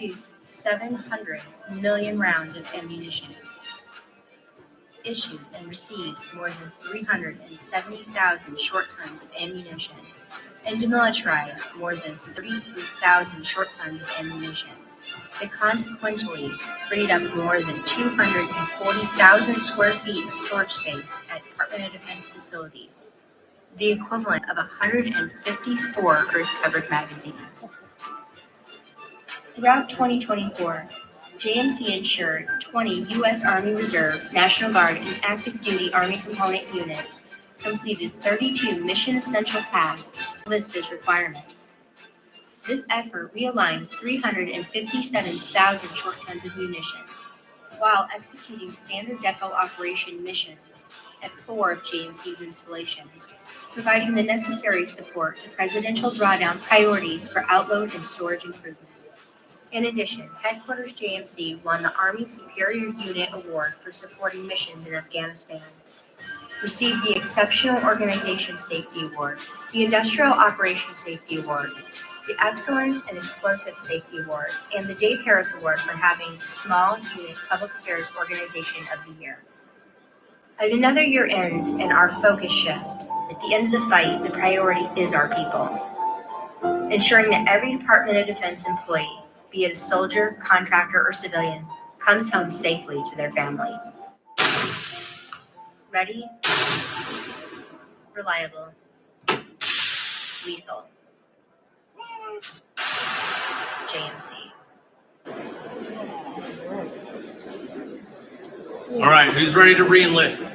Produce 700 million rounds of ammunition. Issued and received more than 370,000 short tons of ammunition. And demilitarized more than 33,000 short tons of ammunition. It consequently freed up more than 240,000 square feet of storage space at Department of Defense facilities, the equivalent of 154 Earth-covered magazines. Throughout 2024, JMC ensured 20 U.S. Army Reserve, National Guard, and active duty Army component units completed 32 mission essential tasks listed as requirements. This effort realigned 357,000 short tons of munitions, while executing standard depot operation missions at 4 of JMC's installations, providing the necessary support to presidential drawdown priorities for outload and storage improvement. In addition, Headquarters JMC won the Army Superior Unit Award for supporting missions in Afghanistan, received the Exceptional Organization Safety Award, the Industrial Operations Safety Award, the Excellence and Explosive Safety Award, and the Dave Harris Award for having Small Unit Public Affairs Organization of the Year. As another year ends and our focus shift, at the end of the fight, the priority is our people, ensuring that every Department of Defense employee, be it a soldier, contractor, or civilian, comes home safely to their family. Ready, reliable, lethal. JMC. All right, who's ready to re-enlist?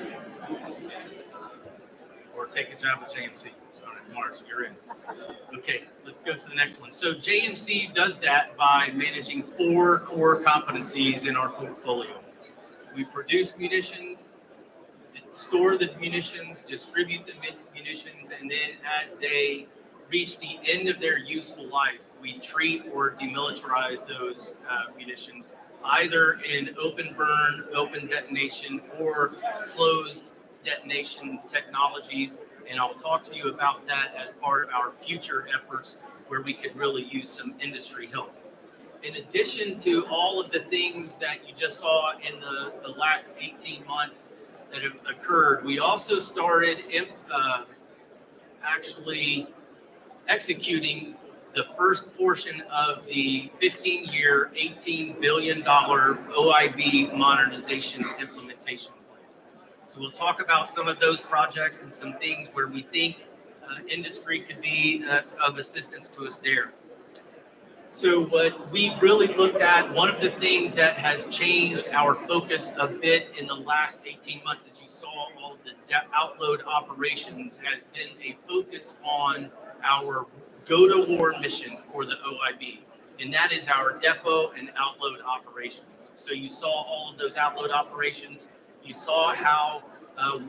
Or take a job at JMC? All right, Mars, you're in. Okay, let's go to the next one. So JMC does that by managing 4 core competencies in our portfolio. We produce munitions, store the munitions, distribute the munitions, and then as they reach the end of their useful life, we treat or demilitarize those munitions, either in open burn, open detonation, or closed detonation technologies. And I'll talk to you about that as part of our future efforts where we could really use some industry help. In addition to all of the things that you just saw in the last 18 months that have occurred, we also started actually executing the first portion of the 15-year, $18 billion OIB modernization implementation plan. So we'll talk about some of those projects and some things where we think industry could be of assistance to us there. So what we've really looked at, one of the things that has changed our focus a bit in the last 18 months, as you saw all of the outload operations, has been a focus on our go-to-war mission for the OIB. And that is our depot and outload operations. So you saw all of those outload operations. You saw how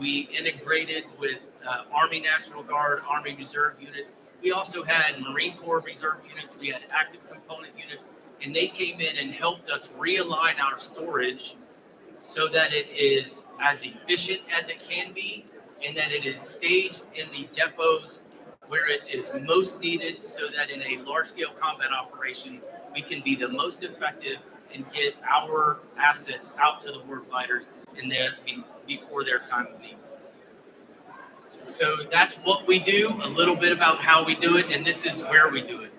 we integrated with Army National Guard, Army Reserve units. We also had Marine Corps Reserve units. We had active component units, and they came in and helped us realign our storage so that it is as efficient as it can be, and that it is staged in the depots where it is most needed, so that in a large-scale combat operation, we can be the most effective and get our assets out to the warfighters and before their time of need. So that's what we do, a little bit about how we do it, and this is where we do it.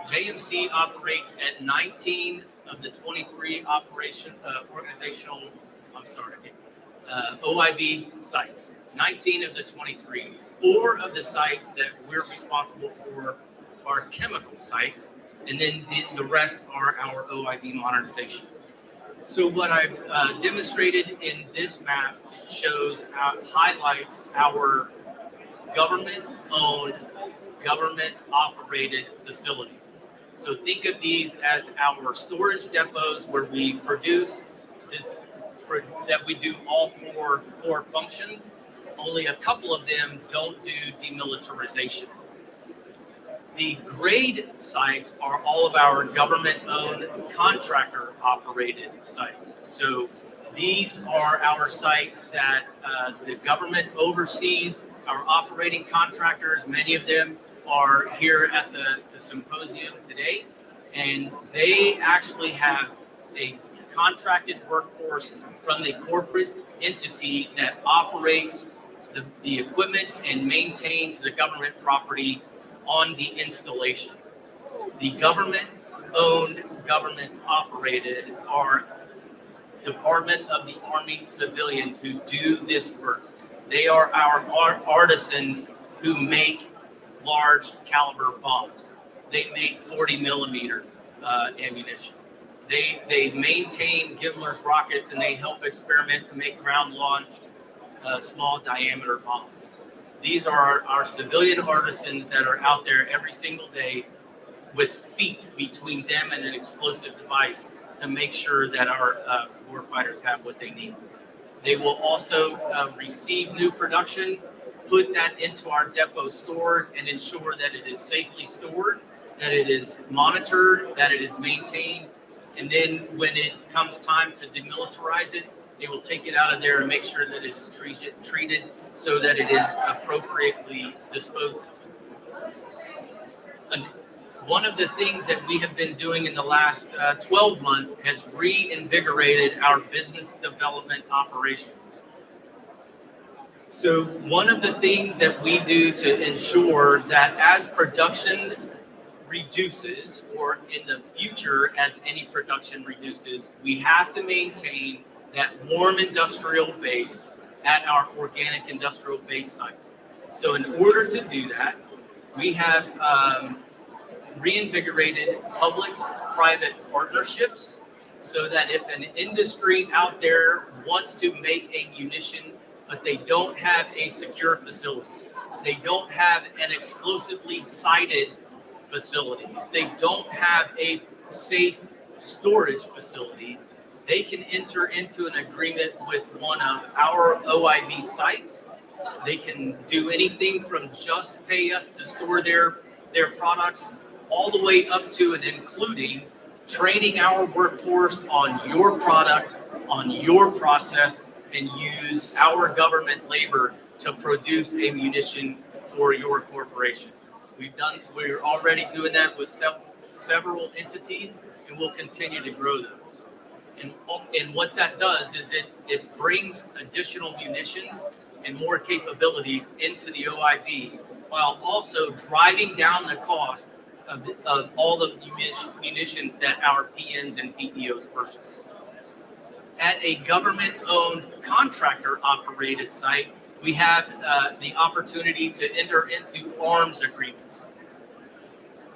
JMC operates at 19 of the 23 OIB sites, 19 of the 23. 4 of the sites that we're responsible for are chemical sites, and then the rest are our OIB modernization. So what I've demonstrated in this map highlights our government-owned, government-operated facilities. So think of these as our storage depots where we produce, that we do all 4 core functions. Only a couple of them don't do demilitarization. The grade sites are all of our government-owned, contractor-operated sites. So these are our sites that the government oversees, our operating contractors. Many of them are here at the symposium today. And they actually have a contracted workforce from the corporate entity that operates the equipment and maintains the government property on the installation. The government-owned, government-operated are Department of the Army civilians who do this work. They are our artisans who make large caliber bombs. They make 40 millimeter ammunition. They maintain Gimler's rockets, and they help experiment to make ground launched small diameter bombs. These are our civilian artisans that are out there every single day with feet between them and an explosive device to make sure that our warfighters have what they need. They will also receive new production, put that into our depot stores, and ensure that it is safely stored, that it is monitored, that it is maintained. And then when it comes time to demilitarize it, they will take it out of there and make sure that it is treated so that it is appropriately disposed of. And one of the things that we have been doing in the last 12 months has reinvigorated our business development operations. So one of the things that we do to ensure that as production reduces, or in the future as any production reduces, we have to maintain that warm industrial base at our organic industrial base sites. So in order to do that, we have reinvigorated public-private partnerships so that if an industry out there wants to make a munition, but they don't have a secure facility, they don't have an explosively sited facility, they don't have a safe storage facility, they can enter into an agreement with one of our OIB sites. They can do anything from just pay us to store their products all the way up to and including training our workforce on your product, on your process, and use our government labor to produce a munition for your corporation. We're already doing that with several entities, and we'll continue to grow those. And what that does is it brings additional munitions and more capabilities into the OIB, while also driving down the cost of all the munitions that our PNs and PEOs purchase. At a government-owned contractor-operated site, we have the opportunity to enter into arms agreements.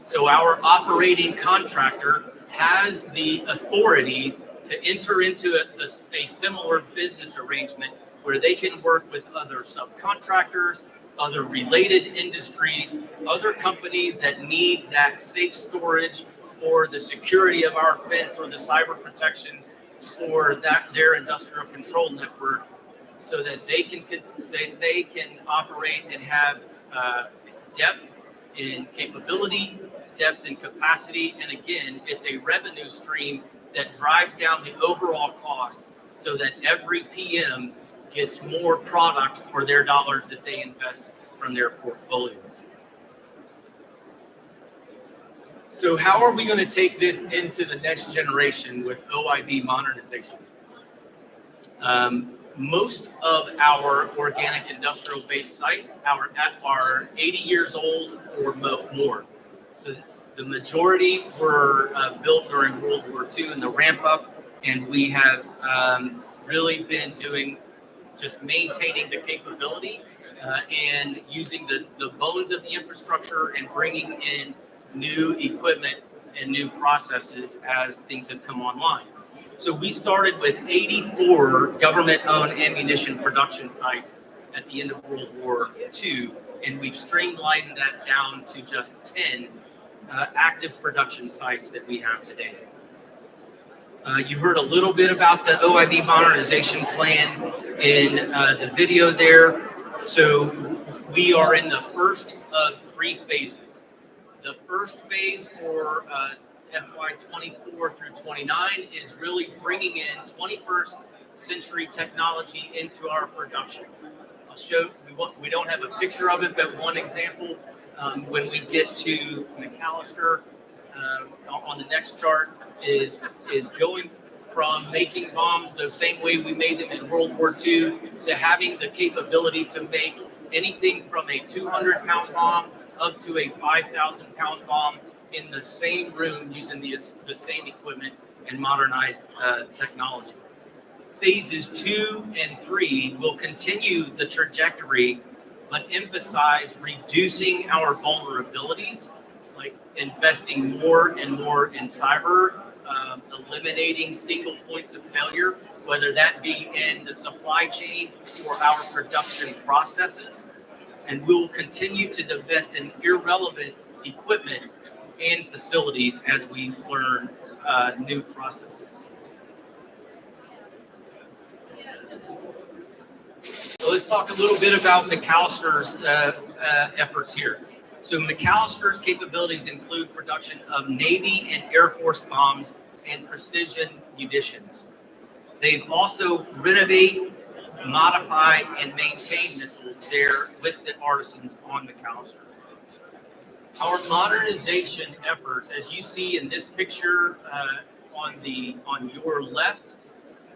So our operating contractor has the authorities to enter into a similar business arrangement where they can work with other subcontractors, other related industries, other companies that need that safe storage or the security of our fence or the cyber protections for their industrial control network, so that they can operate and have depth in capability, depth in capacity, and again, it's a revenue stream that drives down the overall cost so that every PM gets more product for their dollars that they invest from their portfolios. So how are we going to take this into the next generation with OIB modernization? Most of our organic industrial based sites are 80 years old or more. So the majority were built during World War II and the ramp up, and we have really been doing just maintaining the capability and using the bones of the infrastructure and bringing in new equipment and new processes as things have come online. So we started with 84 government-owned ammunition production sites at the end of World War II, and we've streamlined that down to just 10 active production sites that we have today. You heard a little bit about the OIB modernization plan in the video there. So we are in the first of 3 phases. The first phase for FY 24 through 29 is really bringing in 21st century technology into our production. I'll show, we don't have a picture of it, but one example, when we get to McAllister, on the next chart is going from making bombs the same way we made them in World War II to having the capability to make anything from a 200-pound bomb up to a 5,000-pound bomb in the same room using the same equipment and modernized technology. Phases 2 and 3 will continue the trajectory, but emphasize reducing our vulnerabilities, like investing more and more in cyber, eliminating single points of failure, whether that be in the supply chain or our production processes. And we will continue to invest in irrelevant equipment and facilities as we learn new processes. So let's talk a little bit about McAllister's efforts here. So McAllister's capabilities include production of Navy and Air Force bombs and precision munitions. They've also renovate, modify, and maintain missiles there with the artisans on McAllister. Our modernization efforts, as you see in this picture on your left,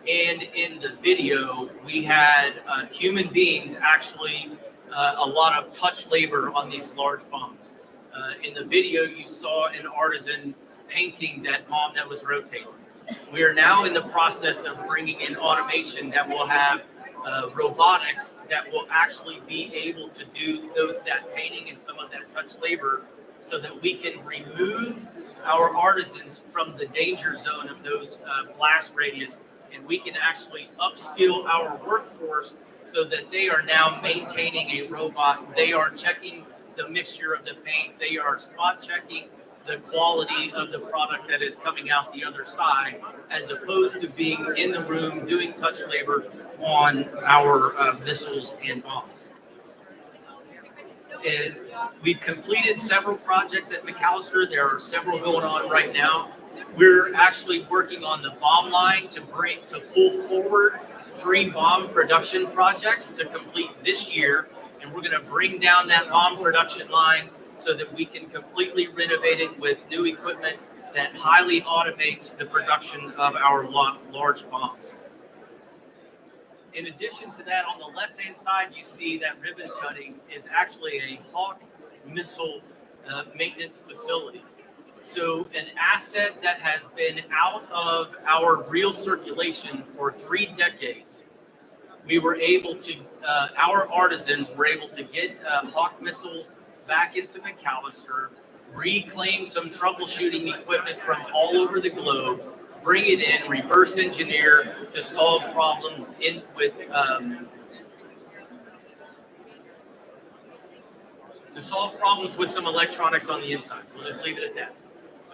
and in the video, we had human beings actually a lot of touch labor on these large bombs. In the video, you saw an artisan painting that bomb that was rotating. We are now in the process of bringing in automation that will have robotics that will actually be able to do that painting and some of that touch labor so that we can remove our artisans from the danger zone of those blast radius, and we can actually upskill our workforce so that they are now maintaining a robot. They are checking the mixture of the paint. They are spot checking the quality of the product that is coming out the other side, as opposed to being in the room doing touch labor on our missiles and bombs. And we've completed several projects at McAllister. There are several going on right now. We're actually working on the bomb line to pull forward 3 bomb production projects to complete this year. And we're going to bring down that bomb production line so that we can completely renovate it with new equipment that highly automates the production of our large bombs. In addition to that, on the left-hand side, you see that ribbon cutting is actually a Hawk missile maintenance facility. So an asset that has been out of our real circulation for 3 decades. We were able to, our artisans were able to get Hawk missiles back into McAllister, reclaim some troubleshooting equipment from all over the globe, bring it in, reverse engineer to solve problems with some electronics on the inside. We'll just leave it at that.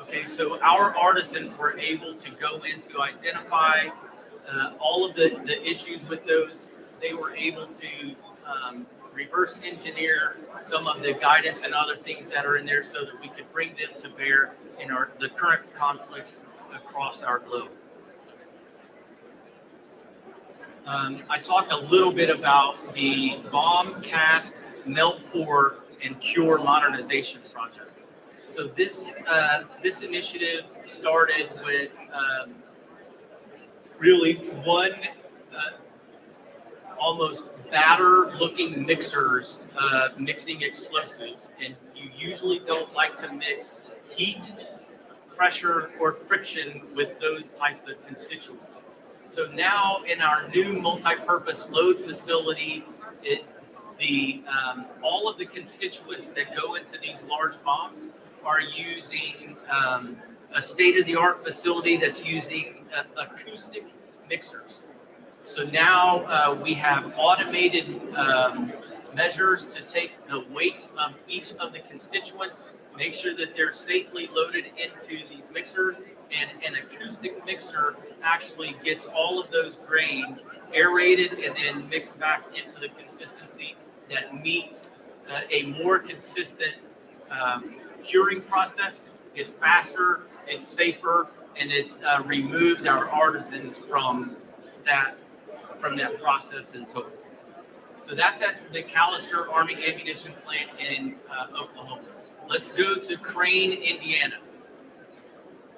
Okay, so our artisans were able to go in to identify all of the issues with those. They were able to reverse engineer some of the guidance and other things that are in there so that we could bring them to bear in the current conflicts across our globe. I talked a little bit about the bomb cast, melt pour, and cure modernization project. So this initiative started with really one almost batter-looking mixers mixing explosives, and you usually don't like to mix heat, pressure, or friction with those types of constituents. So now in our new multi-purpose load facility, all of the constituents that go into these large bombs are using a state-of-the-art facility that's using acoustic mixers. So now we have automated measures to take the weights of each of the constituents, make sure that they're safely loaded into these mixers, and an acoustic mixer actually gets all of those grains aerated and then mixed back into the consistency that meets a more consistent curing process. It's faster, it's safer, and it removes our artisans from that process in total. So that's at the McAllister Army Ammunition Plant in Oklahoma. Let's go to Crane, Indiana.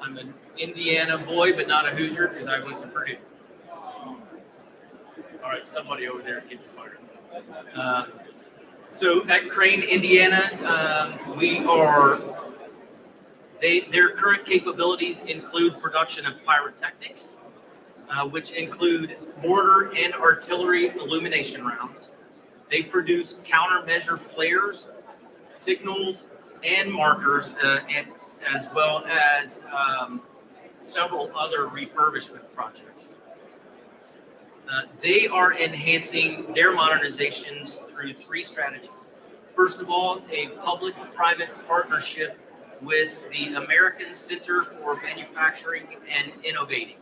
I'm an Indiana boy, but not a Hoosier because I went to Purdue. All right, somebody over there is getting fired. So at Crane, Indiana, their current capabilities include production of pyrotechnics, which include mortar and artillery illumination rounds. They produce countermeasure flares, signals, and markers, as well as several other refurbishment projects. They are enhancing their modernizations through three strategies. First of all, a public-private partnership with the American Center for Manufacturing and Innovating.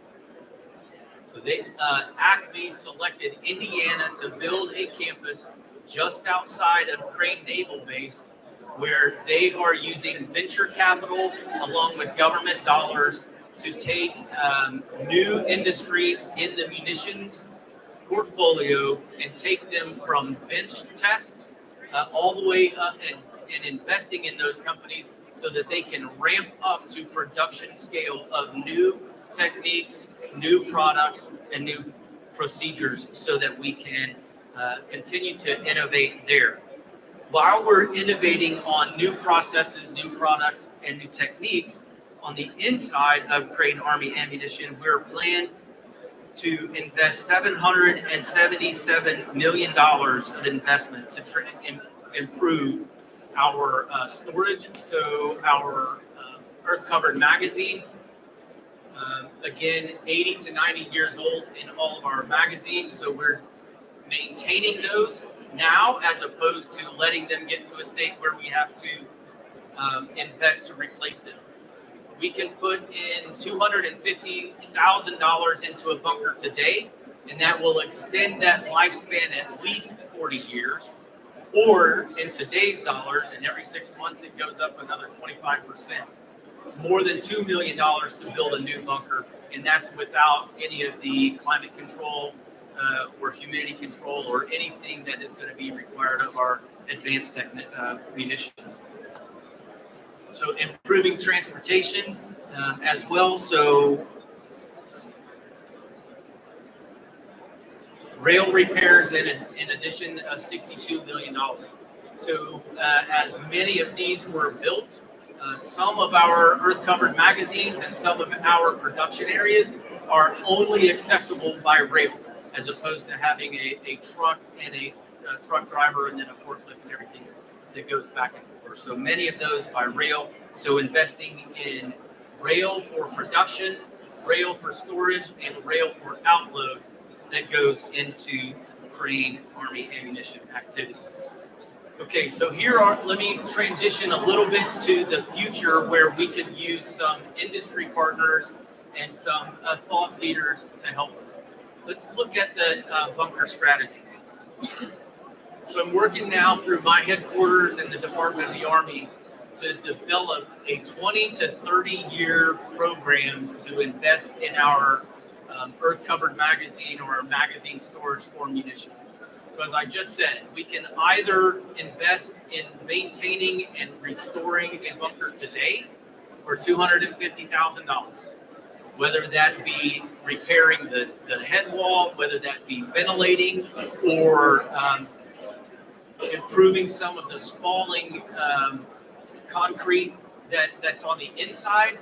So ACME selected Indiana to build a campus just outside of Crane Naval Base, where they are using venture capital along with government dollars to take new industries in the munitions portfolio and take them from bench test all the way up and investing in those companies so that they can ramp up to production scale of new techniques, new products, and new procedures so that we can continue to innovate there. While we're innovating on new processes, new products, and new techniques, on the inside of Crane Army Ammunition, we're planned to invest $777 million of investment to improve our storage, so our earth-covered magazines. Again, 80 to 90 years old in all of our magazines, so we're maintaining those now as opposed to letting them get to a state where we have to invest to replace them. We can put in $250,000 into a bunker today, and that will extend that lifespan at least 40 years. Or in today's dollars, and every 6 months it goes up another 25%, more than $2 million to build a new bunker, and that's without any of the climate control or humidity control or anything that is going to be required of our advanced munitions. So improving transportation as well. So rail repairs in addition of $62 million. So as many of these were built, some of our earth-covered magazines and some of our production areas are only accessible by rail, as opposed to having a truck and a truck driver and then a forklift and everything that goes back and forth. So many of those by rail. So investing in rail for production, rail for storage, and rail for outload that goes into Crane Army Ammunition activity. Okay, so let me transition a little bit to the future where we could use some industry partners and some thought leaders to help us. Let's look at the bunker strategy. So I'm working now through my headquarters and the Department of the Army to develop a 20 to 30 year program to invest in our earth-covered magazine or our magazine storage for munitions. So as I just said, we can either invest in maintaining and restoring a bunker today for $250,000, whether that be repairing the head wall, whether that be ventilating, or improving some of the spalling concrete that's on the inside,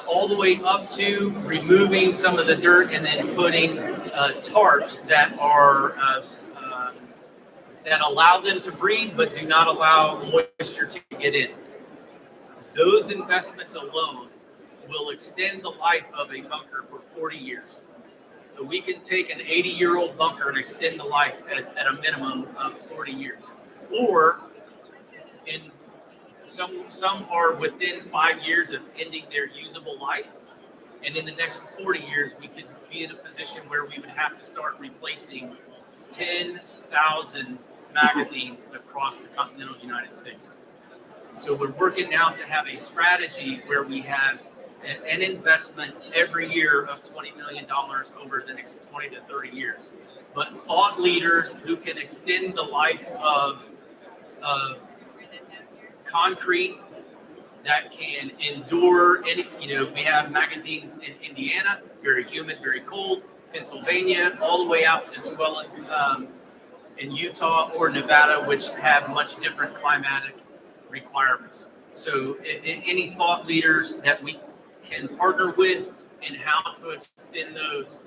all the way up to removing some of the dirt and then putting tarps that are that allow them to breathe but do not allow moisture to get in. Those investments alone will extend the life of a bunker for 40 years. So we can take an 80-year-old bunker and extend the life at a minimum of 40 years. Or in some are within 5 years of ending their usable life. And in the next 40 years, we could be in a position where we would have to start replacing 10,000 magazines across the continental United States. So we're working now to have a strategy where we have an investment every year of $20 million over the next 20 to 30 years. But thought leaders who can extend the life of concrete that can endure any, we have magazines in Indiana, very humid, very cold, Pennsylvania, all the way out to in Utah or Nevada, which have much different climatic requirements. So any thought leaders that we can partner with and how to extend those,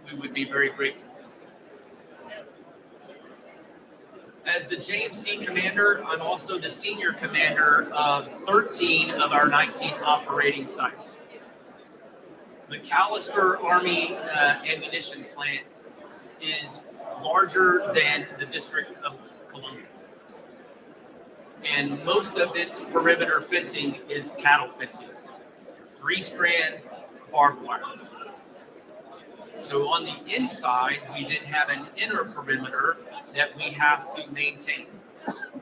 we would be very grateful. As the JMC commander, I'm also the senior commander of 13 of our 19 operating sites. McAllister Army Ammunition Plant is larger than the District of Columbia. And most of its perimeter fencing is cattle fencing, 3-strand barbed wire. So on the inside, we then have an inner perimeter that we have to maintain.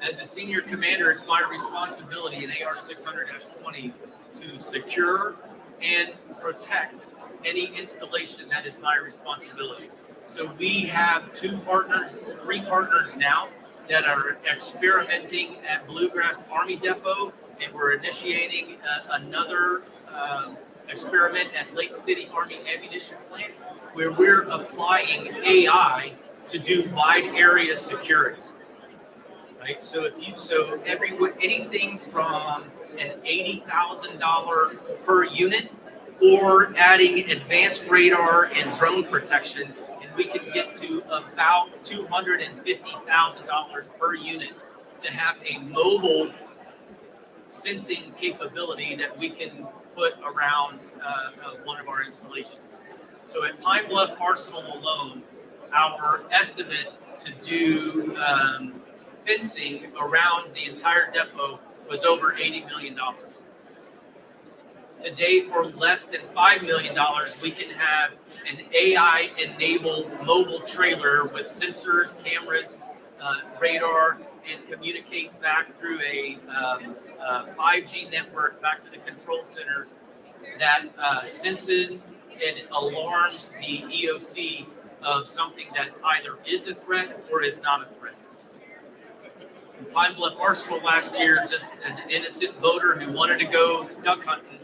As a senior commander, it's my responsibility in AR 600-20 to secure and protect any installation that is my responsibility. So we have 3 partners now that are experimenting at Bluegrass Army Depot, and we're initiating another experiment at Lake City Army Ammunition Plant, where we're applying AI to do wide area security. Right. So anything from an $80,000 per unit, or adding advanced radar and drone protection, and we can get to about $250,000 per unit to have a mobile sensing capability that we can put around one of our installations. So at Pine Bluff Arsenal alone, our estimate to do fencing around the entire depot was over $80 million. Today, for less than $5 million, we can have an AI-enabled mobile trailer with sensors, cameras, radar, and communicate back through a 5G network back to the control center that senses and alarms the EOC of something that either is a threat or is not a threat. In Pine Bluff Arsenal last year, just an innocent boater who wanted to go duck hunting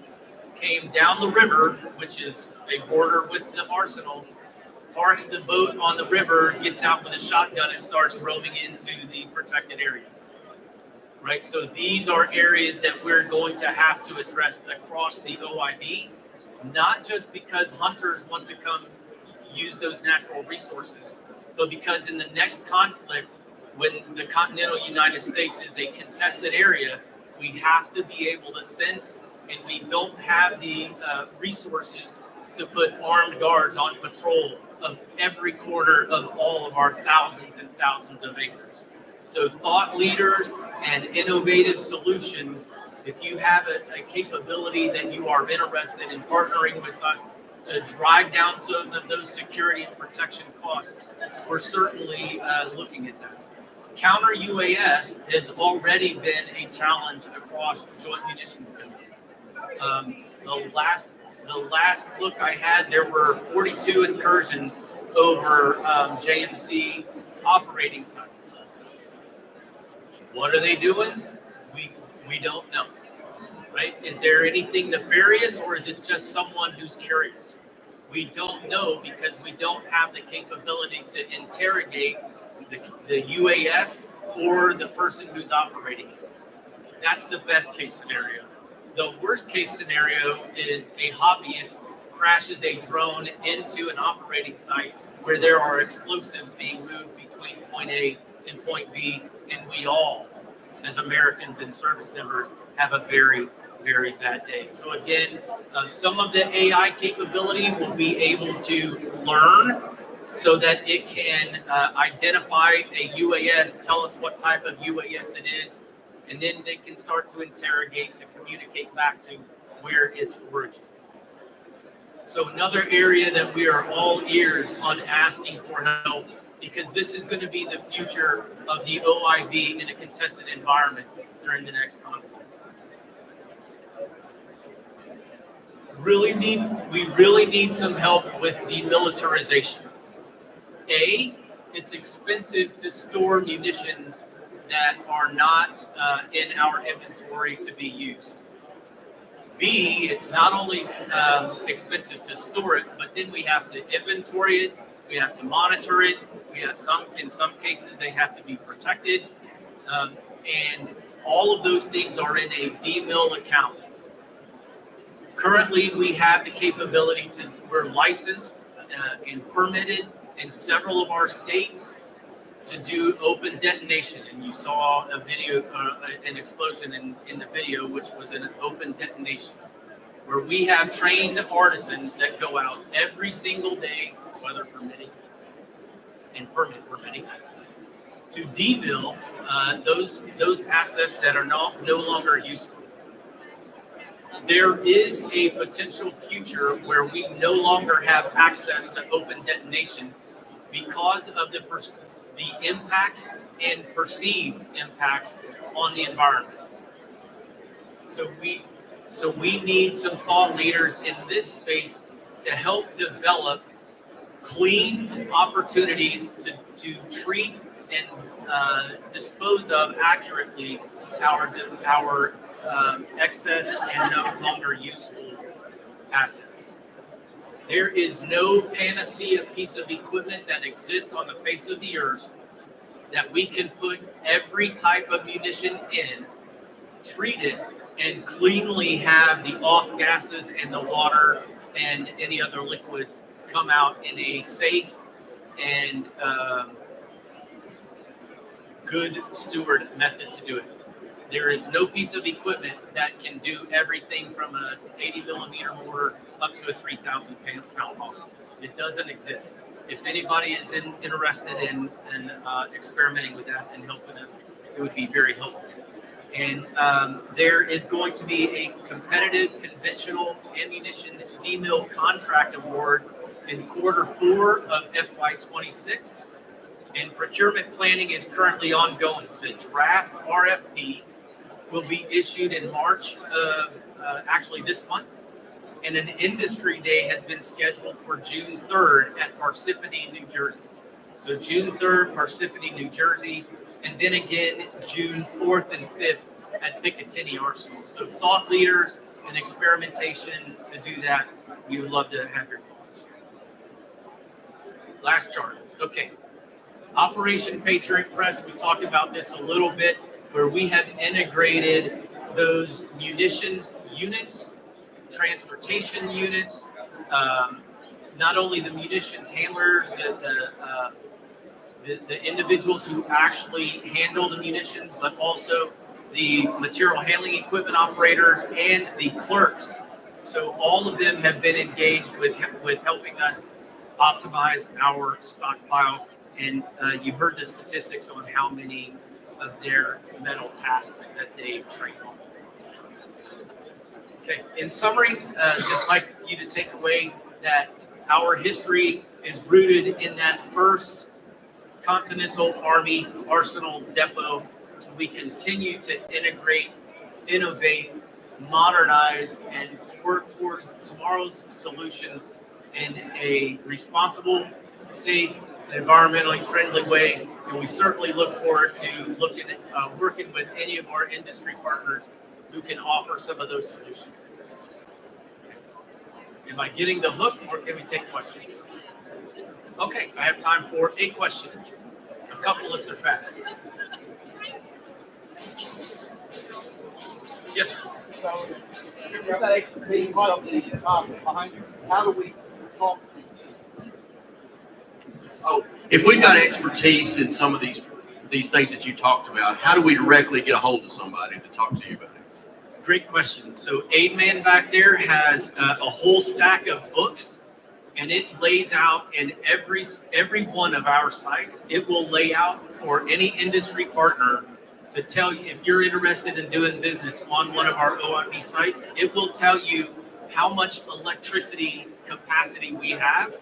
came down the river, which is a border with the arsenal, parks the boat on the river, gets out with a shotgun, and starts roaming into the protected area. Right? So these are areas that we're going to have to address across the OIB, not just because hunters want to come use those natural resources, but because in the next conflict, when the continental United States is a contested area, we have to be able to sense, and we don't have the resources to put armed guards on patrol of every corner of all of our thousands and thousands of acres. So thought leaders and innovative solutions, if you have a capability that you are interested in partnering with us to drive down some of those security and protection costs, we're certainly looking at that. Counter UAS has already been a challenge across Joint Munitions Command. The last look I had, there were 42 incursions over JMC operating sites. What are they doing? We don't know, right? Is there anything nefarious, or is it just someone who's curious? We don't know, because we don't have the capability to interrogate the UAS or the person who's operating it. That's the best case scenario. The worst case scenario is a hobbyist crashes a drone into an operating site where there are explosives being moved between point A and point B, and we all, as Americans and service members, have a very, very bad day. So again, some of the AI capability will be able to learn so that it can identify a UAS, tell us what type of UAS it is, and then they can start to interrogate to communicate back to where it's origin. So another area that we are all ears on asking for help, because this is going to be the future of the OIB in a contested environment during the next conflict. We really need some help with demilitarization. It's expensive to store munitions that are not in our inventory to be used. B, it's not only expensive to store it, but then we have to inventory it, we have to monitor it, we have in some cases, they have to be protected. And all of those things are in a D-mill account. Currently, we have the capability we're licensed and permitted in several of our states to do open detonation. And you saw a video, an explosion in the video, which was an open detonation, where we have trained artisans that go out every single day, weather permitting and permit permitting, to demill those assets that are no longer useful. There is a potential future where we no longer have access to open detonation because of the impacts and perceived impacts on the environment. So we need some thought leaders in this space to help develop clean opportunities to treat and dispose of accurately our excess and no longer useful assets. There is no panacea piece of equipment that exists on the face of the earth that we can put every type of munition in, treat it, and cleanly have the off gases and the water and any other liquids come out in a safe and good steward method to do it. There is no piece of equipment that can do everything from a 80 millimeter mortar up to a 3,000 pound bomb. It doesn't exist. If anybody is interested in experimenting with that and helping us, it would be very helpful. And there is going to be a competitive conventional ammunition D-mill contract award in Q4 of FY26. And procurement planning is currently ongoing. The draft RFP will be issued in March of actually this month. And an industry day has been scheduled for June 3rd at Parsippany, New Jersey. So June 3rd, Parsippany, New Jersey, and then again June 4th and 5th at Picatinny Arsenal. So thought leaders and experimentation to do that, we would love to have your thoughts. Last chart. Okay. Operation Patriot Press, we talked about this a little bit, where we have integrated those munitions units, transportation units, not only the munitions handlers, the individuals who actually handle the munitions, but also the material handling equipment operators and the clerks. So all of them have been engaged with helping us optimize our stockpile. And you heard the statistics on how many of their metal tasks that they've trained on. Okay, in summary, just like you to take away that our history is rooted in that first Continental Army Arsenal Depot. We continue to integrate, innovate, modernize, and work towards tomorrow's solutions in a responsible, safe, environmentally friendly way, and we certainly look forward to working with any of our industry partners who can offer some of those solutions to us. Am I getting the hook, or can we take questions? Okay, I have time for a question. A couple if they're fast. Yes, sir. So, you've got expertise behind you. How do we talk to you? Oh, if we've got expertise in some of these things that you talked about, how do we directly get a hold of somebody to talk to you about it? Great question. So Aidman back there has a whole stack of books, and it lays out in every one of our sites. It will lay out for any industry partner to tell you if you're interested in doing business on one of our OIB sites. It will tell you how much electricity capacity we have,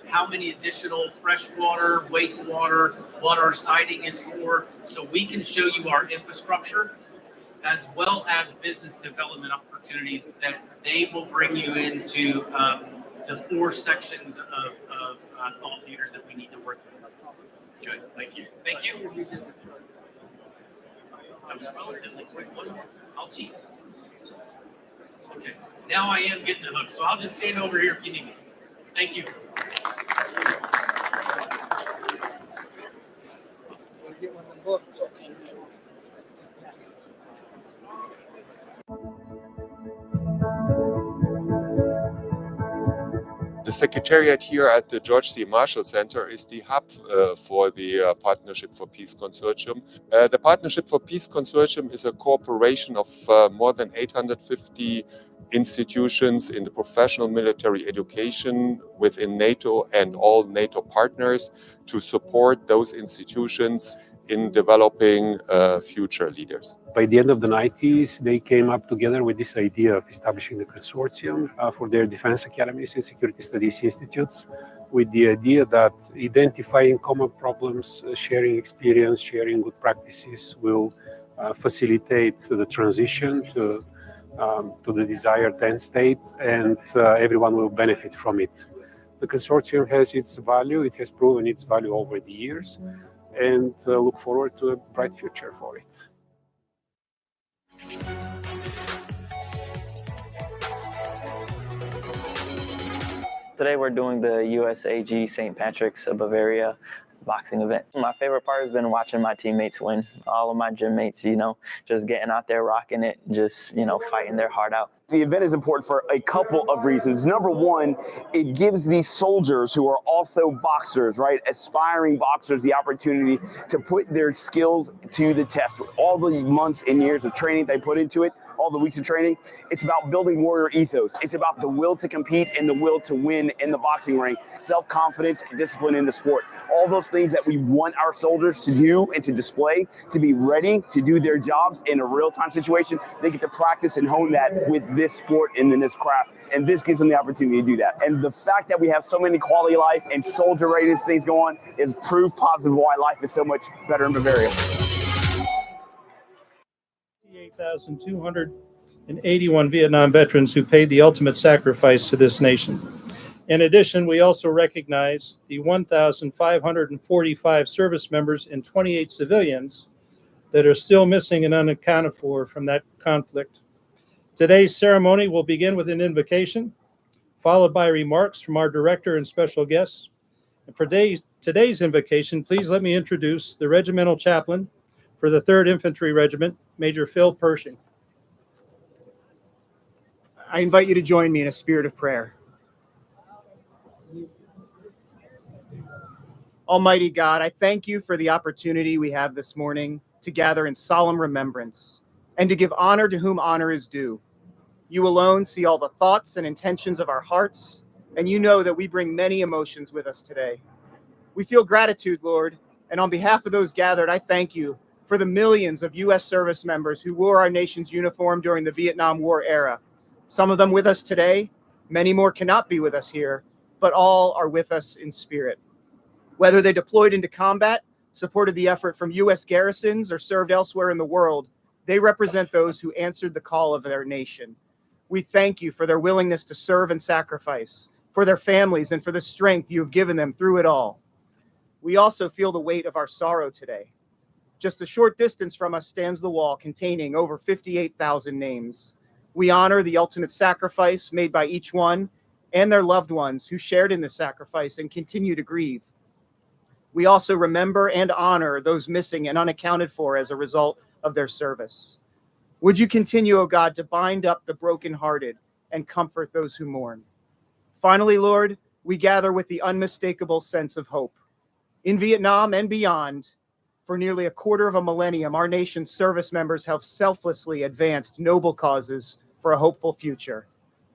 how many additional freshwater, wastewater, what our siting is for, so we can show you our infrastructure as well as business development opportunities that they will bring you into the 4 sections of thought leaders that we need to work with. Good, thank you. Thank you. That was relatively quick. One more. I'll cheat. Okay, now I am getting the hook, so I'll just stand over here if you need me. Thank you. Get one of them books. The Secretariat here at the George C. Marshall Center is the hub for the Partnership for Peace Consortium. The Partnership for Peace Consortium is a cooperation of more than 850 institutions in the professional military education within NATO and all NATO partners to support those institutions in developing future leaders. By the end of the 90s, they came up together with this idea of establishing the consortium for their defense academies and security studies institutes, with the idea that identifying common problems, sharing experience, sharing good practices will facilitate the transition to the desired end state, and everyone will benefit from it. The consortium has its value, it has proven its value over the years, and look forward to a bright future for it. Today we're doing the USAG St. Patrick's of Bavaria boxing event. My favorite part has been watching my teammates win. All of my gym mates, just getting out there rocking it, just, fighting their heart out. The event is important for a couple of reasons. Number one, it gives these soldiers who are also boxers, right, aspiring boxers, the opportunity to put their skills to the test. All the months and years of training they put into it, all the weeks of training, it's about building warrior ethos. It's about the will to compete and the will to win in the boxing ring, self-confidence and discipline in the sport. All those things that we want our soldiers to do and to display, to be ready to do their jobs in a real-time situation, they get to practice and hone that with this sport and in this craft, and this gives them the opportunity to do that. And the fact that we have so many quality of life and soldier readiness things going on is proof positive why life is so much better in Bavaria. 58,281 Vietnam veterans who paid the ultimate sacrifice to this nation. In addition, we also recognize the 1,545 service members and 28 civilians that are still missing and unaccounted for from that conflict. Today's ceremony will begin with an invocation, followed by remarks from our director and special guests. And for today's invocation, please let me introduce the regimental chaplain for the 3rd Infantry Regiment, Major Phil Pershing. I invite you to join me in a spirit of prayer. Almighty God, I thank you for the opportunity we have this morning to gather in solemn remembrance and to give honor to whom honor is due. You alone see all the thoughts and intentions of our hearts, and you know that we bring many emotions with us today. We feel gratitude, Lord, and on behalf of those gathered, I thank you for the millions of U.S. service members who wore our nation's uniform during the Vietnam War era. Some of them with us today, many more cannot be with us here, but all are with us in spirit. Whether they deployed into combat, supported the effort from U.S. garrisons, or served elsewhere in the world, they represent those who answered the call of their nation. We thank you for their willingness to serve and sacrifice, for their families, and for the strength you have given them through it all. We also feel the weight of our sorrow today. Just a short distance from us stands the wall containing over 58,000 names. We honor the ultimate sacrifice made by each one and their loved ones who shared in this sacrifice and continue to grieve. We also remember and honor those missing and unaccounted for as a result of their service. Would you continue, O God, to bind up the brokenhearted and comfort those who mourn? Finally, Lord, we gather with the unmistakable sense of hope. In Vietnam and beyond, for nearly a quarter of a millennium, our nation's service members have selflessly advanced noble causes for a hopeful future.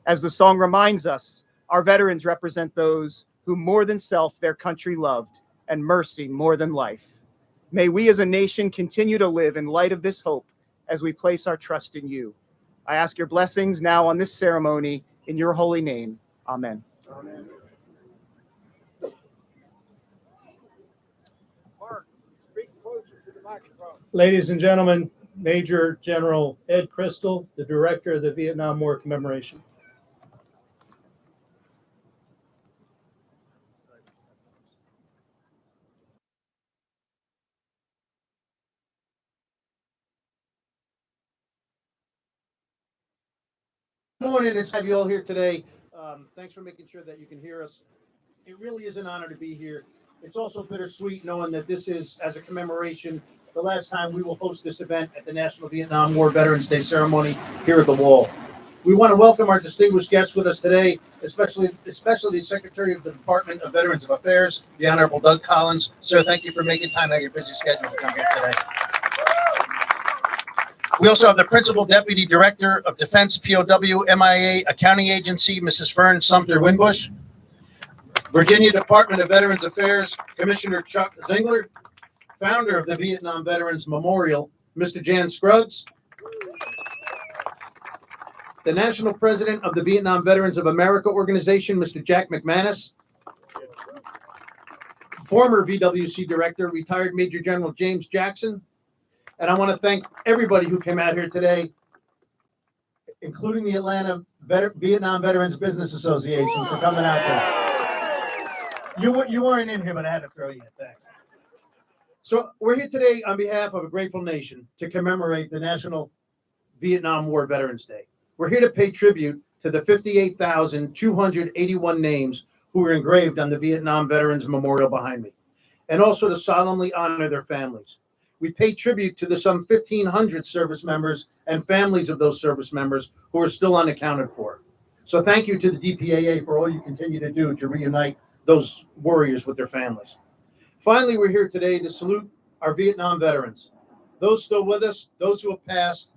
As the song reminds us, our veterans represent those who more than self their country loved and mercy more than life. May we as a nation continue to live in light of this hope as we place our trust in you. I ask your blessings now on this ceremony in your holy name. Amen. Amen. Mark, speak closer to the microphone. Ladies and gentlemen, Major General Ed Crystal, the director of the Vietnam War Commemoration. Morning, it's have you all here today. Thanks for making sure that you can hear us. It really is an honor to be here. It's also bittersweet knowing that this is, as a commemoration, the last time we will host this event at the National Vietnam War Veterans Day ceremony here at the Wall. We want to welcome our distinguished guests with us today, especially the Secretary of the Department of Veterans Affairs, the Honorable Doug Collins. Sir, thank you for making time out of your busy schedule to come here today. We also have the Principal Deputy Director of Defense POW MIA Accounting Agency, Mrs. Fern Sumter Winbush. Virginia Department of Veterans Affairs, Commissioner Chuck Zingler. Founder of the Vietnam Veterans Memorial, Mr. Jan Scruggs. The National President of the Vietnam Veterans of America Organization, Mr. Jack McManus. Former VWC Director, retired Major General James Jackson. And I want to thank everybody who came out here today, including the Atlanta Vietnam Veterans Business Association, for coming out there. You weren't in here, but I had to throw you in. Thanks. So we're here today on behalf of a grateful nation to commemorate the National Vietnam War Veterans Day. We're here to pay tribute to the 58,281 names who were engraved on the Vietnam Veterans Memorial behind me, and also to solemnly honor their families. We pay tribute to the some 1,500 service members and families of those service members who are still unaccounted for. So thank you to the DPAA for all you continue to do to reunite those warriors with their families. Finally, we're here today to salute our Vietnam veterans, those still with us, those who have passed,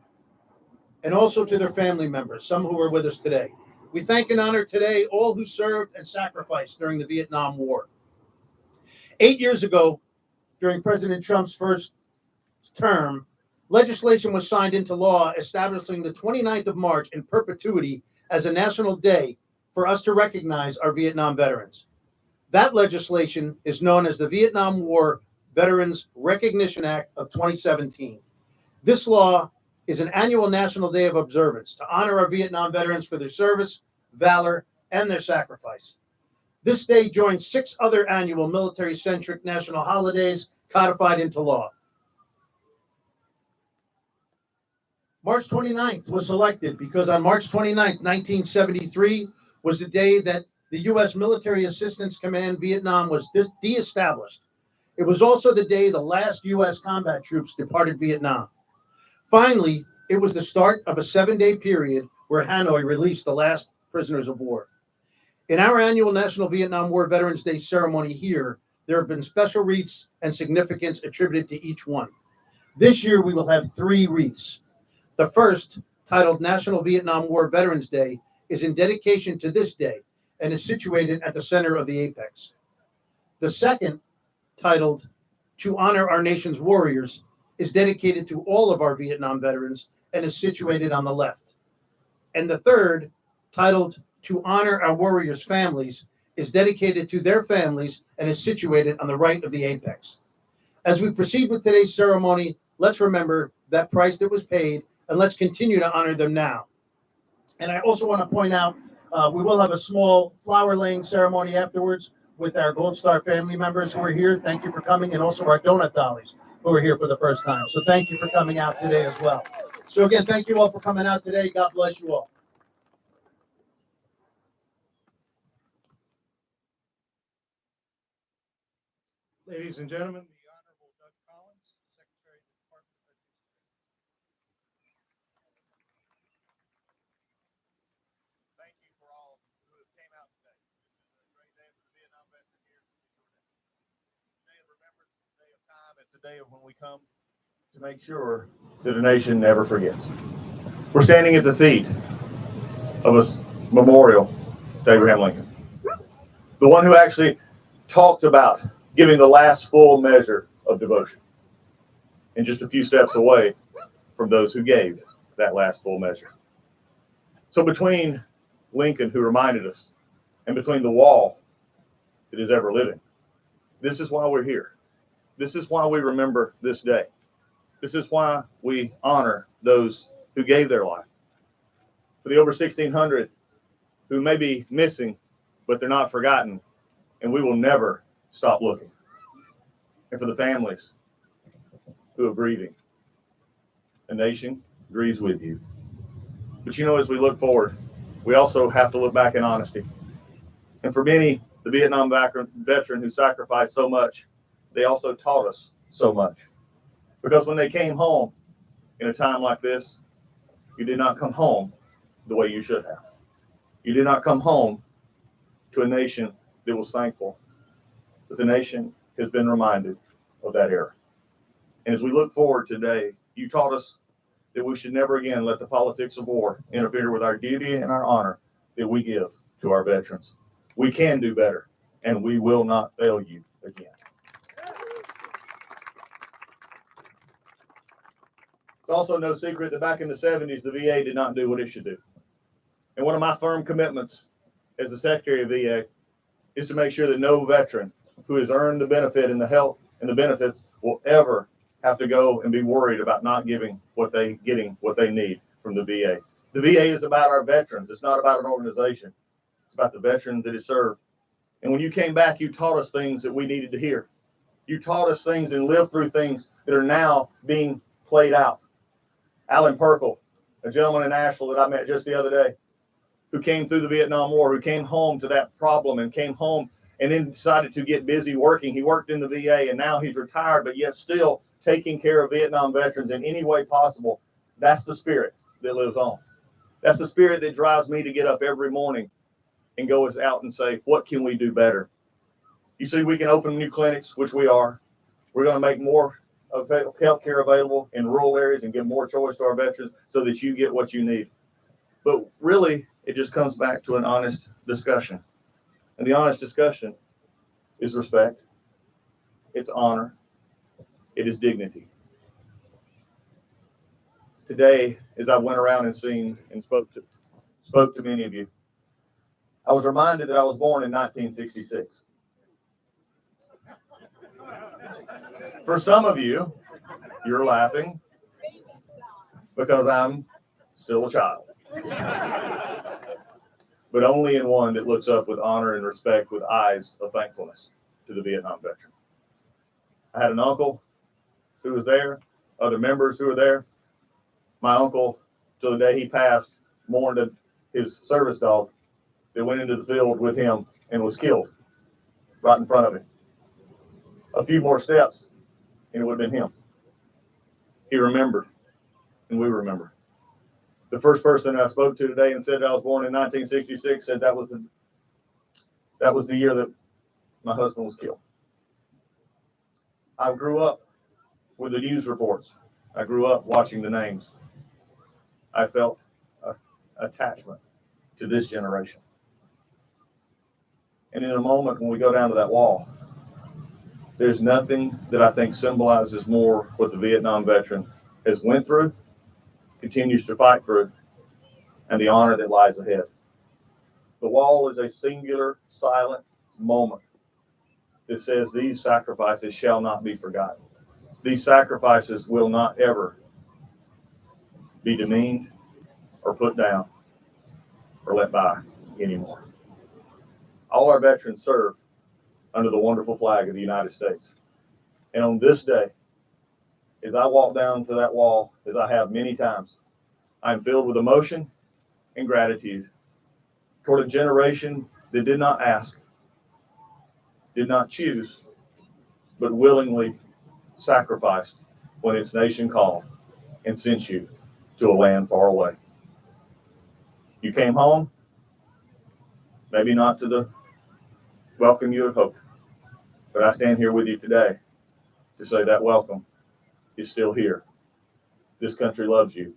and also to their family members, some who are with us today. We thank and honor today all who served and sacrificed during the Vietnam War. 8 years ago, during President Trump's first term, legislation was signed into law establishing the 29th of March in perpetuity as a national day for us to recognize our Vietnam veterans. That legislation is known as the Vietnam War Veterans Recognition Act of 2017. This law is an annual national day of observance to honor our Vietnam veterans for their service, valor, and their sacrifice. This day joins 6 other annual military-centric national holidays codified into law. March 29th was selected because on March 29th, 1973 was the day that the U.S. Military Assistance Command Vietnam was de-established. It was also the day the last U.S. combat troops departed Vietnam. Finally, it was the start of a 7-day period where Hanoi released the last prisoners of war. In our annual National Vietnam War Veterans Day ceremony here, there have been special wreaths and significance attributed to each one. This year, we will have 3 wreaths. The first, titled National Vietnam War Veterans Day, is in dedication to this day and is situated at the center of the apex. The second, titled To Honor Our Nation's Warriors, is dedicated to all of our Vietnam veterans and is situated on the left. And the third, titled To Honor Our Warriors' Families, is dedicated to their families and is situated on the right of the apex. As we proceed with today's ceremony, let's remember that price that was paid, and let's continue to honor them now. And I also want to point out, we will have a small flower laying ceremony afterwards with our Gold Star family members who are here. Thank you for coming, and also our donut dollies who are here for the first time. So thank you for coming out today as well. So again, thank you all for coming out today. God bless you all. Ladies and gentlemen, the Honorable Doug Collins, Secretary of the Department of Veterans. Thank you for all who came out today. This is a great day for the Vietnam veteran here. Today of remembrance, it's a day of time. It's a day of when we come to make sure that a nation never forgets. We're standing at the feet of a memorial to Abraham Lincoln, the one who actually talked about giving the last full measure of devotion, and just a few steps away from those who gave that last full measure. So between Lincoln, who reminded us, and between the wall that is ever living, this is why we're here. This is why we remember this day. This is why we honor those who gave their life. For the over 1,600 who may be missing, but they're not forgotten, and we will never stop looking. And for the families who are grieving, a nation grieves with you. But you know, as we look forward we also have to look back in honesty. And for many, the Vietnam veteran who sacrificed so much, they also taught us so much. Because when they came home in a time like this, you did not come home the way you should have. You did not come home to a nation that was thankful, but the nation has been reminded of that era. And as we look forward today, you taught us that we should never again let the politics of war interfere with our duty and our honor that we give to our veterans. We can do better, and we will not fail you again. It's also no secret that back in the 70s, the VA did not do what it should do. And one of my firm commitments as the Secretary of VA is to make sure that no veteran who has earned the benefit and the health and the benefits will ever have to go and be worried about not getting what they need from the VA. The VA is about our veterans. It's not about an organization. It's about the veteran that is served. And when you came back, you taught us things that we needed to hear. You taught us things and lived through things that are now being played out. Alan Perkle, a gentleman in Asheville that I met just the other day, who came through the Vietnam War, who came home to that problem and came home and then decided to get busy working. He worked in the VA and now he's retired, but yet still taking care of Vietnam veterans in any way possible. That's the spirit that lives on. That's the spirit that drives me to get up every morning and go out and say, what can we do better? You see, we can open new clinics, which we are. We're going to make more of healthcare available in rural areas and give more choice to our veterans so that you get what you need. But really, it just comes back to an honest discussion. And the honest discussion is respect. It's honor. It is dignity. Today, as I went around and seen and spoke to many of you, I was reminded that I was born in 1966. For some of you, you're laughing because I'm still a child. But only in one that looks up with honor and respect with eyes of thankfulness to the Vietnam veteran. I had an uncle who was there, other members who were there. My uncle, till the day he passed, mourned his service dog that went into the field with him and was killed right in front of him. A few more steps, and it would have been him. He remembered, and we remember. The first person I spoke to today and said I was born in 1966 said that was the year that my husband was killed. I grew up with the news reports. I grew up watching the names. I felt attachment to this generation. And in a moment when we go down to that wall, there's nothing that I think symbolizes more what the Vietnam veteran has went through, continues to fight through, and the honor that lies ahead. The wall is a singular, silent moment that says these sacrifices shall not be forgotten. These sacrifices will not ever be demeaned or put down or let by anymore. All our veterans serve under the wonderful flag of the United States. And on this day, as I walk down to that wall, as I have many times, I'm filled with emotion and gratitude toward a generation that did not ask, did not choose, but willingly sacrificed when its nation called and sent you to a land far away. You came home, maybe not to the welcome you had hoped, but I stand here with you today to say that welcome is still here. This country loves you.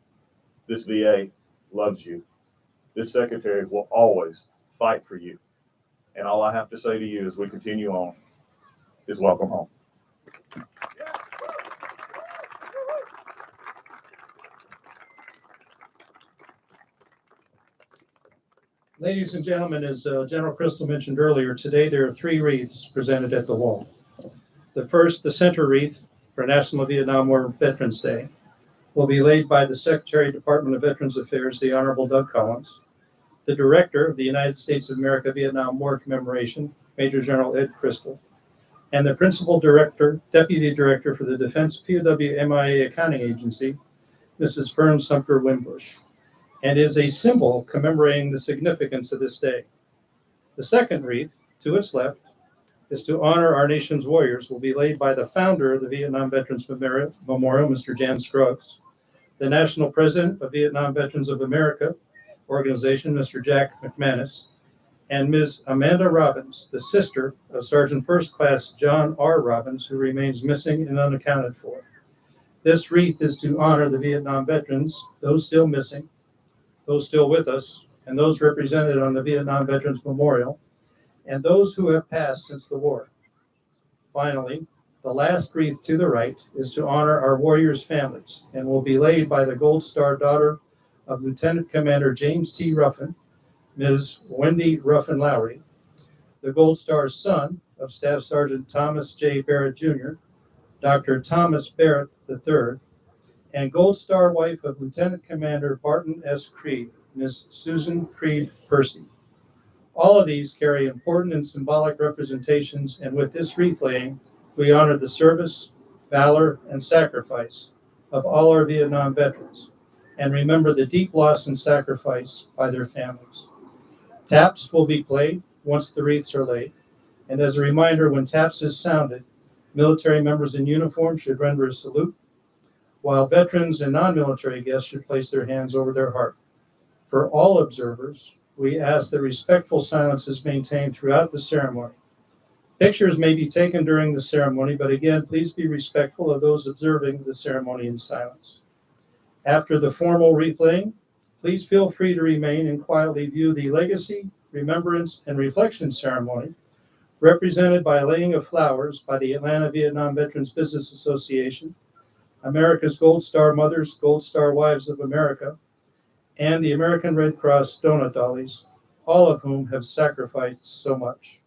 This VA loves you. This secretary will always fight for you. And all I have to say to you as we continue on is welcome home. Ladies and gentlemen, as General Crystal mentioned earlier, today there are 3 wreaths presented at the wall. The first, the center wreath for National Vietnam War Veterans Day, will be laid by the Secretary, Department of Veterans Affairs, the Honorable Doug Collins, the Director of the United States of America Vietnam War Commemoration, Major General Ed Crystal, and the Principal Director, Deputy Director for the Defense POW MIA Accounting Agency, Mrs. Fern Sumter Wimbush. and is a symbol commemorating the significance of this day. The second wreath, to its left, is to honor our nation's warriors, will be laid by the founder of the Vietnam Veterans Memorial, Mr. Jan Scruggs, the National President of Vietnam Veterans of America organization, Mr. Jack McManus, and Ms. Amanda Robbins, the sister of Sergeant First Class John R. Robbins, who remains missing and unaccounted for. This wreath is to honor the Vietnam veterans, those still missing, those still with us, and those represented on the Vietnam Veterans Memorial, and those who have passed since the war. Finally, the last wreath to the right is to honor our warriors' families and will be laid by the Gold Star daughter of Lieutenant Commander James T. Ruffin, Ms. Wendy Ruffin Lowry, the Gold Star son of Staff Sergeant Thomas J. Barrett Jr., Dr. Thomas Barrett III, and Gold Star wife of Lieutenant Commander Barton S. Creed, Ms. Susan Creed Percy. All of these carry important and symbolic representations, and with this wreath laying, we honor the service, valor, and sacrifice of all our Vietnam veterans, and remember the deep loss and sacrifice by their families. Taps will be played once the wreaths are laid, and as a reminder, when taps is sounded, military members in uniform should render a salute, while veterans and non-military guests should place their hands over their heart. For all observers, we ask that respectful silence is maintained throughout the ceremony. Pictures may be taken during the ceremony, but again, please be respectful of those observing the ceremony in silence. After the formal wreath laying, please feel free to remain and quietly view the legacy, remembrance, and reflection ceremony represented by a laying of flowers by the Atlanta Vietnam Veterans Business Association, America's Gold Star Mothers, Gold Star Wives of America, and the American Red Cross Donut Dollies, all of whom have sacrificed so much.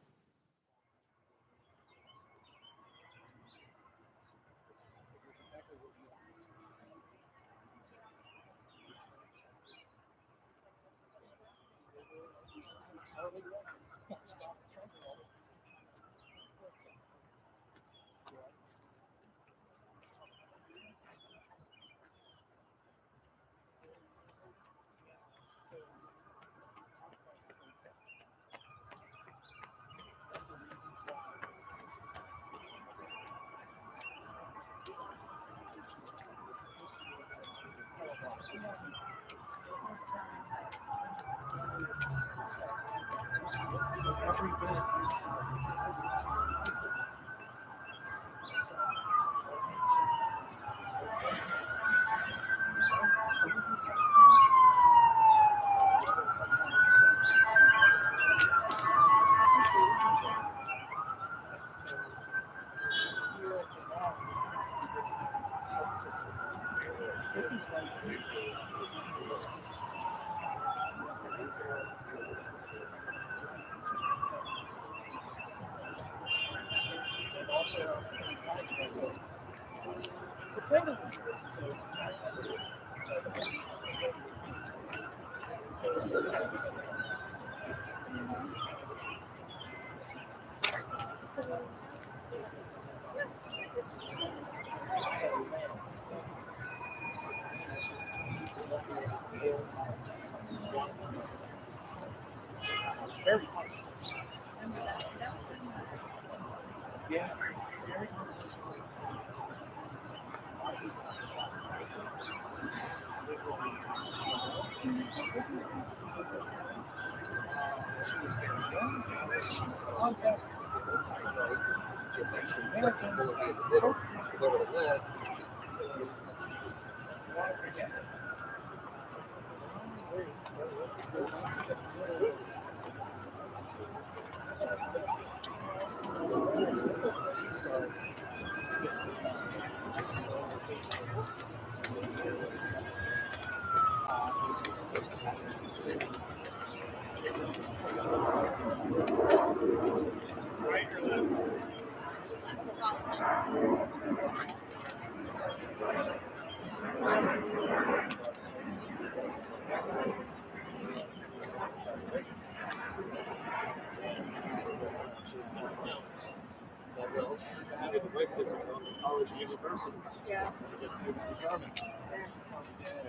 Yeah.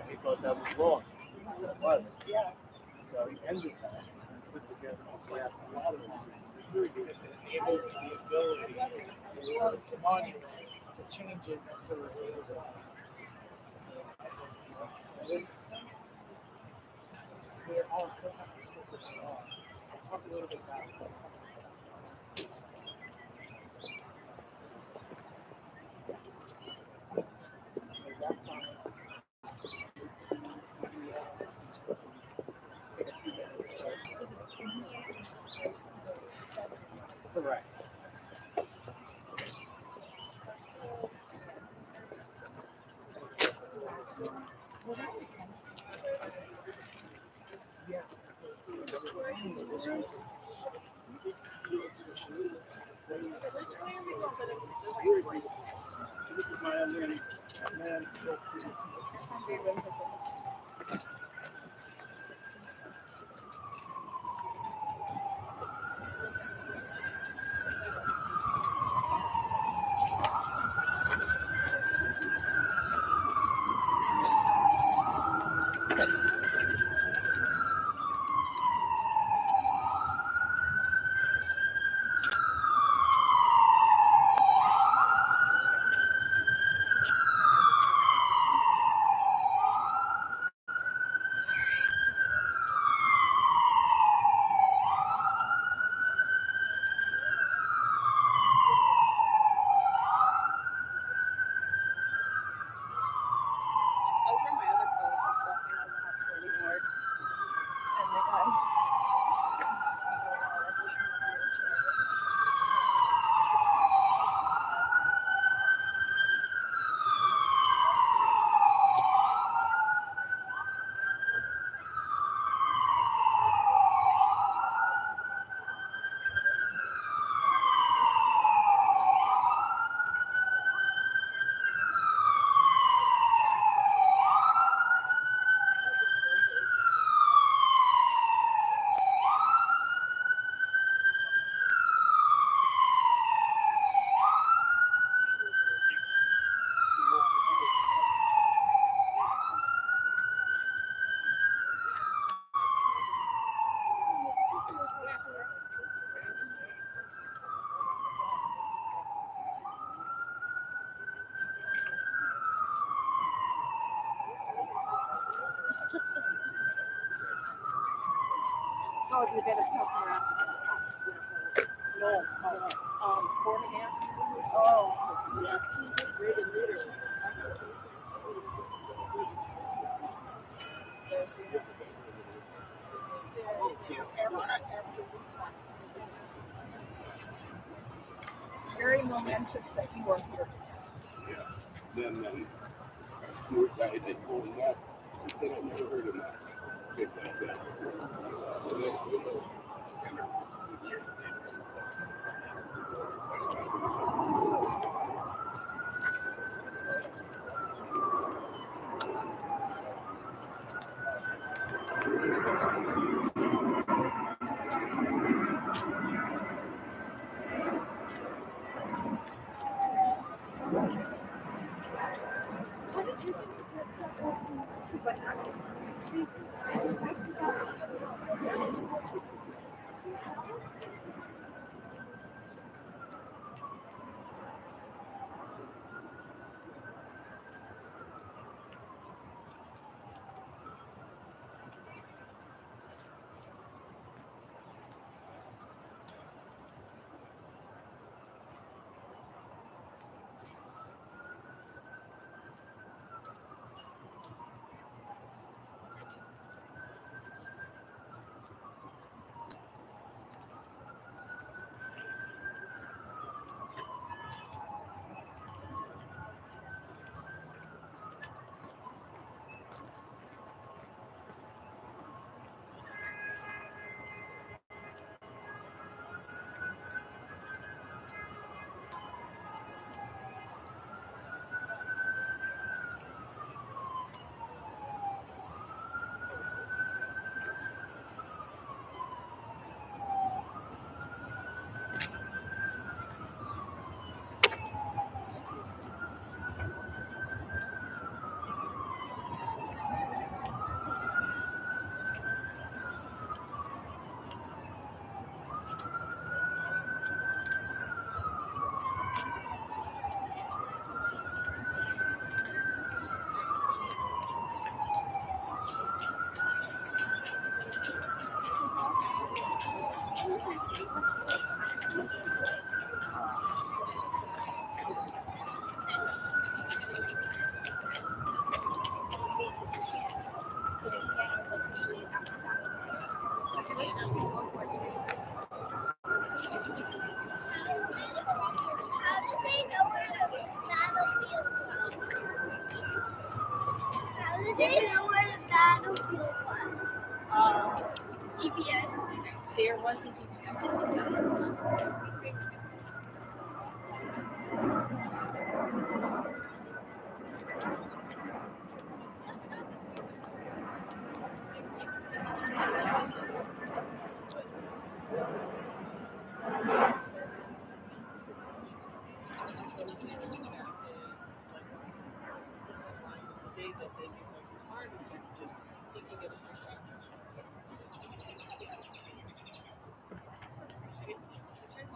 He thought that was wrong. It was. Yeah. So he ended that and put together a glass water. Really good. It's enabled the ability for the monument to change it and so it was they're all I'll talk a little bit about it. Take a few minutes to correct. Yeah. So you did a couple rounds. No, 4.5. Oh, yeah. Rated leader. It's very momentous that you are here. Yeah. Then poor guy that told him that, he said, I never heard of that. Good like that. She's like,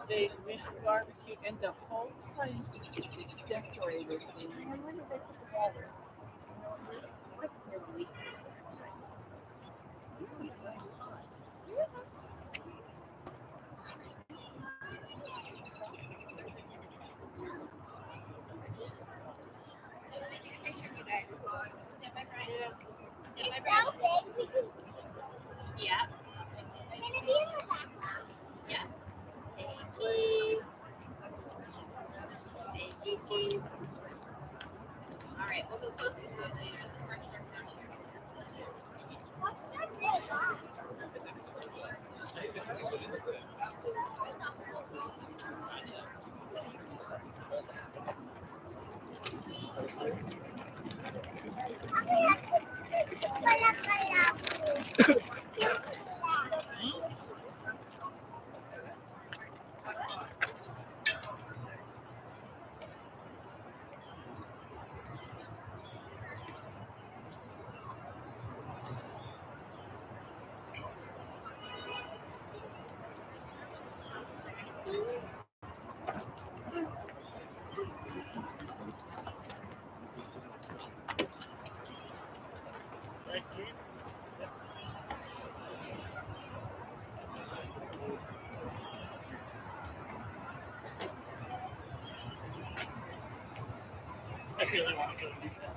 They Mission Barbecue, and the whole place is decorated in. Yeah. Yeah. Cheese. All right, we'll go closer to it later. I really want to go do that.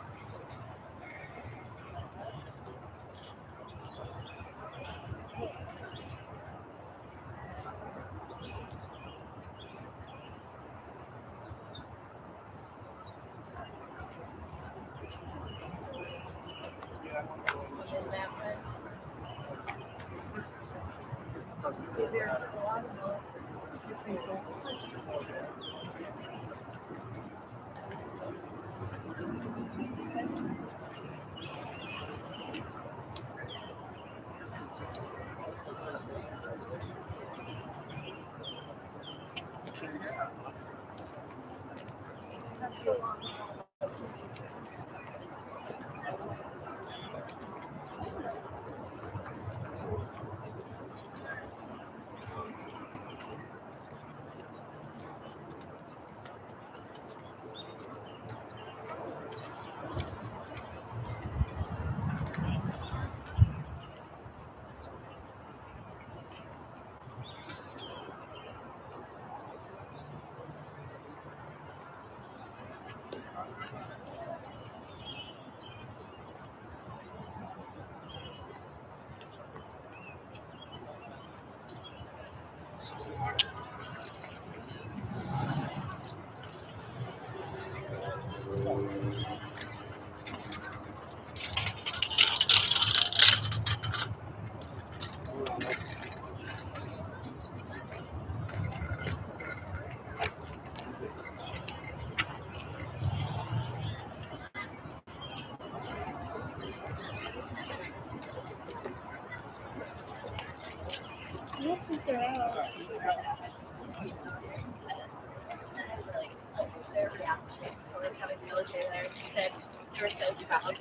That's the one. Their reaction to like having the military there. He said they were so proud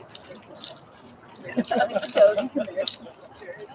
because they showed these American soldiers.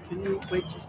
Can you wait just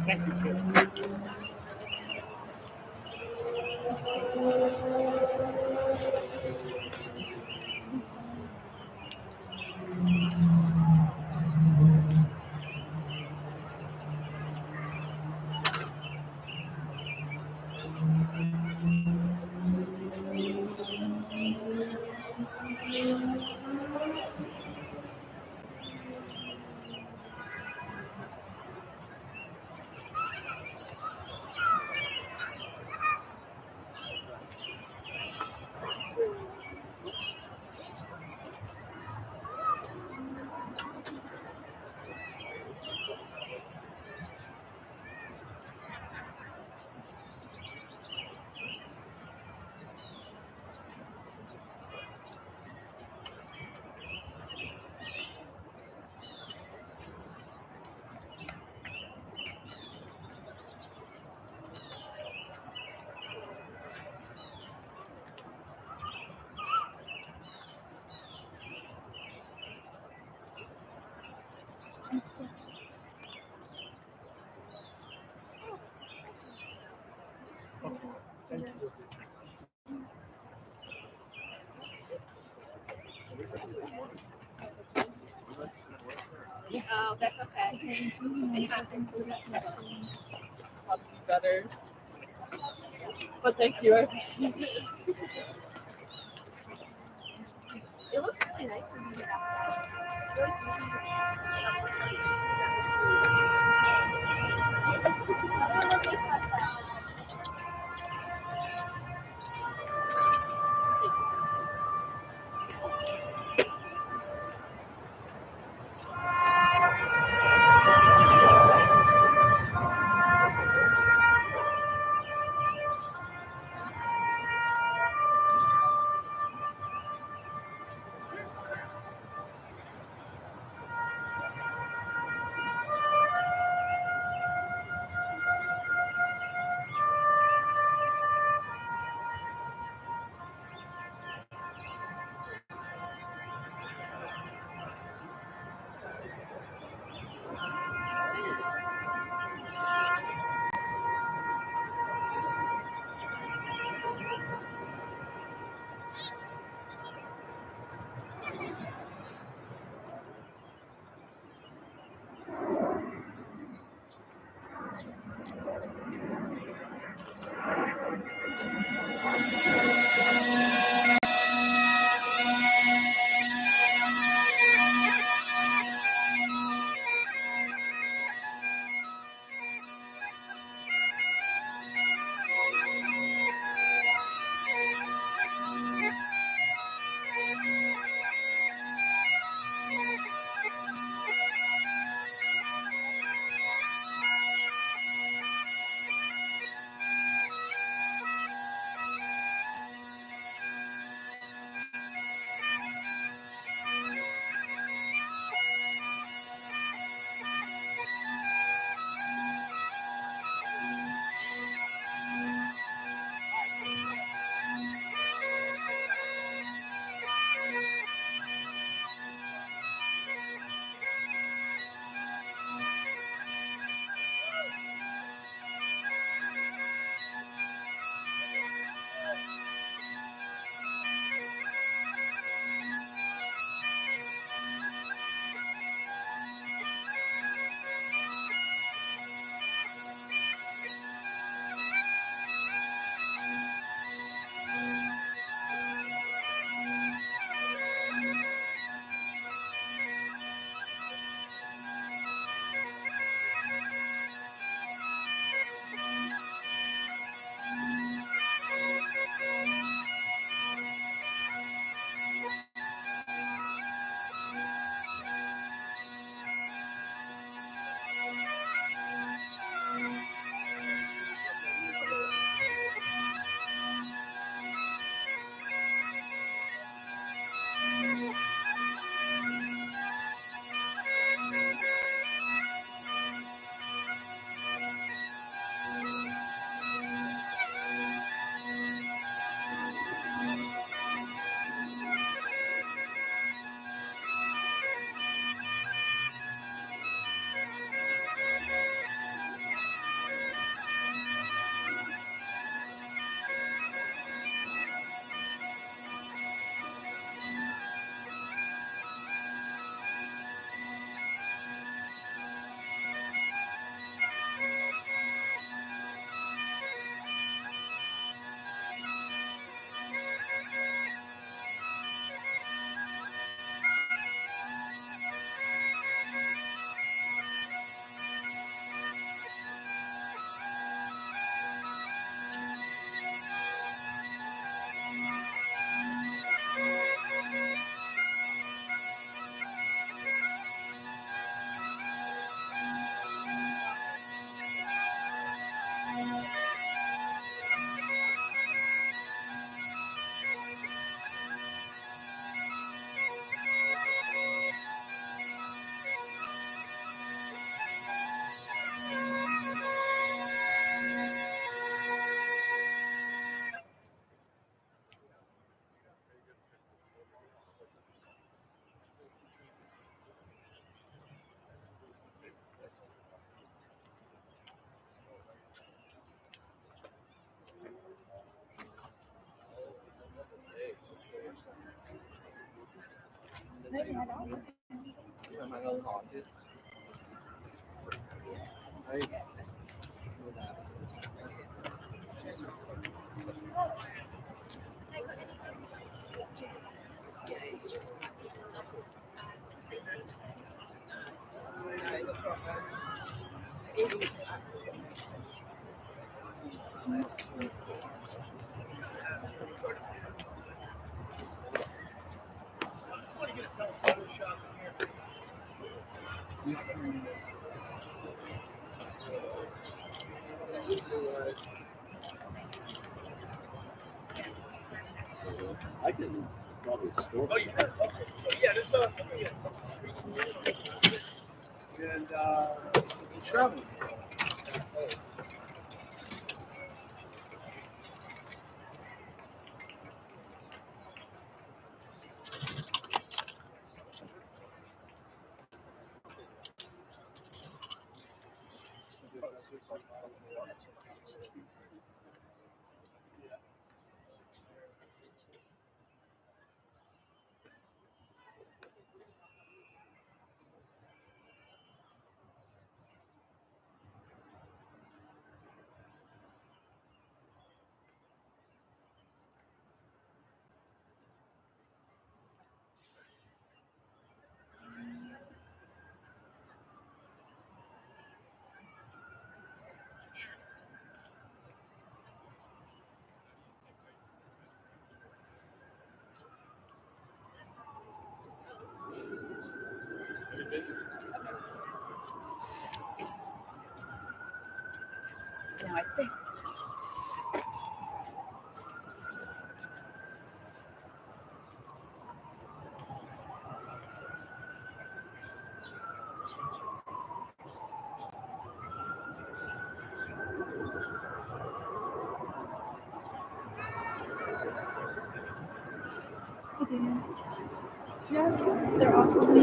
Thank you, sir. Oh, that's okay. It happens. I'll be better. But thank you, I appreciate it. It looks really nice in here. I can probably store. Oh, yeah. Okay. So, yeah, there's something. And it's a travel. Now I think yes, they're awesome.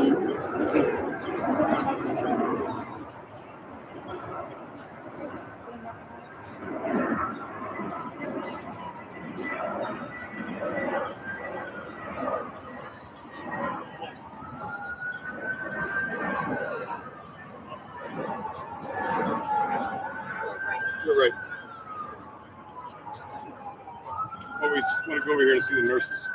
You're right. Oh, we just want to go over here and see the nurses.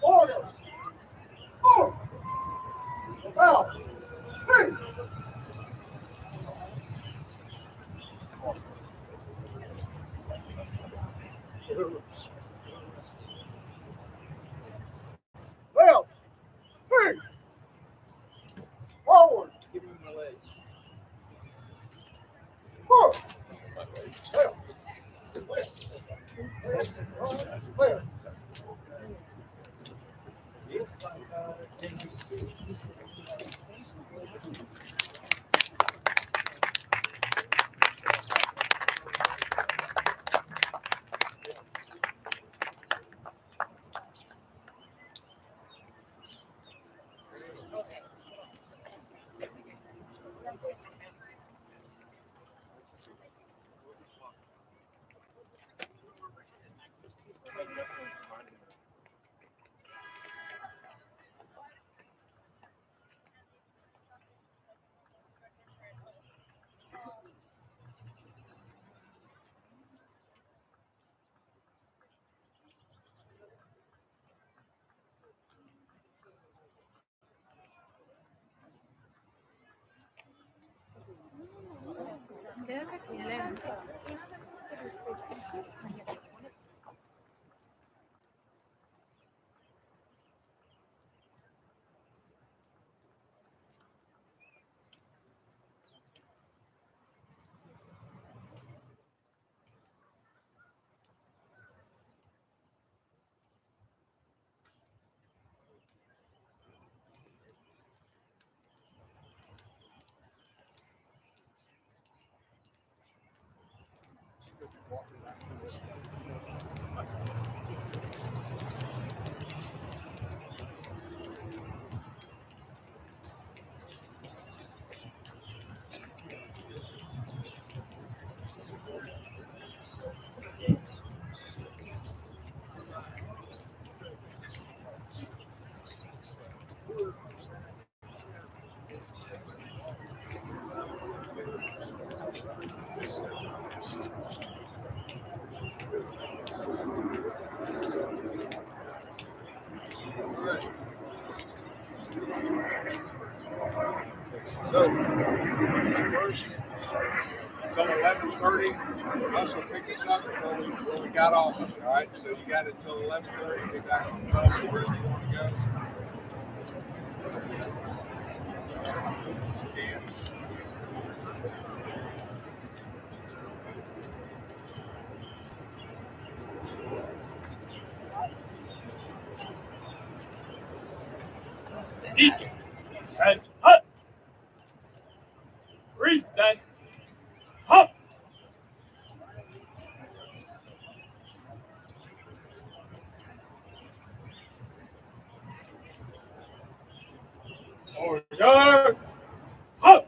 Orders. Well, hey. Left. Hey. Forward. Give him the leg. Forward. Left. Left. Left. Quédate con Leo. So, first, till 11:30, Russ will pick us up when we got off of it, all right? So you got it till 11:30 to be back on the bus wherever you want to go. Yeah. And hut. Breathe and hop. Order. Hop.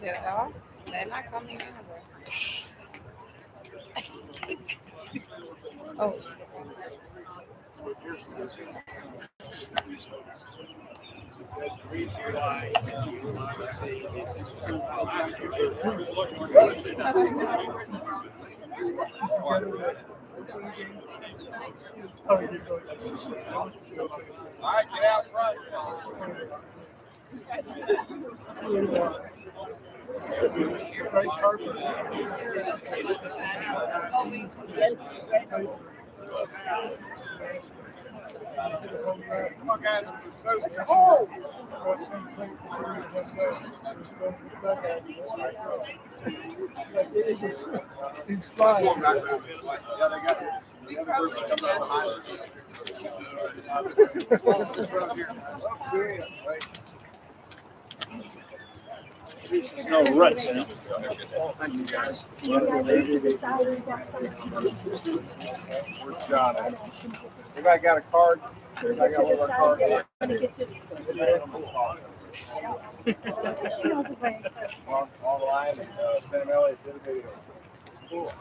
Yeah, they're not coming anywhere. Oh. All right, get out front. Come on, guys. Oh! He's fine. Yeah, they got the other group coming up behind us. No, right. Now. Where's John at? Anybody got a card? Anybody got one of our cards? Online and Sam Elliott did a video. Cool.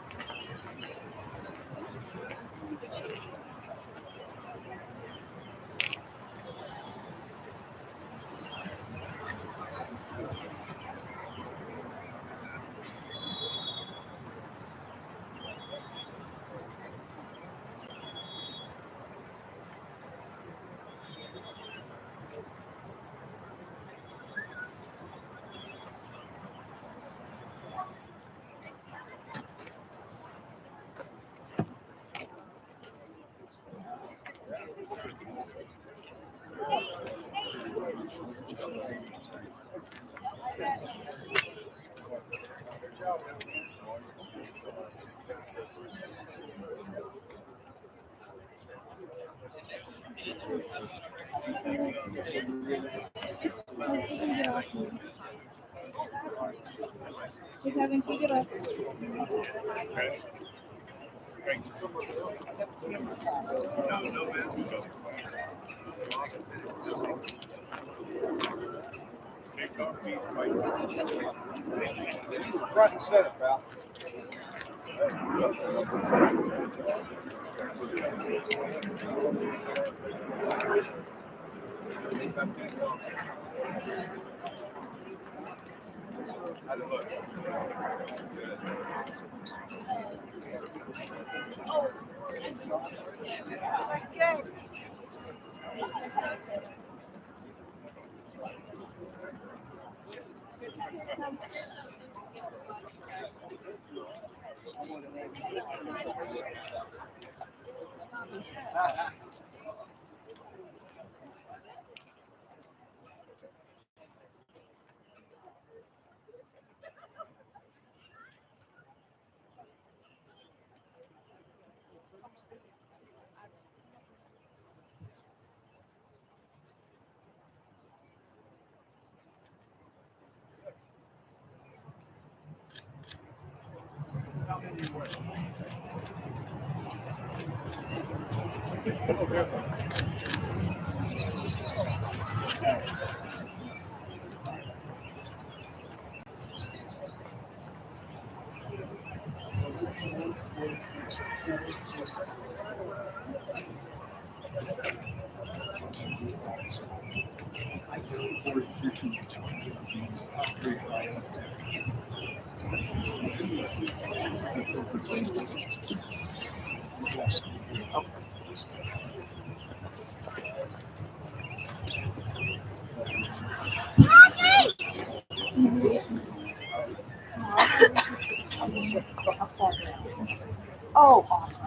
Front and center, pal. How'd it look? Oh, awesome.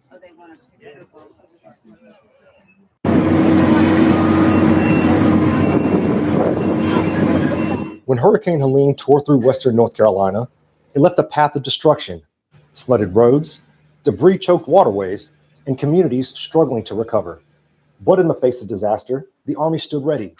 So they want to take it. When Hurricane Helene tore through western North Carolina, it left a path of destruction, flooded roads, debris-choked waterways, and communities struggling to recover. But in the face of disaster, the Army stood ready.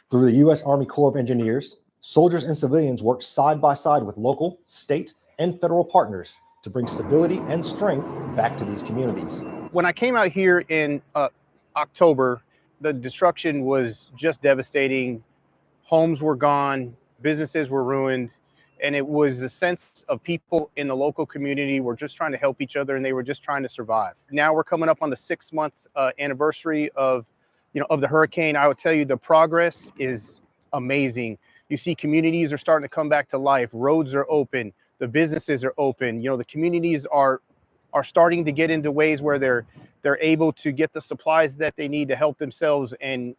Through the U.S. Army Corps of Engineers, Soldiers and civilians worked side by side with local, state, and federal partners to bring stability and strength back to these communities. When I came out here in October, the destruction was just devastating. Homes were gone, businesses were ruined, and it was a sense of people in the local community were just trying to help each other, and they were just trying to survive. Now we're coming up on the 6-month anniversary of the hurricane. I would tell you the progress is amazing. You see communities are starting to come back to life. Roads are open. The businesses are open. The communities are starting to get into ways where they're able to get the supplies that they need to help themselves and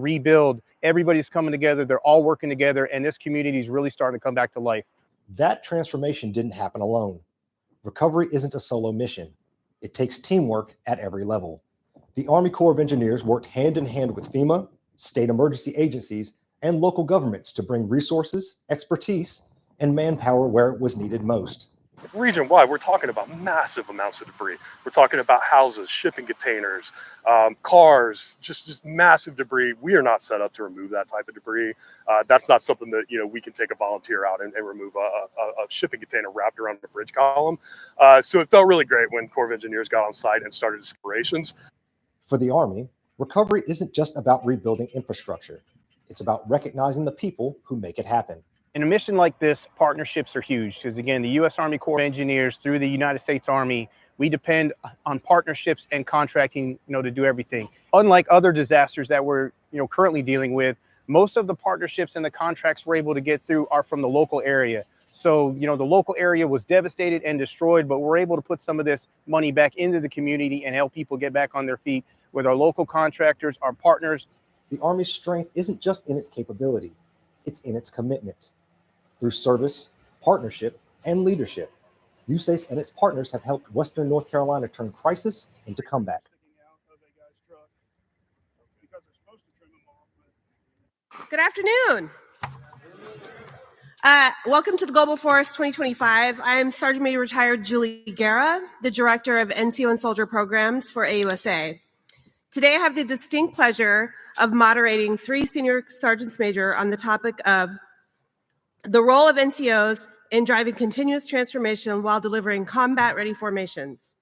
rebuild. Everybody's coming together. They're all working together, and this community is really starting to come back to life. That transformation didn't happen alone. Recovery isn't a solo mission. It takes teamwork at every level. The Army Corps of Engineers worked hand in hand with FEMA, state emergency agencies, and local governments to bring resources, expertise, and manpower where it was needed most. Region-wide, we're talking about massive amounts of debris. We're talking about houses, shipping containers, cars, just massive debris. We are not set up to remove that type of debris. That's not something that we can take a volunteer out and remove a shipping container wrapped around a bridge column. So it felt really great when Corps of Engineers got on site and started operations. For the Army, recovery isn't just about rebuilding infrastructure. It's about recognizing the people who make it happen. In a mission like this, partnerships are huge because, again, the U.S. Army Corps of Engineers through the United States Army, we depend on partnerships and contracting, to do everything. Unlike other disasters that we're, currently dealing with, most of the partnerships and the contracts we're able to get through are from the local area. So, the local area was devastated and destroyed, but we're able to put some of this money back into the community and help people get back on their feet with our local contractors, our partners. The Army's strength isn't just in its capability, it's in its commitment. Through service, partnership, and leadership, USACE and its partners have helped Western North Carolina turn crisis into comeback. Good afternoon. Welcome to the Global Forest 2025. I am Sergeant Major Retired Julie Guerra, the Director of NCO and Soldier Programs for AUSA. Today I have the distinct pleasure of moderating 3 Senior Sergeants Major on the topic of the role of NCOs in driving continuous transformation while delivering combat-ready formations.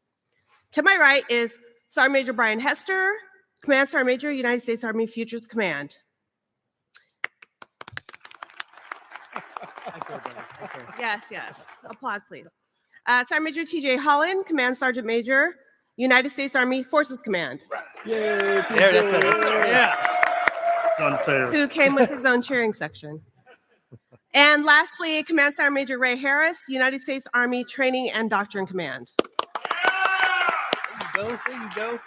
To my right is Sergeant Major Brian Hester, Command Sergeant Major, United States Army Futures Command. Yes. Applause, please. Sergeant Major T.J. Holland, Command Sergeant Major, United States Army Forces Command. Yay, yeah. It's unfair. Who came with his own cheering section. And lastly, Command Sergeant Major Ray Harris, United States Army Training and Doctrine Command. There you go.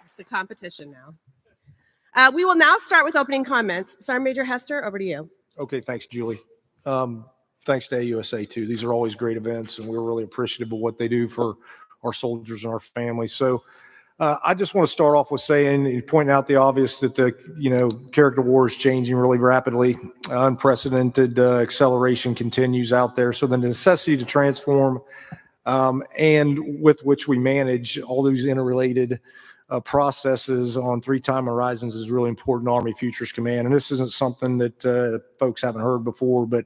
It's a competition now. We will now start with opening comments. Sergeant Major Hester, over to you. Okay, thanks, Julie. Thanks to AUSA too. These are always great events, and we're really appreciative of what they do for our soldiers and our families. So I just want to start off with saying and pointing out the obvious that the character war is changing really rapidly. Unprecedented acceleration continues out there. So the necessity to transform and with which we manage all these interrelated processes on 3 time horizons is really important to Army Futures Command. And this isn't something that folks haven't heard before, but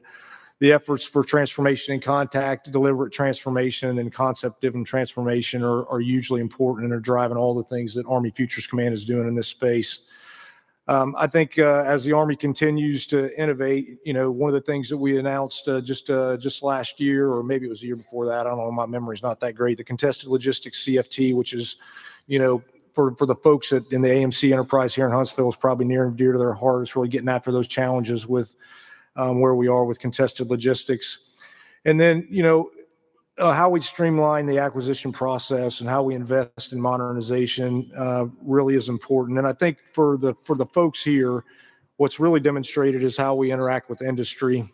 the efforts for transformation and contact, deliberate transformation, and concept-driven transformation are hugely important and are driving all the things that Army Futures Command is doing in this space. I think as the Army continues to innovate, one of the things that we announced just last year, or maybe it was the year before that, I don't know, my memory's not that great, the Contested Logistics CFT, which is, for the folks in the AMC enterprise here in Huntsville, is probably near and dear to their heart. It's really getting after those challenges with where we are with contested logistics. And then, how we streamline the acquisition process and how we invest in modernization really is important. And I think for the folks here, what's really demonstrated is how we interact with industry,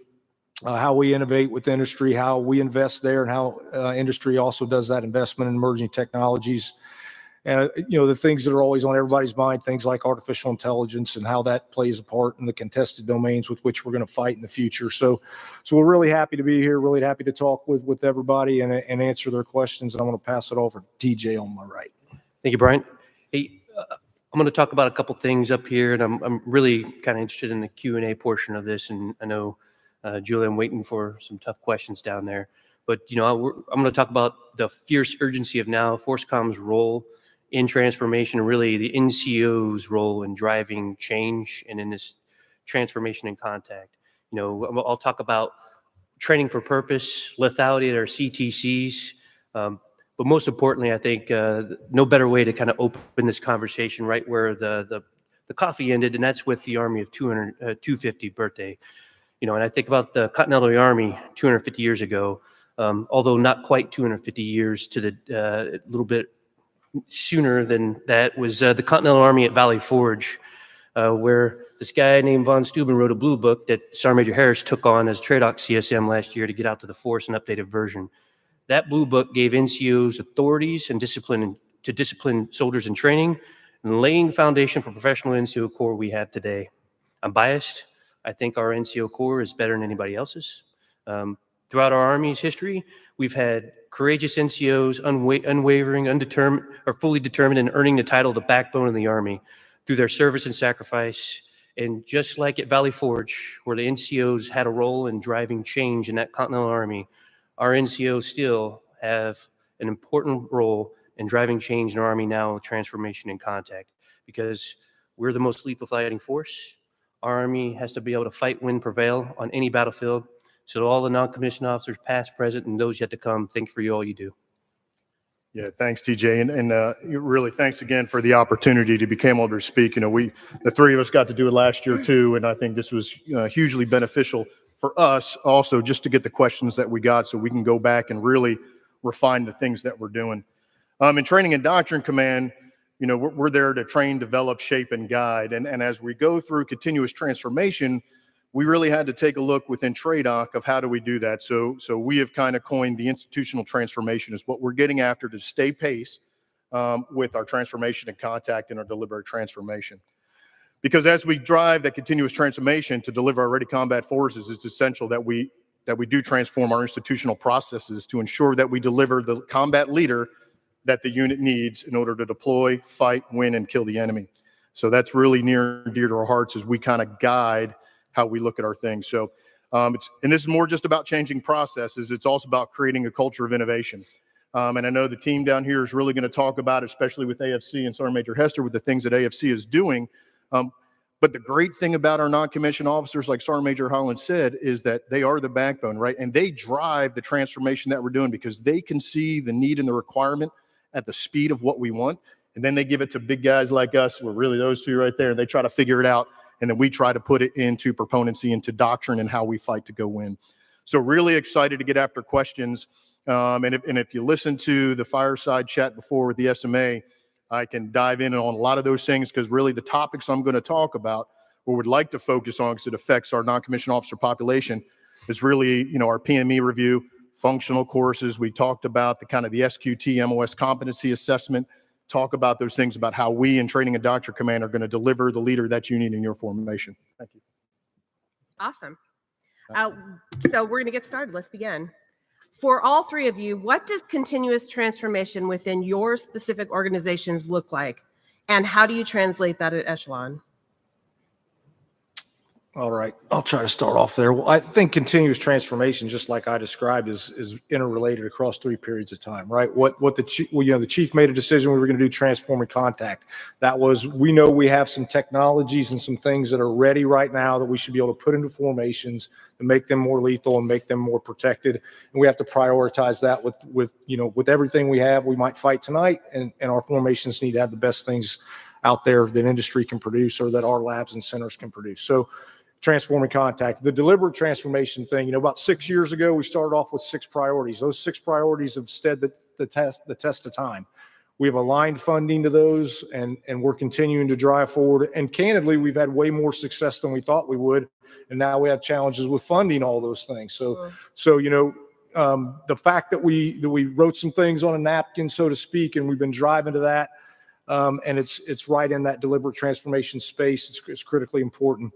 how we innovate with industry, how we invest there, and how industry also does that investment in emerging technologies. And, the things that are always on everybody's mind, things like artificial intelligence and how that plays a part in the contested domains with which we're going to fight in the future. So we're really happy to be here, really happy to talk with everybody and answer their questions. And I'm going to pass it over to TJ on my right. Thank you, Brian. Hey, I'm going to talk about a couple things up here, and I'm really kind of interested in the Q&A portion of this. And I know Julie, I'm waiting for some tough questions down there. But, I'm going to talk about the fierce urgency of now, FORSCOM's role in transformation, and really the NCO's role in driving change and in this transformation in contact. I'll talk about training for purpose, lethality at our CTCs. But most importantly, I think no better way to kind of open this conversation right where the coffee ended, and that's with the Army of 250 birthday. And I think about the Continental Army 250 years ago, although not quite 250 years to the a little bit sooner than that was the Continental Army at Valley Forge, where this guy named Von Steuben wrote a blue book that Sergeant Major Harris took on as TRADOC CSM last year to get out to the force, an updated version. That blue book gave NCOs authorities and discipline to discipline soldiers in training and laying the foundation for professional NCO Corps we have today. I'm biased. I think our NCO Corps is better than anybody else's. Throughout our Army's history, we've had courageous NCOs, unwavering, undetermined, or fully determined in earning the title of the backbone of the Army through their service and sacrifice. And just like at Valley Forge, where the NCOs had a role in driving change in that Continental Army, our NCOs still have an important role in driving change in our Army now, transformation and contact, because we're the most lethal fighting force. Our Army has to be able to fight, win, prevail on any battlefield. So to all the non-commissioned officers, past, present, and those yet to come, thank you for all you do. Yeah, thanks, TJ, and really thanks again for the opportunity to be able to speak. The three of us got to do it last year too, and I think this was hugely beneficial for us also just to get the questions that we got so we can go back and really refine the things that we're doing. In Training and Doctrine Command, we're there to train, develop, shape, and guide. And as we go through continuous transformation, we really had to take a look within TRADOC of how do we do that. So we have kind of coined the institutional transformation as what we're getting after to stay pace with our transformation and contact and our deliberate transformation. Because as we drive that continuous transformation to deliver our ready combat forces, it's essential that we do transform our institutional processes to ensure that we deliver the combat leader that the unit needs in order to deploy, fight, win, and kill the enemy. So that's really near and dear to our hearts as we kind of guide how we look at our things. So and this is more just about changing processes. It's also about creating a culture of innovation. And I know the team down here is really going to talk about it, especially with AFC and Sergeant Major Hester, with the things that AFC is doing. But the great thing about our non-commissioned officers, like Sergeant Major Holland said, is that they are the backbone, right? And they drive the transformation that we're doing because they can see the need and the requirement at the speed of what we want. And then they give it to big guys like us. We're really those two right there. And they try to figure it out. And then we try to put it into proponency, into doctrine, and how we fight to go win. So really excited to get after questions. And if you listen to the fireside chat before with the SMA, I can dive in on a lot of those things because really the topics I'm going to talk about or would like to focus on because it affects our non-commissioned officer population is really, our PME review, functional courses. We talked about the kind of the SQT MOS competency assessment, talk about those things about how we in Training and Doctrine Command are going to deliver the leader that you need in your formation. Thank you. Awesome. So we're going to get started. Let's begin. For all three of you, what does continuous transformation within your specific organizations look like? And how do you translate that at Echelon? All right, I'll try to start off there. Well, I think continuous transformation, just like I described, is interrelated across 3 periods of time, right? The chief made a decision we were going to do transform and contact. That was, we know we have some technologies and some things that are ready right now that we should be able to put into formations to make them more lethal and make them more protected. And we have to prioritize that with everything we have. We might fight tonight, and our formations need to have the best things out there that industry can produce or that our labs and centers can produce. So transforming contact, the deliberate transformation thing, about 6 years ago, we started off with 6 priorities. Those 6 priorities have stood the test of time. We have aligned funding to those and we're continuing to drive forward. And candidly, we've had way more success than we thought we would. And now we have challenges with funding all those things. So the fact that we wrote some things on a napkin, so to speak, and we've been driving to that, and it's right in that deliberate transformation space. It's critically important.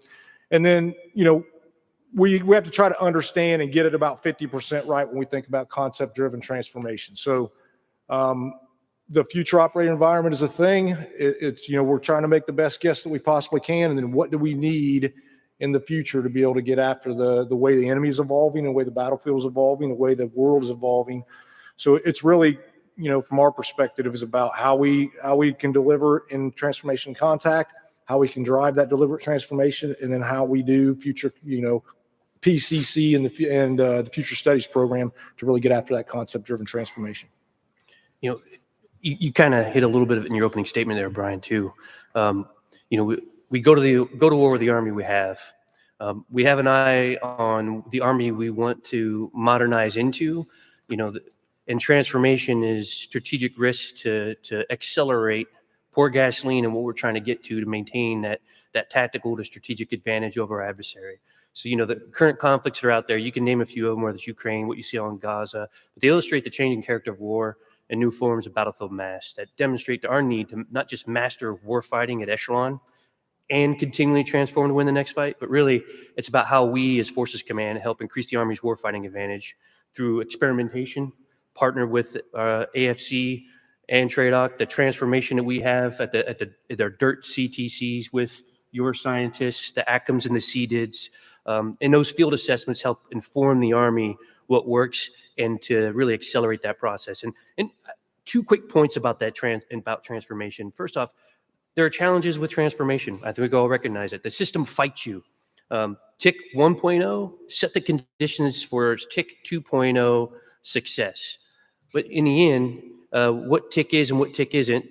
And then, we have to try to understand and get it about 50% right when we think about concept-driven transformation. So the future operating environment is a thing. We're trying to make the best guess that we possibly can. And then what do we need in the future to be able to get after the way the enemy is evolving, the way the battlefield is evolving, the way the world is evolving. So it's really, from our perspective, is about how we can deliver in transformation contact, how we can drive that deliberate transformation, and then how we do future, PCC and the future studies program to really get after that concept-driven transformation. You kind of hit a little bit of it in your opening statement there, Brian, too. We go to war with the Army we have. We have an eye on the Army we want to modernize into, and transformation is strategic risk to accelerate, pour gasoline in what we're trying to get to maintain that tactical to strategic advantage over our adversary. So, the current conflicts that are out there, you can name a few of them, whether it's Ukraine, what you see on Gaza, but they illustrate the changing character of war and new forms of battlefield mass that demonstrate our need to not just master warfighting at echelon and continually transform to win the next fight, but really it's about how we as Forces Command help increase the Army's warfighting advantage through experimentation, partner with AFC and TRADOC, the transformation that we have at our DIRT CTCs with your scientists, the ACMs and the CDIDs, and those field assessments help inform the Army what works and to really accelerate that process. And 2 quick points about that transformation. First off, there are challenges with transformation. I think we all recognize it. The system fights you. TIC 1.0 set the conditions for TIC 2.0 success. But in the end, what TIC is and what TIC isn't,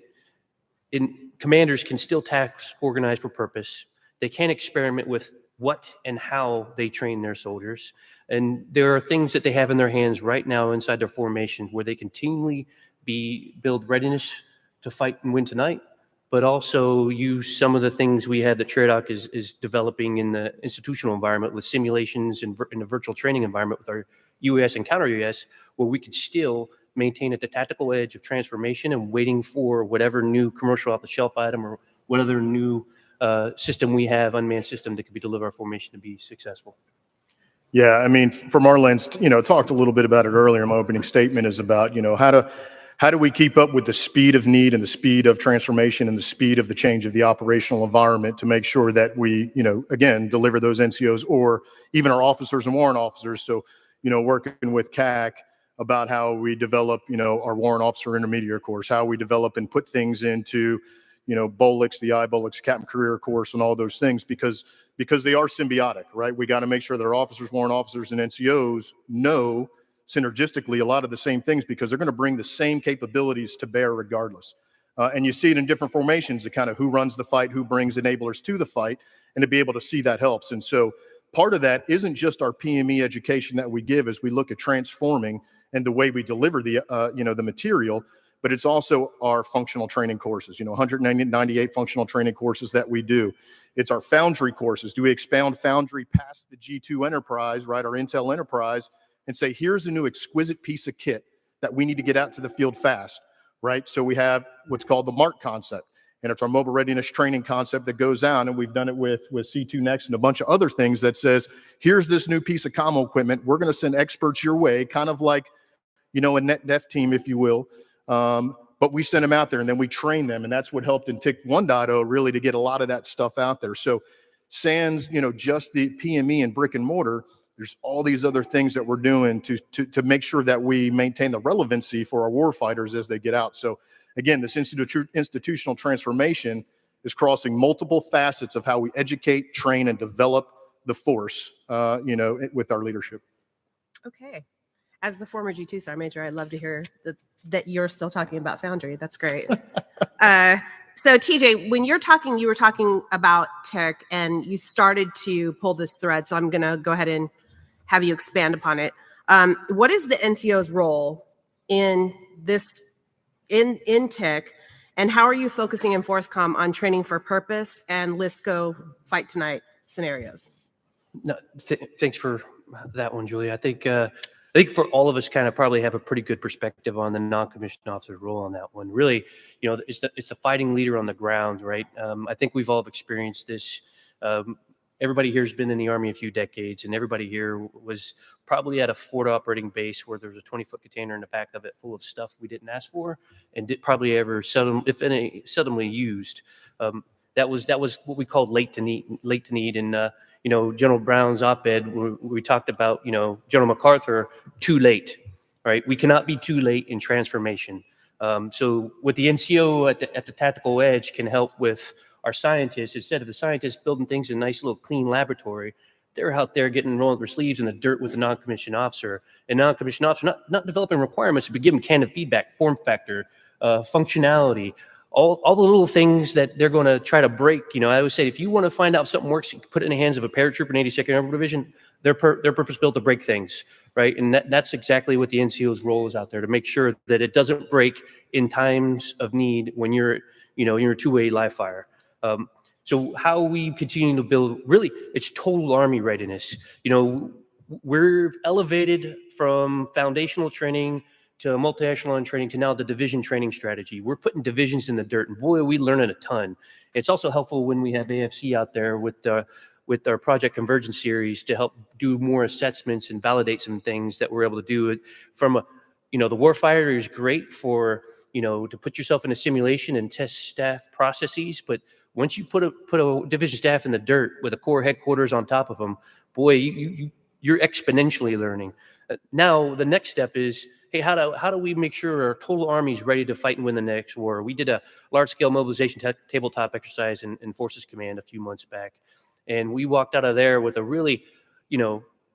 commanders can still task organize for purpose. They can experiment with what and how they train their soldiers. And there are things that they have in their hands right now inside their formations where they continually build readiness to fight and win tonight, but also use some of the things we had that TRADOC is developing in the institutional environment with simulations and in the virtual training environment with our UAS and counter UAS, where we could still maintain at the tactical edge of transformation and waiting for whatever new commercial off-the-shelf item or what other new system we have, unmanned system that could be deliver our formation to be successful. Yeah, I mean, from our lens, talked a little bit about it earlier. My opening statement is about, how do we keep up with the speed of need and the speed of transformation and the speed of the change of the operational environment to make sure that we, again, deliver those NCOs or even our officers and warrant officers. So, working with CAC about how we develop, our warrant officer intermediate course, how we develop and put things into, BOLIX, the IBOLIX Captain Career course and all those things because they are symbiotic, right? We got to make sure that our officers, warrant officers, and NCOs know synergistically a lot of the same things because they're going to bring the same capabilities to bear regardless. And you see it in different formations, the kind of who runs the fight, who brings enablers to the fight, and to be able to see that helps. And so part of that isn't just our PME education that we give as we look at transforming and the way we deliver the, the material, but it's also our functional training courses, 198 functional training courses that we do. It's our Foundry courses. Do we expound Foundry past the G2 Enterprise, right, our Intel Enterprise, and say, here's a new exquisite piece of kit that we need to get out to the field fast, right? So we have what's called the MARC concept, and it's our mobile readiness training concept that goes on, and we've done it with C2 Next and a bunch of other things that says, here's this new piece of commo equipment. We're going to send experts your way, kind of like, a net def team, if you will. But we send them out there and then we train them. And that's what helped in TIC 1.0 really to get a lot of that stuff out there. So sans, just the PME and brick and mortar, there's all these other things that we're doing to make sure that we maintain the relevancy for our war fighters as they get out. So again, this institutional transformation is crossing multiple facets of how we educate, train, and develop the force, with our leadership. Okay. As the former G2 Star Major, I'd love to hear that you're still talking about Foundry. That's great. So TJ, when you were talking about TIC and you started to pull this thread, so I'm going to go ahead and have you expand upon it. What is the NCO's role in this, in TIC, and how are you focusing in FORSCOM on training for purpose and LISCO fight tonight scenarios? No, thanks for that one, Julia. I think for all of us kind of probably have a pretty good perspective on the non-commissioned officer's role on that one. Really, it's the fighting leader on the ground, right? I think we've all experienced this. Everybody here has been in the Army a few decades, and everybody here was probably at a forward operating base where there was a 20-foot container in the back of it full of stuff we didn't ask for and probably ever seldomly used. That was what we called late to need. And General Brown's op-ed, where we talked about, General MacArthur, too late, right? We cannot be too late in transformation. So what the NCO at the tactical edge can help with our scientists, instead of the scientists building things in a nice little clean laboratory, they're out there getting rolled up their sleeves in the dirt with the non-commissioned officer. And non-commissioned officer not developing requirements, but giving candid feedback, form factor, functionality, all the little things that they're going to try to break. I always say, if you want to find out if something works, you can put it in the hands of a paratrooper in 82nd Airborne Division. They're purpose-built to break things, right? And that's exactly what the NCO's role is out there, to make sure that it doesn't break in times of need when you're a two-way live fire. So how we continue to build, really, it's total Army readiness. We're elevated from foundational training to multi-echelon training to now the division training strategy. We're putting divisions in the dirt, and boy, are we learning a ton. It's also helpful when we have AFC out there with our Project Convergence series to help do more assessments and validate some things that we're able to do. From the warfighter is great for, to put yourself in a simulation and test staff processes, but once you put a division staff in the dirt with a Corps headquarters on top of them, boy, you're exponentially learning. Now the next step is, hey, how do we make sure our total Army is ready to fight and win the next war? We did a large-scale mobilization tabletop exercise in Forces Command a few months back, and we walked out of there with a really,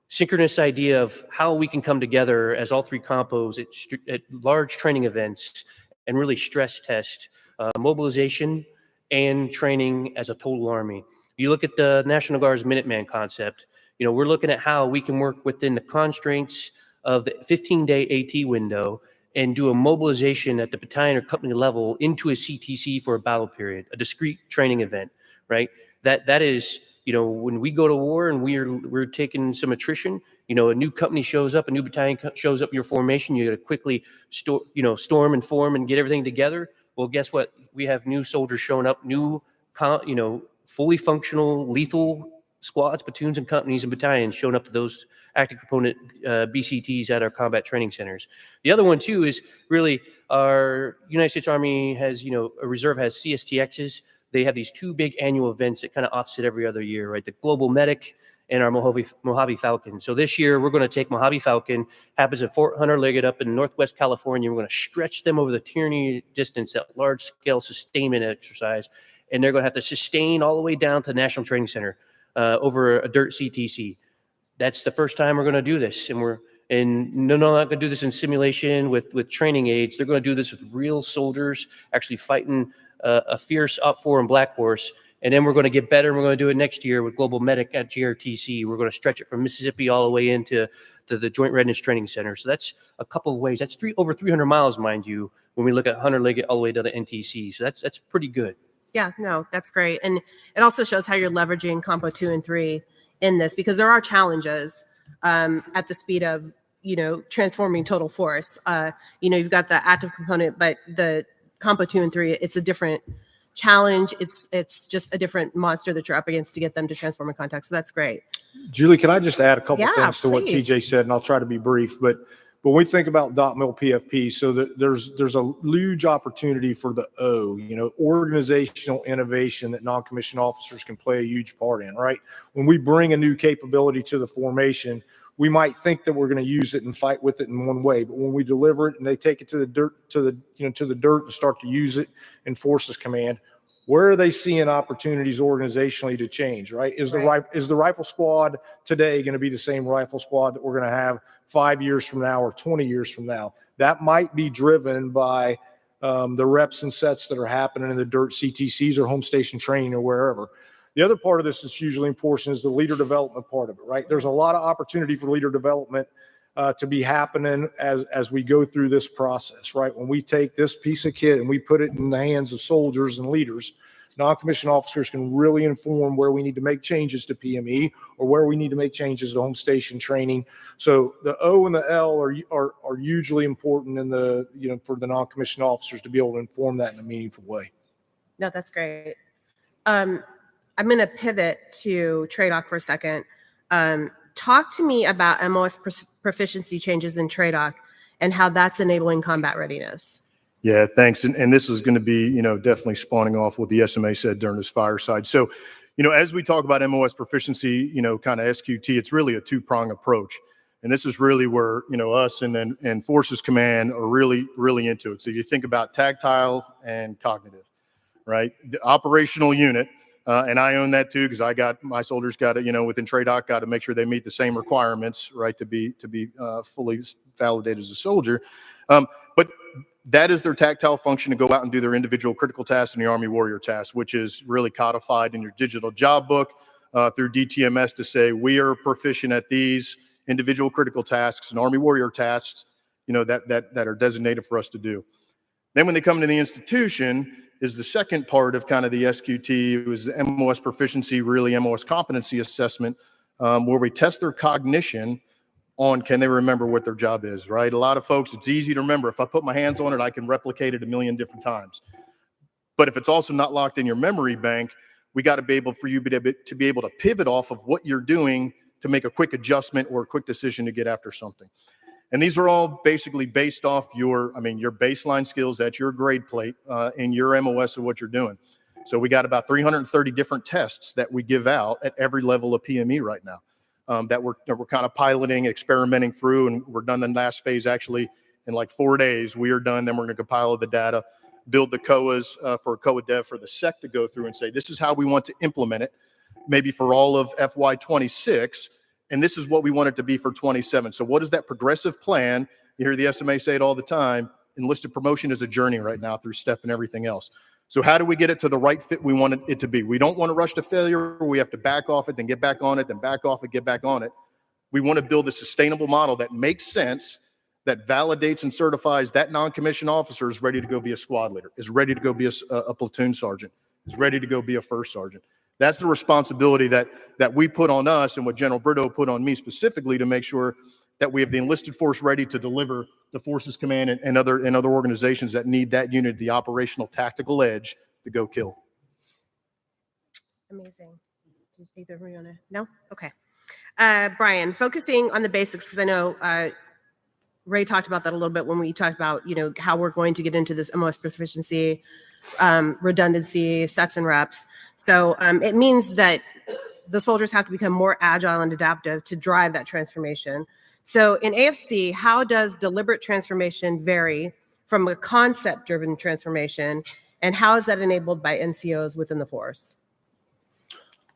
synchronous idea of how we can come together as all three compos at large training events and really stress test mobilization and training as a total Army. You look at the National Guard's Minuteman concept, we're looking at how we can work within the constraints of the 15-day AT window and do a mobilization at the battalion or company level into a CTC for a battle period, a discrete training event, right? That is, when we go to war and we're taking some attrition, a new company shows up, a new battalion shows up in your formation, you got to quickly storm and form and get everything together. Well, guess what? We have new soldiers showing up, new, fully functional, lethal squads, platoons, and companies and battalions showing up to those active component BCTs at our combat training centers. The other one too is really our United States Army has, a reserve has CSTXs. They have these two big annual events that kind of offset every other year, right? The Global Medic and our Mojave Falcon. So this year we're going to take Mojave Falcon, happens at Fort Hunter Liggett up in Northwest California. We're going to stretch them over the tyranny distance at large scale sustainment exercise. And they're going to have to sustain all the way down to the National Training Center over a dirt CTC. That's the first time we're going to do this. And we're not going to do this in simulation with training aids. They're going to do this with real soldiers actually fighting a fierce OPFOR and Black Horse. And then we're going to get better, and we're going to do it next year with Global Medic at GRTC. We're going to stretch it from Mississippi all the way into the Joint Readiness Training Center. So that's a couple of ways. That's over 300 miles, mind you, when we look at Hunter Liggett all the way to the NTC. So that's pretty good. Yeah, no, that's great. And it also shows how you're leveraging Compo 2 and 3 in this, because there are challenges at the speed of, transforming total force. You've got the active component, but the Compo 2 and 3, it's a different challenge. It's just a different monster that you're up against to get them to transform in contact. So that's great. Julie, can I just add a couple things to what please. TJ said, and I'll try to be brief, but when we think about .mil PFP, so there's a huge opportunity for the O, organizational innovation that non-commissioned officers can play a huge part in, right? When we bring a new capability to the formation, we might think that we're going to use it and fight with it in one way, but when we deliver it and they take it to the dirt and start to use it in Forces Command, where are they seeing opportunities organizationally to change, right? Is the rifle squad today going to be the same rifle squad that we're going to have 5 years from now or 20 years from now? That might be driven by the reps and sets that are happening in the dirt CTCs or home station training or wherever. The other part of this that's hugely important is the leader development part of it, right? There's a lot of opportunity for leader development to be happening as we go through this process, right? When we take this piece of kit and we put it in the hands of soldiers and leaders, non-commissioned officers can really inform where we need to make changes to PME or where we need to make changes to home station training. So the O and the L are hugely important in the, for the non-commissioned officers to be able to inform that in a meaningful way. No, that's great. I'm going to pivot to TRADOC for a second. Talk to me about MOS proficiency changes in TRADOC and how that's enabling combat readiness. Yeah, thanks. And this is going to be, definitely spawning off what the SMA said during this fireside. So, As we talk about MOS proficiency, kind of SQT, it's really a two-prong approach. And this is really where, us and Forces Command are really, really into it. So you think about tactile and cognitive, right? The operational unit, and I own that too, because my soldiers got to, within TRADOC, got to make sure they meet the same requirements, right, to be fully validated as a soldier. But that is their tactile function to go out and do their individual critical tasks and the Army Warrior task, which is really codified in your digital job book through DTMS to say we are proficient at these individual critical tasks and Army Warrior tasks, that are designated for us to do. Then when they come to the institution is the second part of kind of the SQT. It was the MOS proficiency, really MOS competency assessment, where we test their cognition on can they remember what their job is, right? A lot of folks, it's easy to remember. If I put my hands on it, I can replicate it a million different times. But if it's also not locked in your memory bank, we got to be able for you to be able to pivot off of what you're doing to make a quick adjustment or a quick decision to get after something. And these are all basically based off your baseline skills at your grade plate in your MOS of what you're doing. So we got about 330 different tests that we give out at every level of PME right now. That we're kind of piloting, experimenting through, and we're done the last phase actually in like 4 days. We are done. Then we're going to compile the data, build the COAs for a COA dev for the SEC to go through and say, this is how we want to implement it, maybe for all of FY26, and this is what we want it to be for 27. So what is that progressive plan? You hear the SMA say it all the time. Enlisted promotion is a journey right now through STEP and everything else. So how do we get it to the right fit we want it to be? We don't want to rush to failure. We have to back off it, then get back on it, then back off it, get back on it. We want to build a sustainable model that makes sense, that validates and certifies that non-commissioned officer is ready to go be a squad leader, is ready to go be a platoon sergeant, is ready to go be a first sergeant. That's the responsibility that we put on us and what General Brito put on me specifically to make sure that we have the enlisted force ready to deliver the Forces Command and other organizations that need that unit, the operational tactical edge to go kill. Amazing. Either Rihanna? No? Okay. Brian, focusing on the basics, because I know Ray talked about that a little bit when we talked about, how we're going to get into this MOS proficiency, redundancy, sets and reps. So it means that the soldiers have to become more agile and adaptive to drive that transformation. So in AFC, how does deliberate transformation vary from a concept-driven transformation, and how is that enabled by NCOs within the force?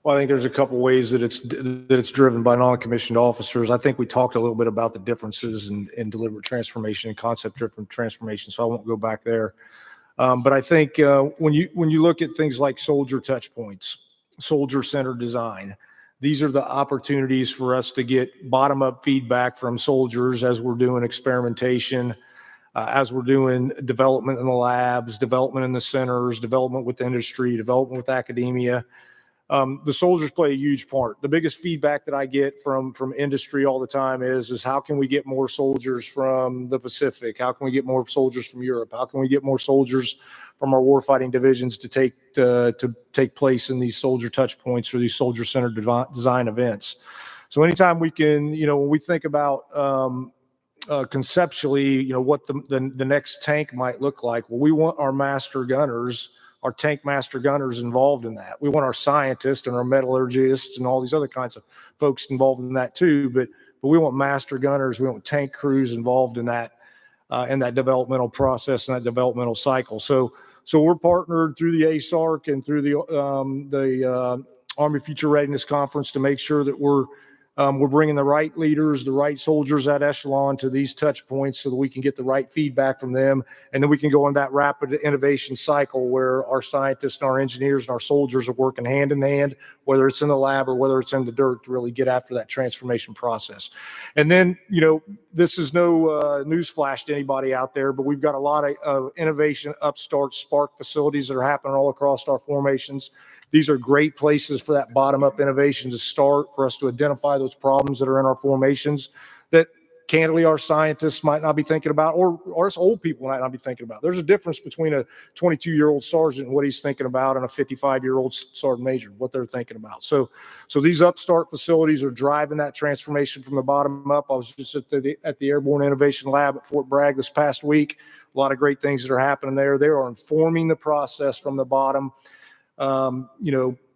Well, I think there's a couple ways that it's driven by non-commissioned officers. I think we talked a little bit about the differences in deliberate transformation and concept-driven transformation, so I won't go back there. But I think when you look at things like soldier touch points, soldier-centered design, these are the opportunities for us to get bottom-up feedback from soldiers as we're doing experimentation, as we're doing development in the labs, development in the centers, development with industry, development with academia. The soldiers play a huge part. The biggest feedback that I get from industry all the time is how can we get more soldiers from the Pacific? How can we get more soldiers from Europe? How can we get more soldiers from our warfighting divisions to take place in these soldier touch points or these soldier-centered design events? So anytime we can, when we think about conceptually, what the next tank might look like, well, we want our master gunners, our tank master gunners involved in that. We want our scientists and our metallurgists and all these other kinds of folks involved in that too. But we want master gunners, we want tank crews involved in that developmental process and that developmental cycle. So we're partnered through the ASARC and through the Army Future Readiness Conference to make sure that we're bringing the right leaders, the right soldiers at echelon to these touch points so that we can get the right feedback from them. And then we can go in that rapid innovation cycle where our scientists and our engineers and our soldiers are working hand in hand, whether it's in the lab or whether it's in the dirt, to really get after that transformation process. And then, this is no news flash to anybody out there, but we've got a lot of innovation, upstart, spark facilities that are happening all across our formations. These are great places for that bottom-up innovation to start, for us to identify those problems that are in our formations that candidly our scientists might not be thinking about, or us old people might not be thinking about. There's a difference between a 22-year-old sergeant and what he's thinking about and a 55-year-old sergeant major, what they're thinking about. So these upstart facilities are driving that transformation from the bottom up. I was just at the Airborne Innovation Lab at Fort Bragg this past week. A lot of great things that are happening there. They are informing the process from the bottom.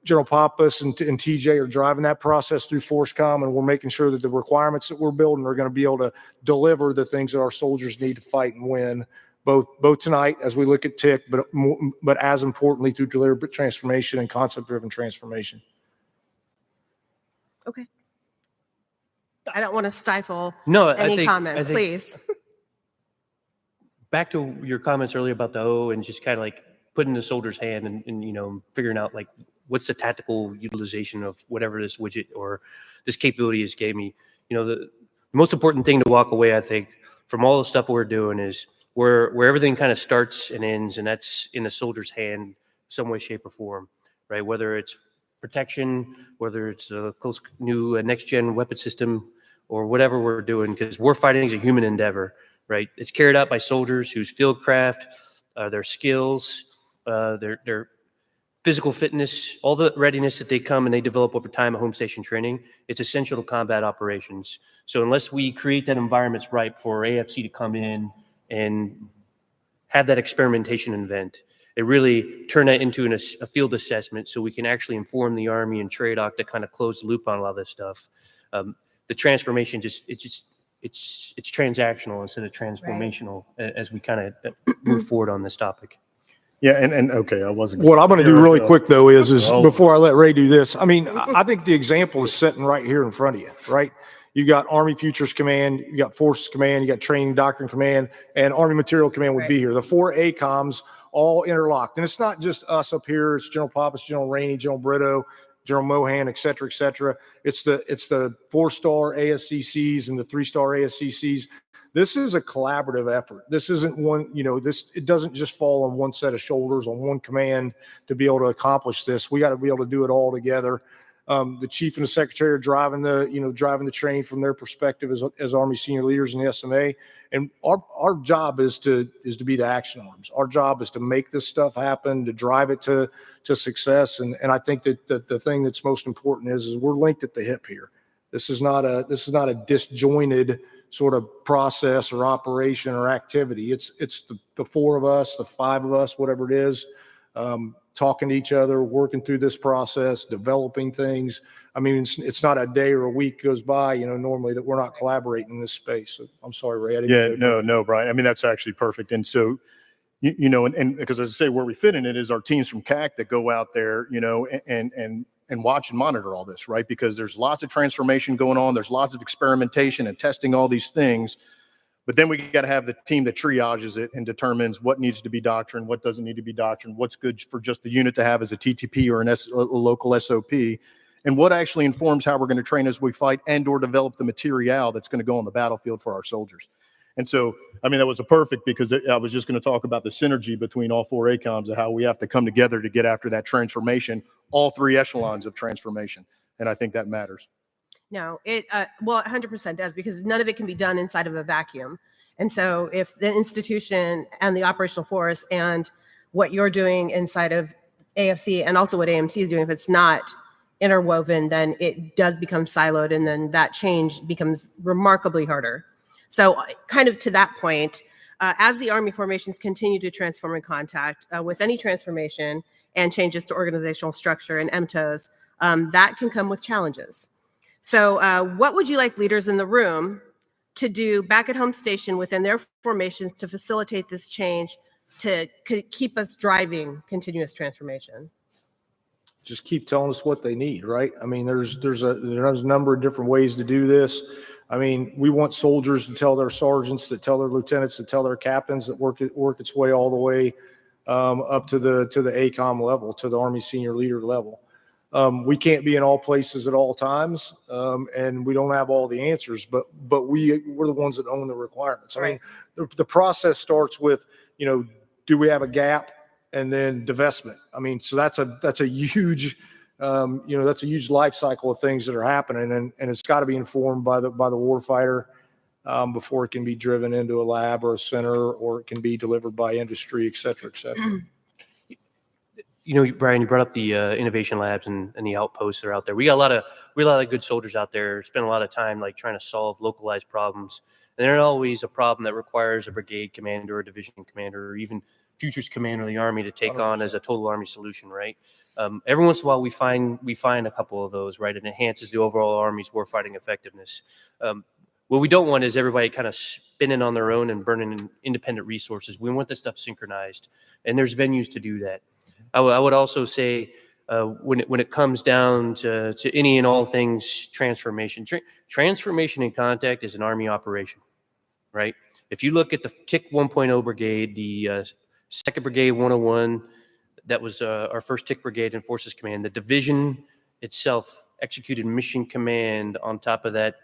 General Pappas and TJ are driving that process through FORSCOM, and we're making sure that the requirements that we're building are going to be able to deliver the things that our soldiers need to fight and win, both tonight as we look at TIC, but as importantly through deliberate transformation and concept-driven transformation. Okay. I don't want to stifle No, any comments, please. Back to your comments earlier about the O and just kind of like putting the soldier's hand and you know, figuring out like what's the tactical utilization of whatever this widget or this capability has gave me. You know, the most important thing to walk away, I think, from all the stuff we're doing is where everything kind of starts and ends, and that's in the soldier's hand, some way, shape, or form, right? Whether it's protection, whether it's a close new next-gen weapon system, or whatever we're doing, because war fighting is a human endeavor, right? It's carried out by soldiers whose field craft, their skills, their physical fitness, all the readiness that they come and they develop over time at home station training, it's essential to combat operations. So unless we create that environment's ripe for AFC to come in and have that experimentation event, it really turn that into a field assessment so we can actually inform the Army and TRADOC to kind of close the loop on a lot of this stuff. The transformation it's transactional instead of transformational as we kind of move forward on this topic. Yeah, and okay, I wasn't. What I'm going to do really quick though is before I let Ray do this, I mean, I think the example is sitting right here in front of you, right? You got Army Futures Command, you got Forces Command, you got Training Doctrine Command, and Army Material Command would be here. The 4 ACOMs all interlocked, and it's not just us up here. It's General Pappas, General Rainey, General Brito, General Mohan, et cetera, et cetera. It's the 4-star ASCCs and the 3-star ASCCs. This is a collaborative effort. This isn't one, you know, it doesn't just fall on one set of shoulders, on one command to be able to accomplish this. We got to be able to do it all together. The chief and the secretary are driving the train from their perspective as Army senior leaders in the SMA. And our job is to be the action arms. Our job is to make this stuff happen, to drive it to success. And I think that the thing that's most important is we're linked at the hip here. This is not a disjointed sort of process or operation or activity. It's the 4 of us, the 5 of us, whatever it is, talking to each other, working through this process, developing things. I mean, it's not a day or a week goes by, you know, normally that we're not collaborating in this space. So I'm sorry, Ray. No, Brian. I mean, that's actually perfect. And so, you know, and because as I say, where we fit in it is our teams from CAC that go out there, you know, and watch and monitor all this, right? Because there's lots of transformation going on. There's lots of experimentation and testing all these things. But then we got to have the team that triages it and determines what needs to be doctrine, what doesn't need to be doctrine, what's good for just the unit to have as a TTP or a local SOP, and what actually informs how we're going to train as we fight and or develop the material that's going to go on the battlefield for our soldiers. And so, I mean, that was a perfect, because I was just going to talk about the synergy between all 4 ACOMs and how we have to come together to get after that transformation, all 3 echelons of transformation. And I think that matters. No, well, it 100% does, because none of it can be done inside of a vacuum. And so if the institution and the operational force and what you're doing inside of AFC and also what AMC is doing, if it's not interwoven, then it does become siloed, and then that change becomes remarkably harder. So kind of to that point, as the Army formations continue to transform in contact with any transformation and changes to organizational structure and MTOs, that can come with challenges. So what would you like leaders in the room to do back at home station within their formations to facilitate this change, to keep us driving continuous transformation? Just keep telling us what they need, right? I mean, there's a number of different ways to do this. I mean, we want soldiers to tell their sergeants, to tell their lieutenants, to tell their captains, that work its way all the way up to the ACOM level, to the Army senior leader level. We can't be in all places at all times, and we don't have all the answers, but we're the ones that own the requirements. I mean, the process starts with, you know, do we have a gap, and then divestment. I mean, so that's a huge, you know, that's a huge life cycle of things that are happening, and it's got to be informed by the warfighter before it can be driven into a lab or a center, or it can be delivered by industry, et cetera, et cetera. you know, Brian, you brought up the innovation labs and the outposts that are out there. We got a lot of good soldiers out there. Spend a lot of time like trying to solve localized problems. And they're not always a problem that requires a brigade commander or division commander or even futures commander of the Army to take on as a total Army solution, right? Every once in a while, we find a couple of those, right? It enhances the overall Army's warfighting effectiveness. What we don't want is everybody kind of spinning on their own and burning independent resources. We want this stuff synchronized, and there's venues to do that. I would also say when it comes down to any and all things transformation, transformation in contact is an Army operation, right? If you look at the TIC 1.0 brigade, the 2nd Brigade 101, that was our first TIC brigade in Forces Command. The division itself executed mission command on top of that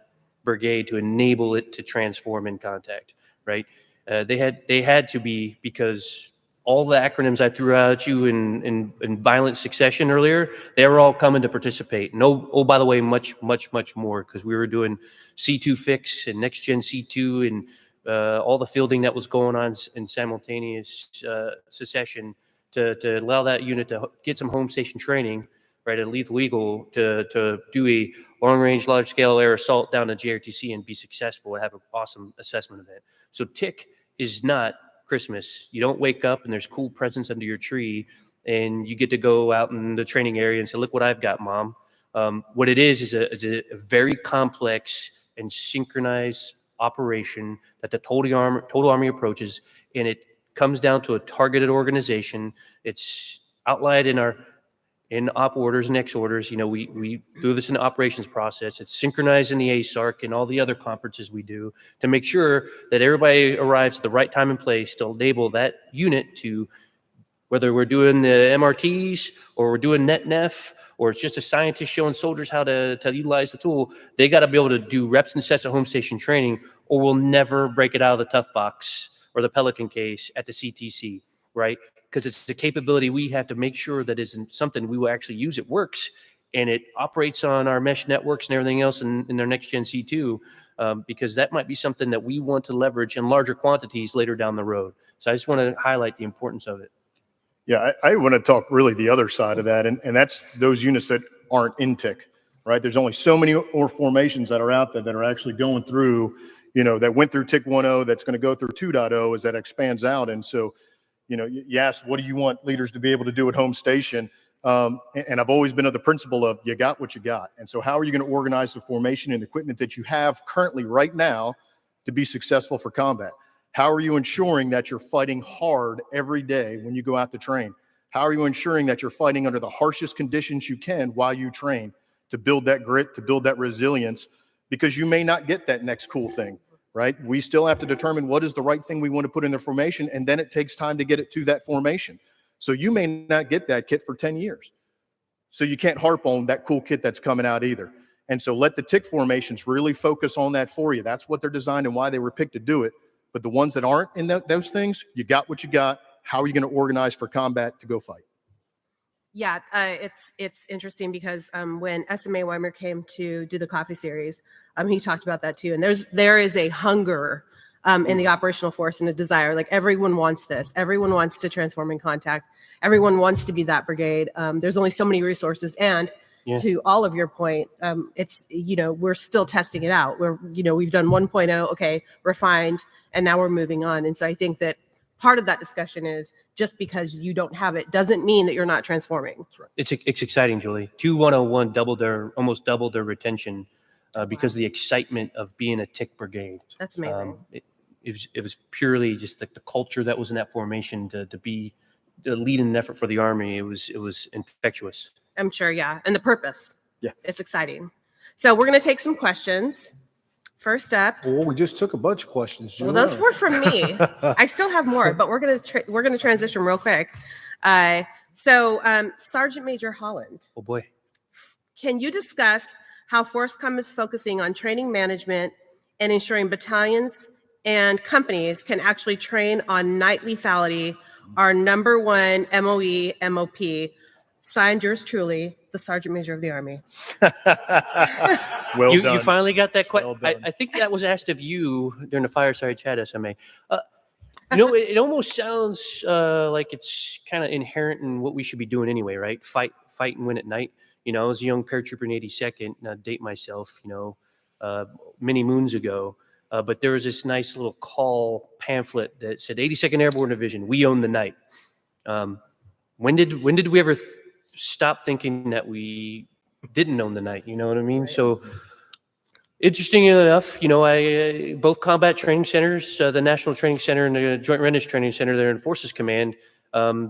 brigade to enable it to transform in contact, right? They had to be, because all the acronyms I threw at you in violent succession earlier, they were all coming to participate. And by the way, much more, because we were doing C2 fix and next gen C2 and all the fielding that was going on in simultaneous succession to allow that unit to get some home station training, right, at Lethal Eagle to do a long-range, large-scale air assault down to JRTC and be successful and have an awesome assessment event. So TIC is not Christmas. You don't wake up and there's cool presents under your tree and you get to go out in the training area and say, look what I've got, Mom. What it is a very complex and synchronized operation that the total Army approaches, and it comes down to a targeted organization. It's outlined in op orders and X orders. You know, we do this in the operations process. It's synchronized in the ASARC and all the other conferences we do to make sure that everybody arrives at the right time and place to enable that unit to, whether we're doing the MRTs or we're doing NetNef or it's just a scientist showing soldiers how to utilize the tool, they got to be able to do reps and sets of home station training, or we'll never break it out of the tough box or the Pelican case at the CTC, right? Because it's the capability we have to make sure that isn't something we will actually use. It works and it operates on our mesh networks and everything else in their next gen C2, because that might be something that we want to leverage in larger quantities later down the road. So I just want to highlight the importance of it. Yeah, I want to talk really the other side of that, and that's those units that aren't in TIC, right? There's only so many formations that are out there that are actually going through, you know, that went through TIC 1.0, that's going to go through 2.0 as that expands out. And so, you know, you asked, what do you want leaders to be able to do at home station? And I've always been of the principle of you got what you got. And so how are you going to organize the formation and equipment that you have currently right now to be successful for combat? How are you ensuring that you're fighting hard every day when you go out to train? How are you ensuring that you're fighting under the harshest conditions you can while you train, to build that grit, to build that resilience? Because you may not get that next cool thing, right? We still have to determine what is the right thing we want to put in the formation, and then it takes time to get it to that formation. So you may not get that kit for 10 years. So you can't harp on that cool kit that's coming out either. And so let the TIC formations really focus on that for you. That's what they're designed and why they were picked to do it. But the ones that aren't in those things, you got what you got. How are you going to organize for combat to go fight? Yeah, it's interesting because when SMA Weimer came to do the coffee series, he talked about that too. And there is a hunger in the operational force and a desire. Like everyone wants this. Everyone wants to transform in contact. Everyone wants to be that brigade. There's only so many resources. And to all of your point, it's, you know, we're still testing it out. We've done 1.0, okay, refined, and now we're moving on. And so I think that part of that discussion is just because you don't have it doesn't mean that you're not transforming. It's exciting, Julie. 2101 almost doubled their retention because of the excitement of being a TIC brigade. That's amazing. It was purely just like the culture that was in that formation to be the lead in an effort for the Army. It was infectious. I'm sure, yeah. And the purpose. Yeah. It's exciting. So we're going to take some questions. First up. Well, we just took a bunch of questions, Julie. Well, those were from me. I still have more, but we're gonna transition real quick. So Sergeant Major Holland. Oh boy. Can you discuss how FORSCOM is focusing on training management and ensuring battalions and companies can actually train on night lethality, our #1 MOE MOP? Signed, yours truly, the Sergeant Major of the Army. Well done. You finally got that question. Well done. I think that was asked of you during the fireside chat, SMA. It almost sounds like it's kind of inherent in what we should be doing anyway, right? Fight and win at night. I was a young paratrooper in 82nd, and I date myself, many moons ago. But there was this nice little call pamphlet that said 82nd Airborne Division, we own the night. When did we ever stop thinking that we didn't own the night? You know what I mean? So interestingly enough, I both combat training centers, the National Training Center and the Joint Readiness Training Center there in Forces Command,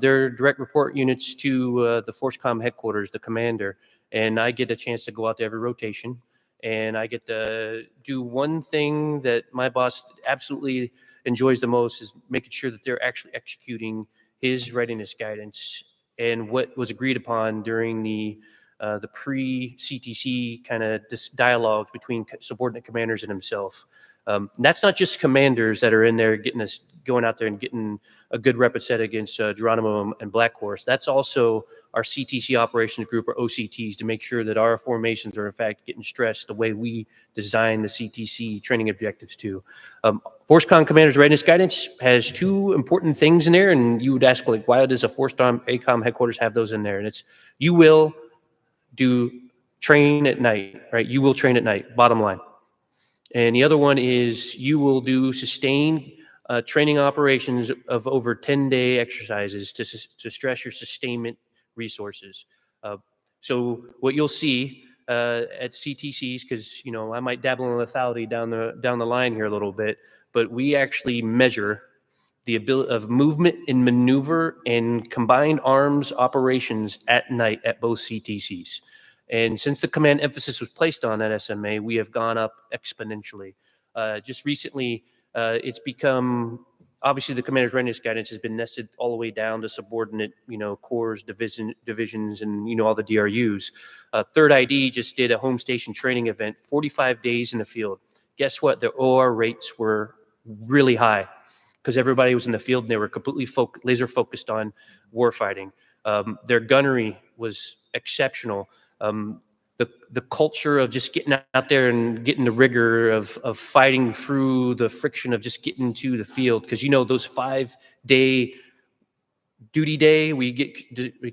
they're direct report units to the FORSCOM headquarters, the commander, and I get a chance to go out to every rotation, and I get to do one thing that my boss absolutely enjoys the most is making sure that they're actually executing his readiness guidance and what was agreed upon during the pre-CTC kind of dialogue between subordinate commanders and himself. That's not just commanders that are in there going out there and getting a good rep set against Geronimo and Black Horse. That's also our CTC operations group, or OCTs, to make sure that our formations are in fact getting stressed the way we design the CTC training objectives to. FORSCOM Commander's Readiness Guidance has two important things in there, and you would ask, like, why does a FORSCOM ACOM headquarters have those in there? And it's, you will do train at night, right? You will train at night, bottom line. And the other one is you will do sustained training operations of over 10-day exercises to stress your sustainment resources. So what you'll see at CTCs, because I might dabble in lethality down the line here a little bit, but we actually measure the ability of movement and maneuver and combined arms operations at night at both CTCs. And since the command emphasis was placed on that SMA, we have gone up exponentially. Just recently, it's become, obviously the commander's readiness guidance has been nested all the way down to subordinate, corps, divisions, and, all the DRUs. Third ID just did a home station training event, 45 days in the field. Guess what? The OR rates were really high because everybody was in the field and they were completely laser focused on warfighting. Their gunnery was exceptional. The culture of just getting out there and getting the rigor of fighting through the friction of just getting to the field, because those 5-day duty day, we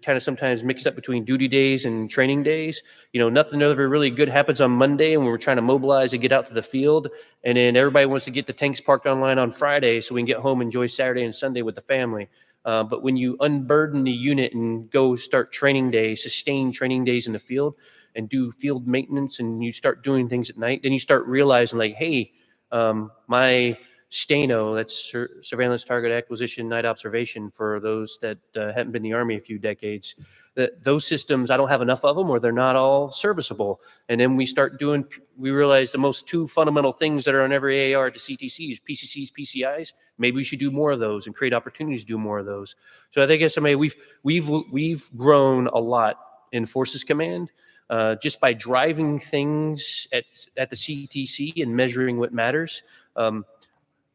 kind of sometimes mix up between duty days and training days. Nothing ever really good happens on Monday when we're trying to mobilize and get out to the field, and then everybody wants to get the tanks parked online on Friday so we can get home and enjoy Saturday and Sunday with the family. But when you unburden the unit and go start training days, sustained training days in the field, and do field maintenance, and you start doing things at night, then you start realizing, like, hey, my STANO, that's Surveillance Target Acquisition Night Observation, for those that haven't been in the Army a few decades, that those systems, I don't have enough of them, or they're not all serviceable. And then we realize the most two fundamental things that are on every AR to CTCs, PCCs, PCIs. Maybe we should do more of those and create opportunities to do more of those. So I think SMA, we've grown a lot in Forces Command just by driving things at the CTC and measuring what matters.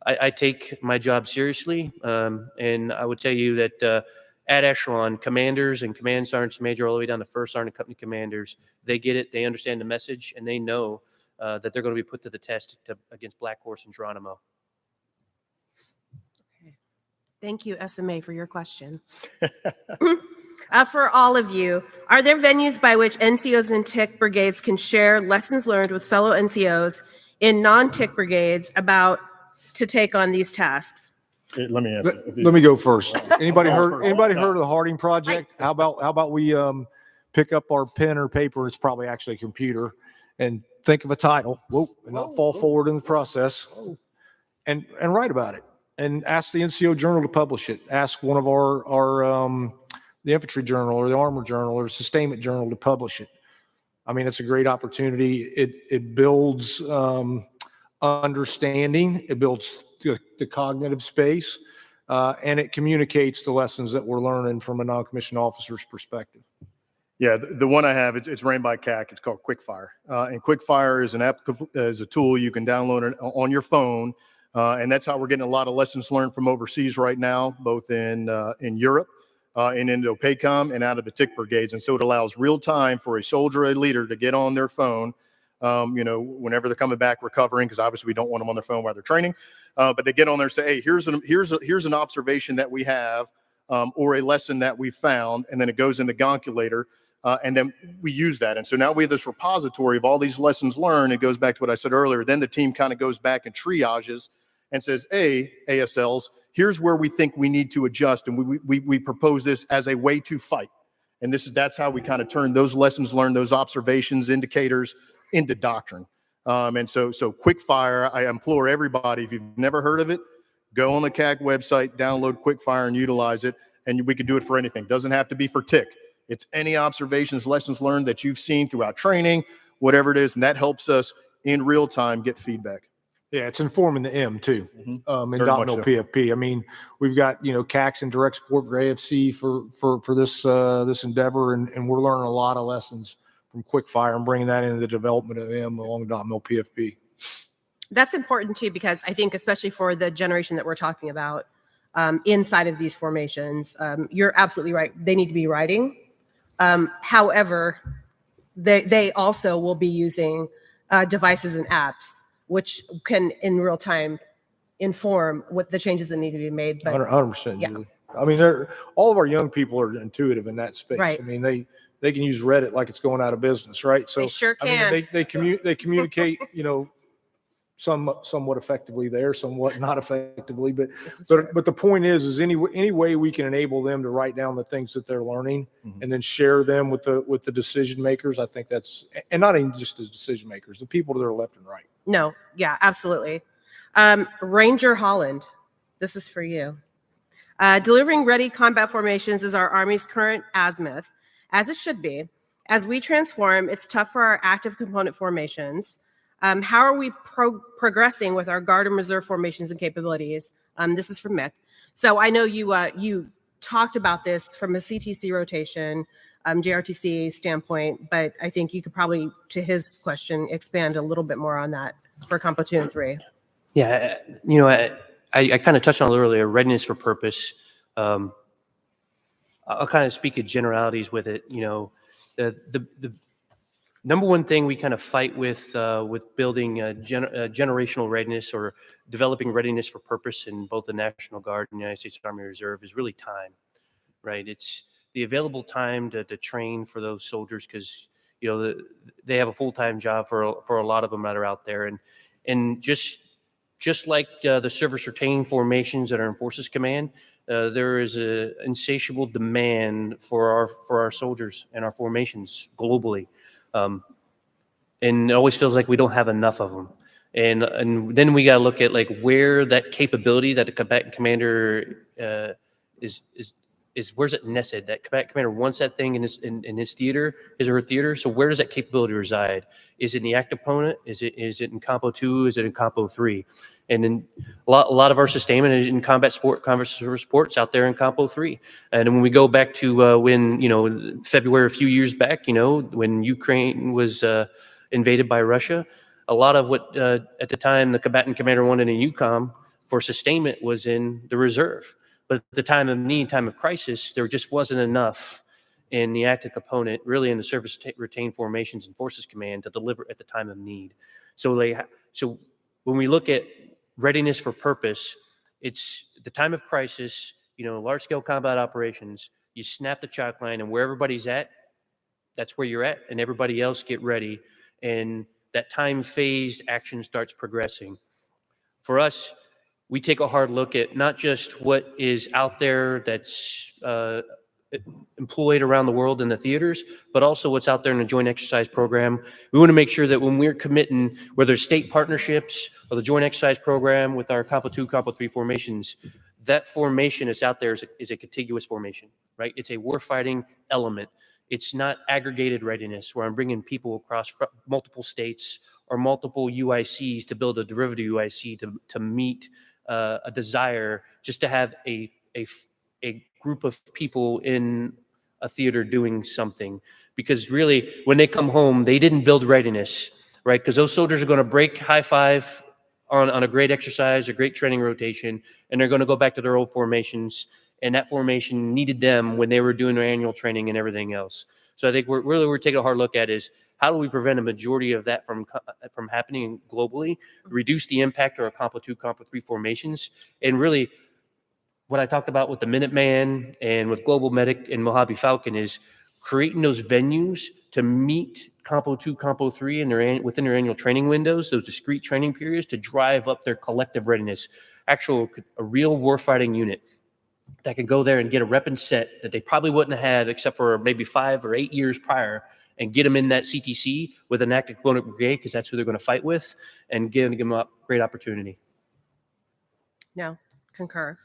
I take my job seriously, and I would tell you that at echelon, commanders and command sergeants major all the way down to first sergeant company commanders, they get it, they understand the message, and they know that they're going to be put to the test against Black Horse and Geronimo. Okay. Thank you, SMA, for your question. For all of you, are there venues by which NCOs and TIC brigades can share lessons learned with fellow NCOs in non-TIC brigades about to take on these tasks? Let me answer. Let me go first. Anybody heard of the Harding Project? How about we pick up our pen or paper? It's probably actually a computer, and think of a title. And not fall forward in the process, and write about it, and ask the NCO Journal to publish it. Ask one of our the Infantry Journal or the Armor Journal or Sustainment Journal to publish it. I mean, it's a great opportunity. It builds understanding. It builds the cognitive space, and it communicates the lessons that we're learning from a non-commissioned officer's perspective. Yeah, the one I have, it's ran by CAC. It's called Quickfire, and Quickfire is a tool you can download on your phone, and that's how we're getting a lot of lessons learned from overseas right now, both in Europe, in Indo-PACOM, and out of the TIC brigades. And so it allows real time for a soldier, a leader, to get on their phone, whenever they're coming back recovering, because obviously we don't want them on their phone while they're training. But they get on there and say, hey, here's an observation that we have, or a lesson that we found, and then it goes into Gonculator, and then we use that. And so now we have this repository of all these lessons learned. It goes back to what I said earlier. Then the team kind of goes back and triages and says, hey, ASLs, here's where we think we need to adjust, and we propose this as a way to fight. And that's how we kind of turn those lessons learned, those observations, indicators into doctrine. And so Quickfire, I implore everybody, if you've never heard of it, go on the CAC website, download Quickfire and utilize it. And we can do it for anything. Doesn't have to be for tick. It's any observations, lessons learned that you've seen throughout training, whatever it is. And that helps us in real time get feedback. Yeah, it's informing the M too, in Very .mil much so. PFP. I mean, we've got, CACs and direct support for AFC for this endeavor, and we're learning a lot of lessons from Quickfire and bringing that into the development of M along .mil PFP. That's important too, because I think especially for the generation that we're talking about inside of these formations, you're absolutely right. They need to be writing. However, they also will be using devices and apps, which can in real time inform what the changes that need to be made. But 100%. yeah. Julie. I mean, all of our young people are intuitive in that space. Right. I mean, they can use Reddit like it's going out of business, right? So They sure I mean, can. they communicate, somewhat effectively there, somewhat not effectively. But the point is any way we can enable them to write down the things that they're learning and then share them with the decision makers. I think that's, and not even just the decision makers, the people that are left and right. No, yeah, absolutely. Ranger Holland, this is for you. Delivering ready combat formations is our Army's current azimuth, as it should be. As we transform, it's tough for our active component formations. How are we progressing with our Guard and Reserve formations and capabilities? This is from Mick. So I know you talked about this from a CTC rotation, JRTC standpoint, but I think you could probably, to his question, expand a little bit more on that for Compo 2 and 3. Yeah, I kind of touched on it earlier, readiness for purpose. I'll kind of speak in generalities with it. The number one thing we kind of fight with building generational readiness or developing readiness for purpose in both the National Guard and the United States Army Reserve is really time, right? It's the available time to train for those soldiers, because they have a full-time job for a lot of them that are out there, and just like the service retained formations that are in Forces Command, there is an insatiable demand for our soldiers and our formations globally. And it always feels like we don't have enough of them. And then we got to look at like where that capability that the combatant commander is where's it nested? That combatant commander wants that thing in his theater, his or her theater. So where does that capability reside? Is it in the active component? Is it in Compo 2? Is it in Compo 3? And then a lot of our sustainment is in combat service sports out there in Compo 3. And when we go back to when February, a few years back, when Ukraine was invaded by Russia, a lot of what at the time the combatant commander wanted in EUCOM for sustainment was in the reserve. But at the time of need, time of crisis, there just wasn't enough in the active component, really in the service retained formations and Forces Command to deliver at the time of need. So when we look at readiness for purpose, it's the time of crisis, large scale combat operations, you snap the chalk line, and where everybody's at, that's where you're at, and everybody else get ready. And that time phased action starts progressing. For us, we take a hard look at not just what is out there that's employed around the world in the theaters, but also what's out there in the Joint Exercise Program. We want to make sure that when we're committing, whether it's state partnerships or the Joint Exercise Program with our Compo 2, Compo 3 formations, that formation that's out there is a contiguous formation, right? It's a warfighting element. It's not aggregated readiness where I'm bringing people across multiple states or multiple UICs to build a derivative UIC to meet a desire just to have a group of people in a theater doing something. Because really, when they come home, they didn't build readiness, right? Because those soldiers are going to break high five on a great exercise, a great training rotation, and they're going to go back to their old formations. And that formation needed them when they were doing their annual training and everything else. So I think we're taking a hard look at is how do we prevent a majority of that from happening globally, reduce the impact of our Compo 2, Compo 3 formations, and really what I talked about with the Minuteman and with Global Medic and Mojave Falcon is creating those venues to meet Compo 2, Compo 3 and within their annual training windows, those discrete training periods to drive up their collective readiness. A real warfighting unit that can go there and get a rep and set that they probably wouldn't have had except for maybe 5 or 8 years prior, and get them in that CTC with an active component brigade because that's who they're going to fight with, and give them a great opportunity. No, concur.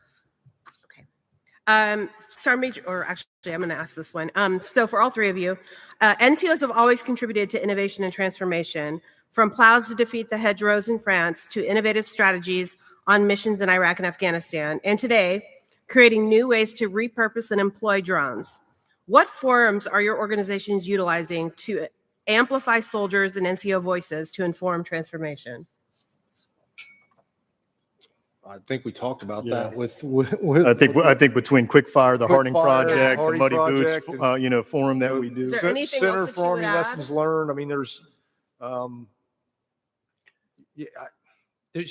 Sergeant Major, or actually, I'm going to ask this one. So for all three of you, NCOs have always contributed to innovation and transformation, from plows to defeat the hedgerows in France to innovative strategies on missions in Iraq and Afghanistan, and today, creating new ways to repurpose and employ drones. What forums are your organizations utilizing to amplify soldiers and NCO voices to inform transformation? I think we talked about Yeah. that with I think between Quickfire, the Harding Quickfire, Project, Harding the Muddy Project, Boots, forum that we do. Is there anything Center else that for you Army would add? Lessons Learned. I mean, there's,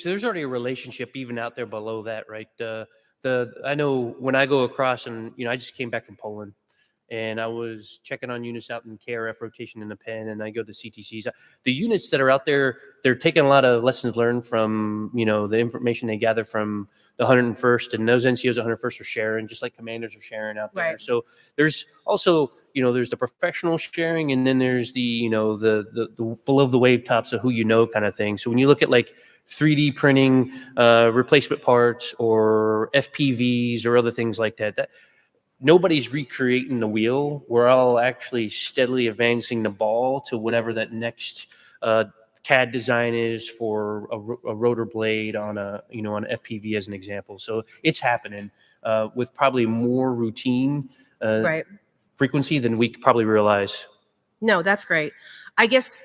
There's already a relationship even out there below that, right? I know when I go across, and I just came back from Poland, and I was checking on units out in KRF rotation in the pen, and I go to CTCs. The units that are out there, they're taking a lot of lessons learned from the information they gather from the 101st, and those NCOs at 101st are sharing, just like commanders are sharing out there. Right. So there's also there's the professional sharing, and then there's the the below the wave tops of who kind of thing. So when you look at like 3D printing replacement parts or FPVs or other things like that, nobody's recreating the wheel. We're all actually steadily advancing the ball to whatever that next CAD design is for a rotor blade on on an FPV as an example. So it's happening with probably more routine Right. frequency than we probably realize. No, that's great. I guess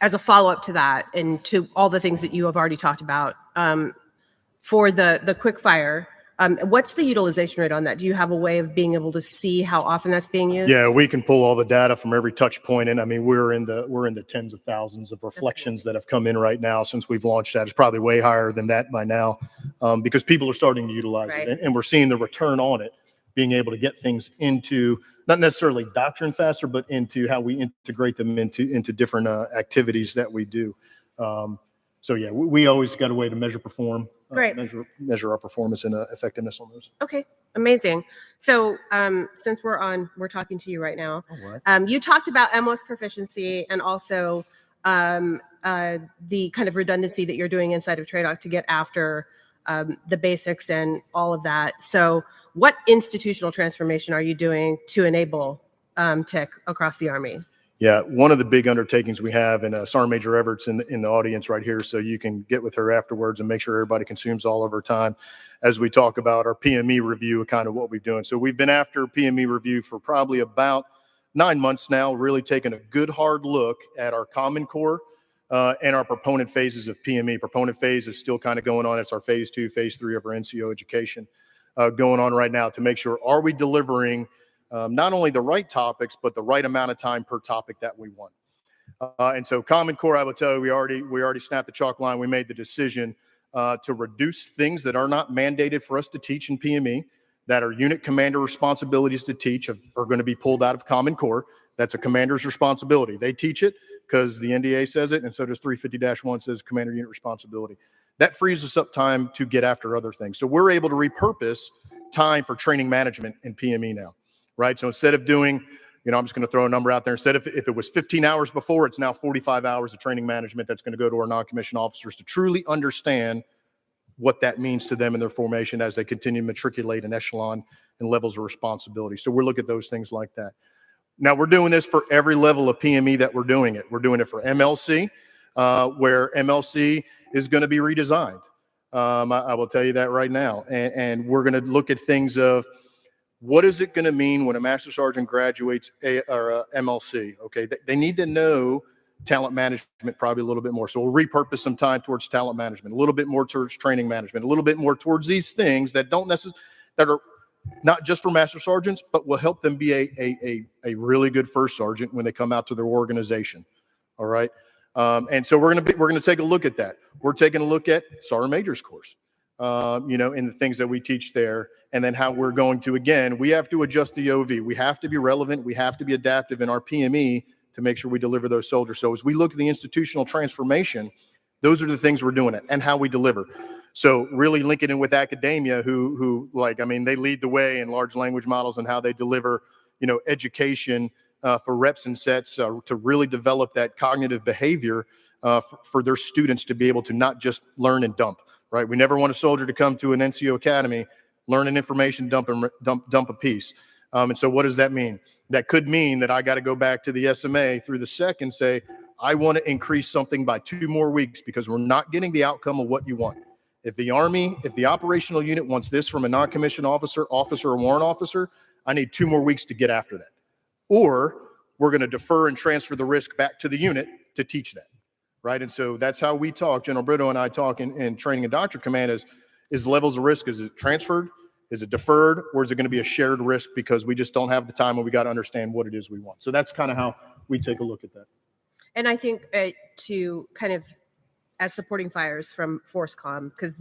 as a follow-up to that and to all the things that you have already talked about, for the Quickfire, what's the utilization rate on that? Do you have a way of being able to see how often that's being used? Yeah, we can pull all the data from every touch point, and I mean we're in the tens of thousands of reflections that have come in right now since we've launched that. It's probably way higher than that by now, because people are starting to utilize Right. it, and we're seeing the return on it, being able to get things into not necessarily doctrine faster, but into how we integrate them into different activities that we do. So yeah, we always got a way to measure Great. measure our performance and effectiveness on those. Okay, amazing. So since we're talking to you right now, All right. you talked about MWOS proficiency and also the kind of redundancy that you're doing inside of TRADOC to get after the basics and all of that. So what institutional transformation are you doing to enable TIC across the Army? Yeah, one of the big undertakings we have, and Sergeant Major Everett's in the audience right here, so you can get with her afterwards and make sure everybody consumes all of her time as we talk about our PME review of kind of what we're doing. So we've been after PME review for probably about 9 months now, really taking a good hard look at our Common Core and our proponent phases of PME. Proponent phase is still kind of going on. It's our phase 2, phase 3 of our NCO education going on right now to make sure, are we delivering not only the right topics, but the right amount of time per topic that we want. And so Common Core, I will tell you, we already snapped the chalk line. We made the decision to reduce things that are not mandated for us to teach in PME, that are unit commander responsibilities to teach are going to be pulled out of Common Core. That's a commander's responsibility. They teach it because the NDA says it, and so does 350-1 says commander unit responsibility. That frees us up time to get after other things. So we're able to repurpose time for training management in PME now. Right. So instead of doing, I'm just going to throw a number out there. Instead of if it was 15 hours before, it's now 45 hours of training management that's going to go to our non-commissioned officers to truly understand what that means to them in their formation as they continue to matriculate an echelon and levels of responsibility. So we're looking at those things like that. Now we're doing this for every level of PME that we're doing it. We're doing it for MLC, where MLC is going to be redesigned. I will tell you that right now. And we're going to look at things of, what is it going to mean when a master sergeant graduates or MLC? Okay, they need to know talent management probably a little bit more. So we'll repurpose some time towards talent management, a little bit more towards training management, a little bit more towards these things that don't necessarily, that are not just for master sergeants, but will help them be a really good first sergeant when they come out to their organization. All right. And so we're going to take a look at that. We're taking a look at Sergeant Major's course, you know, and the things that we teach there, and then how we're going to, again, we have to adjust the OV. We have to be relevant. We have to be adaptive in our PME to make sure we deliver those soldiers. So as we look at the institutional transformation, those are the things we're doing it and how we deliver. So really linking in with academia, who like, I mean, they lead the way in large language models and how they deliver, you know, education for reps and sets to really develop that cognitive behavior for their students to be able to not just learn and dump, right? We never want a soldier to come to an NCO academy, learn an information dump a piece. And so what does that mean? That could mean that I got to go back to the SMA through the SEC and say, I want to increase something by 2 more weeks because we're not getting the outcome of what you want. If the Army, if the operational unit wants this from a non-commissioned officer, or warrant officer, I need 2 more weeks to get after that. Or we're going to defer and transfer the risk back to the unit to teach that, right? And so that's how we talk. General Brito and I talk in training and doctrine command is levels of risk. Is it transferred? Is it deferred? Or is it going to be a shared risk because we just don't have the time and we got to understand what it is we want? So that's kind of how we take a look at that. And I think to kind of as supporting fires from FORSCOM, because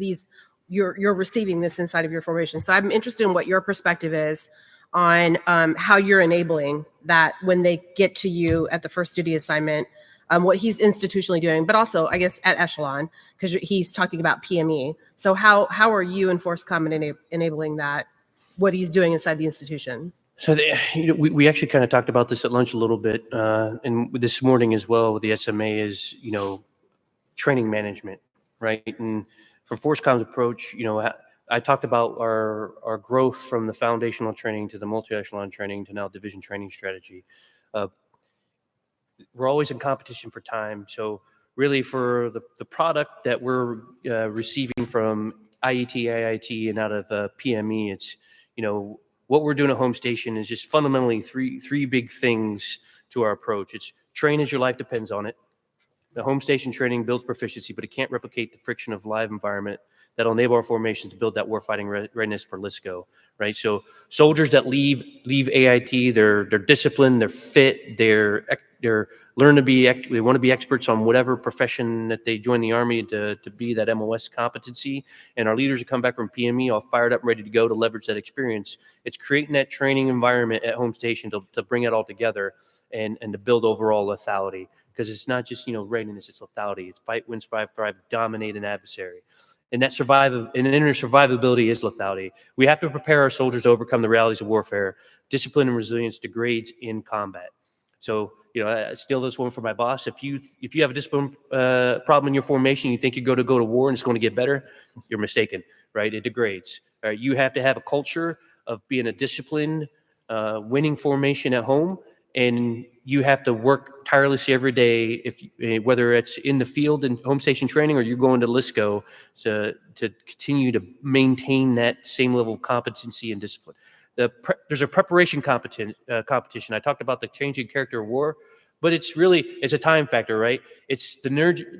you're receiving this inside of your formation. So I'm interested in what your perspective is on how you're enabling that when they get to you at the first duty assignment, what he's institutionally doing, but also I guess at echelon, because he's talking about PME. So how are you and FORSCOM enabling that, what he's doing inside the institution? So we actually kind of talked about this at lunch a little bit, and this morning as well with the SMA is, you know, training management, right? And for FORSCOM's approach, you know, I talked about our growth from the foundational training to the multi-echelon training to now division training strategy. We're always in competition for time. So really for the product that we're receiving from IET, IIT, and out of PME, it's, you know, what we're doing at Home Station is just fundamentally three big things to our approach. It's train as your life depends on it. The Home Station training builds proficiency, but it can't replicate the friction of live environment that'll enable our formation to build that warfighting readiness for LSCO, right? So soldiers that leave AIT, they're disciplined, they're fit, they're learn to be, they want to be experts on whatever profession that they join the Army to be that MOS competency. And our leaders that come back from PME all fired up, ready to go to leverage that experience. It's creating that training environment at Home Station to bring it all together and to build overall lethality. Because it's not just, you know, readiness, it's lethality. It's fight, win, strive, thrive, dominate an adversary. And that inner survivability is lethality. We have to prepare our soldiers to overcome the realities of warfare. Discipline and resilience degrades in combat. So, you know, I steal this one from my boss. If you have a discipline problem in your formation, you think you're going to go to war and it's going to get better, you're mistaken, right? It degrades. All right? You have to have a culture of being a disciplined, winning formation at home. And you have to work tirelessly every day, whether it's in the field in Home Station training or you're going to LSCO, to continue to maintain that same level of competency and discipline. There's a preparation competition. I talked about the changing character of war, but it's a time factor, right? It's the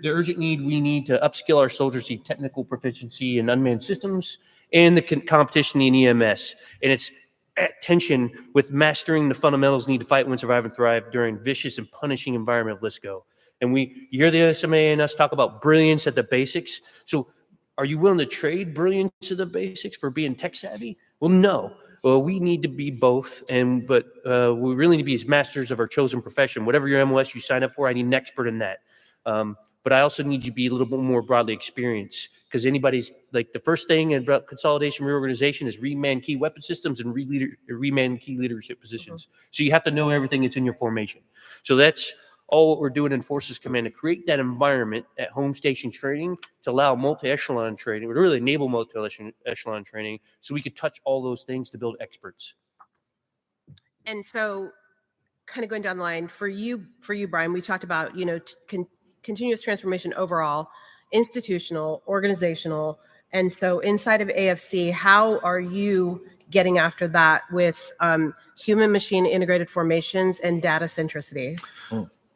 urgent need we need to upskill our soldiers to technical proficiency in unmanned systems and the competition in EMS. And it's at tension with mastering the fundamentals need to fight, win, survive, and thrive during vicious and punishing environment of LSCO. And you hear the SMA and us talk about brilliance at the basics. So are you willing to trade brilliance at the basics for being tech savvy? Well, no. Well, we need to be both, but we really need to be as masters of our chosen profession. Whatever your MOS you sign up for, I need an expert in that. But I also need you to be a little bit more broadly experienced, because anybody's like the first thing in consolidation reorganization is reman key weapon systems and reman key leadership positions. So you have to know everything that's in your formation. So that's all what we're doing in Forces Command, to create that environment at Home Station training to allow multi-echelon training, to really enable multi-echelon training, so we could touch all those things to build experts. And so kind of going down the line for you, Brian, we talked about, you know, continuous transformation overall, institutional, organizational. And so inside of AFC, how are you getting after that with human machine integrated formations and data centricity?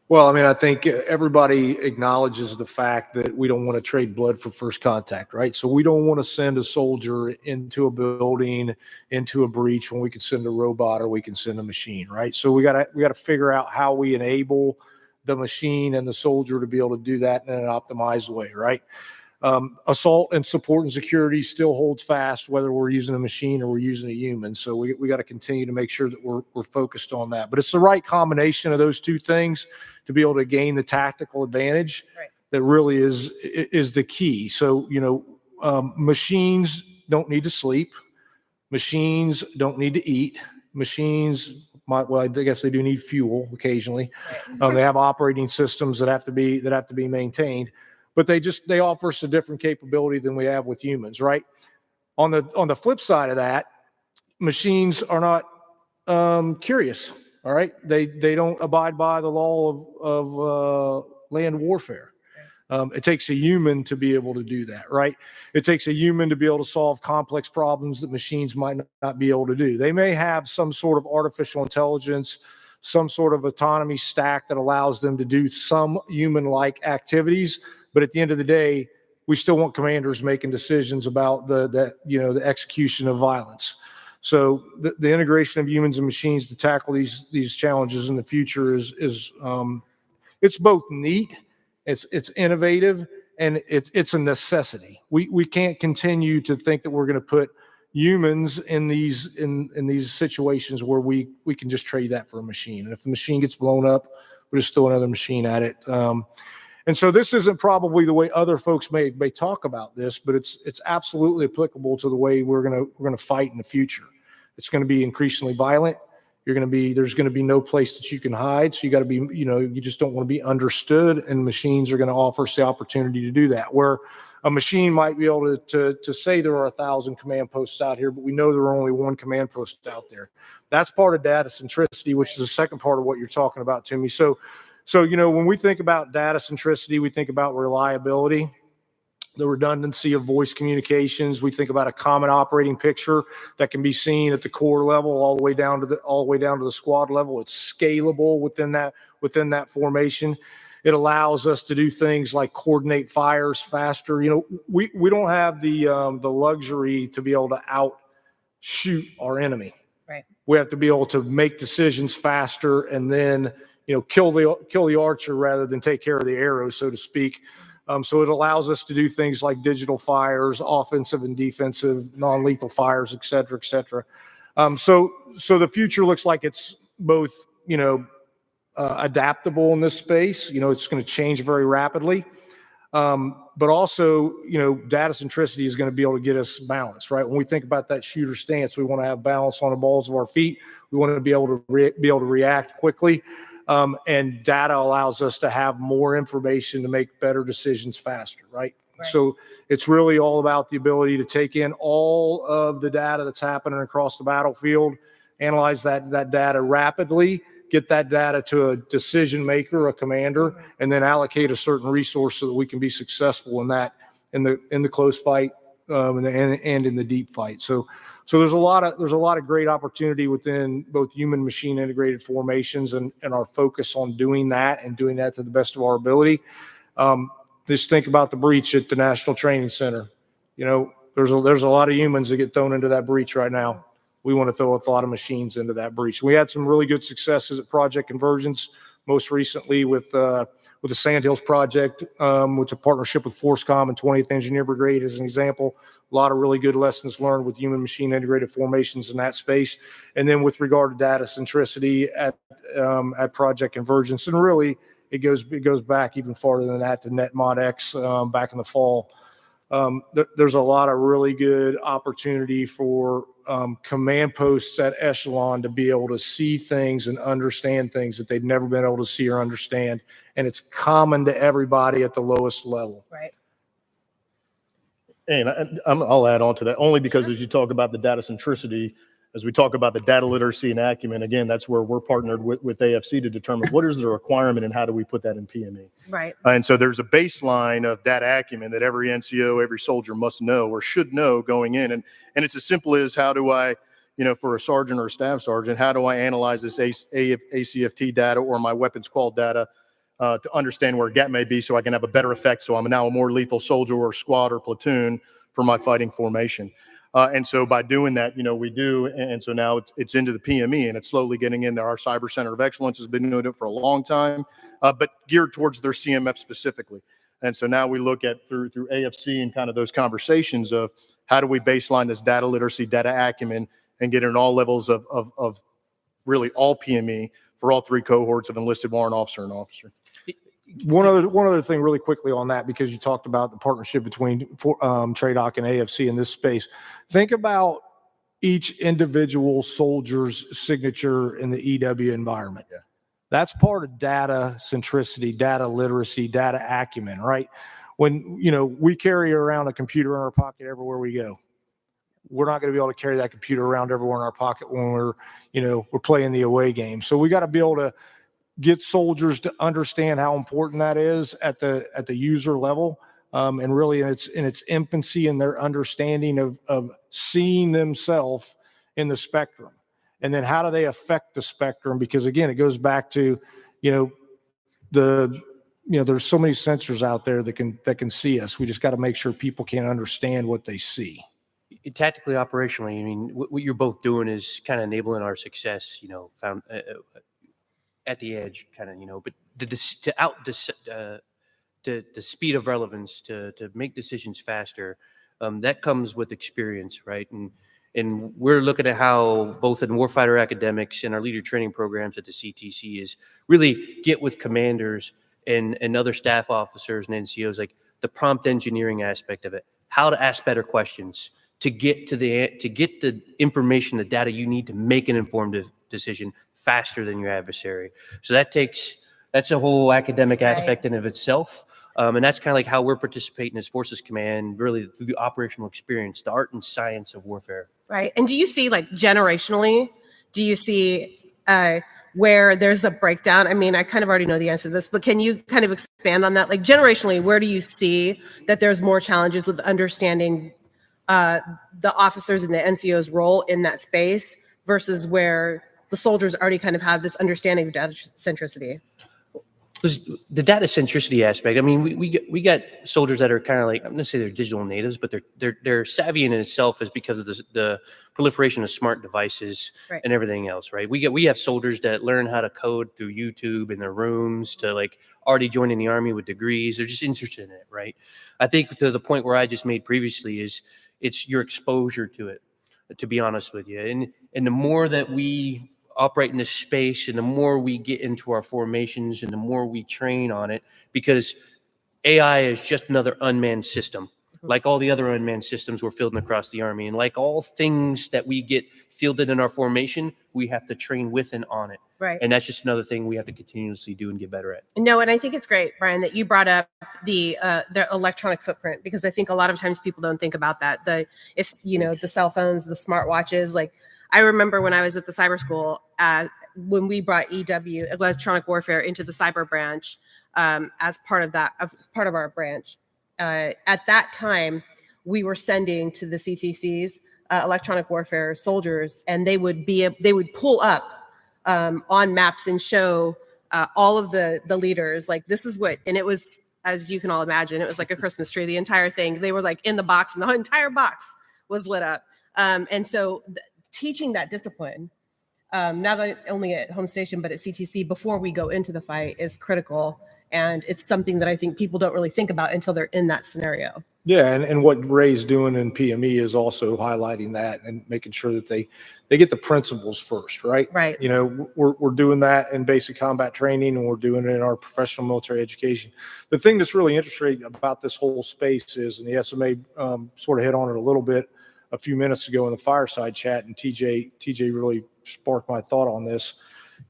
Well, I mean, I think everybody acknowledges the fact that we don't want to trade blood for first contact, right? So we don't want to send a soldier into a building, into a breach when we can send a robot or we can send a machine, right? So we got to figure out how we enable the machine and the soldier to be able to do that in an optimized way, right? Assault and support and security still holds fast, whether we're using a machine or we're using a human. So we got to continue to make sure that we're focused on that. But it's the right combination of those two things to be able to gain the tactical advantage that really is the key. So, machines don't need to sleep. Machines don't need to eat. Machines I guess they do need fuel occasionally. They have operating systems that have to be maintained. But they offer us a different capability than we have with humans, right? On the flip side of that, machines are not curious, all right? They don't abide by the law of land warfare. It takes a human to be able to do that, right? It takes a human to be able to solve complex problems that machines might not be able to do. They may have some sort of artificial intelligence, some sort of autonomy stack that allows them to do some human-like activities. But at the end of the day, we still want commanders making decisions about the execution of violence. So the integration of humans and machines to tackle these challenges in the future is it's both neat, it's innovative, and it's a necessity. We can't continue to think that we're going to put humans in these situations where we can just trade that for a machine. And if the machine gets blown up, we'll just throw another machine at it. And so this isn't probably the way other folks may talk about this, but it's absolutely applicable to the way we're gonna fight in the future. It's going to be increasingly violent. There's going to be no place that you can hide. So you got to be, you just don't want to be understood, and machines are going to offer us the opportunity to do that. Where a machine might be able to say there are 1,000 command posts out here, but we know there are only one command post out there. That's part of data centricity, which is the second part of what you're talking about, Timmy. So when we think about data centricity, we think about reliability, the redundancy of voice communications. We think about a common operating picture that can be seen at the core level all the way down to the squad level. It's scalable within that formation. It allows us to do things like coordinate fires faster. We don't have the luxury to be able to outshoot our enemy. Right. We have to be able to make decisions faster and then kill the archer rather than take care of the arrow, so to speak. So it allows us to do things like digital fires, offensive and defensive, non-lethal fires, et cetera, et cetera. So the future looks like it's both, adaptable in this space. It's going to change very rapidly. But also, data centricity is going to be able to get us balance, right? When we think about that shooter stance, we want to have balance on the balls of our feet. We want to be able to react quickly. And data allows us to have more information to make better decisions faster, right? So it's really all about the ability to take in all of the data that's happening across the battlefield, analyze that data rapidly, get that data to a decision maker, a commander, and then allocate a certain resource so that we can be successful in the close fight and in the deep fight. So there's a lot of great opportunity within both human machine integrated formations and our focus on doing that and doing that to the best of our ability. Just think about the breach at the National Training Center. There's a lot of humans that get thrown into that breach right now. We want to throw a lot of machines into that breach. We had some really good successes at Project Convergence, most recently with the Sandhills Project, which is a partnership with FORCECOM and 20th Engineer Brigade as an example. A lot of really good lessons learned with human machine integrated formations in that space. And then with regard to data centricity at Project Convergence, and really it goes back even farther than that to NetModX back in the fall. There's a lot of really good opportunity for command posts at echelon to be able to see things and understand things that they've never been able to see or understand. And it's common to everybody at the lowest level. Right. And I'll add on to that only because as you talk about the data centricity, as we talk about the data literacy and acumen, again, that's where we're partnered with AFC to determine what is the requirement and how do we put that in PME. Right. And so there's a baseline of data acumen that every NCO, every soldier must know or should know going in. And it's as simple as how do I, for a sergeant or a staff sergeant, how do I analyze this ACFT data or my weapons qual data to understand where a gap may be so I can have a better effect. So I'm now a more lethal soldier or squad or platoon for my fighting formation. And so by doing that, we do. And so now it's into the PME and it's slowly getting into our Cyber Center of Excellence has been doing it for a long time, but geared towards their CMF specifically. And so now we look at through AFC and kind of those conversations of how do we baseline this data literacy, data acumen, and get in all levels of really all PME for all three cohorts of enlisted warrant officer and officer. One other thing really quickly on that, because you talked about the partnership between TRADOC and AFC in this space. Think about each individual soldier's signature in the EW environment. Yeah. That's part of data centricity, data literacy, data acumen, right? When, we carry around a computer in our pocket everywhere we go. We're not going to be able to carry that computer around everywhere in our pocket when we're playing the away game. So we got to be able to get soldiers to understand how important that is at the user level, and really in its infancy in their understanding of seeing themselves in the spectrum. And then how do they affect the spectrum? Because again, it goes back to, there's so many sensors out there that can see us. We just got to make sure people can understand what they see. Tactically, operationally, I mean, what you're both doing is kind of enabling our success, found at the edge, kind of, but the speed of relevance, to make decisions faster, that comes with experience, right? And we're looking at how both in warfighter academics and our leader training programs at the CTC is really get with commanders and other staff officers and NCOs, like the prompt engineering aspect of it, how to ask better questions to get the information, the data you need to make an informed decision faster than your adversary. So that's a whole academic aspect in of itself. And that's kind of like how we're participating as Forces Command, really through the operational experience, the art and science of warfare. Right. And do you see, like, generationally, do you see where there's a breakdown? I mean, I kind of already know the answer to this, but can you kind of expand on that? Like, generationally, where do you see that there's more challenges with understanding the officers and the NCO's role in that space versus where the soldiers already kind of have this understanding of data centricity? The data centricity aspect. I mean, we got soldiers that are kind of like, I'm going to say they're digital natives, but they're savvy in itself is because of the proliferation of smart devices and everything else, right? We have soldiers that learn how to code through YouTube in their rooms, to like already joining the Army with degrees. They're just interested in it, right? I think to the point where I just made previously is it's your exposure to it, to be honest with you. And the more that we operate in this space and the more we get into our formations and the more we train on it, because AI is just another unmanned system. Like all the other unmanned systems we're fielding across the Army. And like all things that we get fielded in our formation, we have to train with and on it. Right. And that's just another thing we have to continuously do and get better at. No, and I think it's great, Brian, that you brought up the electronic footprint, because I think a lot of times people don't think about that. It's the cell phones, the smartwatches. Like, I remember when I was at the cyber school, when we brought EW, electronic warfare, into the cyber branch as part of our branch. At that time, we were sending to the CTCs electronic warfare soldiers, and they would pull up on maps and show all of the leaders, like, this is what, and it was, as you can all imagine, it was like a Christmas tree, the entire thing. They were like in the box, and the entire box was lit up. And so teaching that discipline, not only at home station, but at CTC before we go into the fight, is critical. And it's something that I think people don't really think about until they're in that scenario. Yeah, and what Ray's doing in PME is also highlighting that and making sure that they get the principles first, right? Right. We're doing that in basic combat training, and we're doing it in our professional military education. The thing that's really interesting about this whole space is, and the SMA sort of hit on it a little bit a few minutes ago in the fireside chat, and TJ really sparked my thought on this.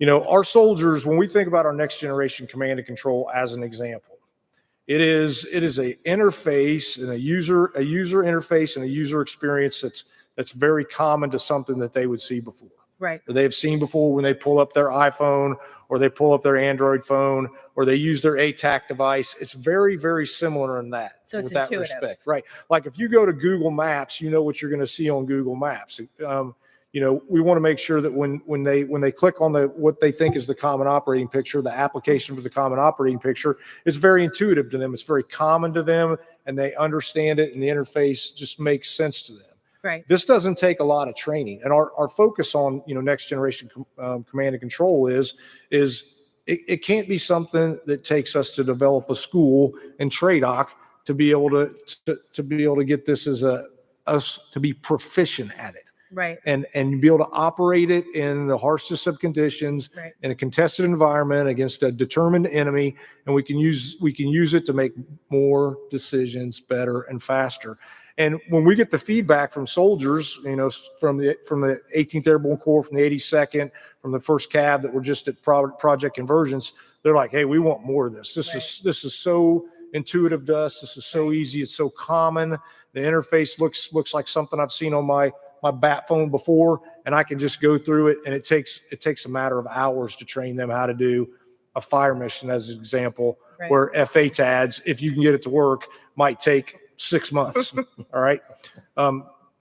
Our soldiers, when we think about our next generation command and control as an example, it is a interface and a user interface and a user experience that's very common to something that they would see before. Right. Or they've seen before when they pull up their iPhone or they pull up their Android phone or they use their ATAC device. It's very, very similar in that. So it's with that intuitive. respect, right? Like if you go to Google Maps, you know what you're going to see on Google Maps. we want to make sure that when they click on what they think is the common operating picture, the application for the common operating picture is very intuitive to them. It's very common to them, and they understand it, and the interface just makes sense to them. Right. This doesn't take a lot of training, and our focus on next generation command and control is it can't be something that takes us to develop a school in TRADOC to be able to get this as us to be proficient at it. Right. And be able to operate it in the harshest of conditions, right, in a contested environment against a determined enemy, and we can use it to make more decisions better and faster. And when we get the feedback from soldiers, from the 18th Airborne Corps, from the 82nd, from the 1st Cav that were just at Project Convergence, they're like, "Hey, we want more of this. This is so intuitive to us. This is so easy. It's so common. The interface looks like something I've seen on my bat phone before, and I can just go through it. And it takes a matter of hours to train them how to do a fire mission, as an example, right, where FA-TADS, if you can get it to work, might take 6 months. All right.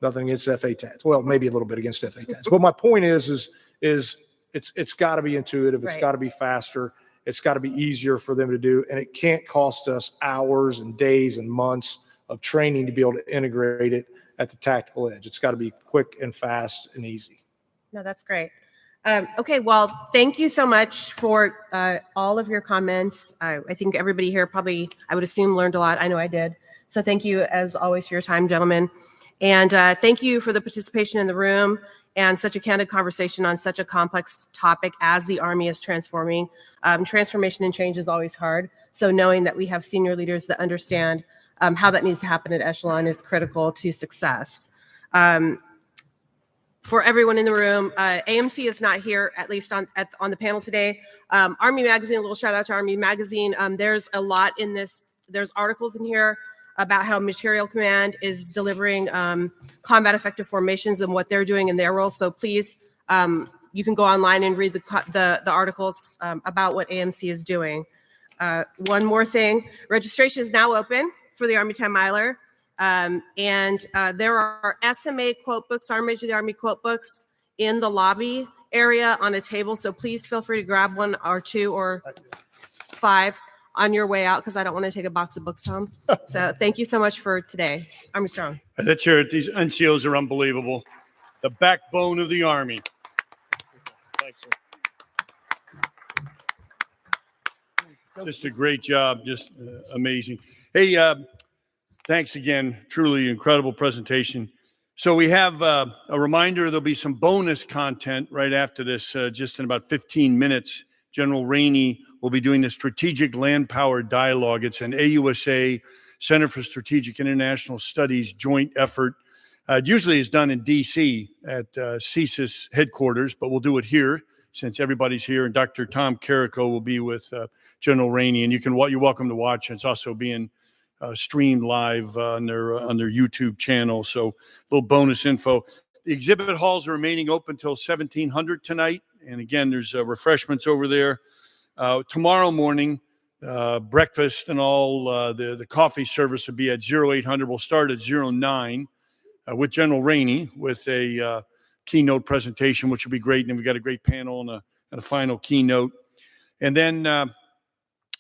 Nothing against FA-TADS. Well, maybe a little bit against FA-TADS. But my point is it's got to be intuitive. It's Right. got to be faster. It's got to be easier for them to do, and it can't cost us hours and days and months of training to be able to integrate it at the tactical edge. It's got to be quick and fast and easy. No, that's great. Okay, well, thank you so much for all of your comments. I think everybody here probably, I would assume, learned a lot. I know I did. So thank you, as always, for your time, gentlemen. And thank you for the participation in the room and such a candid conversation on such a complex topic as the Army is transforming. Transformation and change is always hard. So knowing that we have senior leaders that understand how that needs to happen at Echelon is critical to success. For everyone in the room, AMC is not here, at least on the panel today. Army Magazine, a little shout out to Army Magazine. There's a lot in this. There's articles in here about how Material Command is delivering combat effective formations and what they're doing in their role. So please, you can go online and read the articles about what AMC is doing. One more thing, registration is now open for the Army 10 miler. And there are SMA quote books, Army of the Army quote books in the lobby area on a table. So please feel free to grab one or two or 5 on your way out, because I don't want to take a box of books home. So thank you so much for today. Army Strong. Let's hear it. These NCOs are unbelievable. The backbone of the Army. Thanks, sir. Just a great job. Just amazing. Hey, thanks again. Truly incredible presentation. So we have a reminder, there'll be some bonus content right after this, just in about 15 minutes. General Rainey will be doing the Strategic Land Power Dialogue. It's an AUSA, Center for Strategic International Studies joint effort. It usually is done in D.C. at CSIS headquarters, but we'll do it here since everybody's here. And Dr. Tom Carrico will be with General Rainey, and you're welcome to watch. It's also being streamed live on their YouTube channel. So a little bonus info. The exhibit halls are remaining open until 1700 tonight. And again, there's refreshments over there. Tomorrow morning, breakfast and all the coffee service will be at 0800. We'll start at 09 with General Rainey with a keynote presentation, which will be great. And we've got a great panel and a final keynote. And then,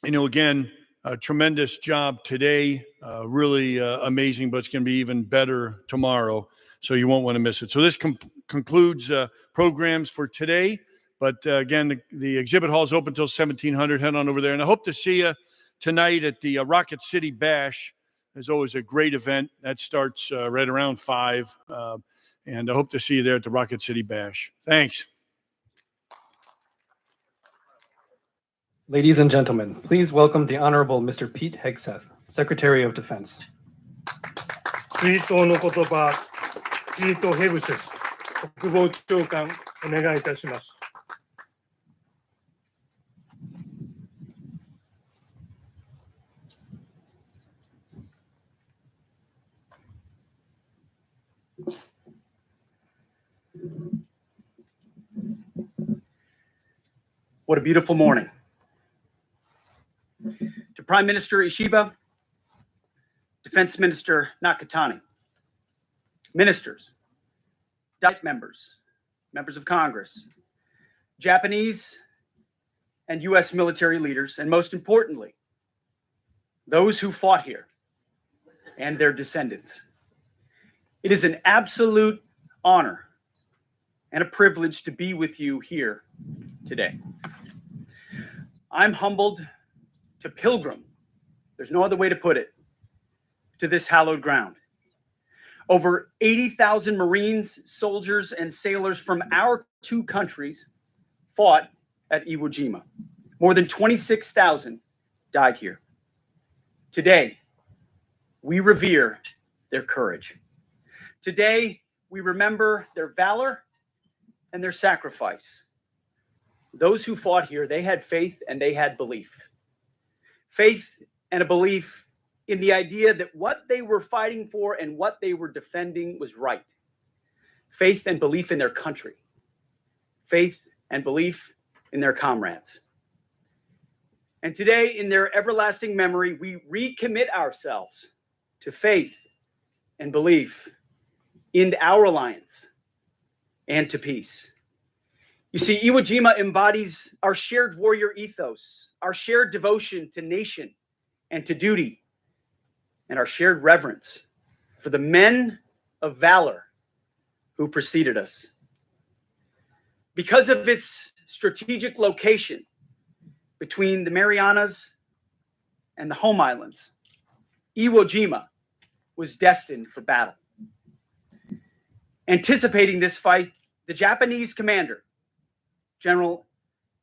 again, a tremendous job today, really amazing, but it's going to be even better tomorrow. So you won't want to miss it. So this concludes programs for today. But again, the exhibit hall is open until 1700. Head on over there. And I hope to see you tonight at the Rocket City Bash. There's always a great event. That starts right around 5. And I hope to see you there at the Rocket City Bash. Thanks. Ladies and gentlemen, please welcome the Honorable Mr. Pete Hegseth, Secretary of Defense. 追悼の言葉、ピート・ヘグセス国防長官、お願いいたします。What a beautiful morning. To Prime Minister Ishiba, Defense Minister Nakatani, ministers, Diet members, members of Congress, Japanese and U.S. military leaders, and most importantly, those who fought here and their descendants. It is an absolute honor and a privilege to be with you here today. I'm humbled to pilgrim, there's no other way to put it, to this hallowed ground. Over 80,000 Marines, soldiers, and sailors from our two countries fought at Iwo Jima. More than 26,000 died here. Today, we revere their courage. Today, we remember their valor and their sacrifice. Those who fought here, they had faith and they had belief. Faith and a belief in the idea that what they were fighting for and what they were defending was right. Faith and belief in their country. Faith and belief in their comrades. And today, in their everlasting memory, we recommit ourselves to faith and belief in our alliance and to peace. You see, Iwo Jima embodies our shared warrior ethos, our shared devotion to nation and to duty, and our shared reverence for the men of valor who preceded us. Because of its strategic location between the Marianas and the home islands, Iwo Jima was destined for battle. Anticipating this fight, the Japanese commander, General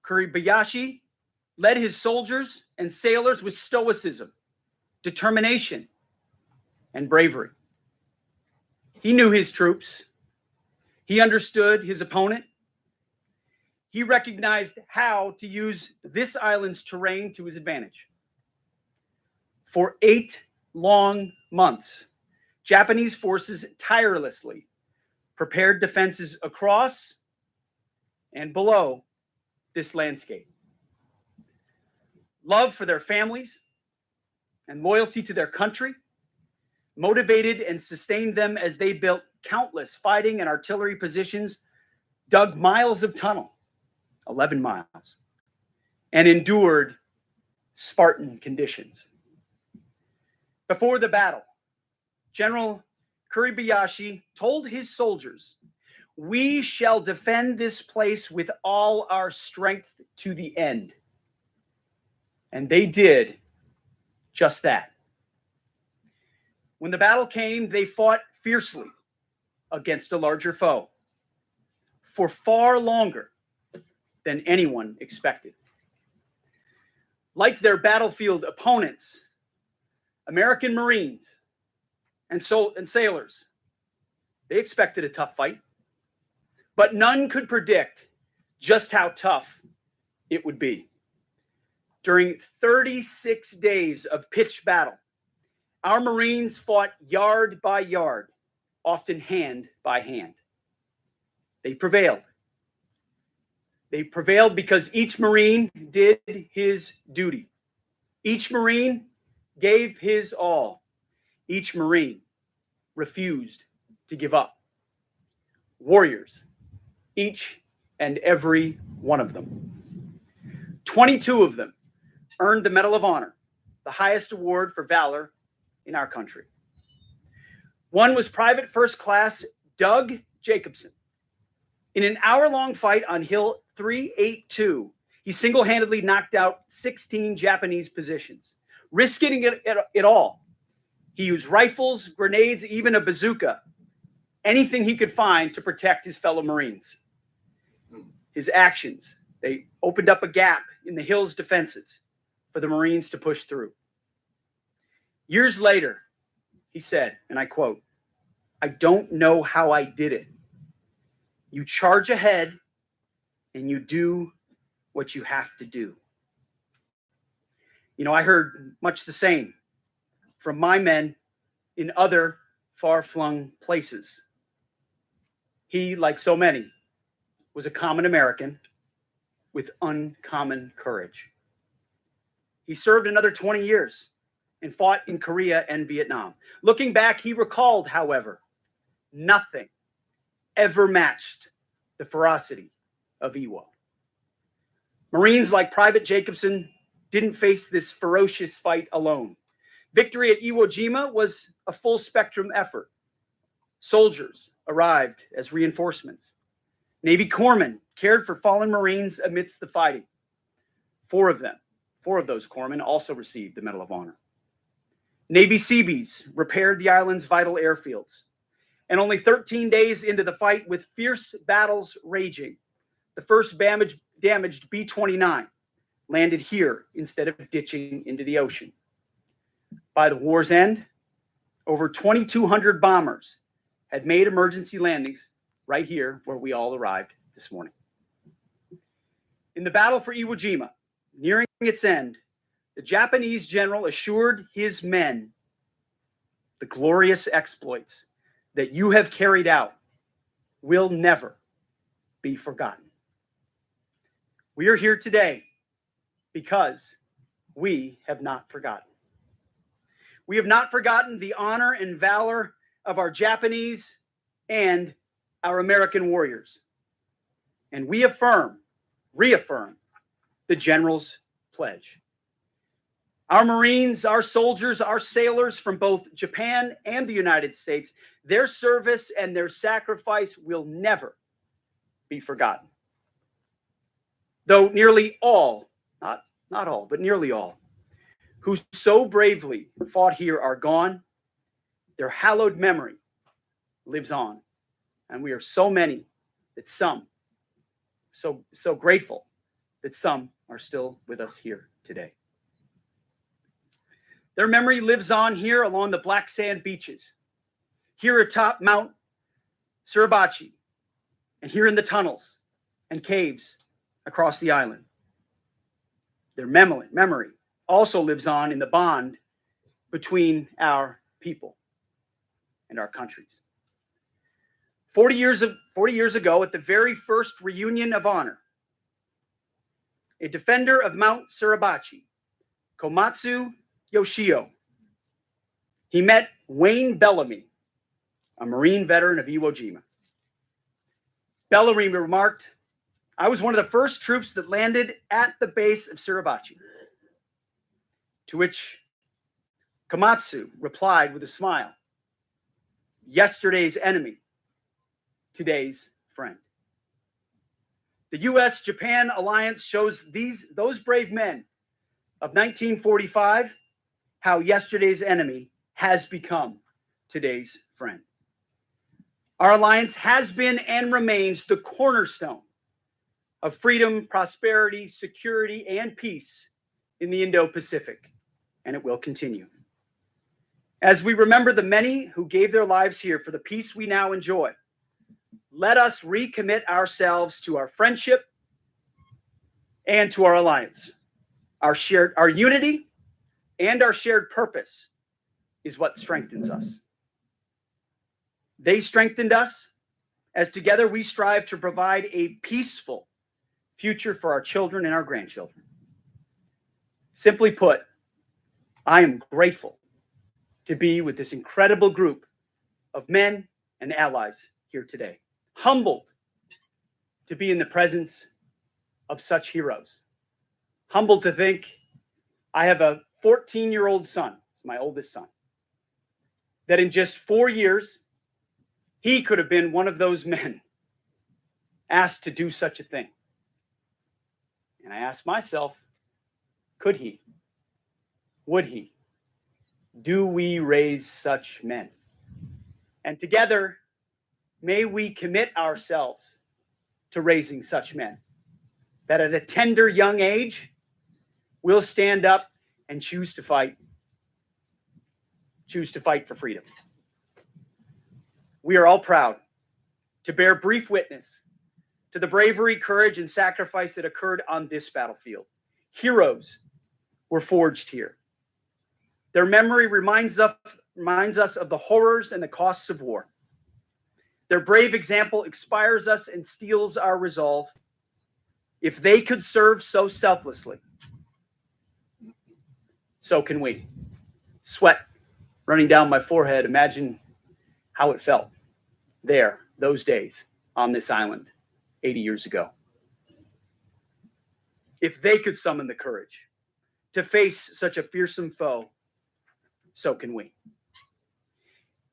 Kuribayashi, led his soldiers and sailors with stoicism, determination, and bravery. He knew his troops. He understood his opponent. He recognized how to use this island's terrain to his advantage. For 8 long months, Japanese forces tirelessly prepared defenses across and below this landscape. Love for their families and loyalty to their country motivated and sustained them as they built countless fighting and artillery positions, dug miles of tunnel, 11 miles, and endured Spartan conditions. Before the battle, General Kuribayashi told his soldiers, "We shall defend this place with all our strength to the end." And they did just that. When the battle came, they fought fiercely against a larger foe for far longer than anyone expected. Like their battlefield opponents, American Marines and sailors, they expected a tough fight, but none could predict just how tough it would be. During 36 days of pitched battle, our Marines fought yard by yard, often hand by hand. They prevailed. They prevailed because each Marine did his duty. Each Marine gave his all. Each Marine refused to give up. Warriors, each and every one of them. 22 of them earned the Medal of Honor, the highest award for valor in our country. One was Private First Class Doug Jacobson. In an hour-long fight on Hill 382, he single-handedly knocked out 16 Japanese positions, risking it all. He used rifles, grenades, even a bazooka, anything he could find to protect his fellow Marines. His actions, they opened up a gap in the Hill's defenses for the Marines to push through. Years later, he said, and I quote, "I don't know how I did it. You charge ahead and you do what you have to do." You know, I heard much the same from my men in other far-flung places. He, like so many, was a common American with uncommon courage. He served another 20 years and fought in Korea and Vietnam. Looking back, he recalled, however, nothing ever matched the ferocity of Iwo. Marines like Private Jacobson didn't face this ferocious fight alone. Victory at Iwo Jima was a full spectrum effort. Soldiers arrived as reinforcements. Navy corpsmen cared for fallen Marines amidst the fighting. Four of those corpsmen also received the Medal of Honor. Navy Seabees repaired the island's vital airfields. And only 13 days into the fight, with fierce battles raging, the first damaged B-29 landed here instead of ditching into the ocean. By the war's end, over 2,200 bombers had made emergency landings right here where we all arrived this morning. In the battle for Iwo Jima, nearing its end, the Japanese general assured his men the glorious exploits that you have carried out will never be forgotten. We are here today because we have not forgotten. We have not forgotten the honor and valor of our Japanese and our American warriors. And we reaffirm the General's pledge. Our Marines, our soldiers, our sailors from both Japan and the United States, their service and their sacrifice will never be forgotten. Though nearly all, not all, but nearly all, who so bravely fought here are gone, their hallowed memory lives on. And we are so many that some, so grateful that some are still with us here today. Their memory lives on here along the black sand beaches, here atop Mount Suribachi, and here in the tunnels and caves across the island. Their memory also lives on in the bond between our people and our countries. 40 years ago, at the very first reunion of honor, a defender of Mount Suribachi, Komatsu Yoshio, he met Wayne Bellamy, a Marine veteran of Iwo Jima. Bellamy remarked, "I was one of the first troops that landed at the base of Suribachi." To which Komatsu replied with a smile, "Yesterday's enemy, today's friend." The U.S.-Japan alliance shows those brave men of 1945 how yesterday's enemy has become today's friend. Our alliance has been and remains the cornerstone of freedom, prosperity, security, and peace in the Indo-Pacific, and it will continue. As we remember the many who gave their lives here for the peace we now enjoy, let us recommit ourselves to our friendship and to our alliance. Our unity and our shared purpose is what strengthens us. They strengthened us as together we strive to provide a peaceful future for our children and our grandchildren. Simply put, I am grateful to be with this incredible group of men and allies here today. Humbled to be in the presence of such heroes. Humbled to think I have a 14-year-old son, it's my oldest son, that in just 4 years, he could have been one of those men asked to do such a thing. And I ask myself, could he? Would he? Do we raise such men? And together, may we commit ourselves to raising such men, that at a tender young age, we'll stand up and choose to fight for freedom. We are all proud to bear brief witness to the bravery, courage, and sacrifice that occurred on this battlefield. Heroes were forged here. Their memory reminds us of the horrors and the costs of war. Their brave example inspires us and steels our resolve. If they could serve so selflessly, so can we. Sweat running down my forehead. Imagine how it felt there, those days on this island, 80 years ago. If they could summon the courage to face such a fearsome foe, so can we.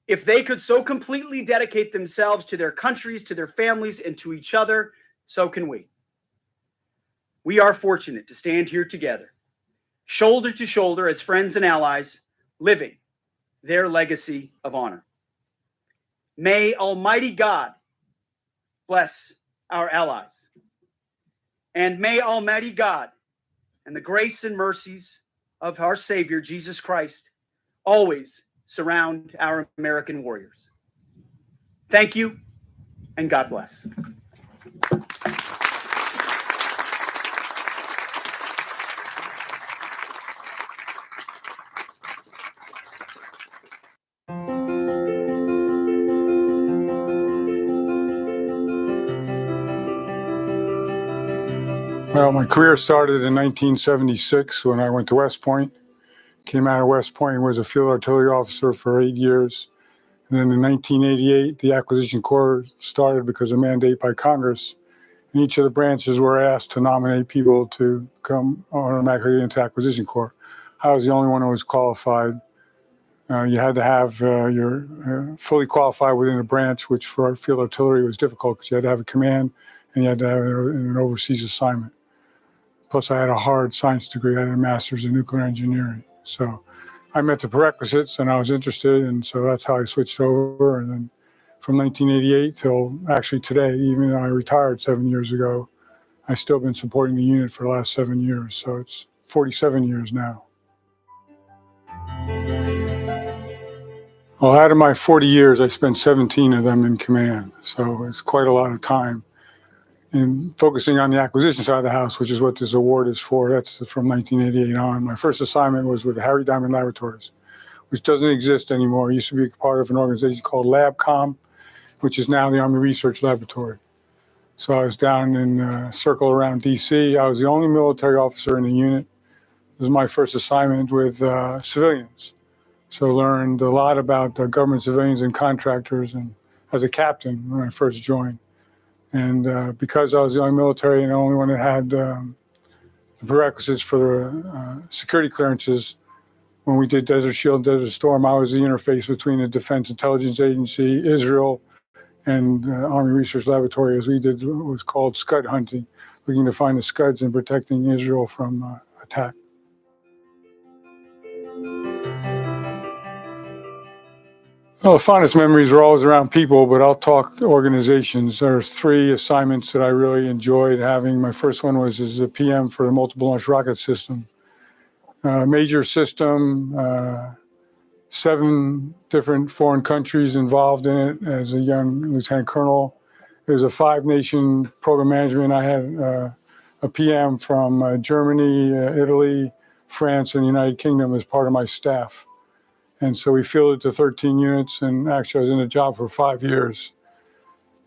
If they could so completely dedicate themselves to their countries, to their families, and to each other, so can we. We are fortunate to stand here together, shoulder to shoulder as friends and allies, living their legacy of honor. May Almighty God bless our allies. And may Almighty God and the grace and mercies of our Savior, Jesus Christ, always surround our American warriors. Thank you, and God bless. Well, my career started in 1976 when I went to West Point. Came out of West Point and was a field artillery officer for 8 years. And then in 1988, the Acquisition Corps started because of mandate by Congress. And each of the branches were asked to nominate people to come automatically into Acquisition Corps. I was the only one who was qualified. You had to have your fully qualified within a branch, which for field artillery was difficult because you had to have a command and you had to have an overseas assignment. Plus, I had a hard science degree. I had a master's in nuclear engineering. So I met the prerequisites and I was interested. And so that's how I switched over. And then from 1988 till actually today, even though I retired 7 years ago, I've still been supporting the unit for the last 7 years. So it's 47 years now. Well, out of my 40 years, I spent 17 of them in command. So it's quite a lot of time. And focusing on the acquisition side of the house, which is what this award is for, that's from 1988 on. My first assignment was with Harry Diamond Laboratories, which doesn't exist anymore. It used to be part of an organization called LabCom, which is now the Army Research Laboratory. So I was down in a circle around DC. I was the only military officer in the unit. This was my first assignment with civilians. So learned a lot about government civilians and contractors, and as a captain when I first joined. And because I was the only military and the only one that had the prerequisites for the security clearances, when we did Desert Shield, Desert Storm, I was the interface between the Defense Intelligence Agency, Israel, and Army Research Laboratory, as we did what was called Scud hunting, looking to find the Scuds and protecting Israel from attack. Well, the fondest memories are always around people, but I'll talk organizations. There are 3 assignments that I really enjoyed having. My first one was as a PM for the Multiple Launch Rocket System. Major system, 7 different foreign countries involved in it as a young lieutenant colonel. It was a 5-nation program management. I had a PM from Germany, Italy, France, and the United Kingdom as part of my staff. And so we fielded to 13 units, and actually I was in the job for 5 years.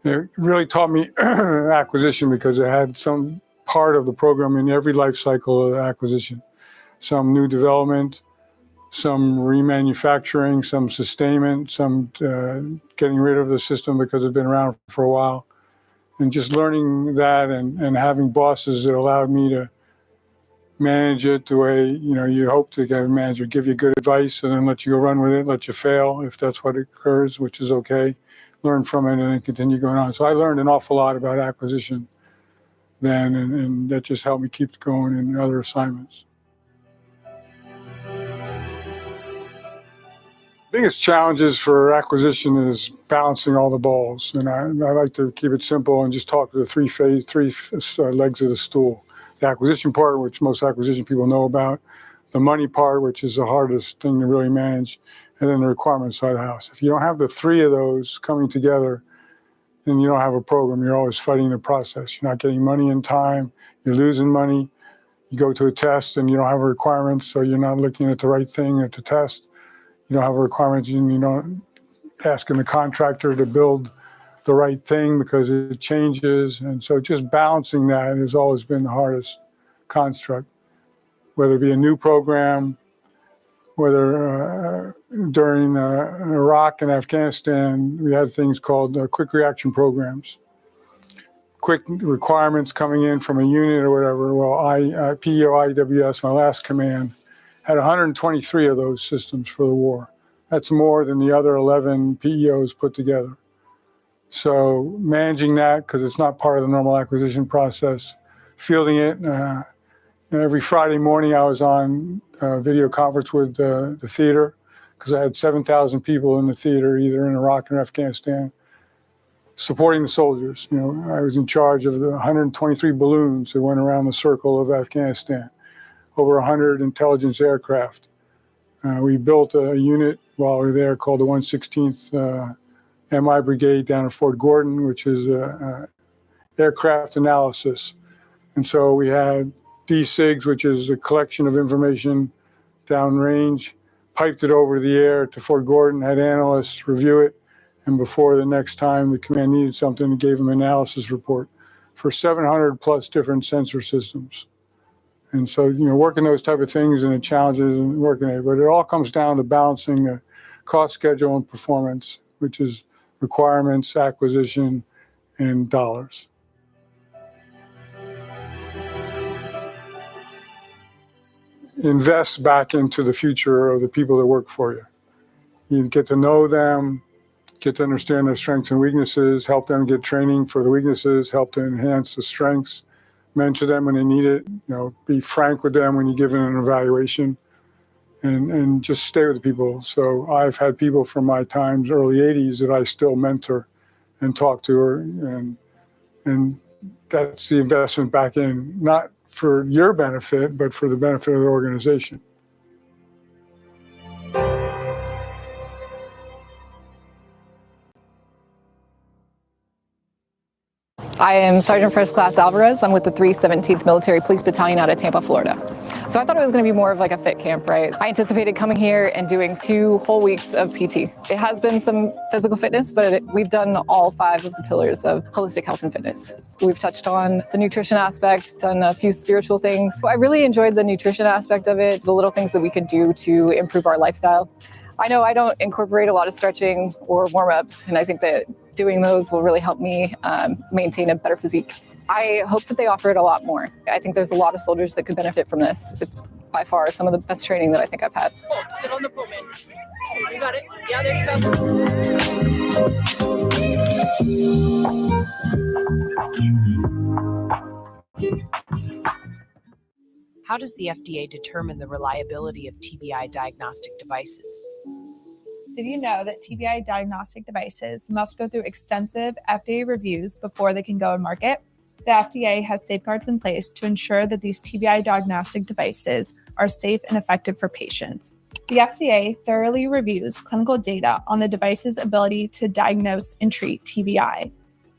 It really taught me acquisition because it had some part of the program in every life cycle of acquisition. Some new development, some remanufacturing, some sustainment, some getting rid of the system because it's been around for a while. And just learning that and having bosses that allowed me to manage it the way you hope to get a manager, give you good advice and then let you go run with it, let you fail if that's what occurs, which is okay. Learn from it and then continue going on. So I learned an awful lot about acquisition then, and that just helped me keep going in other assignments. Biggest challenges for acquisition is balancing all the balls, and I like to keep it simple and just talk to the three legs of the stool. The acquisition part, which most acquisition people know about, the money part, which is the hardest thing to really manage, and then the requirements side of the house. If you don't have the 3 of those coming together, then you don't have a program. You're always fighting the process. You're not getting money in time. You're losing money. You go to a test and you don't have a requirement, so you're not looking at the right thing at the test. You don't have a requirement, and you're not asking the contractor to build the right thing because it changes. And so just balancing that has always been the hardest construct, whether it be a new program, whether during Iraq and Afghanistan, we had things called quick reaction programs. quick requirements coming in from a unit or whatever. Well, PEO IWS, my last command, had 123 of those systems for the war. That's more than the other 11 PEOs put together. So managing that, because it's not part of the normal acquisition process, fielding it. Every Friday morning I was on video conference with the theater, because I had 7,000 people in the theater, either in Iraq or Afghanistan, supporting the soldiers. You know, I was in charge of the 123 balloons that went around the circle of Afghanistan, over 100 intelligence aircraft. We built a unit while we were there called the 116th MI Brigade down at Fort Gordon, which is aircraft analysis. And so we had DSIGs, which is a collection of information downrange, piped it over the air to Fort Gordon, had analysts review it, and before the next time the command needed something, it gave them an analysis report for 700 plus different sensor systems. And so, you know, working those type of things and the challenges and working it, but it all comes down to balancing the cost, schedule, and performance, which is requirements, acquisition, and dollars. Invest back into the future of the people that work for you. You get to know them, get to understand their strengths and weaknesses, help them get training for the weaknesses, help to enhance the strengths, mentor them when they need it, you know, be frank with them when you're giving an evaluation, and just stay with the people. So I've had people from my times, early 80s, that I still mentor and talk to, and that's the investment back in, not for your benefit, but for the benefit of the organization. I am Sergeant First Class Alvarez. I'm with the 317th Military Police Battalion out of Tampa, Florida. So I thought it was going to be more of like a fit camp, right? I anticipated coming here and doing 2 whole weeks of PT. It has been some physical fitness, but we've done all 5 of the pillars of holistic health and fitness. We've touched on the nutrition aspect, done a few spiritual things. I really enjoyed the nutrition aspect of it, the little things that we could do to improve our lifestyle. I know I don't incorporate a lot of stretching or warm-ups, and I think that doing those will really help me maintain a better physique. I hope that they offer it a lot more. I think there's a lot of soldiers that could benefit from this. It's by far some of the best training that I think I've had. Sit on the pole, man. You got it. Yeah, there you go. How does the FDA determine the reliability of TBI diagnostic devices? Did you know that TBI diagnostic devices must go through extensive FDA reviews before they can go on market? The FDA has safeguards in place to ensure that these TBI diagnostic devices are safe and effective for patients. The FDA thoroughly reviews clinical data on the device's ability to diagnose and treat TBI.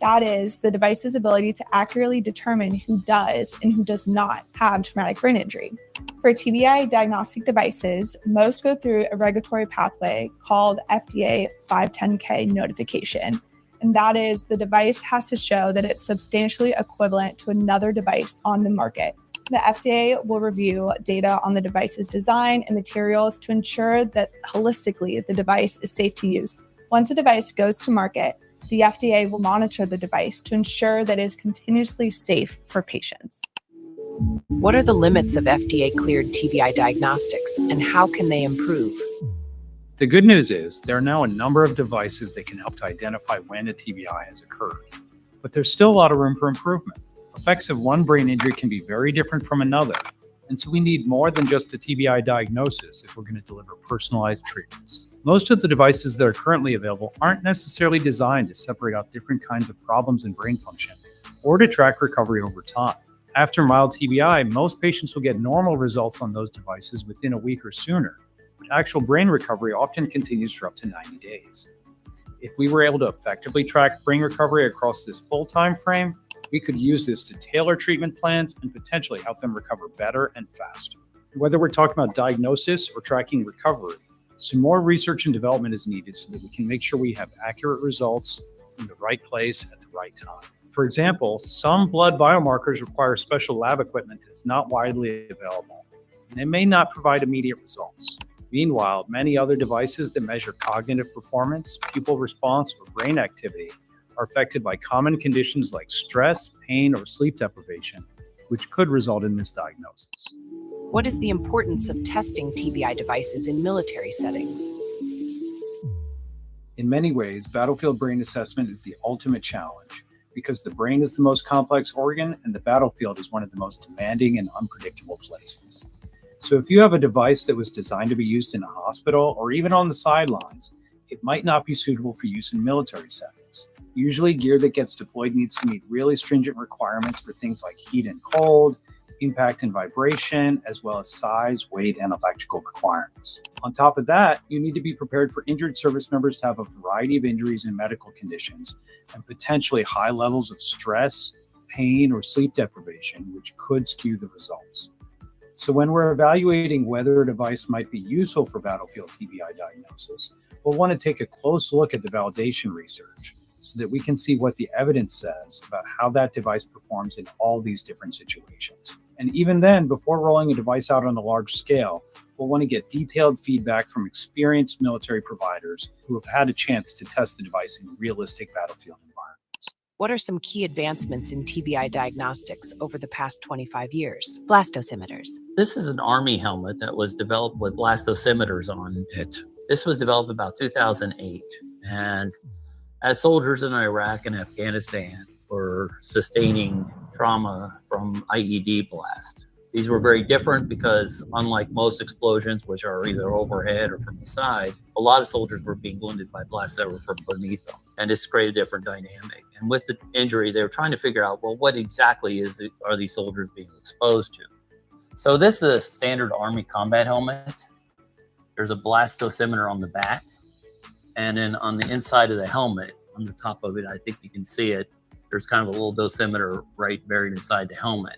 That is, the device's ability to accurately determine who does and who does not have traumatic brain injury. For TBI diagnostic devices, most go through a regulatory pathway called FDA 510(k) notification. And that is, the device has to show that it's substantially equivalent to another device on the market. The FDA will review data on the device's design and materials to ensure that holistically the device is safe to use. Once a device goes to market, the FDA will monitor the device to ensure that it is continuously safe for patients. What are the limits of FDA-cleared TBI diagnostics, and how can they improve? The good news is there are now a number of devices that can help to identify when a TBI has occurred, but there's still a lot of room for improvement. Effects of one brain injury can be very different from another, and so we need more than just a TBI diagnosis if we're going to deliver personalized treatments. Most of the devices that are currently available aren't necessarily designed to separate out different kinds of problems in brain function or to track recovery over time. After mild TBI, most patients will get normal results on those devices within a week or sooner, but actual brain recovery often continues for up to 90 days. If we were able to effectively track brain recovery across this full time frame, we could use this to tailor treatment plans and potentially help them recover better and faster. Whether we're talking about diagnosis or tracking recovery, some more research and development is needed so that we can make sure we have accurate results in the right place at the right time. For example, some blood biomarkers require special lab equipment that's not widely available, and it may not provide immediate results. Meanwhile, many other devices that measure cognitive performance, pupil response, or brain activity are affected by common conditions like stress, pain, or sleep deprivation, which could result in misdiagnosis. What is the importance of testing TBI devices in military settings? In many ways, battlefield brain assessment is the ultimate challenge because the brain is the most complex organ and the battlefield is one of the most demanding and unpredictable places. So if you have a device that was designed to be used in a hospital or even on the sidelines, it might not be suitable for use in military settings. Usually gear that gets deployed needs to meet really stringent requirements for things like heat and cold, impact and vibration, as well as size, weight, and electrical requirements. On top of that, you need to be prepared for injured service members to have a variety of injuries and medical conditions, and potentially high levels of stress, pain, or sleep deprivation, which could skew the results. So when we're evaluating whether a device might be useful for battlefield TBI diagnosis, we'll want to take a close look at the validation research so that we can see what the evidence says about how that device performs in all these different situations. And even then, before rolling a device out on a large scale, we'll want to get detailed feedback from experienced military providers who have had a chance to test the device in realistic battlefield environments. What are some key advancements in TBI diagnostics over the past 25 years? Blastosimeters. This is an Army helmet that was developed with blastosimeters on it. This was developed about 2008. And as soldiers in Iraq and Afghanistan were sustaining trauma from IED blast, these were very different because unlike most explosions, which are either overhead or from the side, a lot of soldiers were being wounded by blasts that were from beneath them. And this created a different dynamic. And with the injury, they were trying to figure out, well, what exactly are these soldiers being exposed to? So this is a standard Army combat helmet. There's a blastosimeter on the back. And then on the inside of the helmet, on the top of it, I think you can see it, there's kind of a little dosimeter right buried inside the helmet.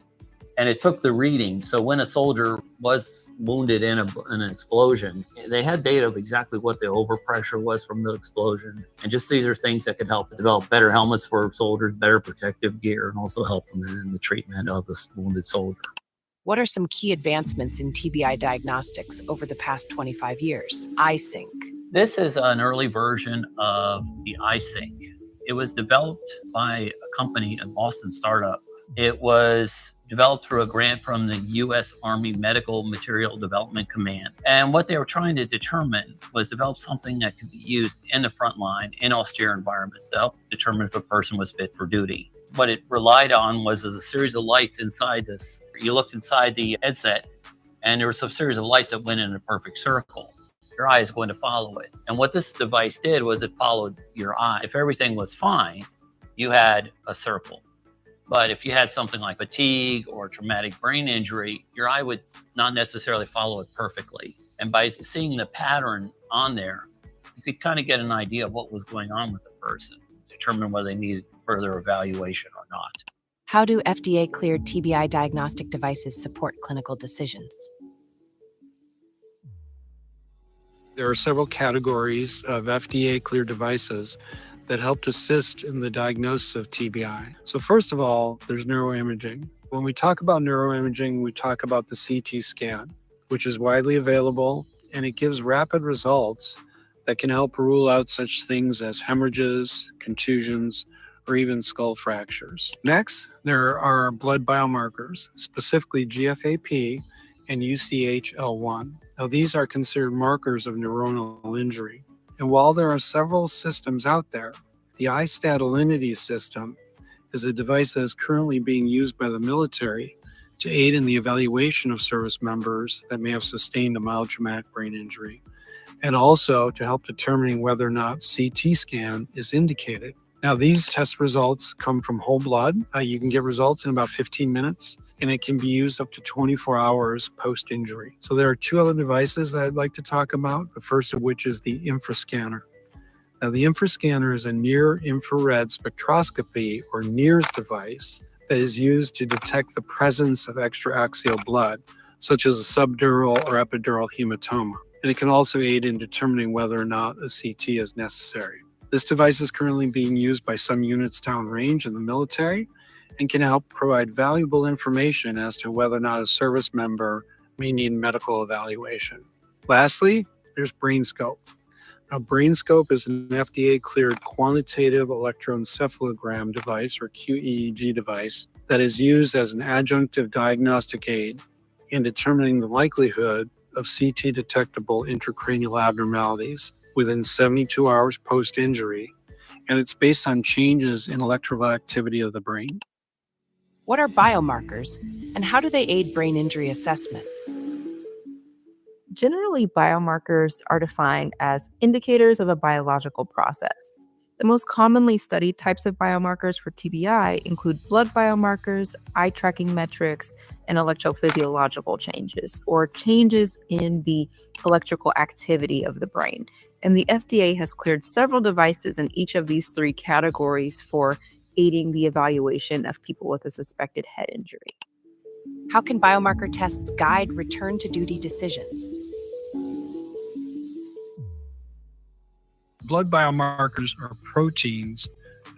And it took the reading. So when a soldier was wounded in an explosion, they had data of exactly what the overpressure was from the explosion. And just these are things that could help develop better helmets for soldiers, better protective gear, and also help them in the treatment of this wounded soldier. What are some key advancements in TBI diagnostics over the past 25 years? iSync. This is an early version of the iSync. It was developed by a company, a Boston startup. It was developed through a grant from the U.S. Army Medical Material Development Command. And what they were trying to determine was develop something that could be used in the front line in austere environments to help determine if a person was fit for duty. What it relied on was a series of lights inside this. You looked inside the headset and there was some series of lights that went in a perfect circle. Your eye is going to follow it. And what this device did was it followed your eye. If everything was fine, you had a circle. But if you had something like fatigue or traumatic brain injury, your eye would not necessarily follow it perfectly. And by seeing the pattern on there, you could kind of get an idea of what was going on with the person, determine whether they needed further evaluation or not. How do FDA-cleared TBI diagnostic devices support clinical decisions? There are several categories of FDA-cleared devices that helped assist in the diagnosis of TBI. So first of all, there's neuroimaging. When we talk about neuroimaging, we talk about the CT scan, which is widely available, and it gives rapid results that can help rule out such things as hemorrhages, contusions, or even skull fractures. Next, there are blood biomarkers, specifically GFAP and UCHL1. Now, these are considered markers of neuronal injury. And while there are several systems out there, the iStat Alinity system is a device that is currently being used by the military to aid in the evaluation of service members that may have sustained a mild traumatic brain injury, and also to help determining whether or not CT scan is indicated. Now, these test results come from whole blood. You can get results in about 15 minutes, and it can be used up to 24 hours post-injury. So there are two other devices that I'd like to talk about, the first of which is the infrascanner. Now, the infrascanner is a near-infrared spectroscopy, or NIRS device, that is used to detect the presence of extraaxial blood, such as a subdural or epidural hematoma. And it can also aid in determining whether or not a CT is necessary. This device is currently being used by some units downrange in the military and can help provide valuable information as to whether or not a service member may need medical evaluation. Lastly, there's BrainScope. A BrainScope is an FDA-cleared quantitative electroencephalogram device, or QEEG device, that is used as an adjunctive diagnostic aid in determining the likelihood of CT-detectable intracranial abnormalities within 72 hours post-injury, and it's based on changes in electrical activity of the brain. What are biomarkers, and how do they aid brain injury assessment? Generally, biomarkers are defined as indicators of a biological process. The most commonly studied types of biomarkers for TBI include blood biomarkers, eye tracking metrics, and electrophysiological changes, or changes in the electrical activity of the brain. And the FDA has cleared several devices in each of these three categories for aiding the evaluation of people with a suspected head injury. How can biomarker tests guide return to duty decisions? Blood biomarkers are proteins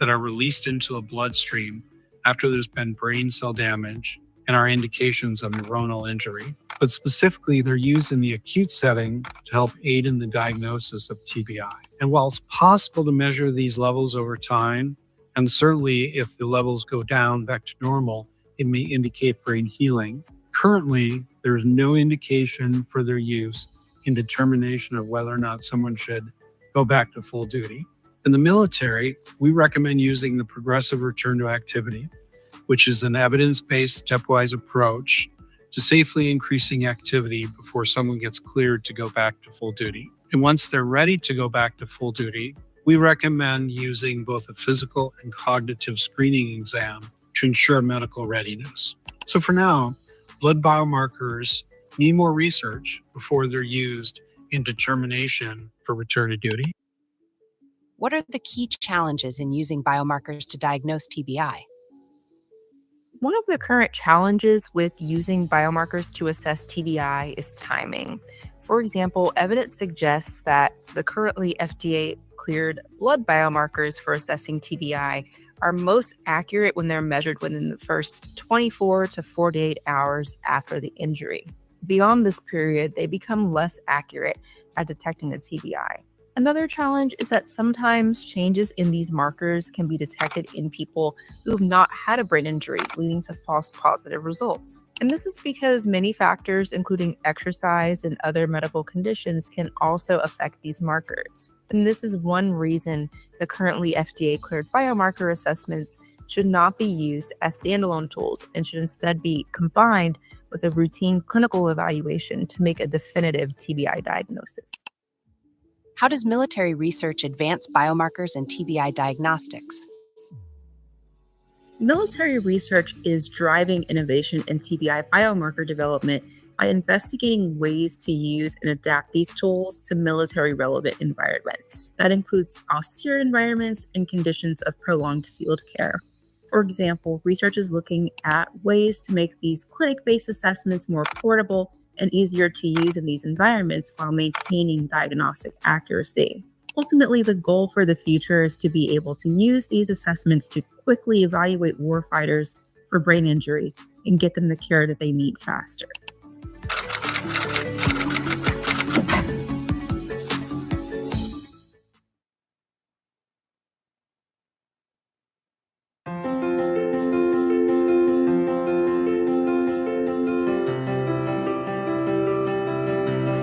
that are released into the bloodstream after there's been brain cell damage and are indications of neuronal injury. But specifically, they're used in the acute setting to help aid in the diagnosis of TBI. And while it's possible to measure these levels over time, and certainly if the levels go down back to normal, it may indicate brain healing. Currently, there's no indication for their use in determination of whether or not someone should go back to full duty. In the military, we recommend using the progressive return to activity, which is an evidence-based stepwise approach to safely increasing activity before someone gets cleared to go back to full duty. And once they're ready to go back to full duty, we recommend using both a physical and cognitive screening exam to ensure medical readiness. So for now, blood biomarkers need more research before they're used in determination for return to duty. What are the key challenges in using biomarkers to diagnose TBI? One of the current challenges with using biomarkers to assess TBI is timing. For example, evidence suggests that the currently FDA-cleared blood biomarkers for assessing TBI are most accurate when they're measured within the first 24 to 48 hours after the injury. Beyond this period, they become less accurate at detecting a TBI. Another challenge is that sometimes changes in these markers can be detected in people who have not had a brain injury, leading to false positive results. And this is because many factors, including exercise and other medical conditions, can also affect these markers. And this is one reason the currently FDA-cleared biomarker assessments should not be used as standalone tools and should instead be combined with a routine clinical evaluation to make a definitive TBI diagnosis. How does military research advance biomarkers and TBI diagnostics? Military research is driving innovation in TBI biomarker development by investigating ways to use and adapt these tools to military-relevant environments. That includes austere environments and conditions of prolonged field care. For example, research is looking at ways to make these clinic-based assessments more portable and easier to use in these environments while maintaining diagnostic accuracy. Ultimately, the goal for the future is to be able to use these assessments to quickly evaluate warfighters for brain injury and get them the care that they need faster.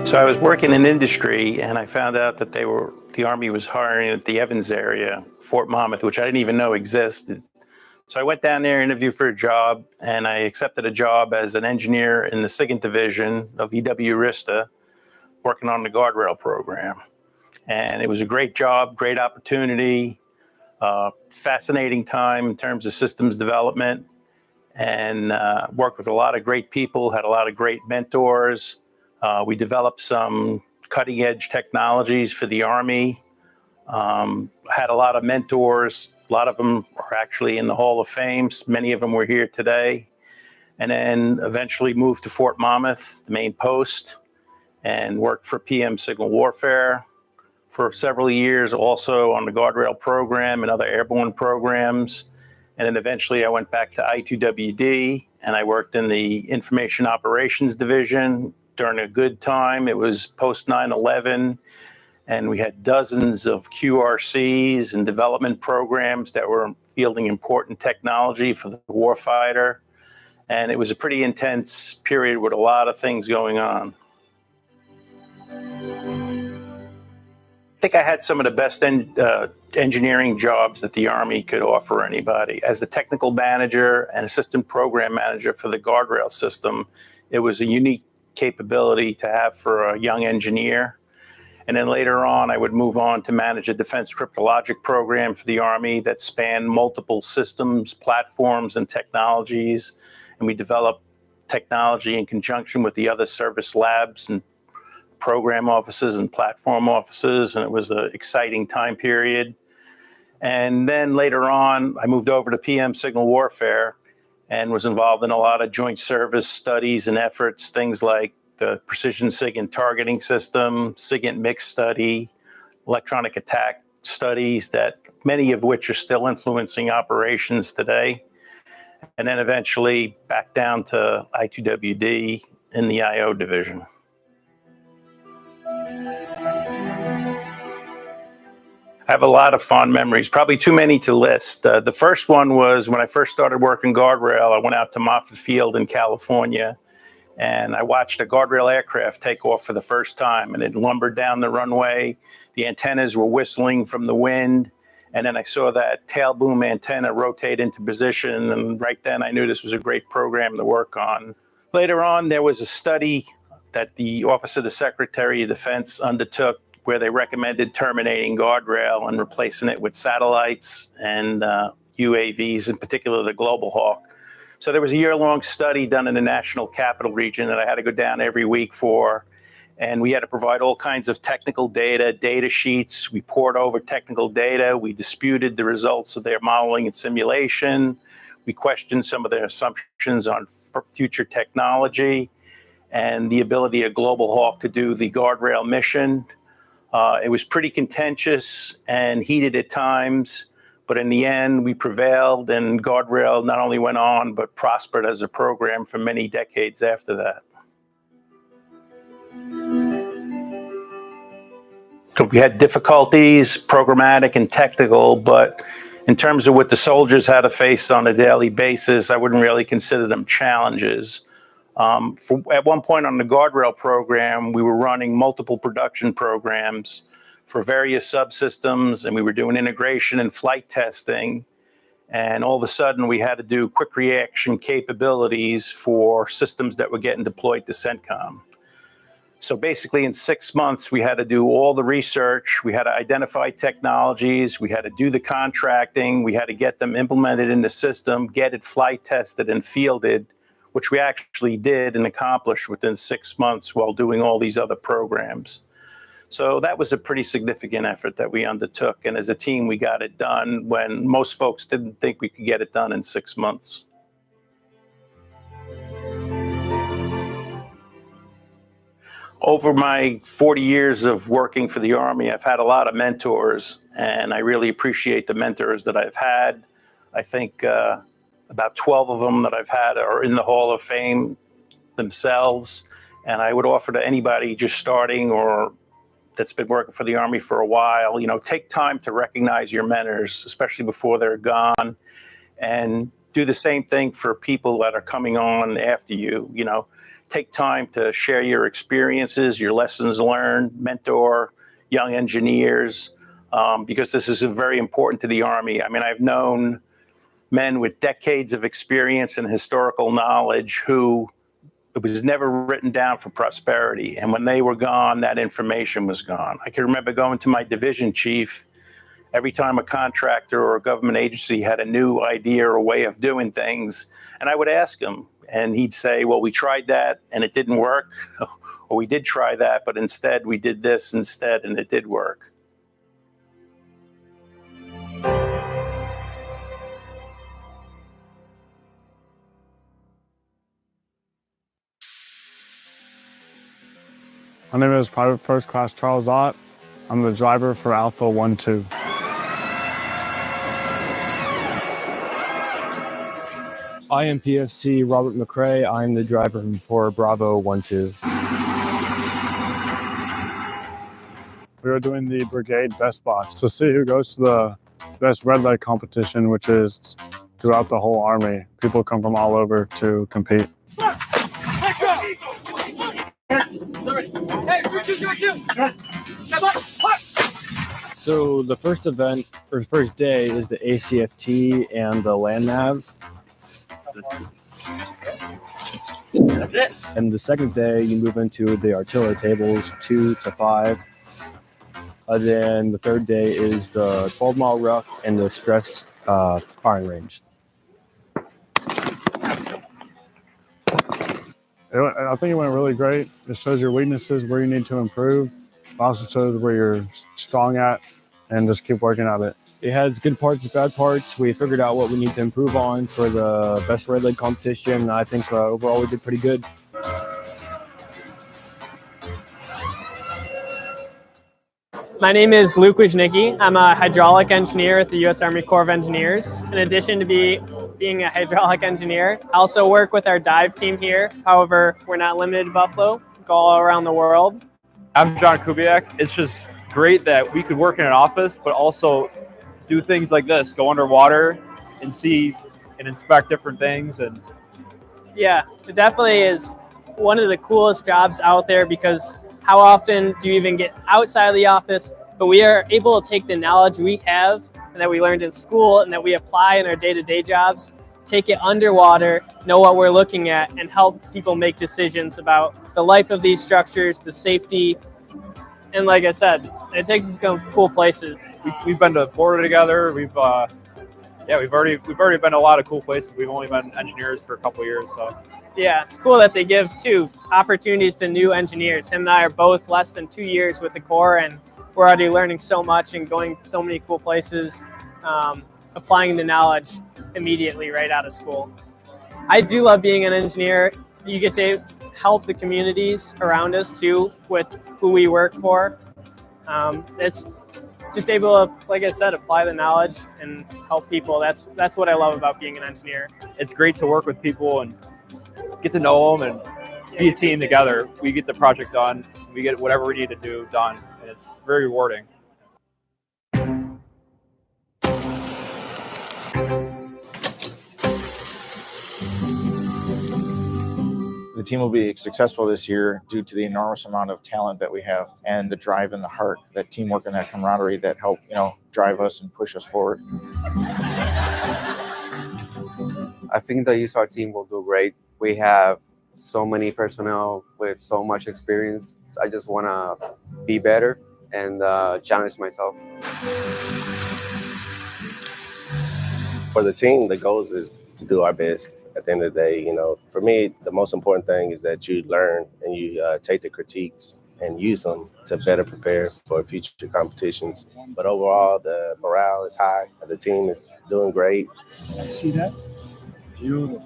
So I was working in industry and I found out that the Army was hiring at the Evans area, Fort Monmouth, which I didn't even know existed. So I went down there, interviewed for a job, and I accepted a job as an engineer in the SIGINT division of EW Arista, working on the guardrail program. And it was a great job, great opportunity, fascinating time in terms of systems development, and worked with a lot of great people, had a lot of great mentors. We developed some cutting edge technologies for the Army, had a lot of mentors. A lot of them are actually in the Hall of Fame. Many of them were here today. And then eventually moved to Fort Monmouth, the main post, and worked for PM Signal Warfare for several years, also on the guardrail program and other airborne programs. And then eventually I went back to I2WD and I worked in the Information Operations Division during a good time. It was post 9/11. And we had dozens of QRCs and development programs that were fielding important technology for the warfighter. And it was a pretty intense period with a lot of things going on. I think I had some of the best engineering jobs that the Army could offer anybody. As the technical manager and assistant program manager for the guardrail system, it was a unique capability to have for a young engineer. And then later on, I would move on to manage a defense cryptologic program for the Army that spanned multiple systems, platforms, and technologies. And we developed technology in conjunction with the other service labs and program offices and platform offices, and it was an exciting time period. And then later on, I moved over to PM Signal Warfare and was involved in a lot of joint service studies and efforts, things like the Precision SIGINT Targeting System, SIGINT Mix Study, electronic attack studies, that many of which are still influencing operations today. And then eventually back down to I2WD in the IO division. I have a lot of fond memories, probably too many to list. The first one was when I first started working guardrail. I went out to Moffett Field in California, and I watched a guardrail aircraft take off for the first time, and it lumbered down the runway. The antennas were whistling from the wind, and then I saw that tail boom antenna rotate into position, and right then I knew this was a great program to work on. Later on, there was a study that the Office of the Secretary of Defense undertook where they recommended terminating guardrail and replacing it with satellites and UAVs, in particular the Global Hawk. So there was a year-long study done in the National Capital Region that I had to go down every week for, and we had to provide all kinds of technical data sheets. We poured over technical data. We disputed the results of their modeling and simulation. We questioned some of their assumptions on future technology and the ability of Global Hawk to do the guardrail mission. It was pretty contentious and heated at times, but in the end, we prevailed, and guardrail not only went on, but prospered as a program for many decades after that. So we had difficulties, programmatic and technical, but in terms of what the soldiers had to face on a daily basis, I wouldn't really consider them challenges. At one point on the guardrail program, we were running multiple production programs for various subsystems, and we were doing integration and flight testing. And all of a sudden, we had to do quick reaction capabilities for systems that were getting deployed to CENTCOM. So basically, in 6 months, we had to do all the research. We had to identify technologies. We had to do the contracting. We had to get them implemented in the system, get it flight tested and fielded, which we actually did and accomplished within 6 months while doing all these other programs. So that was a pretty significant effort that we undertook. And as a team, we got it done when most folks didn't think we could get it done in 6 months. Over my 40 years of working for the Army, I've had a lot of mentors, and I really appreciate the mentors that I've had. I think about 12 of them that I've had are in the Hall of Fame themselves. And I would offer to anybody just starting or that's been working for the Army for a while, take time to recognize your mentors, especially before they're gone, and do the same thing for people that are coming on after you. Take time to share your experiences, your lessons learned, mentor young engineers, because this is very important to the Army. I mean, I've known men with decades of experience and historical knowledge who it was never written down for prosperity. And when they were gone, that information was gone. I can remember going to my division chief every time a contractor or a government agency had a new idea or a way of doing things. And I would ask him, and he'd say, well, we tried that and it didn't work. Or we did try that, but instead we did this instead and it did work. My name is Private First Class Charles Ott. I'm the driver for Alpha 1-2. I am PFC Robert McRae. I am the driver for Bravo 1-2. We were doing the brigade best box to see who goes to the best red light competition, which is throughout the whole Army. People come from all over to compete. So the first event, or first day, is the ACFT and the land nav. That's it. And the second day, you move into the artillery tables 2 to 5. Then the third day is the 12-mile ruck and the stress firing range. I think it went really great. It shows your weaknesses, where you need to improve. It also shows where you're strong at, and just keep working at it. It has good parts and bad parts. We figured out what we need to improve on for the best red light competition. I think overall we did pretty good. My name is Luke Wijnicki. I'm a hydraulic engineer at the U.S. Army Corps of Engineers. In addition to being a hydraulic engineer, I also work with our dive team here. However, we're not limited to Buffalo. We go all around the world. I'm John Kubiak. It's just great that we could work in an office, but also do things like this, go underwater and see and inspect different things. And Yeah, it definitely is one of the coolest jobs out there, because how often do you even get outside of the office? But we are able to take the knowledge we have and that we learned in school and that we apply in our day-to-day jobs, take it underwater, know what we're looking at, and help people make decisions about the life of these structures, the safety. And like I said, it takes us to cool places. we've been to Florida together. We've already been to a lot of cool places. We've only been engineers for a couple of years, so. Yeah, it's cool that they give, too, opportunities to new engineers. Him and I are both less than 2 years with the Corps, and we're already learning so much and going so many cool places, applying the knowledge immediately right out of school. I do love being an engineer. You get to help the communities around us, too, with who we work for. It's just able to, like I said, apply the knowledge and help people. That's what I love about being an engineer. It's great to work with people and get to know them and be a team together. We get the project done. We get whatever we need to do done. And it's very rewarding. The team will be successful this year due to the enormous amount of talent that we have and the drive and the heart, that teamwork and that camaraderie that help, drive us and push us forward. I think the USAR team will do great. We have so many personnel with so much experience. So I just want to be better and challenge myself. For the team, the goal is to do our best. At the end of the day, for me, the most important thing is that you learn and you take the critiques and use them to better prepare for future competitions. But overall, the morale is high. The team is doing great. See that? Beautiful.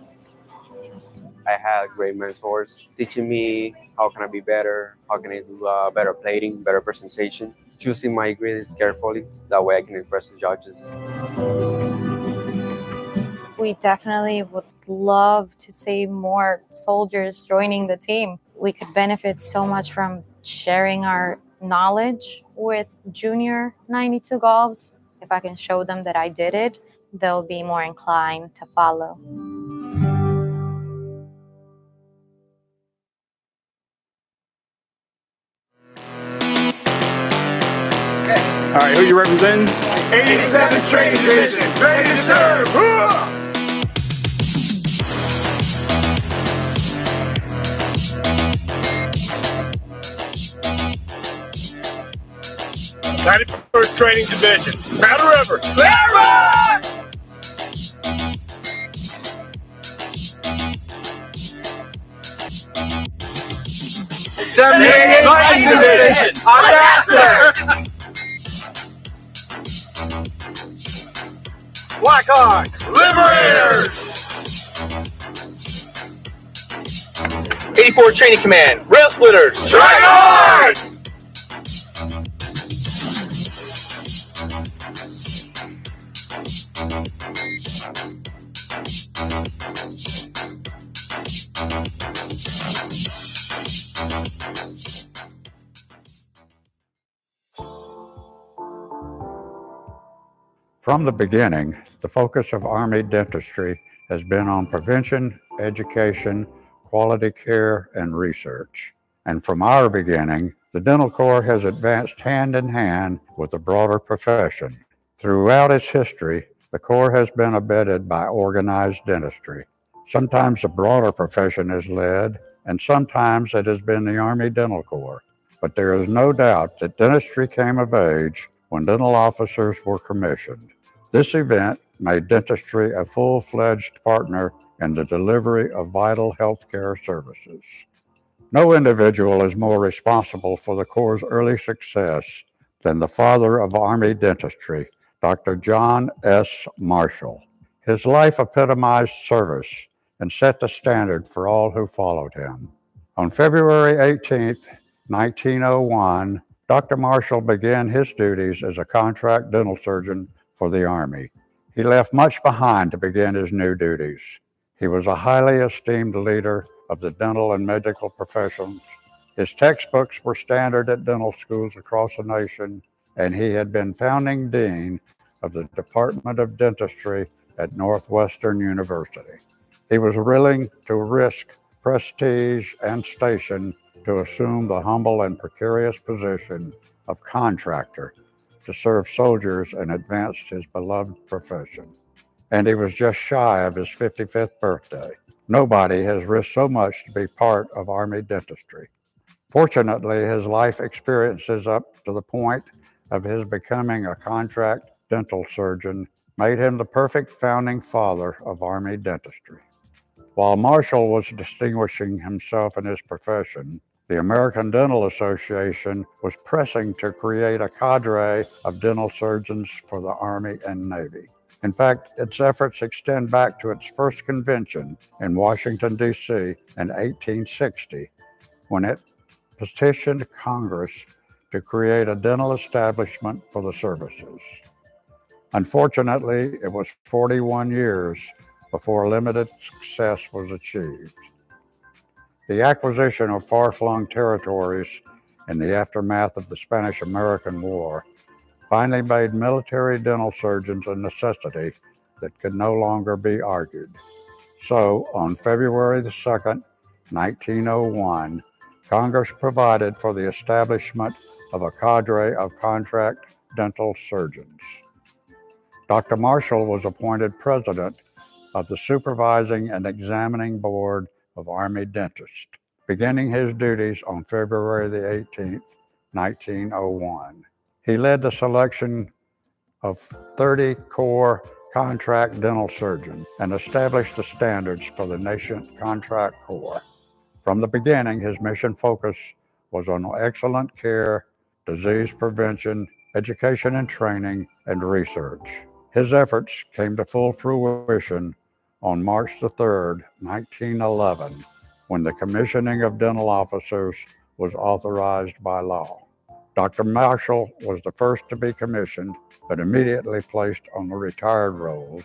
I had great mentors teaching me how can I be better, how can I do better plating, better presentation, choosing my ingredients carefully. That way I can impress the judges. We definitely would love to see more soldiers joining the team. We could benefit so much from sharing our knowledge with junior 92 Golfs. If I can show them that I did it, they'll be more inclined to follow. All right, who you representing? 87 Training Division, ready to serve. Hooah! 91st Training Division, Powder River. Clear! 78th Lightning Division, Ambassador. Blackhawks, Liberators. 84th Training Command, Rail Splitters. Strike hard! From the beginning, the focus of Army dentistry has been on prevention, education, quality care, and research. And from our beginning, the Dental Corps has advanced hand in hand with the broader profession. Throughout its history, the Corps has been abetted by organized dentistry. Sometimes the broader profession is led, and sometimes it has been the Army Dental Corps. But there is no doubt that dentistry came of age when dental officers were commissioned. This event made dentistry a full-fledged partner in the delivery of vital healthcare services. No individual is more responsible for the Corps' early success than the father of Army dentistry, Dr. John S. Marshall. His life epitomized service and set the standard for all who followed him. On February 18, 1901, Dr. Marshall began his duties as a contract dental surgeon for the Army. He left much behind to begin his new duties. He was a highly esteemed leader of the dental and medical professions. His textbooks were standard at dental schools across the nation, and he had been founding dean of the Department of Dentistry at Northwestern University. He was willing to risk prestige and station to assume the humble and precarious position of contractor to serve soldiers and advance his beloved profession. And he was just shy of his 55th birthday. Nobody has risked so much to be part of Army dentistry. Fortunately, his life experiences up to the point of his becoming a contract dental surgeon made him the perfect founding father of Army dentistry. While Marshall was distinguishing himself in his profession, the American Dental Association was pressing to create a cadre of dental surgeons for the Army and Navy. In fact, its efforts extend back to its first convention in Washington, D.C. in 1860, when it petitioned Congress to create a dental establishment for the services. Unfortunately, it was 41 years before limited success was achieved. The acquisition of far-flung territories in the aftermath of the Spanish-American War finally made military dental surgeons a necessity that could no longer be argued. So, on February the 2nd, 1901, Congress provided for the establishment of a cadre of contract dental surgeons. Dr. Marshall was appointed president of the Supervising and Examining Board of Army Dentists, beginning his duties on February the 18th, 1901. He led the selection of 30 Corps contract dental surgeons and established the standards for the nation's contract corps. From the beginning, his mission focus was on excellent care, disease prevention, education and training, and research. His efforts came to full fruition on March the 3rd, 1911, when the commissioning of dental officers was authorized by law. Dr. Marshall was the first to be commissioned, but immediately placed on the retired rolls,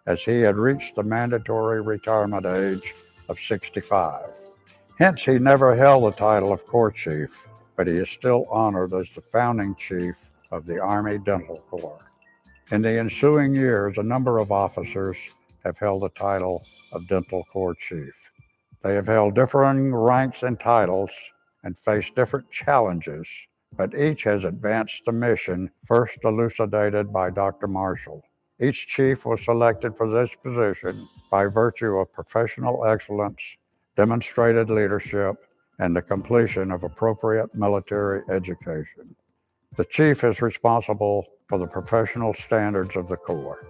as he had reached the mandatory retirement age of 65. Hence, he never held the title of Corps Chief, but he is still honored as the founding chief of the Army Dental Corps. In the ensuing years, a number of officers have held the title of Dental Corps Chief. They have held differing ranks and titles and faced different challenges, but each has advanced the mission first elucidated by Dr. Marshall. Each chief was selected for this position by virtue of professional excellence, demonstrated leadership, and the completion of appropriate military education. The chief is responsible for the professional standards of the Corps.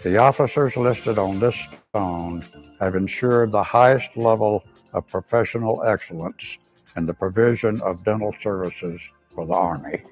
The officers listed on this stone have ensured the highest level of professional excellence in the provision of dental services for the Army.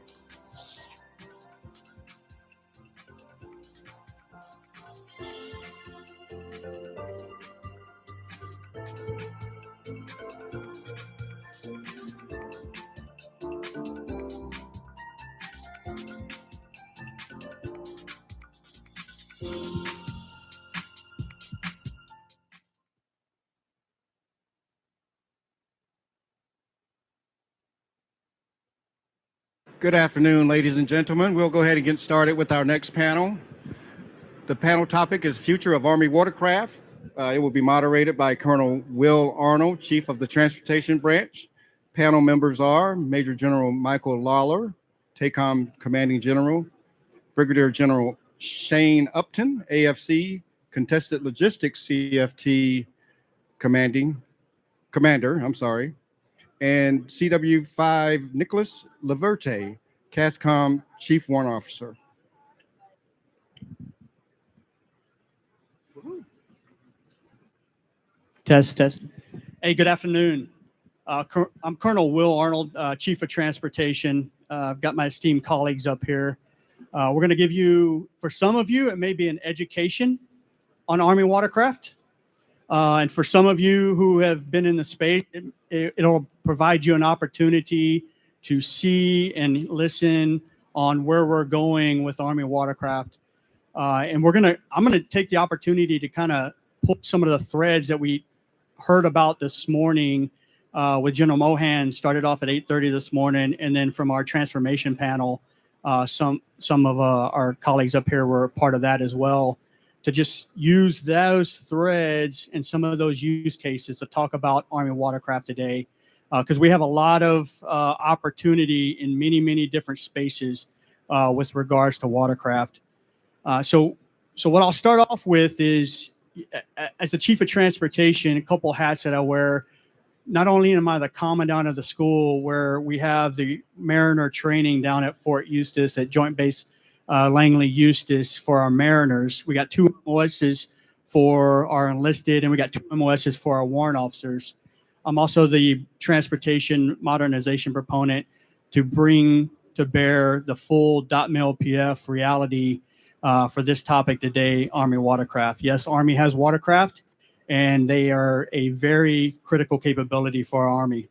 Good afternoon, ladies and gentlemen. We'll go ahead and get started with our next panel. The panel topic is Future of Army Watercraft. It will be moderated by Colonel Will Arnold, Chief of the Transportation Branch. Panel members are Major General Michael Lawler, TACOM Commanding General, Brigadier General Shane Upton, AFC Contested Logistics CFT Commander, and CW5 Nicholas Laverte, CASCOM Chief Warrant Officer. Test. Hey, good afternoon. I'm Colonel Will Arnold, Chief of Transportation. I've got my esteemed colleagues up here. We're going to give you, for some of you, it may be an education on Army watercraft. And for some of you who have been in the space, it'll provide you an opportunity to see and listen on where we're going with Army watercraft. And I'm going to take the opportunity to kind of pull some of the threads that we heard about this morning with General Mohan. Started off at 8:30 this morning, and then from our transformation panel, some of our colleagues up here were part of that as well, to just use those threads and some of those use cases to talk about Army watercraft today, because we have a lot of opportunity in many different spaces with regards to watercraft. So what I'll start off with is, as the Chief of Transportation, a couple hats that I wear. Not only am I the commandant of the school, where we have the Mariner training down at Fort Eustis at Joint Base Langley Eustis for our mariners. We got 2 MOSs for our enlisted, and we got 2 MOSs for our warrant officers. I'm also the transportation modernization proponent to bring to bear the full .mil-PF reality for this topic today, Army watercraft. Yes, Army has watercraft, and they are a very critical capability for our Army.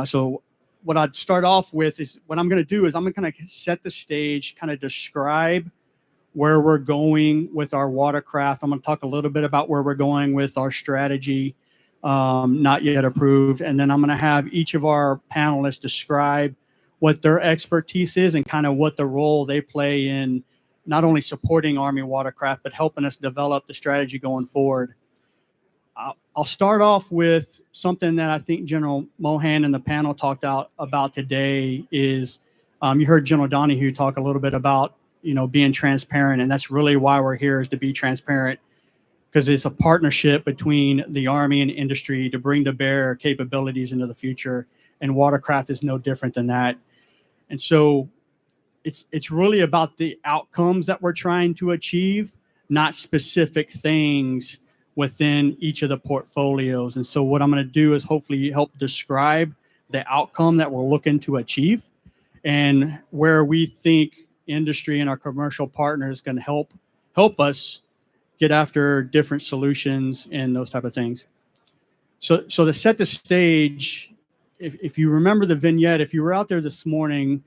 So what I'd start off with is, what I'm going to do is I'm going to set the stage, kind of describe where we're going with our watercraft. I'm going to talk a little bit about where we're going with our strategy, not yet approved. And then I'm going to have each of our panelists describe what their expertise is and kind of what the role they play in not only supporting Army watercraft, but helping us develop the strategy going forward. I'll start off with something that I think General Mohan and the panel talked about today is, you heard General Donahue talk a little bit about, being transparent, and that's really why we're here, is to be transparent, because it's a partnership between the Army and industry to bring to bear capabilities into the future, and watercraft is no different than that. And so it's really about the outcomes that we're trying to achieve, not specific things within each of the portfolios. And so what I'm going to do is hopefully help describe the outcome that we're looking to achieve, and where we think industry and our commercial partners can help us get after different solutions and those type of things. So to set the stage, if you remember the vignette, if you were out there this morning,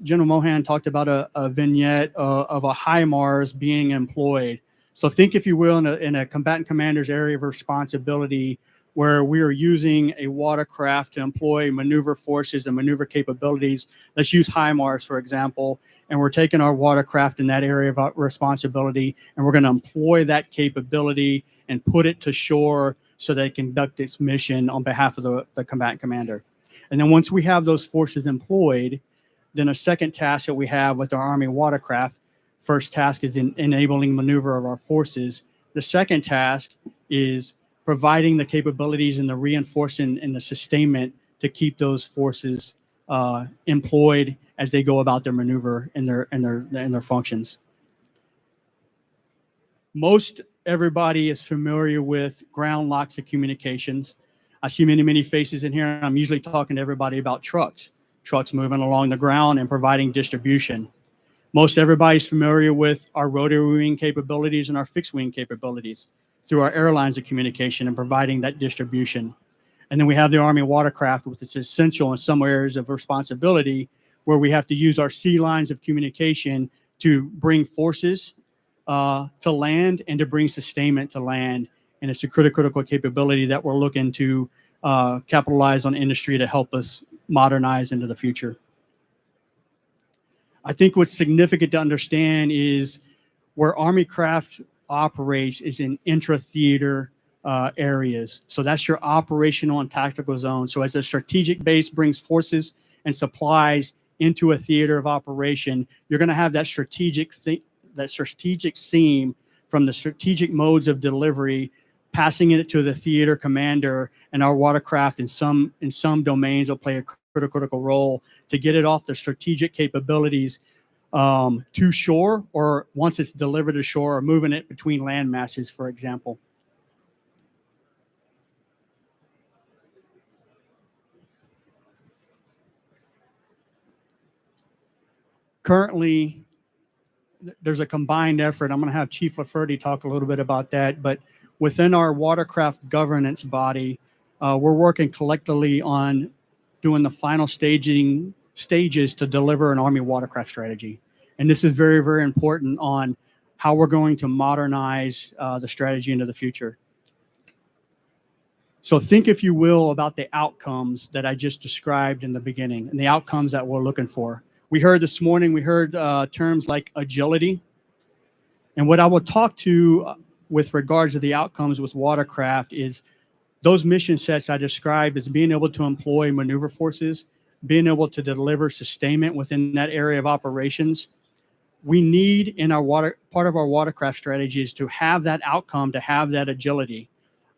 General Mohan talked about a vignette of a HIMARS being employed. So think, if you will, in a combatant commander's area of responsibility, where we are using a watercraft to employ maneuver forces and maneuver capabilities. Let's use HIMARS, for example, and we're taking our watercraft in that area of responsibility, and we're going to employ that capability and put it to shore so they can conduct its mission on behalf of the combatant commander. And then once we have those forces employed, then a second task that we have with our Army watercraft, first task is enabling maneuver of our forces. The second task is providing the capabilities and the reinforcement and the sustainment to keep those forces employed as they go about their maneuver and their functions. Most everybody is familiar with ground locks of communications. I see many faces in here, and I'm usually talking to everybody about trucks moving along the ground and providing distribution. Most everybody's familiar with our rotary wing capabilities and our fixed wing capabilities through our airlines of communication and providing that distribution. And then we have the Army watercraft, which is essential in some areas of responsibility, where we have to use our sea lines of communication to bring forces to land and to bring sustainment to land. And it's a critical capability that we're looking to capitalize on industry to help us modernize into the future. I think what's significant to understand is Where Army craft operates is in intra-theater areas. So that's your operational and tactical zone. So as a strategic base brings forces and supplies into a theater of operation, you're going to have that strategic seam from the strategic modes of delivery, passing it to the theater commander, and our watercraft in some domains will play a critical role to get it off the strategic capabilities to shore, or once it's delivered to shore, or moving it between land masses, for example. Currently, there's a combined effort. I'm going to have Chief Lafferty talk a little bit about that, but within our watercraft governance body, we're working collectively on doing the final stages to deliver an Army watercraft strategy. And this is very, very important on how we're going to modernize the strategy into the future. So think, if you will, about the outcomes that I just described in the beginning and the outcomes that we're looking for. We heard this morning, terms like agility. And what I will talk to with regards to the outcomes with watercraft is those mission sets I described as being able to employ maneuver forces, being able to deliver sustainment within that area of operations. We need in our part of our watercraft strategy is to have that outcome, to have that agility.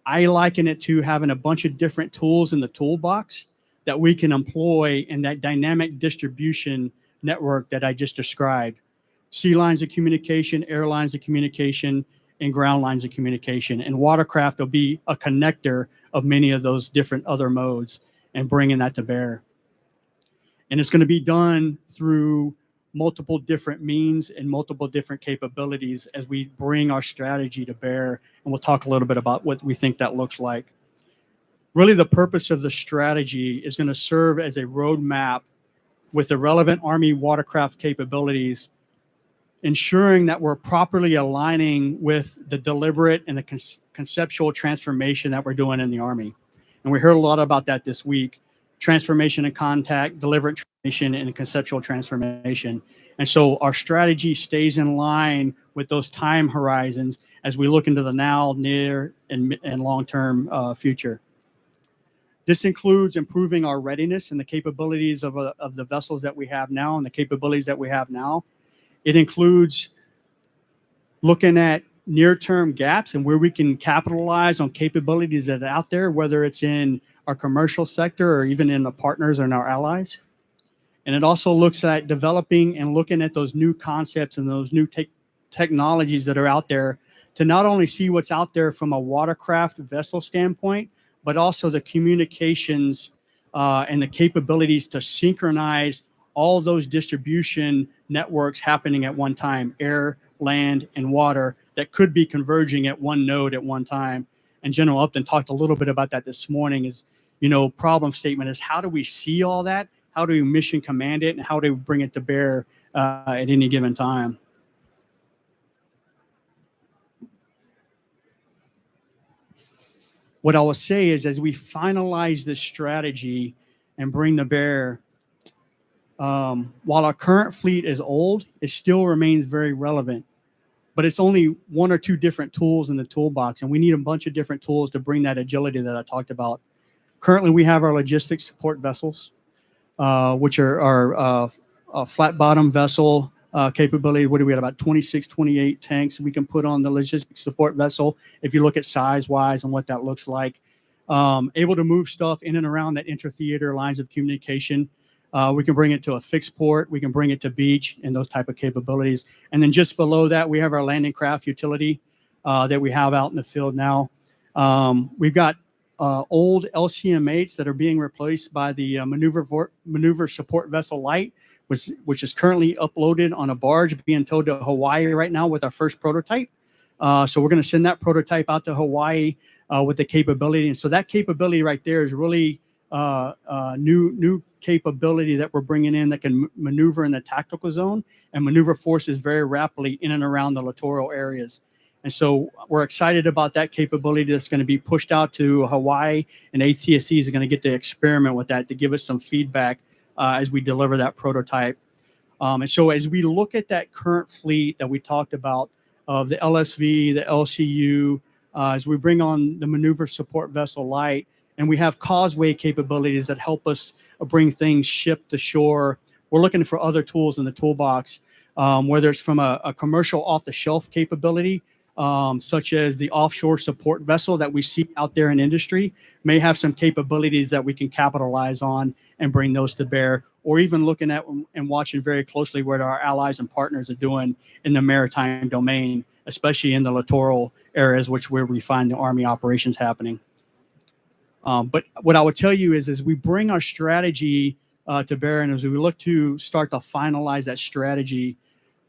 I liken it to having a bunch of different tools in the toolbox that we can employ in that dynamic distribution network that I just described. Sea lines of communication, air lines of communication, and ground lines of communication. And watercraft will be a connector of many of those different other modes and bringing that to bear. And it's going to be done through multiple different means and multiple different capabilities as we bring our strategy to bear. And we'll talk a little bit about what we think that looks like. Really, the purpose of the strategy is going to serve as a roadmap with the relevant Army watercraft capabilities, ensuring that we're properly aligning with the deliberate and the conceptual transformation that we're doing in the Army. And we heard a lot about that this week: transformation and contact, deliberate transformation, and conceptual transformation. And so our strategy stays in line with those time horizons as we look into the now, near, and long-term future. This includes improving our readiness and the capabilities of the vessels that we have now and the capabilities that we have now. It includes looking at near-term gaps and where we can capitalize on capabilities that are out there, whether it's in our commercial sector or even in the partners and our allies. And it also looks at developing and looking at those new concepts and those new technologies that are out there to not only see what's out there from a watercraft vessel standpoint, but also the communications and the capabilities to synchronize all those distribution networks happening at one time, air, land, and water, that could be converging at one node at one time. And General Upton talked a little bit about that this morning. Is, problem statement is, how do we see all that? How do we mission command it? And how do we bring it to bear at any given time? What I will say is, as we finalize this strategy and bring to bear, while our current fleet is old, it still remains very relevant. But it's only one or two different tools in the toolbox, and we need a bunch of different tools to bring that agility that I talked about. Currently, we have our logistics support vessels, which are our flat bottom vessel capability. What do we have? About 26, 28 tanks we can put on the logistics support vessel. If you look at size-wise and what that looks like, able to move stuff in and around that intra-theater lines of communication. We can bring it to a fixed port. We can bring it to beach and those type of capabilities. And then just below that, we have our landing craft utility that we have out in the field now. We've got old LCM-8s that are being replaced by the maneuver support vessel light, which is currently uploaded on a barge being towed to Hawaii right now with our first prototype. So we're going to send that prototype out to Hawaii with the capability. And so that capability right there is really new capability that we're bringing in that can maneuver in the tactical zone and maneuver forces very rapidly in and around the littoral areas. And so we're excited about that capability that's going to be pushed out to Hawaii, and ATSC is going to get to experiment with that to give us some feedback as we deliver that prototype. And so as we look at that current fleet that we talked about, of the LSV, the LCU, as we bring on the maneuver support vessel light, and we have causeway capabilities that help us bring things ship to shore. We're looking for other tools in the toolbox, whether it's from a commercial off-the-shelf capability, such as the offshore support vessel that we see out there in industry, may have some capabilities that we can capitalize on and bring those to bear, or even looking at and watching very closely what our allies and partners are doing in the maritime domain, especially in the littoral areas, where we find the Army operations happening. But what I would tell you is, as we bring our strategy to bear, and as we look to start to finalize that strategy,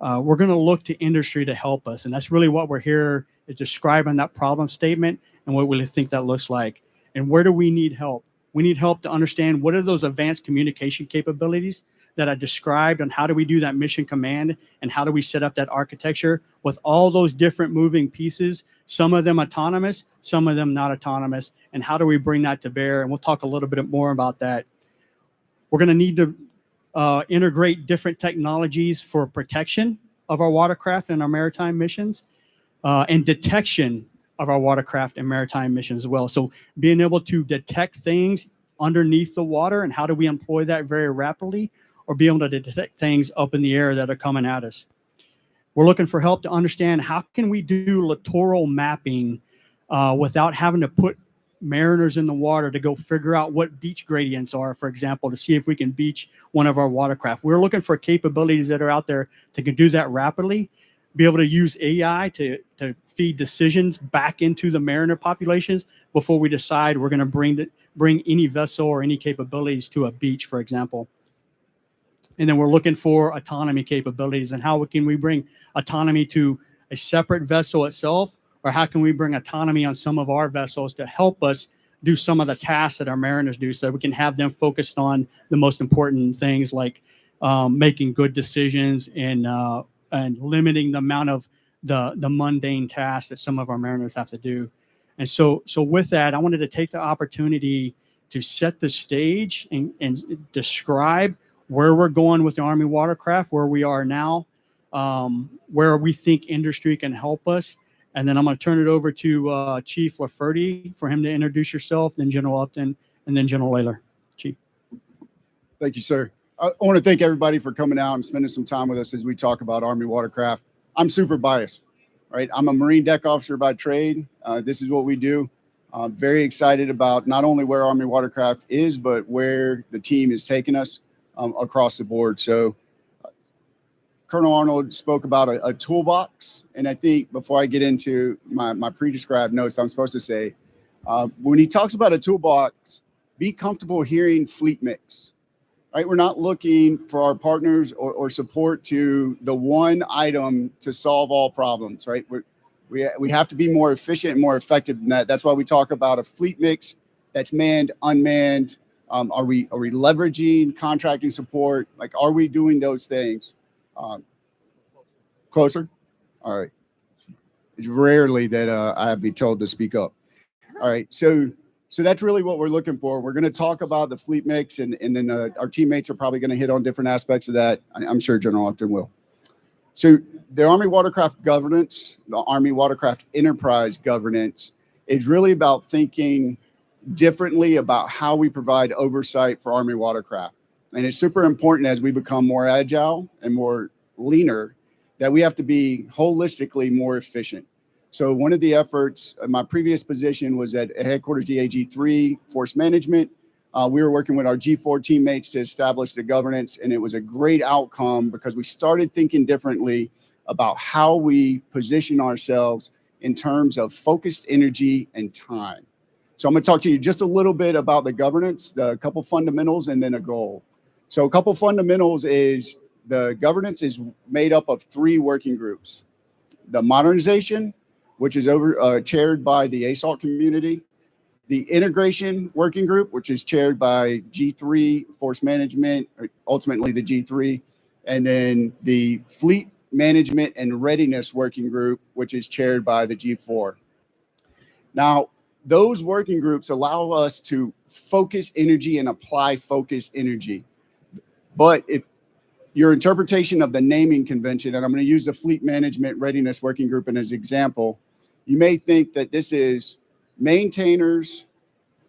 we're going to look to industry to help us. And that's really what we're here, is describing that problem statement and what we think that looks like. And where do we need help? We need help to understand what are those advanced communication capabilities that I described, and how do we do that mission command, and how do we set up that architecture with all those different moving pieces, some of them autonomous, some of them not autonomous, and how do we bring that to bear? And we'll talk a little bit more about that. We're going to need to integrate different technologies for protection of our watercraft and our maritime missions, and detection of our watercraft and maritime missions as well. So being able to detect things underneath the water, and how do we employ that very rapidly, or be able to detect things up in the air that are coming at us. We're looking for help to understand how can we do littoral mapping without having to put mariners in the water to go figure out what beach gradients are, for example, to see if we can beach one of our watercraft. We're looking for capabilities that are out there that can do that rapidly, be able to use AI to feed decisions back into the mariner populations before we decide we're going to bring any vessel or any capabilities to a beach, for example. And then we're looking for autonomy capabilities, and how can we bring autonomy to a separate vessel itself, or how can we bring autonomy on some of our vessels to help us do some of the tasks that our mariners do, so we can have them focused on the most important things, like making good decisions and limiting the amount of the mundane tasks that some of our mariners have to do. And so with that, I wanted to take the opportunity to set the stage and describe where we're going with the Army watercraft, where we are now, where we think industry can help us. And then I'm going to turn it over to Chief Lafferty for him to introduce yourself, then General Upton, and then General Layler. Chief. Thank you, sir. I want to thank everybody for coming out and spending some time with us as we talk about Army watercraft. I'm super biased, right? I'm a Marine deck officer by trade. This is what we do. I'm very excited about not only where Army watercraft is, but where the team is taking us across the board. So Colonel Arnold spoke about a toolbox. And I think before I get into my pre-described notes, I'm supposed to say, when he talks about a toolbox, be comfortable hearing fleet mix, right? We're not looking for our partners or support to the one item to solve all problems, right? We have to be more efficient and more effective than that. That's why we talk about a fleet mix that's manned, unmanned. Are we leveraging contracting support? Like, are we doing those things? Closer? All right. It's rarely that I have to be told to speak up. All right. So that's really what we're looking for. We're going to talk about the fleet mix, and then our teammates are probably going to hit on different aspects of that. I'm sure General Upton will. So the Army watercraft governance, the Army watercraft enterprise governance, is really about thinking differently about how we provide oversight for Army watercraft. And it's super important as we become more agile and more leaner that we have to be holistically more efficient. So one of the efforts, my previous position was at Headquarters DAG3 Force Management. We were working with our G4 teammates to establish the governance, and it was a great outcome because we started thinking differently about how we position ourselves in terms of focused energy and time. So I'm going to talk to you just a little bit about the governance, the couple fundamentals, and then a goal. So a couple fundamentals is the governance is made up of 3 working groups. The modernization, which is chaired by the ASALT community. The integration working group, which is chaired by G3 Force Management, or ultimately the G3. And then the Fleet Management and Readiness working group, which is chaired by the G4. Now, those working groups allow us to focus energy and apply focused energy. But if your interpretation of the naming convention, and I'm going to use the Fleet Management Readiness Working Group as an example, you may think that this is maintainers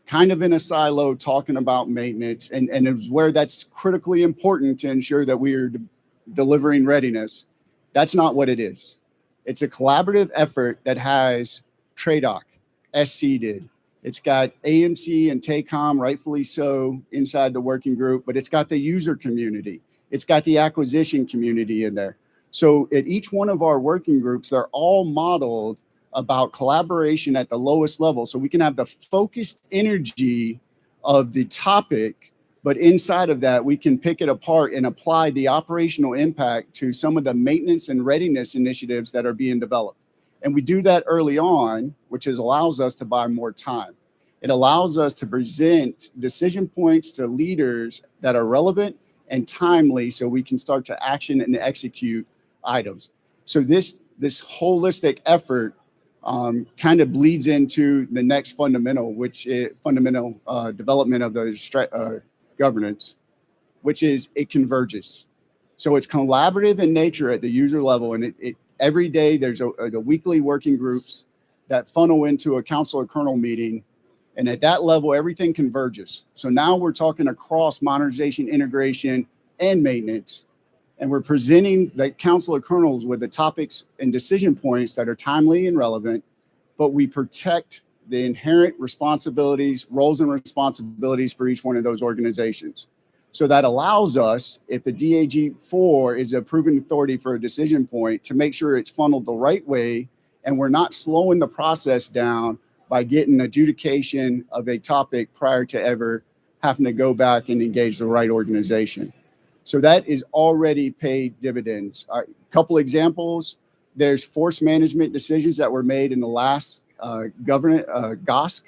kind of in a silo talking about maintenance, and it's where that's critically important to ensure that we are delivering readiness. That's not what it is. It's a collaborative effort that has TRADOC, SC did. It's got AMC and TACOM, rightfully so, inside the working group, but it's got the user community. It's got the acquisition community in there. So at each one of our working groups, they're all modeled about collaboration at the lowest level. So we can have the focused energy of the topic, but inside of that, we can pick it apart and apply the operational impact to some of the maintenance and readiness initiatives that are being developed. And we do that early on, which allows us to buy more time. It allows us to present decision points to leaders that are relevant and timely so we can start to action and execute items. So this holistic effort kind of bleeds into the next fundamental, which is fundamental development of the governance, which is it converges. So it's collaborative in nature at the user level, and it every day there's the weekly working groups that funnel into a council or kernel meeting, and at that level everything converges. So now we're talking across modernization, integration, and maintenance, and we're presenting the council or kernels with the topics and decision points that are timely and relevant, but we protect the inherent responsibilities, roles and responsibilities for each one of those organizations. So that allows us, if the DAG4 is a proven authority for a decision point, to make sure it's funneled the right way, and we're not slowing the process down by getting adjudication of a topic prior to ever having to go back and engage the right organization. So that is already paid dividends. A couple examples, there's force management decisions that were made in the last GOSC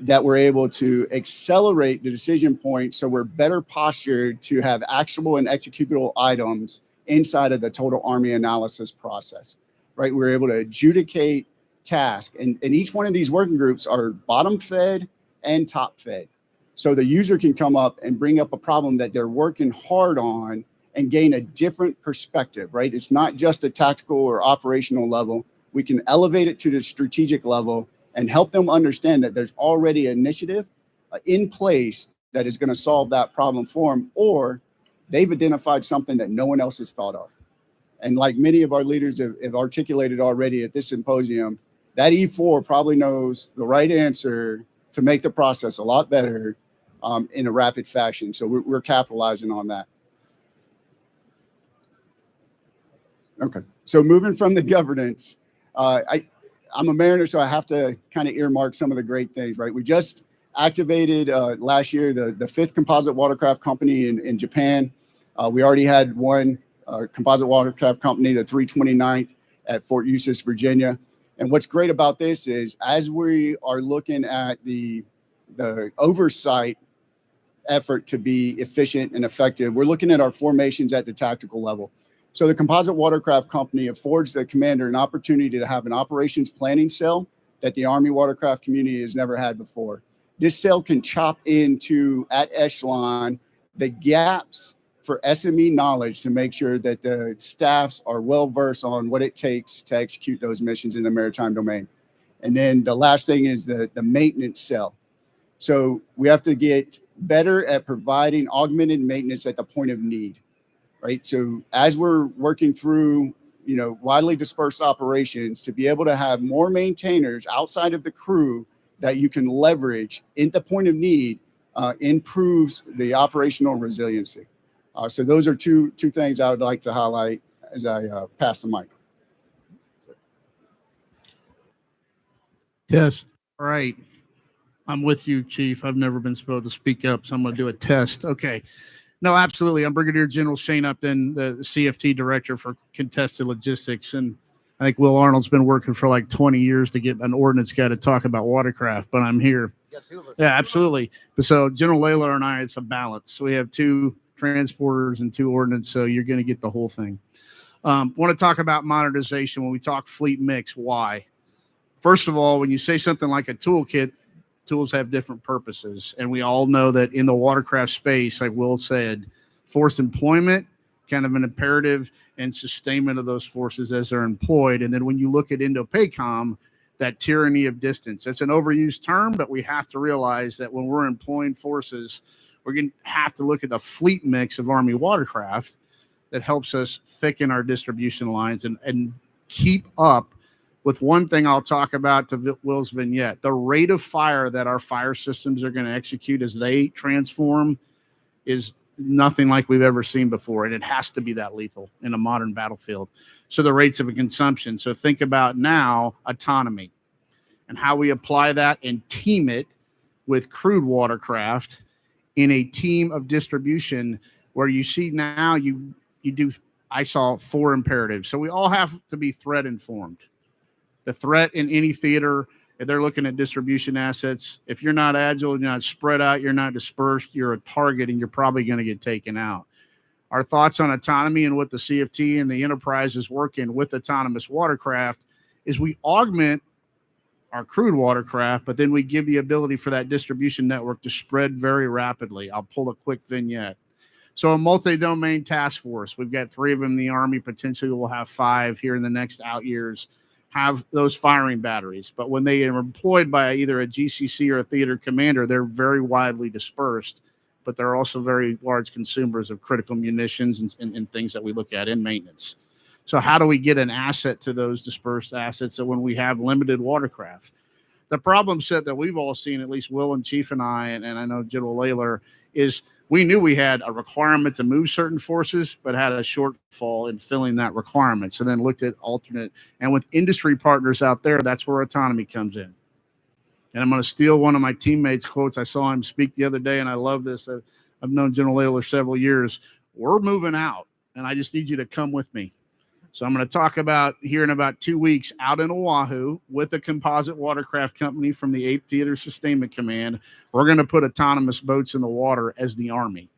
that we're able to accelerate the decision point, so we're better postured to have actionable and executable items inside of the total Army analysis process, right? We're able to adjudicate tasks, and each one of these working groups are bottom fed and top fed. So the user can come up and bring up a problem that they're working hard on and gain a different perspective, right? It's not just a tactical or operational level. We can elevate it to the strategic level and help them understand that there's already an initiative in place that is going to solve that problem for them, or they've identified something that no one else has thought of. And like many of our leaders have articulated already at this symposium, that E4 probably knows the right answer to make the process a lot better in a rapid fashion. So we're capitalizing on that. Okay, so moving from the governance, I'm a mariner, so I have to kind of earmark some of the great things, right? We just activated last year the 5th composite watercraft company in Japan. We already had one composite watercraft company, the 329th at Fort Eustis, Virginia. And what's great about this is as we are looking at the oversight effort to be efficient and effective, we're looking at our formations at the tactical level. So the composite watercraft company affords the commander an opportunity to have an operations planning cell that the Army watercraft community has never had before. This cell can chop into, at echelon, the gaps for SME knowledge to make sure that the staffs are well-versed on what it takes to execute those missions in the maritime domain. And then the last thing is the maintenance cell. So we have to get better at providing augmented maintenance at the point of need. Right. So as we're working through, widely dispersed operations, to be able to have more maintainers outside of the crew that you can leverage at the point of need improves the operational resiliency. So those are two things I would like to highlight as I pass the mic. Test. All right. I'm with you, Chief. I've never been supposed to speak up, so I'm going to do a test. Okay. No, absolutely. I'm Brigadier General Shane Upton, the CFT Director for Contested Logistics. And I think Will Arnold's been working for like 20 years to get an ordnance guy to talk about watercraft, but I'm here. Yeah, absolutely. But so General Layla and I, it's a balance. So we have 2 transporters and 2 ordnance, so you're going to get the whole thing. Want to talk about modernization when we talk fleet mix. Why? First of all, when you say something like a toolkit, tools have different purposes. And we all know that in the watercraft space, like Will said, forced employment kind of an imperative and sustainment of those forces as they're employed. And then when you look at INDOPACOM, that tyranny of distance, it's an overused term, but we have to realize that when we're employing forces, we're going to have to look at the fleet mix of Army watercraft that helps us thicken our distribution lines and keep up with one thing I'll talk about to Will's vignette. The rate of fire that our fire systems are going to execute as they transform is nothing like we've ever seen before. And it has to be that lethal in a modern battlefield. So the rates of consumption. So think about now autonomy and how we apply that and team it with crewed watercraft in a team of distribution where you see now you do, I saw 4 imperatives. So we all have to be threat informed. The threat in any theater, if they're looking at distribution assets, if you're not agile, you're not spread out, you're not dispersed, you're a target and you're probably going to get taken out. Our thoughts on autonomy and what the CFT and the enterprise is working with autonomous watercraft is we augment our crewed watercraft, but then we give the ability for that distribution network to spread very rapidly. I'll pull a quick vignette. So a multi-domain task force, we've got 3 of them in the Army, potentially we'll have 5 here in the next out years, have those firing batteries. But when they are employed by either a GCC or a theater commander, they're very widely dispersed, but they're also very large consumers of critical munitions and things that we look at in maintenance. So how do we get an asset to those dispersed assets so when we have limited watercraft? The problem set that we've all seen, at least Will and Chief and I, and I know General Layler, is we knew we had a requirement to move certain forces, but had a shortfall in filling that requirement. So then looked at alternate. And with industry partners out there, that's where autonomy comes in. And I'm going to steal one of my teammates' quotes. I saw him speak the other day, and I love this. I've known General Layler several years. We're moving out, and I just need you to come with me. So I'm going to talk about here in about 2 weeks out in Oahu with a composite watercraft company from the 8th Theater Sustainment Command. We're going to put autonomous boats in the water as the Army.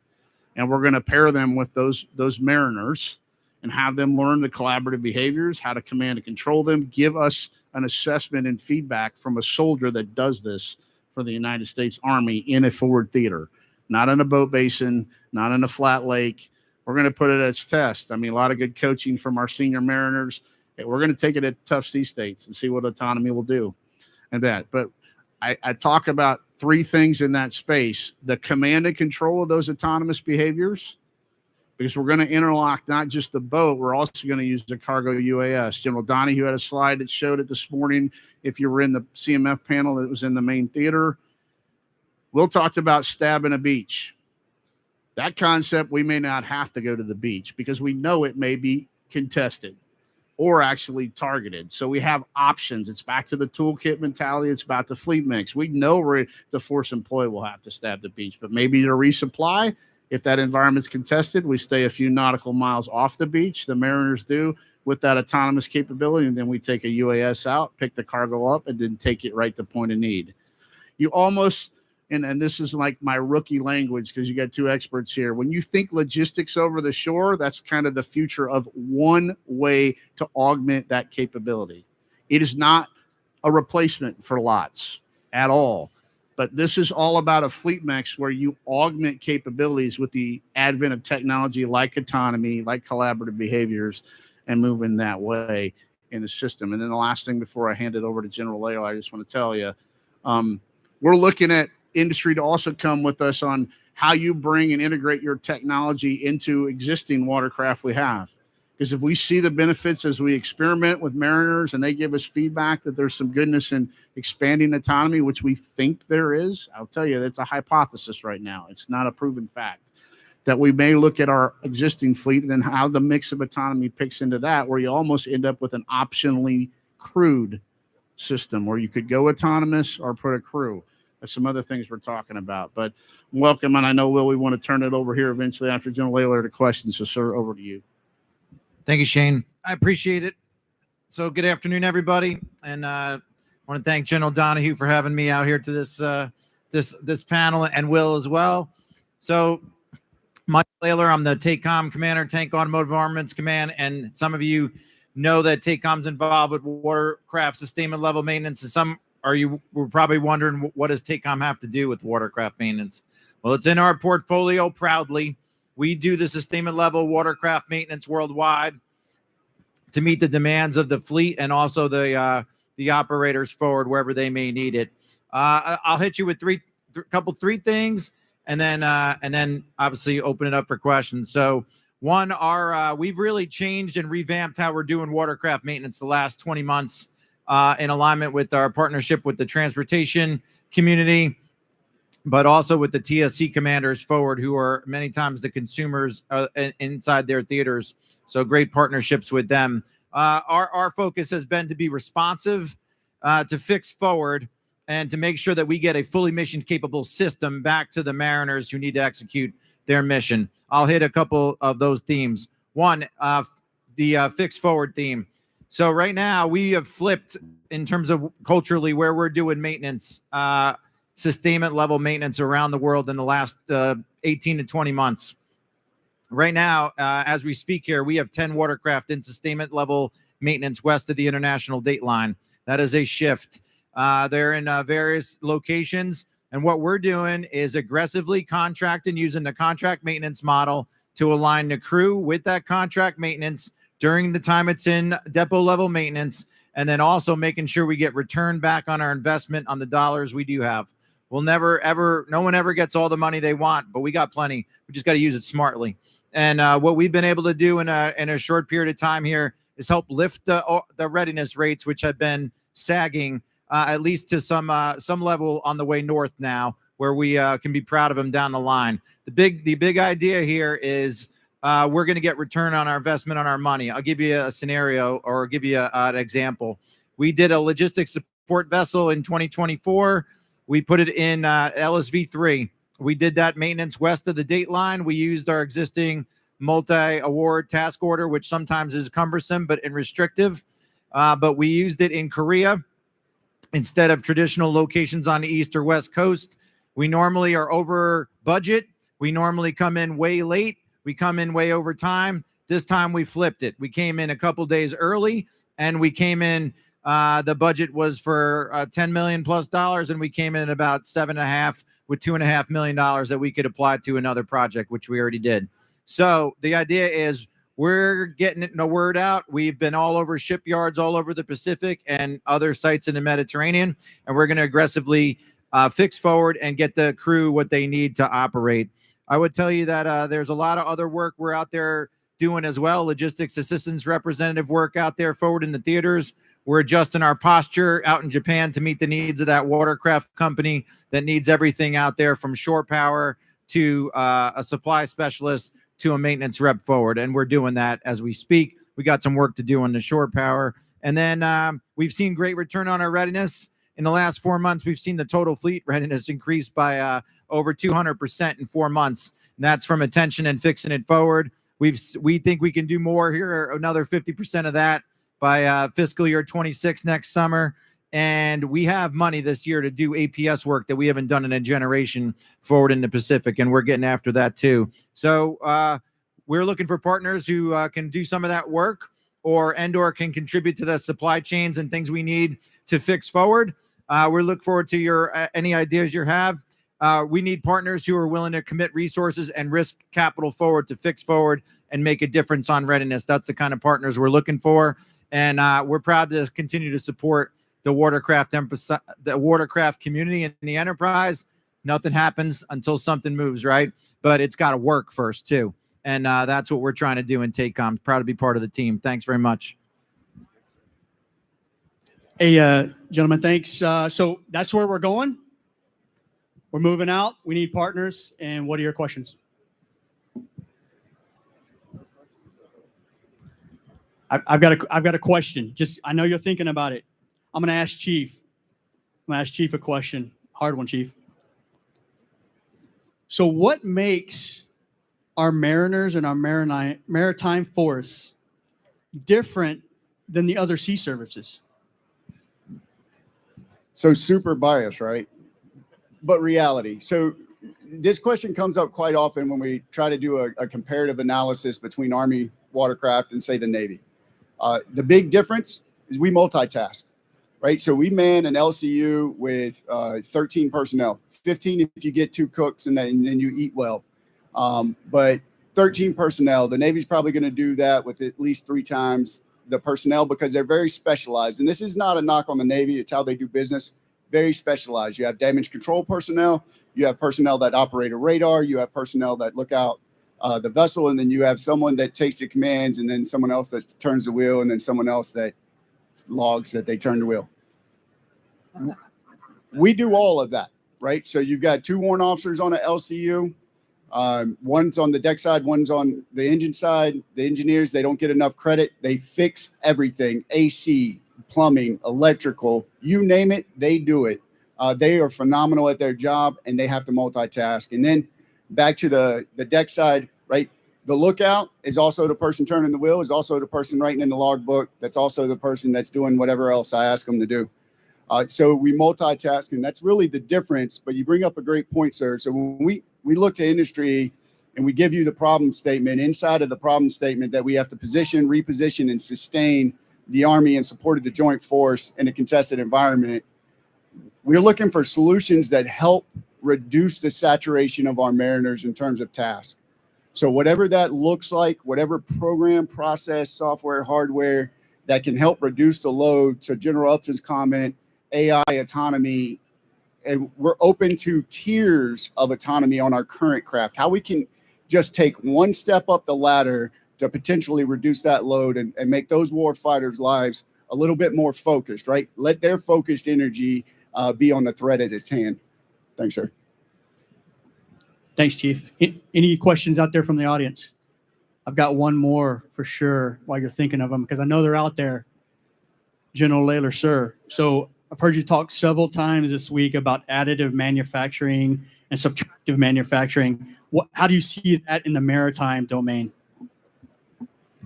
And we're going to pair them with those mariners and have them learn the collaborative behaviors, how to command and control them, give us an assessment and feedback from a soldier that does this for the United States Army in a forward theater, not in a boat basin, not in a flat lake. We're going to put it as test. I mean, a lot of good coaching from our senior mariners. We're going to take it at tough sea states and see what autonomy will do and that. But I talk about 3 things in that space: the command and control of those autonomous behaviors, because we're going to interlock not just the boat, we're also going to use the cargo UAS. General Donahue had a slide that showed it this morning. If you were in the CMF panel that was in the main theater, Will talked about stabbing a beach. That concept, we may not have to go to the beach because we know it may be contested or actually targeted. So we have options. It's back to the toolkit mentality. It's about the fleet mix. We know where the force employee will have to stab the beach, but maybe to resupply, if that environment's contested, we stay a few nautical miles off the beach. The mariners do with that autonomous capability, and then we take a UAS out, pick the cargo up, and then take it right to point of need. You almost... And this is like my rookie language because you got 2 experts here. When you think logistics over the shore, that's kind of the future of one way to augment that capability. It is not a replacement for lots at all. But this is all about a fleet mix where you augment capabilities with the advent of technology like autonomy, like collaborative behaviors, and moving that way in the system. And then the last thing before I hand it over to General Layler, I just want to tell you, we're looking at industry to also come with us on how you bring and integrate your technology into existing watercraft we have. Because if we see the benefits as we experiment with mariners and they give us feedback that there's some goodness in expanding autonomy, which we think there is, I'll tell you, that's a hypothesis right now. It's not a proven fact. That we may look at our existing fleet and then how the mix of autonomy picks into that, where you almost end up with an optionally crewed system where you could go autonomous or put a crew. Some other things we're talking about, but welcome. And I know, Will, we want to turn it over here eventually after General Layler to questions. So, sir, over to you. Thank you, Shane. I appreciate it. So good afternoon, everybody. And I want to thank General Donahue for having me out here to this panel, and Will as well. So Mike Layler, I'm the TACOM commander, Tank Automotive Armaments Command. And some of you know that TACOM's involved with watercraft sustainment level maintenance, and some we're probably wondering, what does TACOM have to do with watercraft maintenance? Well, it's in our portfolio proudly. We do the sustainment level watercraft maintenance worldwide to meet the demands of the fleet and also the operators forward wherever they may need it. I'll hit you with three things, and then obviously open it up for questions. So one, we've really changed and revamped how we're doing watercraft maintenance the last 20 months in alignment with our partnership with the transportation community, but also with the TSC commanders forward, who are many times the consumers inside their theaters. So great partnerships with them. Our focus has been to be responsive, to fix forward, and to make sure that we get a fully mission capable system back to the mariners who need to execute their mission. I'll hit a couple of those themes. One, the fix forward theme. So right now we have flipped in terms of culturally where we're doing maintenance, sustainment level maintenance around the world in the last 18 to 20 months. Right now, as we speak here, we have 10 watercraft in sustainment level maintenance west of the international date line. That is a shift. They're in various locations. And what we're doing is aggressively contracting using the contract maintenance model to align the crew with that contract maintenance during the time it's in depot level maintenance, and then also making sure we get return back on our investment on the dollars we do have. We'll never, ever, no one ever gets all the money they want, but we got plenty. We just got to use it smartly. And what we've been able to do in a short period of time here is help lift the readiness rates, which have been sagging at least to some level on the way north now, where we can be proud of them down the line. The big idea here is we're going to get return on our investment on our money. I'll give you a scenario, or give you an example. We did a logistics support vessel in 2024. We put it in LSV3. We did that maintenance west of the date line. We used our existing multi-award task order, which sometimes is cumbersome but restrictive. But we used it in Korea instead of traditional locations on the east or west coast. We normally are over budget. We normally come in way late. We come in way over time. This time we flipped it. We came in a couple days early, and we came in, the budget was for $10 million plus, and we came in about 7.5 with $2.5 million that we could apply to another project, which we already did. So the idea is we're getting the word out. We've been all over shipyards all over the Pacific and other sites in the Mediterranean, and we're going to aggressively fix forward and get the crew what they need to operate. I would tell you that there's a lot of other work we're out there doing as well. Logistics assistance representative work out there forward in the theaters. We're adjusting our posture out in Japan to meet the needs of that watercraft company that needs everything out there, from shore power to a supply specialist to a maintenance rep forward. And we're doing that as we speak. We got some work to do on the shore power. And then we've seen great return on our readiness. In the last 4 months, we've seen the total fleet readiness increase by over 200% in 4 months. And that's from attention and fixing it forward. We think we can do more here, another 50% of that by fiscal year 26 next summer. And we have money this year to do APS work that we haven't done in a generation forward in the Pacific, and we're getting after that too. So we're looking for partners who can do some of that work, or can contribute to the supply chains and things we need to fix forward. We look forward to your any ideas you have. We need partners who are willing to commit resources and risk capital forward to fix forward and make a difference on readiness. That's the kind of partners we're looking for. And we're proud to continue to support the watercraft community and the enterprise. Nothing happens until something moves, right? But it's got to work first too. And that's what we're trying to do in TACOM. Proud to be part of the team. Thanks very much. Hey, gentlemen, thanks. So that's where we're going. We're moving out. We need partners. And what are your questions? I've got a question. Just, I know you're thinking about it. I'm going to ask Chief. I'm going to ask Chief a question. Hard one, Chief. So what makes our mariners and our maritime force different than the other sea services? So super biased, right? But reality. So this question comes up quite often when we try to do a comparative analysis between Army watercraft and, say, the Navy. The big difference is we multitask, right? So we man an LCU with 13 personnel, 15 if you get 2 cooks and then you eat well. But 13 personnel. The Navy's probably going to do that with at least 3 times the personnel because they're very specialized. And this is not a knock on the Navy. It's how they do business. Very specialized. You have damage control personnel. You have personnel that operate a radar. You have personnel that look out the vessel. And then you have someone that takes the commands, and then someone else that turns the wheel, and then someone else that logs that they turn the wheel. We do all of that, right? So you've got 2 warrant officers on an LCU. One's on the deck side, one's on the engine side. The engineers, they don't get enough credit. They fix everything, AC, plumbing, electrical, you name it, they do it. They are phenomenal at their job, and they have to multitask. And then back to the deck side, right? The lookout is also the person turning the wheel, is also the person writing in the logbook. That's also the person that's doing whatever else I ask them to do. So we multitask, and that's really the difference. But you bring up a great point, sir. So when we look to industry and we give you the problem statement, inside of the problem statement that we have to position, reposition, and sustain the Army in support of the joint force in a contested environment, we're looking for solutions that help reduce the saturation of our mariners in terms of task. So whatever that looks like, whatever program, process, software, hardware that can help reduce the load, to General Upton's comment, AI, autonomy, and we're open to tiers of autonomy on our current craft. How we can just take one step up the ladder to potentially reduce that load and make those war fighters' lives a little bit more focused, right? Let their focused energy be on the threat at its hand. Thanks, sir. Thanks, Chief. Any questions out there from the audience? I've got one more for sure while you're thinking of them, because I know they're out there. General Layler, sir. So I've heard you talk several times this week about additive manufacturing and subtractive manufacturing. How do you see that in the maritime domain?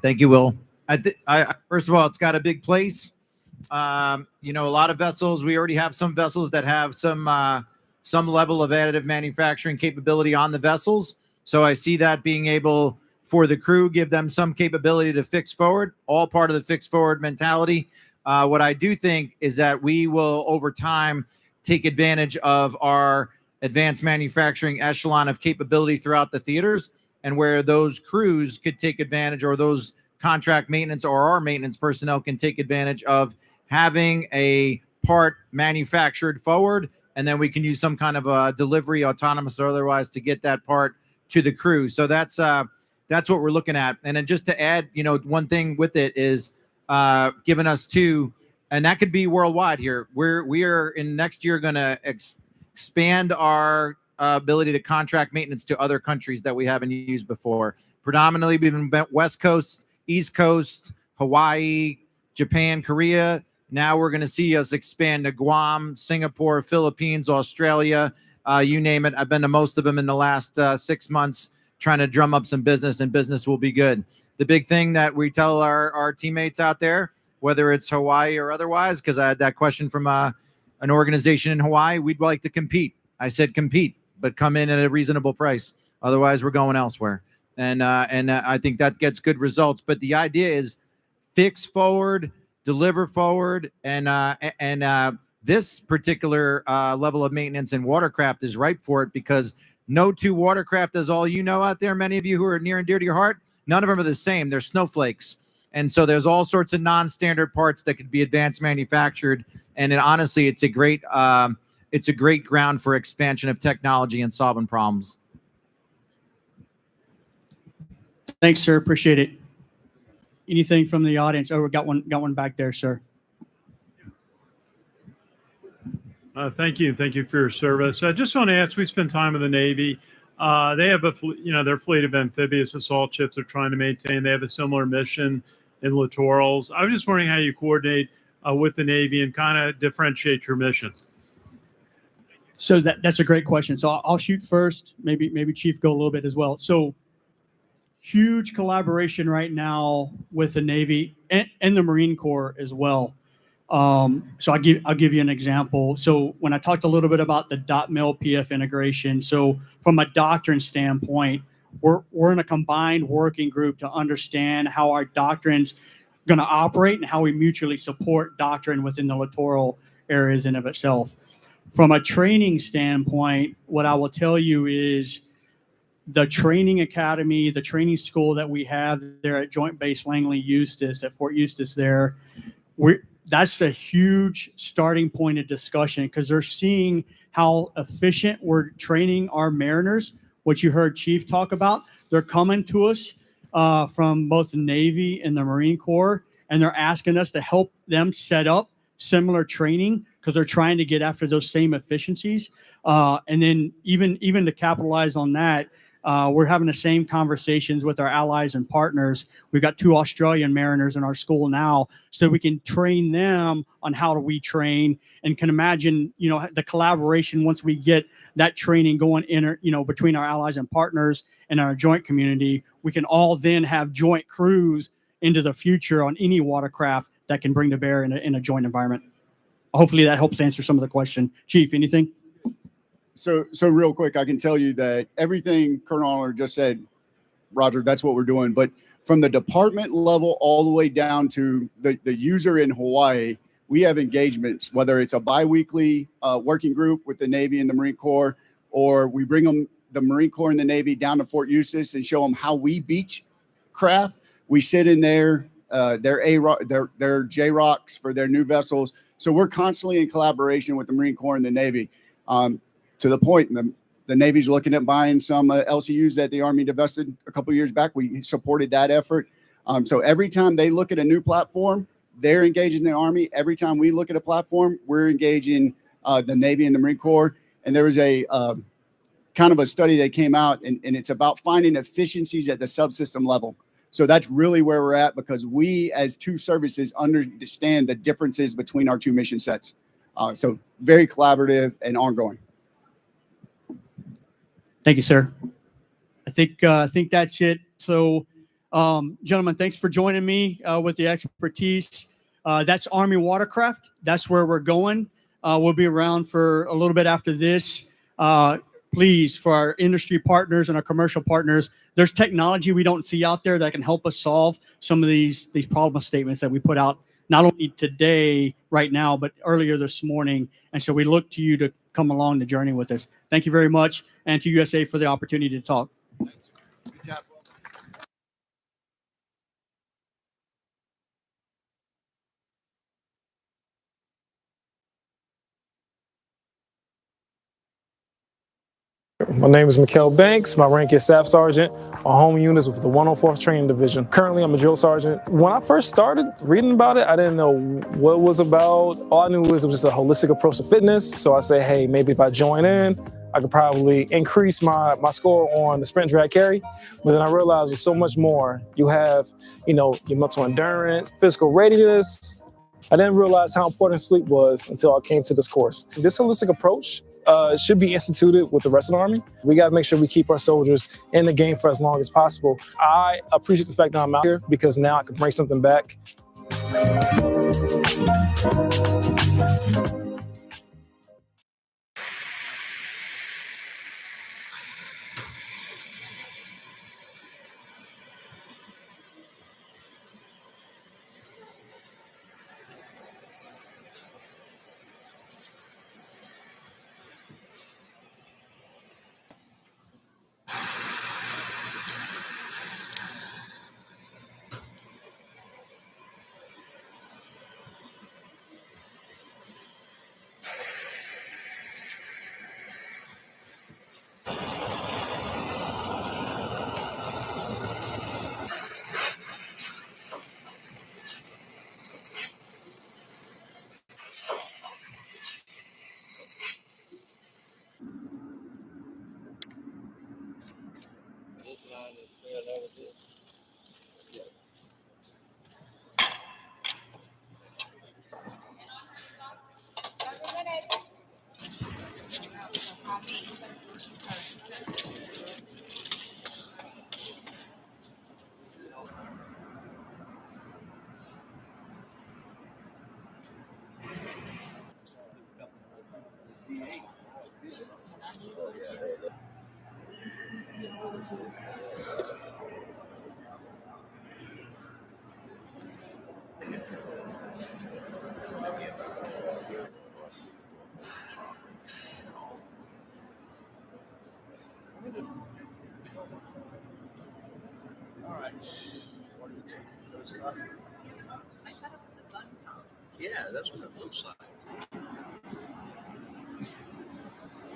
Thank you, Will. I first of all, it's got a big place. A lot of vessels. We already have some vessels that have some level of additive manufacturing capability on the vessels. So I see that being able for the crew, give them some capability to fix forward, all part of the fix forward mentality. What I do think is that we will, over time, take advantage of our advanced manufacturing echelon of capability throughout the theaters, and where those crews could take advantage, or those contract maintenance or our maintenance personnel can take advantage of having a part manufactured forward, and then we can use some kind of a delivery, autonomous or otherwise, to get that part to the crew. So that's what we're looking at. And then just to add, one thing with it is giving us two, and that could be worldwide here. We are in next year going to expand our ability to contract maintenance to other countries that we haven't used before. Predominantly, we've been West Coast, East Coast, Hawaii, Japan, Korea. Now we're going to see us expand to Guam, Singapore, Philippines, Australia, you name it. I've been to most of them in the last 6 months, trying to drum up some business, and business will be good. The big thing that we tell our teammates out there, whether it's Hawaii or otherwise, because I had that question from an organization in Hawaii, we'd like to compete. I said compete, but come in at a reasonable price. Otherwise, we're going elsewhere. And I think that gets good results. But the idea is fix forward, deliver forward, and this particular level of maintenance in watercraft is ripe for it, because no two watercraft, as all you know out there, many of you who are near and dear to your heart, none of them are the same. They're snowflakes. And so there's all sorts of non-standard parts that could be advanced manufactured. And honestly, it's a great ground for expansion of technology and solving problems. Thanks, sir. Appreciate it. Anything from the audience? Oh, we got one back there, sir. Thank you. Thank you for your service. I just want to ask, we spend time in the Navy. They have their fleet of amphibious assault ships they're trying to maintain. They have a similar mission in littorals. I was just wondering how you coordinate with the Navy and kind of differentiate your mission. So that's a great question. So I'll shoot first. Maybe Chief go a little bit as well. So huge collaboration right now with the Navy and the Marine Corps as well. So I'll give you an example. So when I talked a little bit about the .mil PF integration, so from a doctrine standpoint, we're in a combined working group to understand how our doctrine's going to operate and how we mutually support doctrine within the littoral areas in of itself. From a training standpoint, what I will tell you is the training academy, the training school that we have there at Joint Base Langley Eustis, at Fort Eustis there, that's a huge starting point of discussion because they're seeing how efficient we're training our mariners, what you heard Chief talk about. They're coming to us from both the Navy and the Marine Corps, and they're asking us to help them set up similar training because they're trying to get after those same efficiencies. And then even to capitalize on that, we're having the same conversations with our allies and partners. We've got 2 Australian mariners in our school now, so we can train them on how do we train, and can imagine, the collaboration once we get that training going between our allies and partners and our joint community. We can all then have joint crews into the future on any watercraft that can bring to bear in a joint environment. Hopefully that helps answer some of the question. Chief, anything? So real quick, I can tell you that everything Colonel Arnold just said, Roger, that's what we're doing. But from the department level all the way down to the user in Hawaii, we have engagements, whether it's a biweekly working group with the Navy and the Marine Corps, or we bring them, the Marine Corps and the Navy, down to Fort Eustis and show them how we beach craft. We sit in their J-Rocks for their new vessels. So we're constantly in collaboration with the Marine Corps and the Navy. To the point, the Navy's looking at buying some LCUs that the Army divested a couple years back. We supported that effort. So every time they look at a new platform, they're engaging the Army. Every time we look at a platform, we're engaging the Navy and the Marine Corps. And there was a kind of a study that came out, and it's about finding efficiencies at the subsystem level. So that's really where we're at, because we as 2 services understand the differences between our 2 mission sets. So very collaborative and ongoing. Thank you, sir. I think that's it. So, gentlemen, thanks for joining me with the expertise. That's Army Watercraft. That's where we're going. We'll be around for a little bit after this. Please, for our industry partners and our commercial partners, there's technology we don't see out there that can help us solve some of these problem statements that we put out, not only today, right now, but earlier this morning. And so we look to you to come along the journey with us. Thank you very much, and to USA for the opportunity to talk. Thanks. Good job. My name is Mikkel Banks. My rank is Staff Sergeant on home units with the 104th Training Division. Currently, I'm a drill sergeant. When I first started reading about it, I didn't know what it was about. All I knew was it was just a holistic approach to fitness. So I say, hey, maybe if I join in, I could probably increase my score on the sprint, drag, carry. But then I realized there's so much more. You have, your mental endurance, physical readiness. I didn't realize how important sleep was until I came to this course. This holistic approach should be instituted with the rest of the Army. We got to make sure we keep our soldiers in the game for as long as possible. I appreciate the fact that I'm out here because now I can bring something back. Yeah, that's what it looks like.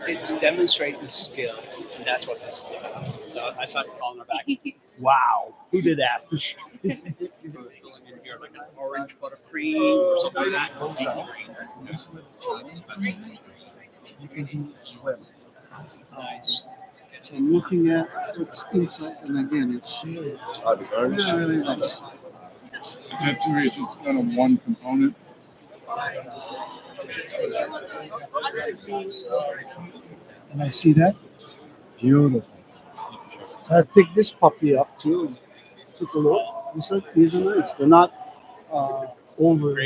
It's demonstrating skill, and that's what this is about. So I thought calling her back. Wow, who did that? In here like an orange buttercream or something like that. You can do swim. Nice. So I'm looking at what's inside, and again, it's really nice. Tattoo is just kind of one component. And I see that. Beautiful. I picked this puppy up too and took a look. These are nice. They're not over.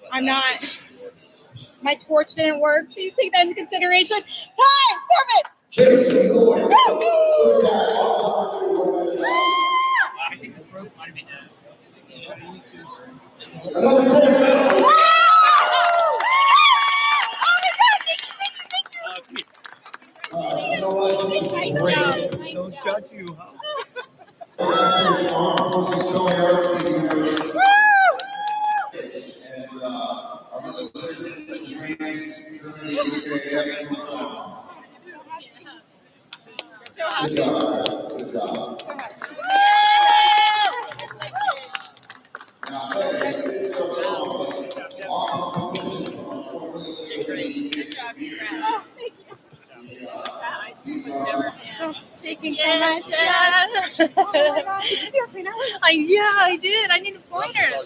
I'm not. My torch didn't work. Please take that into consideration. Time! Service! I think the fruit might be dead. Don't judge you, Shaking Yes, so much. Dad. Oh my God. Did you do a cleaner? Yeah, I did. I need a pointer.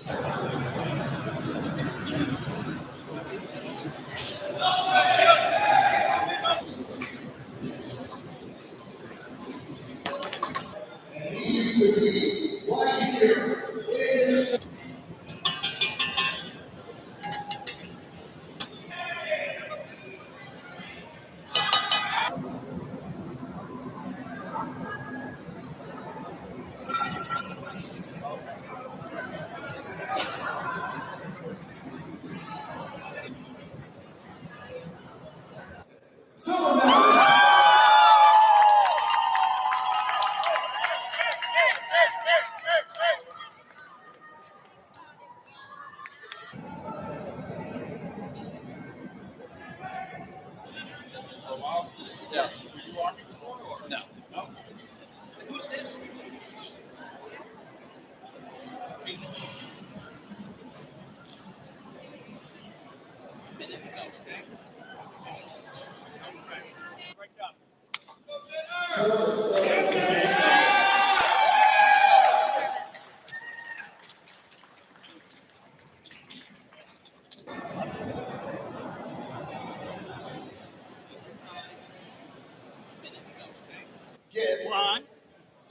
One,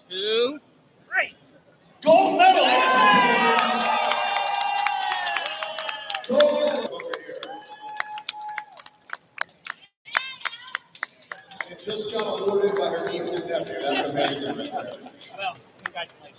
two, three. Gold medal! Gold over here. It just got awarded by her niece and nephew. That's amazing. Well, congratulations.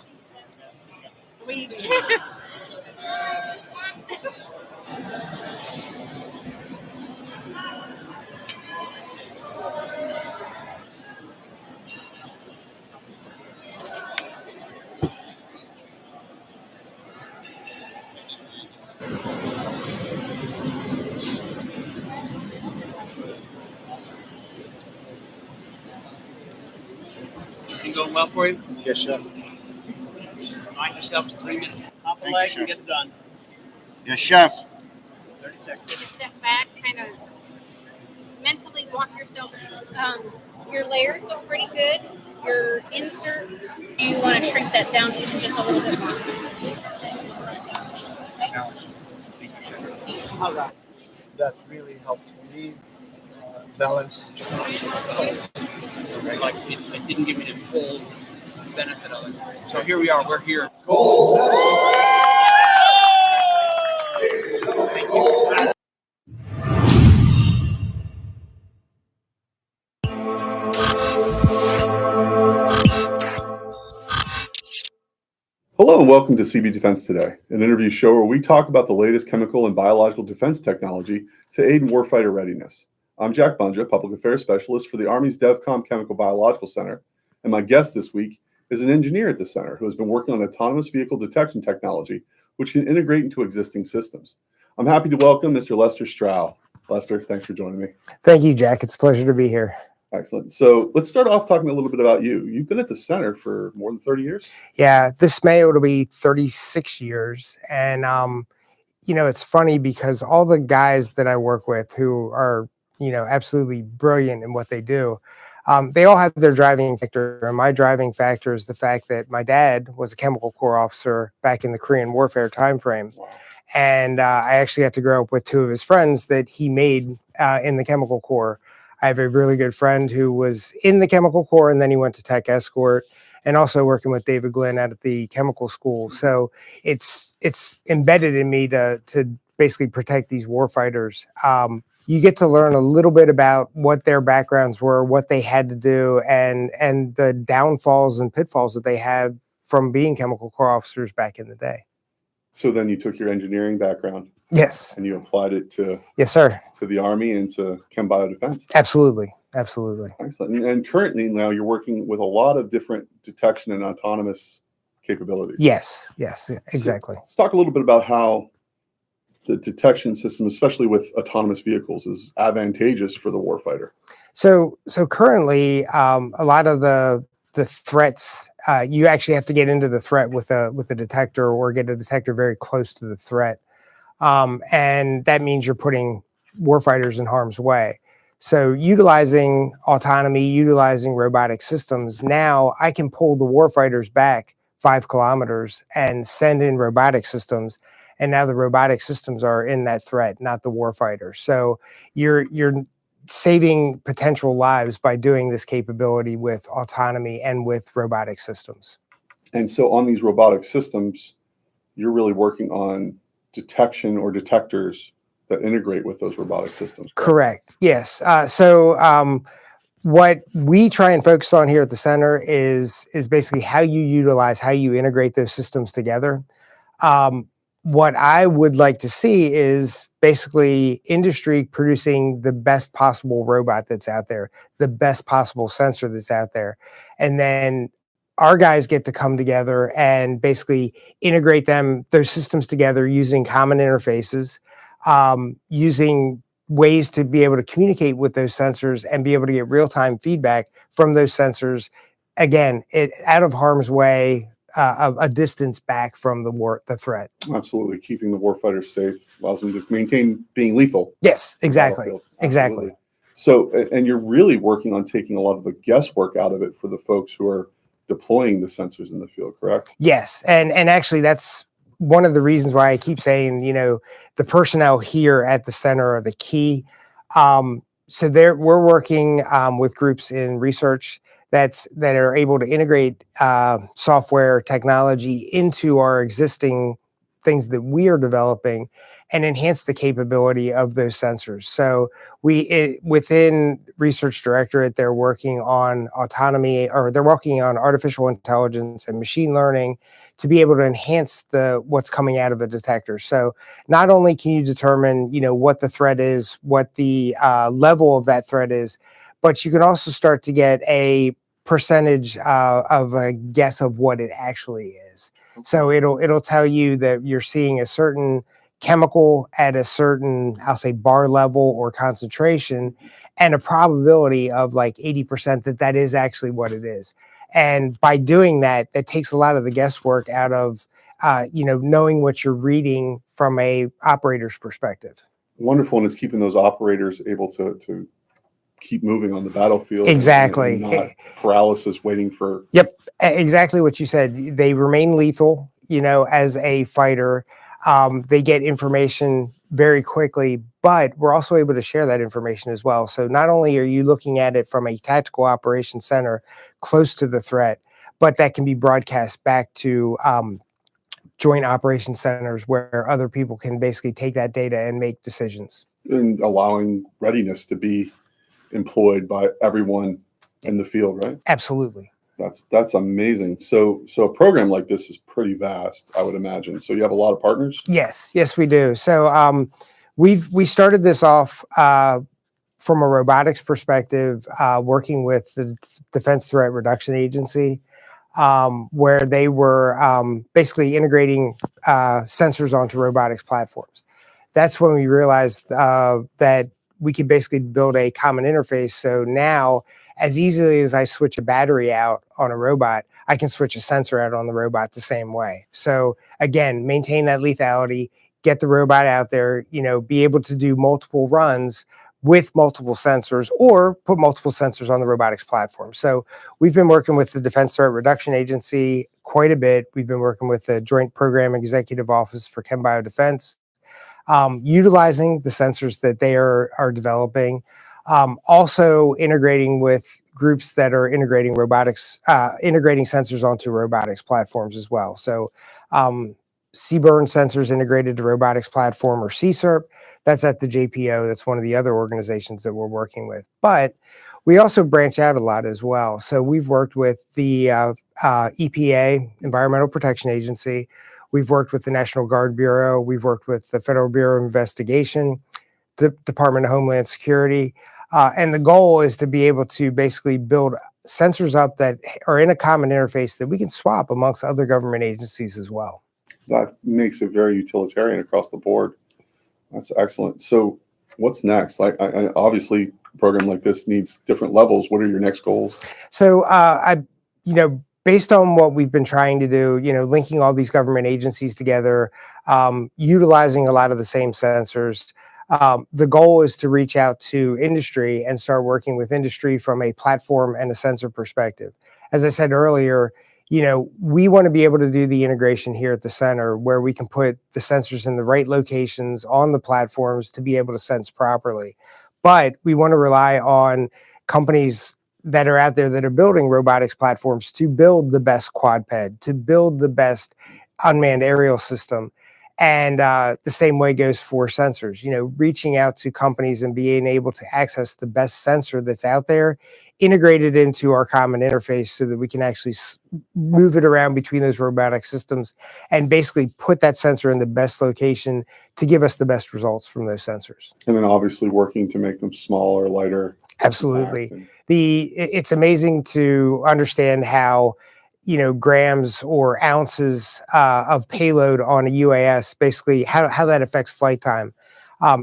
Everything going well for you? Yes, chef. Remind yourself to 3 minutes. Hop the Thank you, leg chef. and get it done. Yes, chef. 30 seconds. Take a step back, kind of mentally walk yourself. Your layers look pretty good. Your insert, you want to shrink that down to just a little bit more. All right. That really helped me balance. It's like it didn't give me the full benefit of it. So here we are. We're here. Gold. Thank you. Hello and welcome to CB Defense Today, an interview show where we talk about the latest chemical and biological defense technology to aid in warfighter readiness. I'm Jack Bunja, Public Affairs Specialist for the Army's DEVCOM Chemical Biological Center, and my guest this week is an engineer at the center who has been working on autonomous vehicle detection technology, which can integrate into existing systems. I'm happy to welcome Mr. Lester Stroud. Lester, thanks for joining me. Thank you, Jack. It's a pleasure to be here. Excellent. So let's start off talking a little bit about you. You've been at the center for more than 30 years. Yeah, this May it'll be 36 years. And, it's funny because all the guys that I work with who are, absolutely brilliant in what they do, they all have their driving factor. And my driving factor is the fact that my dad was a chemical corps officer back in the Korean warfare timeframe. Wow. And I actually got to grow up with two of his friends that he made in the chemical corps. I have a really good friend who was in the chemical corps and then he went to tech escort, and also working with David Glenn out at the chemical school. So it's embedded in me to basically protect these warfighters. You get to learn a little bit about what their backgrounds were, what they had to do, and the downfalls and pitfalls that they had from being chemical corps officers back in the day. So then you took your engineering background. Yes. And you applied it to Yes, sir. to the Army and to Chem Biodefense. Absolutely. Absolutely. Excellent. And currently now you're working with a lot of different detection and autonomous capabilities. Yes. Yes. Exactly. So let's talk a little bit about how the detection system, especially with autonomous vehicles, is advantageous for the warfighter. So currently, a lot of the threats, you actually have to get into the threat with a detector or get a detector very close to the threat. And that means you're putting warfighters in harm's way. So utilizing autonomy, utilizing robotic systems, now I can pull the warfighters back 5 kilometers and send in robotic systems. And now the robotic systems are in that threat, not the warfighter. So you're saving potential lives by doing this capability with autonomy and with robotic systems. And so on these robotic systems, you're really working on detection or detectors that integrate with those robotic systems. Correct. Yes. So what we try and focus on here at the center is basically how you utilize, how you integrate those systems together. What I would like to see is basically industry producing the best possible robot that's out there, the best possible sensor that's out there. And then our guys get to come together and basically integrate those systems together using common interfaces, using ways to be able to communicate with those sensors and be able to get real-time feedback from those sensors. Again, out of harm's way, a distance back from the threat. Absolutely. Keeping the warfighter safe allows them to maintain being lethal. Yes, on the exactly. battlefield. Exactly. Absolutely. So, and you're really working on taking a lot of the guesswork out of it for the folks who are deploying the sensors in the field, correct? Yes, and actually that's one of the reasons why I keep saying, the personnel here at the center are the key. So we're working with groups in research that are able to integrate software technology into our existing things that we are developing and enhance the capability of those sensors. So within Research Directorate, they're working on autonomy, or they're working on artificial intelligence and machine learning to be able to enhance what's coming out of a detector. So not only can you determine, what the threat is, what the level of that threat is, but you can also start to get a percentage of a guess of what it actually is. So it'll tell you that you're seeing a certain chemical at a certain, I'll say, bar level or concentration, and a probability of like 80% that is actually what it is. And by doing that, that takes a lot of the guesswork out of, knowing what you're reading from a operator's perspective. Wonderful. And it's keeping those operators able to keep moving on the battlefield. Exactly. And not paralysis waiting for. Yep. Exactly what you said. They remain lethal, as a fighter. They get information very quickly, but we're also able to share that information as well. So not only are you looking at it from a tactical operations center close to the threat, but that can be broadcast back to joint operations centers where other people can basically take that data and make decisions. And allowing readiness to be employed by everyone in the field, right? Absolutely. That's amazing. So a program like this is pretty vast, I would imagine. So you have a lot of partners? Yes, we do. So we started this off from a robotics perspective, working with the Defense Threat Reduction Agency, where they were basically integrating sensors onto robotics platforms. That's when we realized that we could basically build a common interface. So now, as easily as I switch a battery out on a robot, I can switch a sensor out on the robot the same way. So again, maintain that lethality, get the robot out there, be able to do multiple runs with multiple sensors, or put multiple sensors on the robotics platform. So we've been working with the Defense Threat Reduction Agency quite a bit. We've been working with the Joint Program Executive Office for Chem Biodefense, utilizing the sensors that they are developing, also integrating with groups that are integrating robotics, integrating sensors onto robotics platforms as well. So CBRN sensors integrated to robotics platform, or CSERP, that's at the JPO. That's one of the other organizations that we're working with. But we also branch out a lot as well. So we've worked with the EPA, Environmental Protection Agency. We've worked with the National Guard Bureau. We've worked with the Federal Bureau of Investigation, Department of Homeland Security. And the goal is to be able to basically build sensors up that are in a common interface that we can swap amongst other government agencies as well. That makes it very utilitarian across the board. That's excellent. So what's next? I obviously a program like this needs different levels. What are your next goals? So based on what we've been trying to do, linking all these government agencies together, utilizing a lot of the same sensors, the goal is to reach out to industry and start working with industry from a platform and a sensor perspective. As I said earlier, we want to be able to do the integration here at the center where we can put the sensors in the right locations on the platforms to be able to sense properly. But we want to rely on companies that are out there that are building robotics platforms to build the best quadruped, to build the best unmanned aerial system. And the same way goes for sensors, reaching out to companies and being able to access the best sensor that's out there, integrated into our common interface so that we can actually move it around between those robotic systems and basically put that sensor in the best location to give us the best results from those sensors. And then obviously working to make them smaller, lighter. Absolutely. It's amazing to understand how, grams or ounces of payload on a UAS, basically how that affects flight time.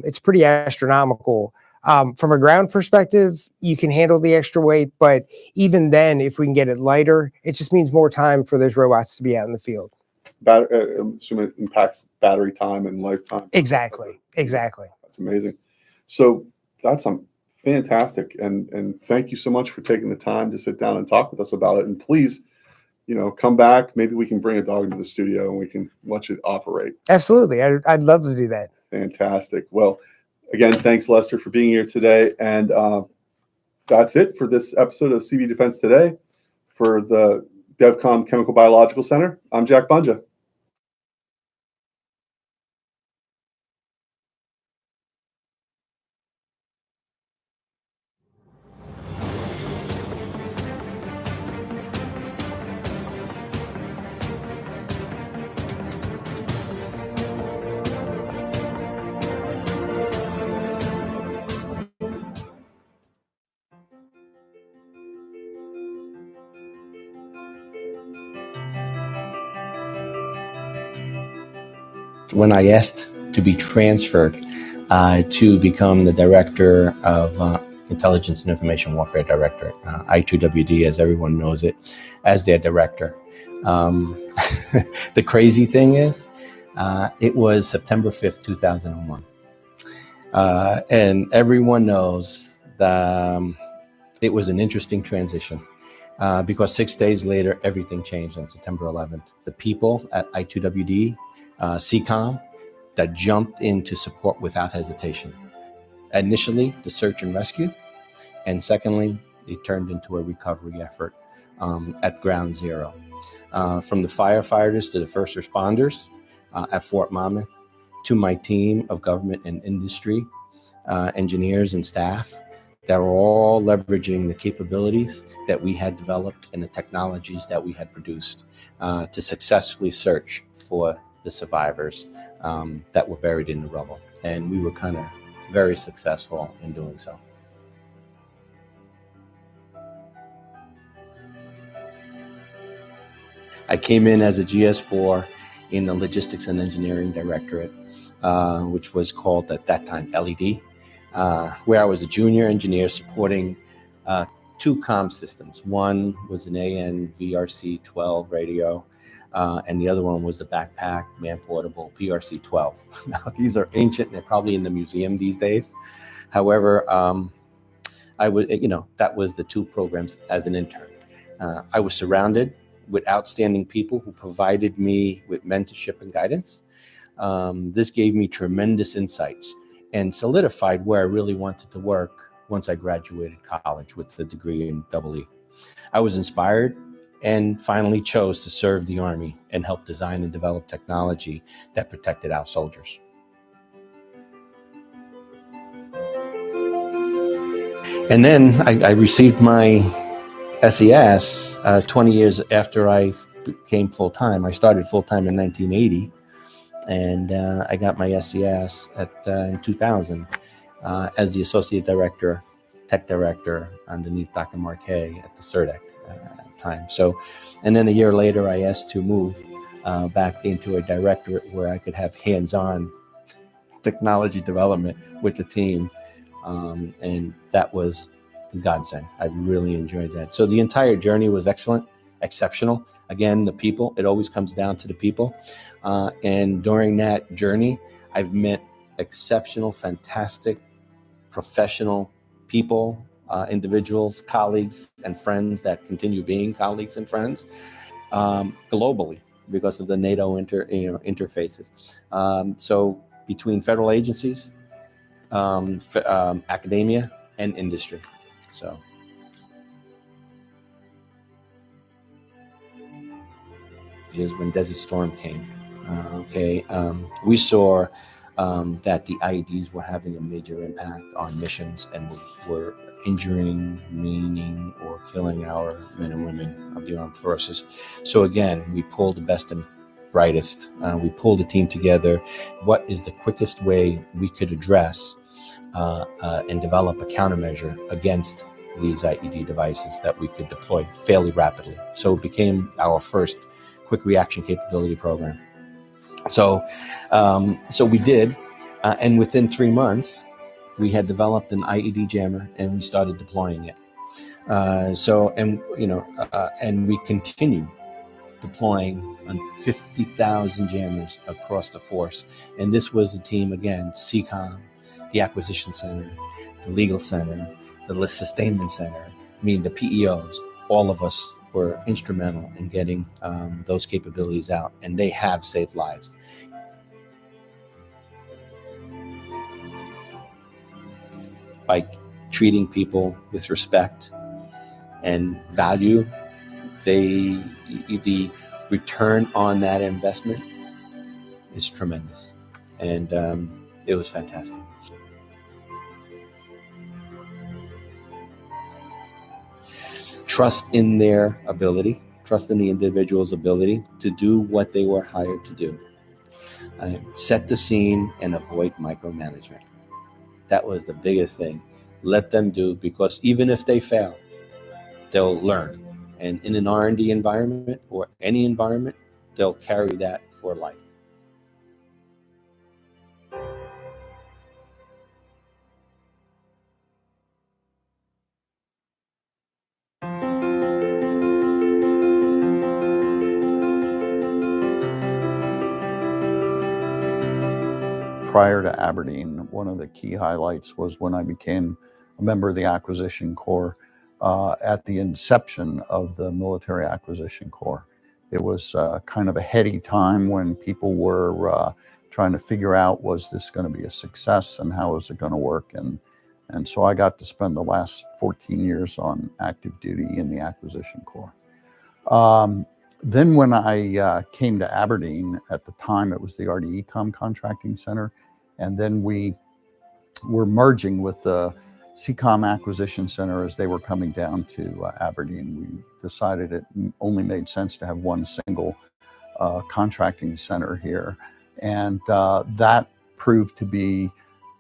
It's pretty astronomical. From a ground perspective, you can handle the extra weight, but even then, if we can get it lighter, it just means more time for those robots to be out in the field. I'm assuming it impacts battery time and lifetime. Exactly. That's amazing. So that's fantastic. And thank you so much for taking the time to sit down and talk with us about it. And please, come back. Maybe we can bring a dog into the studio and we can watch it operate. Absolutely. I'd love to do that. Fantastic. Well, again, thanks, Lester, for being here today. And that's it for this episode of CV Defense Today. For the DevCom Chemical Biological Center, I'm Jack Bunja. When I asked to be transferred to become the director of Intelligence and Information Warfare Directorate, I2WD, as everyone knows it, as their director. The crazy thing is, it was September 5th, 2001. And everyone knows that it was an interesting transition because 6 days later, everything changed on September 11th. The people at I2WD, CCOM, that jumped in to support without hesitation. Initially, the search and rescue, and secondly, it turned into a recovery effort at Ground Zero. From the firefighters to the first responders at Fort Monmouth, to my team of government and industry, engineers and staff, that were all leveraging the capabilities that we had developed and the technologies that we had produced to successfully search for the survivors that were buried in the rubble. And we were kind of very successful in doing so. I came in as a GS4 in the Logistics and Engineering Directorate, which was called at that time LED, where I was a junior engineer supporting two comm systems. One was an AN VRC-12 radio, and the other one was the backpack man-portable PRC-12. Now, these are ancient, and they're probably in the museum these days. However, that was the two programs as an intern. I was surrounded with outstanding people who provided me with mentorship and guidance. This gave me tremendous insights and solidified where I really wanted to work once I graduated college with the degree in EE. I was inspired and finally chose to serve the Army and help design and develop technology that protected our soldiers. And then I received my SES 20 years after I became full-time. I started full-time in 1980, and I got my SES in 2000 as the Associate Director, Tech Director underneath Dr. Marquet at the CERDEC time. So, and then a year later, I asked to move back into a directorate where I could have hands-on technology development with the team, and that was godsend. I really enjoyed that. So the entire journey was excellent, exceptional. Again, the people, it always comes down to the people. And during that journey, I've met exceptional, fantastic, professional people, individuals, colleagues, and friends that continue being colleagues and friends globally because of the NATO interfaces. So between federal agencies, academia, and industry. So. Is when Desert Storm came. We saw that the IEDs were having a major impact on missions and were injuring, maiming, or killing our men and women of the armed forces. So again, we pulled the best and brightest. We pulled a team together. What is the quickest way we could address and develop a countermeasure against these IED devices that we could deploy fairly rapidly? So it became our first quick reaction capability program. So we did, and within 3 months, we had developed an IED jammer and we started deploying it. And we continue deploying on 50,000 jammers across the force. And this was a team, again, CCOM, the Acquisition Center, the Legal Center, the Sustainment Center, the PEOs, all of us were instrumental in getting those capabilities out, and they have saved lives. By treating people with respect and value, the return on that investment is tremendous, and it was fantastic. Trust in their ability, trust in the individual's ability to do what they were hired to do. Set the scene and avoid micromanagement. That was the biggest thing. Let them do, because even if they fail, they'll learn. And in an R&D environment or any environment, they'll carry that for life. Prior to Aberdeen, one of the key highlights was when I became a member of the Acquisition Corps at the inception of the Military Acquisition Corps. It was kind of a heady time when people were trying to figure out, was this going to be a success and how is it going to work? And so I got to spend the last 14 years on active duty in the Acquisition Corps. Then when I came to Aberdeen, at the time it was the RDECOM Contracting Center, and then we were merging with the CCOM Acquisition Center as they were coming down to Aberdeen. We decided it only made sense to have one single contracting center here, and that proved to be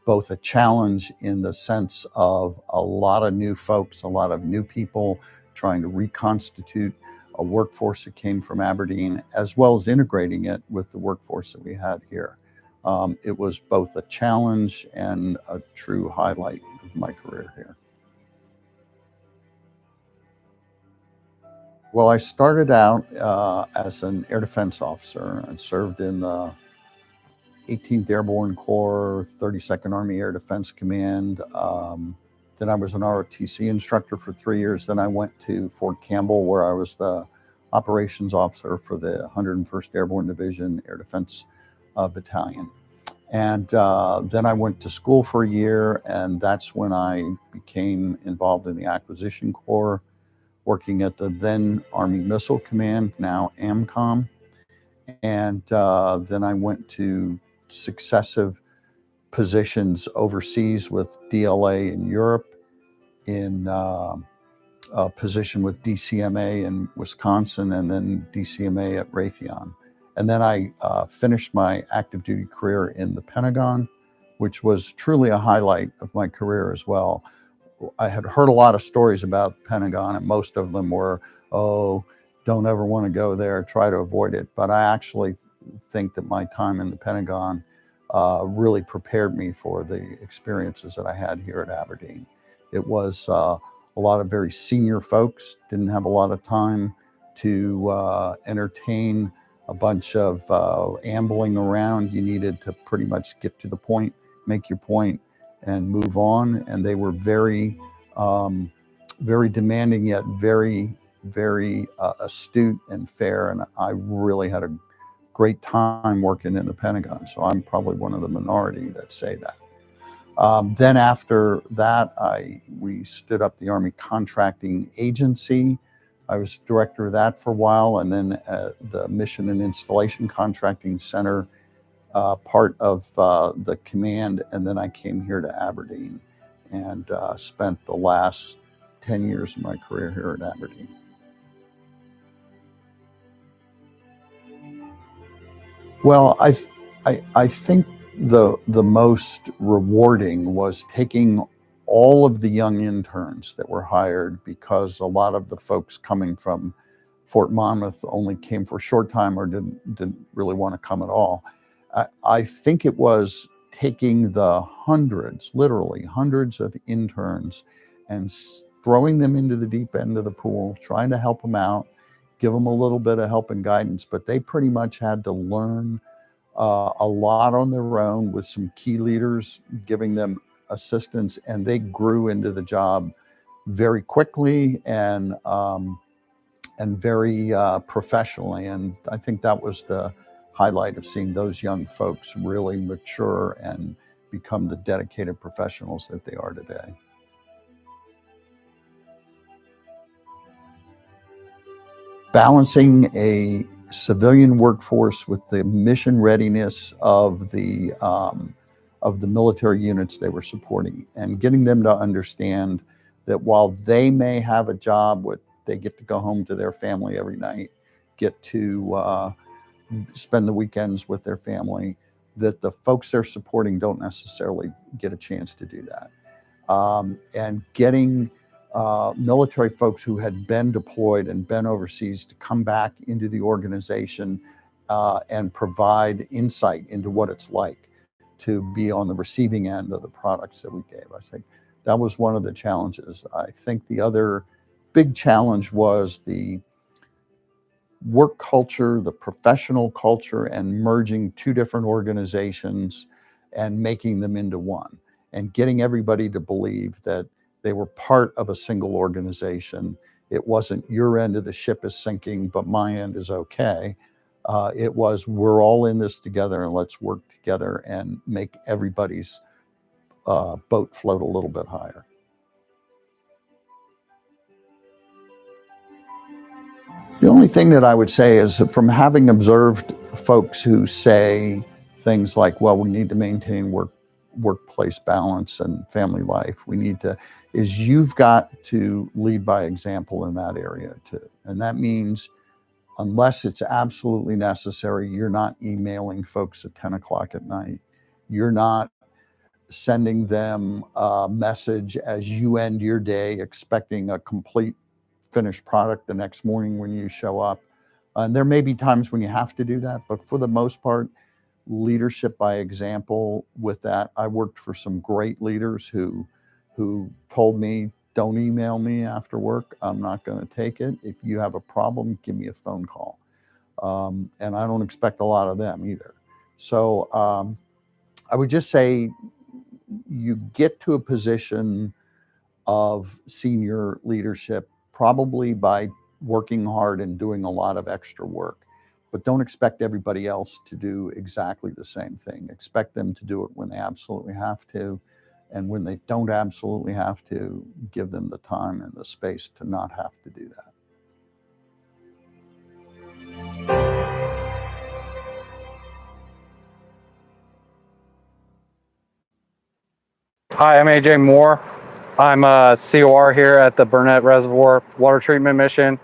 both a challenge in the sense of a lot of new folks, a lot of new people trying to reconstitute a workforce that came from Aberdeen, as well as integrating it with the workforce that we had here. It was both a challenge and a true highlight of my career here. Well, I started out as an air defense officer. I served in the 18th Airborne Corps, 32nd Army Air Defense Command. Then I was an ROTC instructor for 3 years. Then I went to Fort Campbell, where I was the operations officer for the 101st Airborne Division Air Defense Battalion. And then I went to school for a year, and that's when I became involved in the Acquisition Corps, working at the then Army Missile Command, now AMCOM. And then I went to successive positions overseas with DLA in Europe, in a position with DCMA in Wisconsin, and then DCMA at Raytheon. And then I finished my active duty career in the Pentagon, which was truly a highlight of my career as well. I had heard a lot of stories about the Pentagon, and most of them were, oh, don't ever want to go there, try to avoid it. But I actually think that my time in the Pentagon really prepared me for the experiences that I had here at Aberdeen. It was a lot of very senior folks, didn't have a lot of time to entertain a bunch of ambling around. You needed to pretty much get to the point, make your point, and move on. And they were very, very demanding, yet very, very astute and fair. And I really had a great time working in the Pentagon. So I'm probably one of the minority that say that. Then after that, we stood up the Army Contracting Agency. I was director of that for a while, and then the Mission and Installation Contracting Center, part of the command, and then I came here to Aberdeen and spent the last 10 years of my career here at Aberdeen. Well, I think the most rewarding was taking all of the young interns that were hired, because a lot of the folks coming from Fort Monmouth only came for a short time or didn't really want to come at all. I think it was taking the hundreds, literally hundreds of interns and throwing them into the deep end of the pool, trying to help them out, give them a little bit of help and guidance, but they pretty much had to learn a lot on their own with some key leaders giving them assistance, and they grew into the job very quickly and very professionally. And I think that was the highlight of seeing those young folks really mature and become the dedicated professionals that they are today. Balancing a civilian workforce with the mission readiness of the military units they were supporting, and getting them to understand that while they may have a job where they get to go home to their family every night, get to spend the weekends with their family, that the folks they're supporting don't necessarily get a chance to do that. And getting military folks who had been deployed and been overseas to come back into the organization and provide insight into what it's like to be on the receiving end of the products that we gave. I think that was one of the challenges. I think the other big challenge was the work culture, the professional culture, and merging two different organizations and making them into one, and getting everybody to believe that they were part of a single organization. It wasn't your end of the ship is sinking, but my end is okay. It was, we're all in this together, and let's work together and make everybody's boat float a little bit higher. The only thing that I would say is that from having observed folks who say things like, well, we need to maintain workplace balance and family life, is you've got to lead by example in that area too. And that means unless it's absolutely necessary, you're not emailing folks at 10 o'clock at night. You're not sending them a message as you end your day expecting a complete finished product the next morning when you show up. And there may be times when you have to do that, but for the most part, leadership by example with that. I worked for some great leaders who told me, don't email me after work. I'm not going to take it. If you have a problem, give me a phone call. And I don't expect a lot of them either. So I would just say you get to a position of senior leadership probably by working hard and doing a lot of extra work. But don't expect everybody else to do exactly the same thing. Expect them to do it when they absolutely have to. And when they don't absolutely have to, give them the time and the space to not have to do that. Hi, I'm AJ Moore. I'm a COR here at the Burnett Reservoir Water Treatment Mission.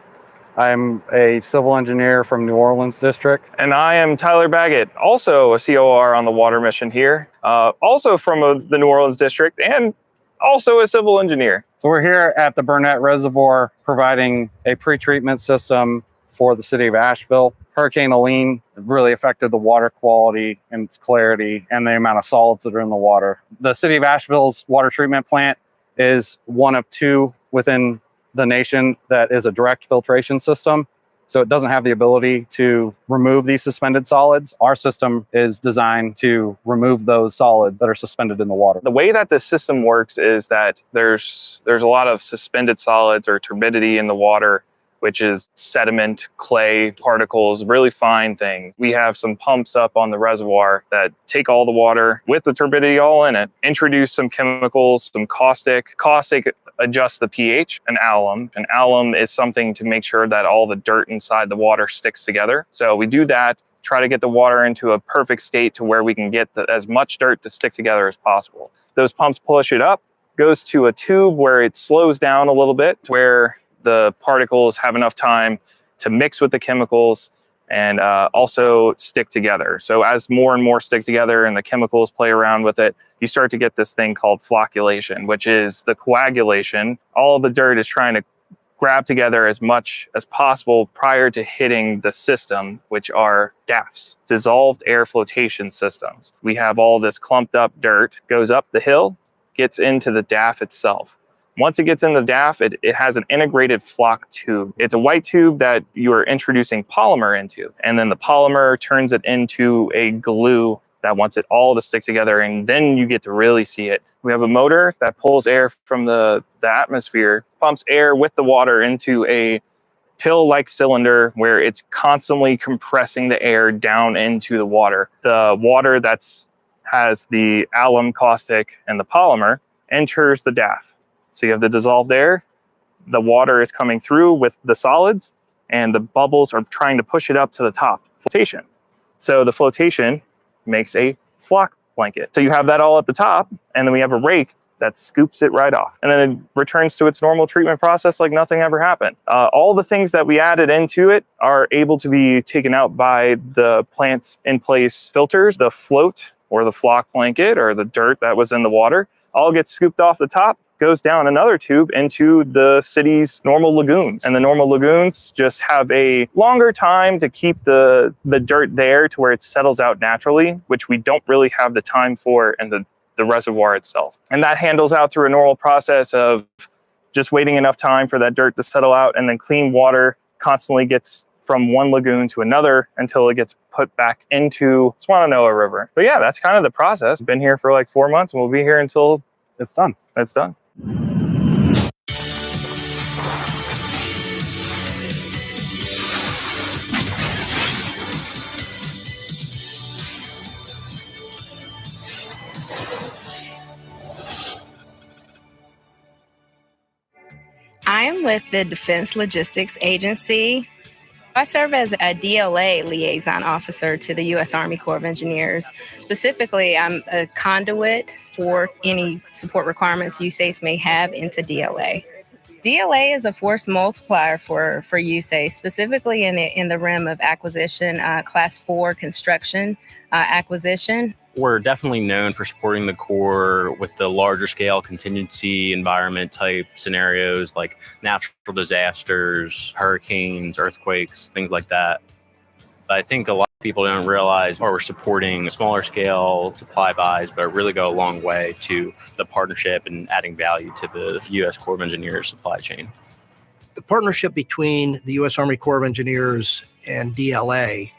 I'm a civil engineer from New Orleans District. And I am Tyler Baggett, also a COR on the water mission here, also from the New Orleans District, and also a civil engineer. So we're here at the Burnett Reservoir providing a pre-treatment system for the city of Asheville. Hurricane Helene really affected the water quality and its clarity and the amount of solids that are in the water. The city of Asheville's water treatment plant is one of two within the nation that is a direct filtration system. So it doesn't have the ability to remove these suspended solids. Our system is designed to remove those solids that are suspended in the water. The way that this system works is that there's a lot of suspended solids or turbidity in the water, which is sediment, clay, particles, really fine things. We have some pumps up on the reservoir that take all the water with the turbidity all in it, introduce some chemicals, some caustic. Caustic adjusts the pH, and alum. And alum is something to make sure that all the dirt inside the water sticks together. So we do that, try to get the water into a perfect state to where we can get as much dirt to stick together as possible. Those pumps push it up, goes to a tube where it slows down a little bit, where the particles have enough time to mix with the chemicals and also stick together. So as more and more stick together and the chemicals play around with it, you start to get this thing called flocculation, which is the coagulation. All of the dirt is trying to grab together as much as possible prior to hitting the system, which are DAFs, dissolved air flotation systems. We have all this clumped up dirt, goes up the hill, gets into the DAF itself. Once it gets in the DAF, it has an integrated flock tube. It's a white tube that you are introducing polymer into, and then the polymer turns it into a glue that wants it all to stick together, and then you get to really see it. We have a motor that pulls air from the atmosphere, pumps air with the water into a pill-like cylinder where it's constantly compressing the air down into the water. The water has the alum, caustic, and the polymer enters the DAF. So you have the dissolved air, the water is coming through with the solids, and the bubbles are trying to push it up to the top. Flotation. So the flotation makes a flock blanket. So you have that all at the top, and then we have a rake that scoops it right off. And then it returns to its normal treatment process like nothing ever happened. All the things that we added into it are able to be taken out by the plant's in-place filters. The float or the flock blanket or the dirt that was in the water all gets scooped off the top, goes down another tube into the city's normal lagoon. And the normal lagoons just have a longer time to keep the dirt there to where it settles out naturally, which we don't really have the time for in the reservoir itself. And that handles out through a normal process of just waiting enough time for that dirt to settle out, and then clean water constantly gets from one lagoon to another until it gets put back into Swannanoa River. But yeah, that's kind of the process. Been here for like 4 months, and we'll be here until it's done. It's done. I am with the Defense Logistics Agency. I serve as a DLA liaison officer to the U.S. Army Corps of Engineers. Specifically, I'm a conduit for any support requirements USACE may have into DLA. DLA is a force multiplier for USACE, specifically in the realm of acquisition, Class 4 construction acquisition. We're definitely known for supporting the Corps with the larger scale contingency environment type scenarios like natural disasters, hurricanes, earthquakes, things like that. But I think a lot of people don't realize we're supporting smaller scale supply buys, but really go a long way to the partnership and adding value to the U.S. Corps of Engineers supply chain. The partnership between the U.S. Army Corps of Engineers and DLA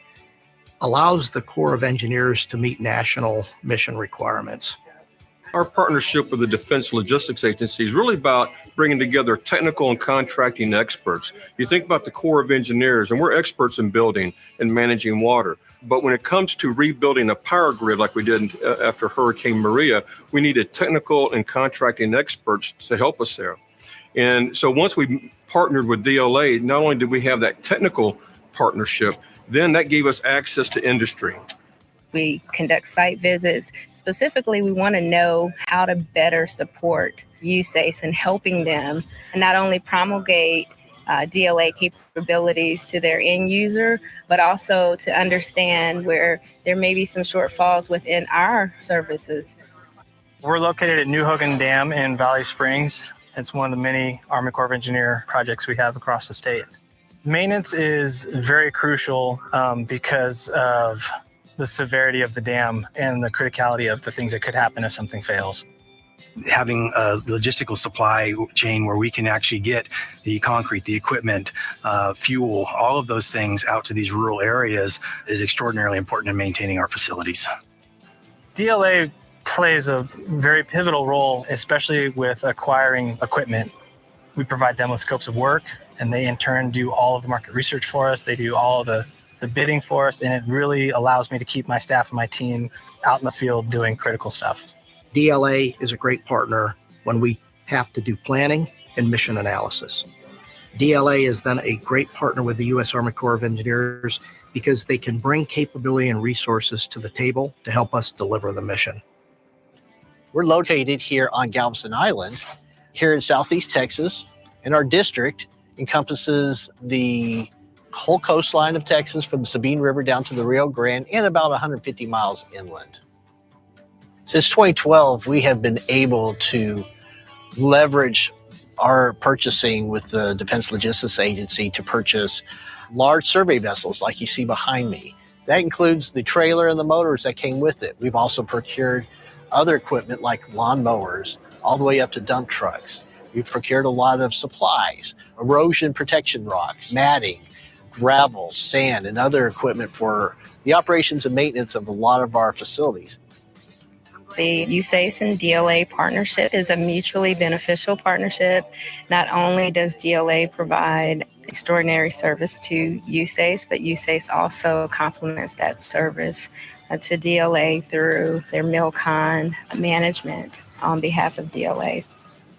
allows the Corps of Engineers to meet national mission requirements. Our partnership with the Defense Logistics Agency is really about bringing together technical and contracting experts. You think about the Corps of Engineers, and we're experts in building and managing water. But when it comes to rebuilding a power grid like we did after Hurricane Maria, we needed technical and contracting experts to help us there. And so once we partnered with DLA, not only did we have that technical partnership, then that gave us access to industry. We conduct site visits. Specifically, we want to know how to better support USACE in helping them and not only promulgate DLA capabilities to their end user, but also to understand where there may be some shortfalls within our services. We're located at New Hogan Dam in Valley Springs. It's one of the many Army Corps of Engineer projects we have across the state. Maintenance is very crucial because of the severity of the dam and the criticality of the things that could happen if something fails. Having a logistical supply chain where we can actually get the concrete, the equipment, fuel, all of those things out to these rural areas is extraordinarily important in maintaining our facilities. DLA plays a very pivotal role, especially with acquiring equipment. We provide them with scopes of work, and they in turn do all of the market research for us. They do all of the bidding for us, and it really allows me to keep my staff and my team out in the field doing critical stuff. DLA is a great partner when we have to do planning and mission analysis. DLA is then a great partner with the U.S. Army Corps of Engineers because they can bring capability and resources to the table to help us deliver the mission. We're located here on Galveston Island, here in Southeast Texas, and our district encompasses the whole coastline of Texas from the Sabine River down to the Rio Grande and about 150 miles inland. Since 2012, we have been able to leverage are purchasing with the Defense Logistics Agency to purchase large survey vessels like you see behind me. That includes the trailer and the motors that came with it. We've also procured other equipment like lawn mowers, all the way up to dump trucks. We've procured a lot of supplies, erosion protection rocks, matting, gravel, sand, and other equipment for the operations and maintenance of a lot of our facilities. The USACE and DLA partnership is a mutually beneficial partnership. Not only does DLA provide extraordinary service to USACE, but USACE also complements that service to DLA through their MILCON management on behalf of DLA.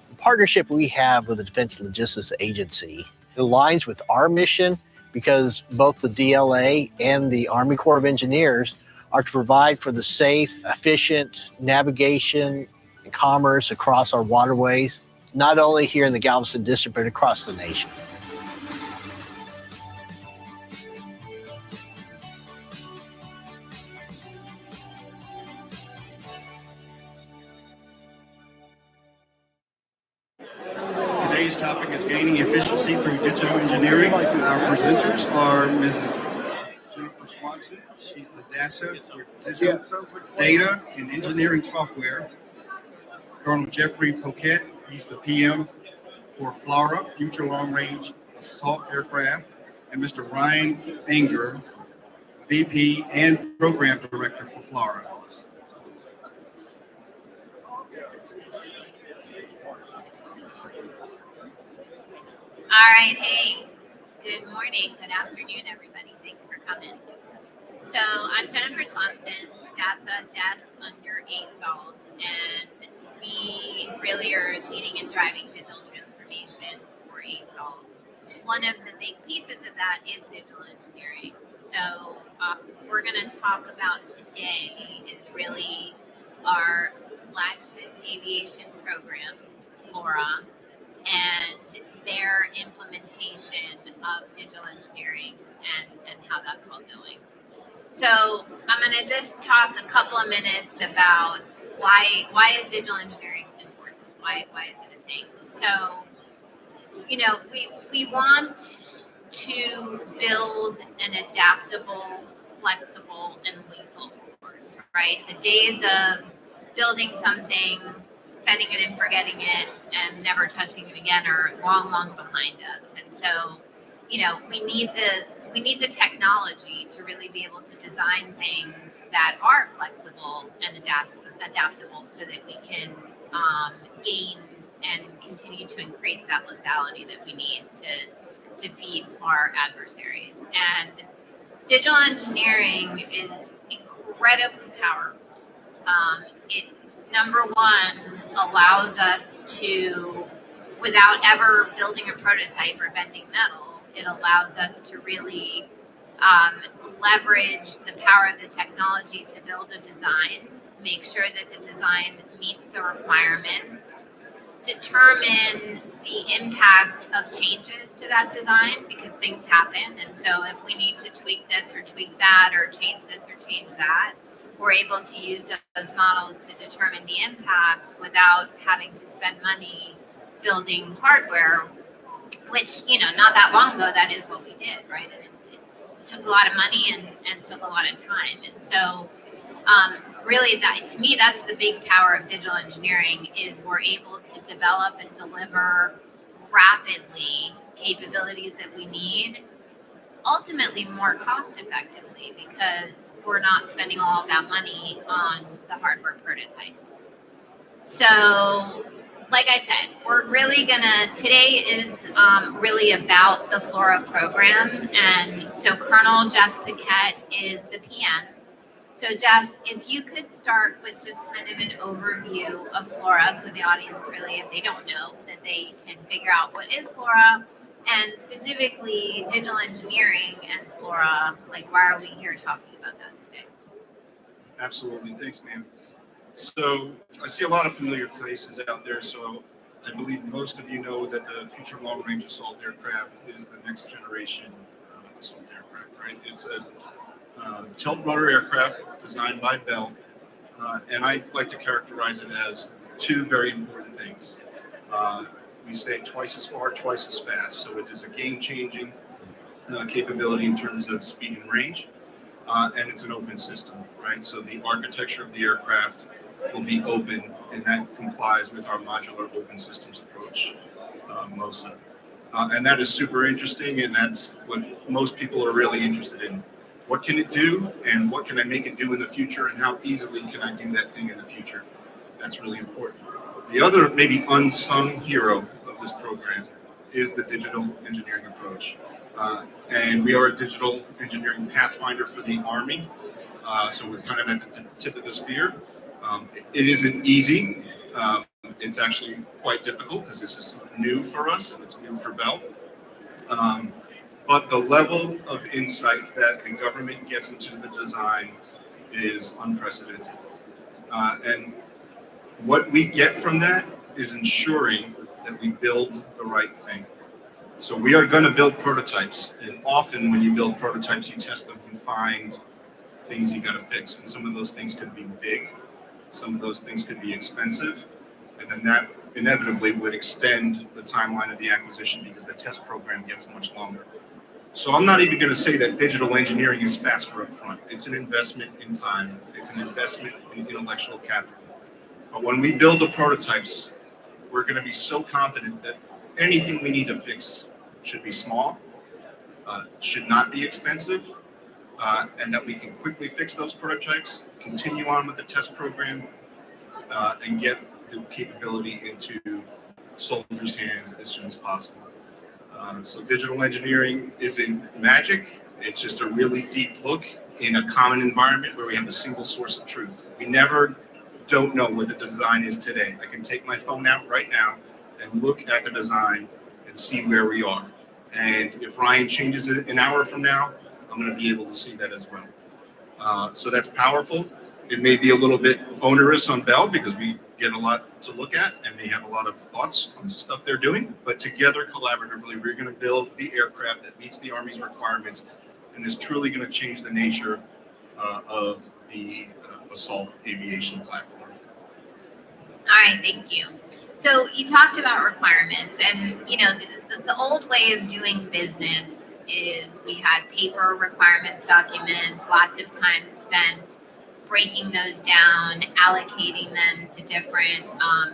The partnership we have with the Defense Logistics Agency aligns with our mission because both the DLA and the Army Corps of Engineers are to provide for the safe, efficient navigation and commerce across our waterways, not only here in the Galveston District, but across the nation. Today's topic is gaining efficiency through digital engineering. Our presenters are Mrs. Jennifer Swanson. She's the DASA for Digital Data and Engineering Software. Colonel Jeffrey Poquette, he's the PM for FLRAA, Future Long Range Assault Aircraft. And Mr. Ryan Anger, VP and Program Director for FLRAA. All right, hey, good morning, good afternoon, everybody. Thanks for coming. So I'm Jennifer Swanson, DASA, DES under ASALT, and we really are leading and driving digital transformation for ASALT. One of the big pieces of that is digital engineering. So we're going to talk about today is really our flagship aviation program, FLRAA, and their implementation of digital engineering and how that's all going. So I'm going to just talk a couple of minutes about why is digital engineering important? Why is it a thing? So, you know, we want to build an adaptable, flexible, and lethal force, right? The days of building something, setting it and forgetting it, and never touching it again are long, long behind us. And so, you know, we need the technology to really be able to design things that are flexible and adaptable so that we can gain and continue to increase that lethality that we need to defeat our adversaries. And digital engineering is incredibly powerful. It, number one, allows us to, without ever building a prototype or bending metal, it allows us to really leverage the power of the technology to build a design, make sure that the design meets the requirements, determine the impact of changes to that design because things happen. And so if we need to tweak this or tweak that or change this or change that, we're able to use those models to determine the impacts without having to spend money building hardware, which, you know, not that long ago, that is what we did, right? And it took a lot of money and took a lot of time. And so really, that to me, that's the big power of digital engineering is we're able to develop and deliver rapidly capabilities that we need, ultimately more cost effectively because we're not spending all of that money on the hardware prototypes. So, like I said, we're really today is really about the FLRAA program. And so Colonel Jeff Paquette is the PM. So Jeff, if you could start with just kind of an overview of FLRAA so the audience really, if they don't know, that they can figure out what is FLRAA and specifically digital engineering and FLRAA, like why are we here talking about that today? Absolutely, thanks ma'am. So I see a lot of familiar faces out there, so I believe most of you know that the Future Long Range Assault Aircraft is the next generation assault aircraft, right? It's a tilt rudder aircraft designed by Bell, and I like to characterize it as two very important things. we say twice as far, twice as fast. So it is a game-changing capability in terms of speed and range, and it's an open system, right? So the architecture of the aircraft will be open, and that complies with our modular open systems approach, MOSA. And that is super interesting, and that's what most people are really interested in. What can it do, and what can I make it do in the future, and how easily can I do that thing in the future? That's really important. The other maybe unsung hero of this program is the digital engineering approach. And we are a digital engineering pathfinder for the Army. So we're kind of at the tip of the spear. It isn't easy. It's actually quite difficult because this is new for us and it's new for Bell. But the level of insight that the government gets into the design is unprecedented. And what we get from that is ensuring that we build the right thing. So we are going to build prototypes, and often when you build prototypes, you test them, you find things you got to fix, and some of those things could be big, some of those things could be expensive, and then that inevitably would extend the timeline of the acquisition because the test program gets much longer. So I'm not even going to say that digital engineering is faster up front. It's an investment in time. It's an investment in intellectual capital. But when we build the prototypes, we're going to be so confident that anything we need to fix should be small, should not be expensive, and that we can quickly fix those prototypes, continue on with the test program, and get the capability into soldiers' hands as soon as possible. So digital engineering isn't magic. It's just a really deep look in a common environment where we have a single source of truth. We never don't know what the design is today. I can take my phone out right now and look at the design and see where we are. And if Ryan changes it an hour from now, I'm going to be able to see that as well. So that's powerful. It may be a little bit onerous on Bell because we get a lot to look at and they have a lot of thoughts on stuff they're doing. But together, collaboratively, we're going to build the aircraft that meets the Army's requirements and is truly going to change the nature of the assault aviation platform. All right, thank you. So you talked about requirements, and you know the old way of doing business is we had paper requirements documents, lots of time spent breaking those down, allocating them to different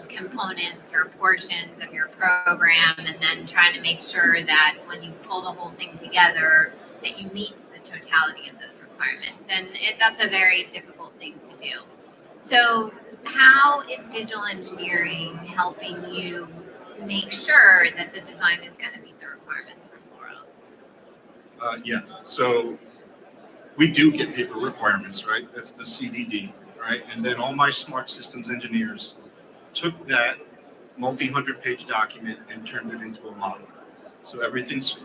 components or portions of your program, and then trying to make sure that when you pull the whole thing together, that you meet the totality of those requirements. And that's a very difficult thing to do. So how is digital engineering helping you make sure that the design is going to meet the requirements for Fluoro? Yeah, so we do get paper requirements, right? That's the CDD, right? And then all my smart systems engineers took that multi-100-page document and turned it into a model. So everything's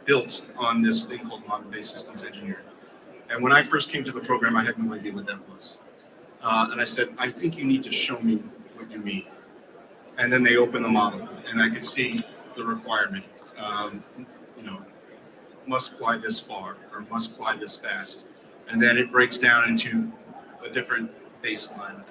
built on this thing called model-based systems engineering. And when I first came to the program, I had no idea what that was. And I said, I think you need to show me what you mean. And then they opened the model, and I could see the requirement. Must fly this far or must fly this fast. And then it breaks down into a different baseline,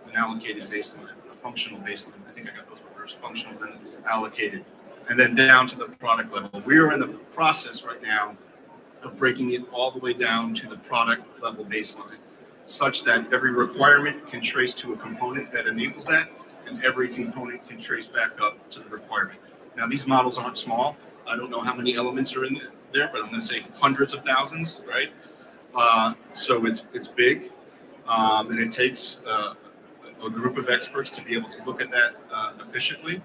an allocated baseline, a functional baseline. I think I got those reversed, functional, then allocated, and then down to the product level. We're in the process right now of breaking it all the way down to the product level baseline, such that every requirement can trace to a component that enables that, and every component can trace back up to the requirement. Now, these models aren't small. I don't know how many elements are in there, but I'm going to say hundreds of thousands, right? So it's big, and it takes a group of experts to be able to look at that efficiently.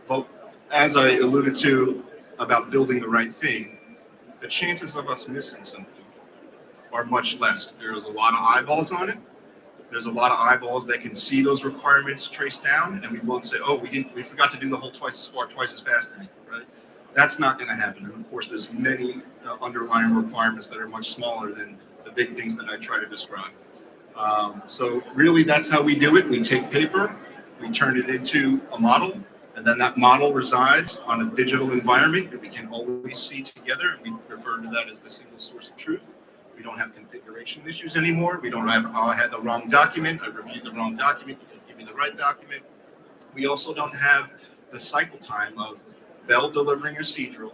But as I alluded to about building the right thing, the chances of us missing something are much less. There's a lot of eyeballs on it. There's a lot of eyeballs that can see those requirements traced down, and we won't say, oh, we forgot to do the whole twice as far, twice as fast, right? That's not going to happen. And of course, there's many underlying requirements that are much smaller than the big things that I try to describe. So really, that's how we do it. We take paper, we turn it into a model, and then that model resides on a digital environment that we can always see together, and we refer to that as the single source of truth. We don't have configuration issues anymore. We don't have, oh, I had the wrong document, I reviewed the wrong document, you can give me the right document. We also don't have the cycle time of Bell delivering a Seadrill,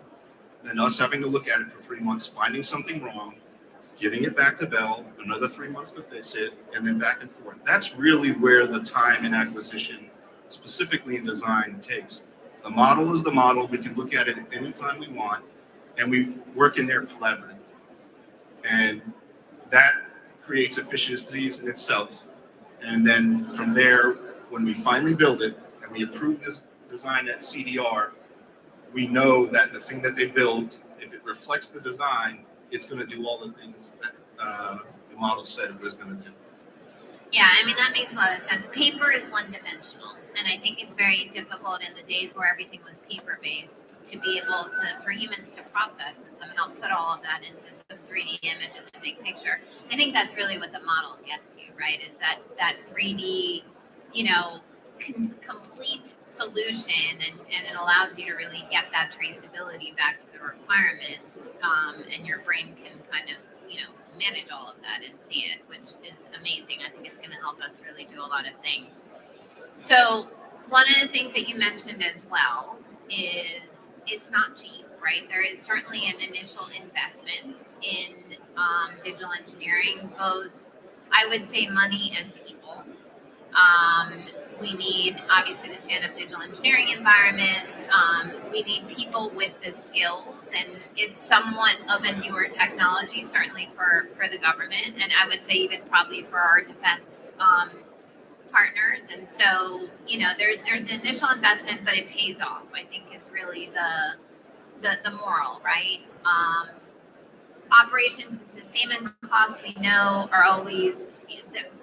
then us having to look at it for 3 months, finding something wrong, giving it back to Bell, another 3 months to fix it, and then back and forth. That's really where the time in acquisition, specifically in design, takes. The model is the model. We can look at it at any time we want, and we work in there collaboratively. And that creates efficiencies in itself. And then from there, when we finally build it and we approve this design at CDR, we know that the thing that they build, if it reflects the design, it's going to do all the things that the model said it was going to do. Yeah, I mean, that makes a lot of sense. Paper is one dimensional. And I think it's very difficult in the days where everything was paper-based to be able to, for humans to process and somehow put all of that into some 3D image in the big picture. I think that's really what the model gets you, right? Is that 3D, complete solution, and it allows you to really get that traceability back to the requirements, and your brain can kind of, manage all of that and see it, which is amazing. I think it's going to help us really do a lot of things. So one of the things that you mentioned as well is it's not cheap, right? There is certainly an initial investment in digital engineering, both, I would say, money and people. We need, obviously, to stand up digital engineering environments. We need people with the skills, and it's somewhat of a newer technology, certainly for the government, and I would say even probably for our defense partners. And so, there's an initial investment, but it pays off. I think is really the moral, right? Operations and sustainment costs, we know, are always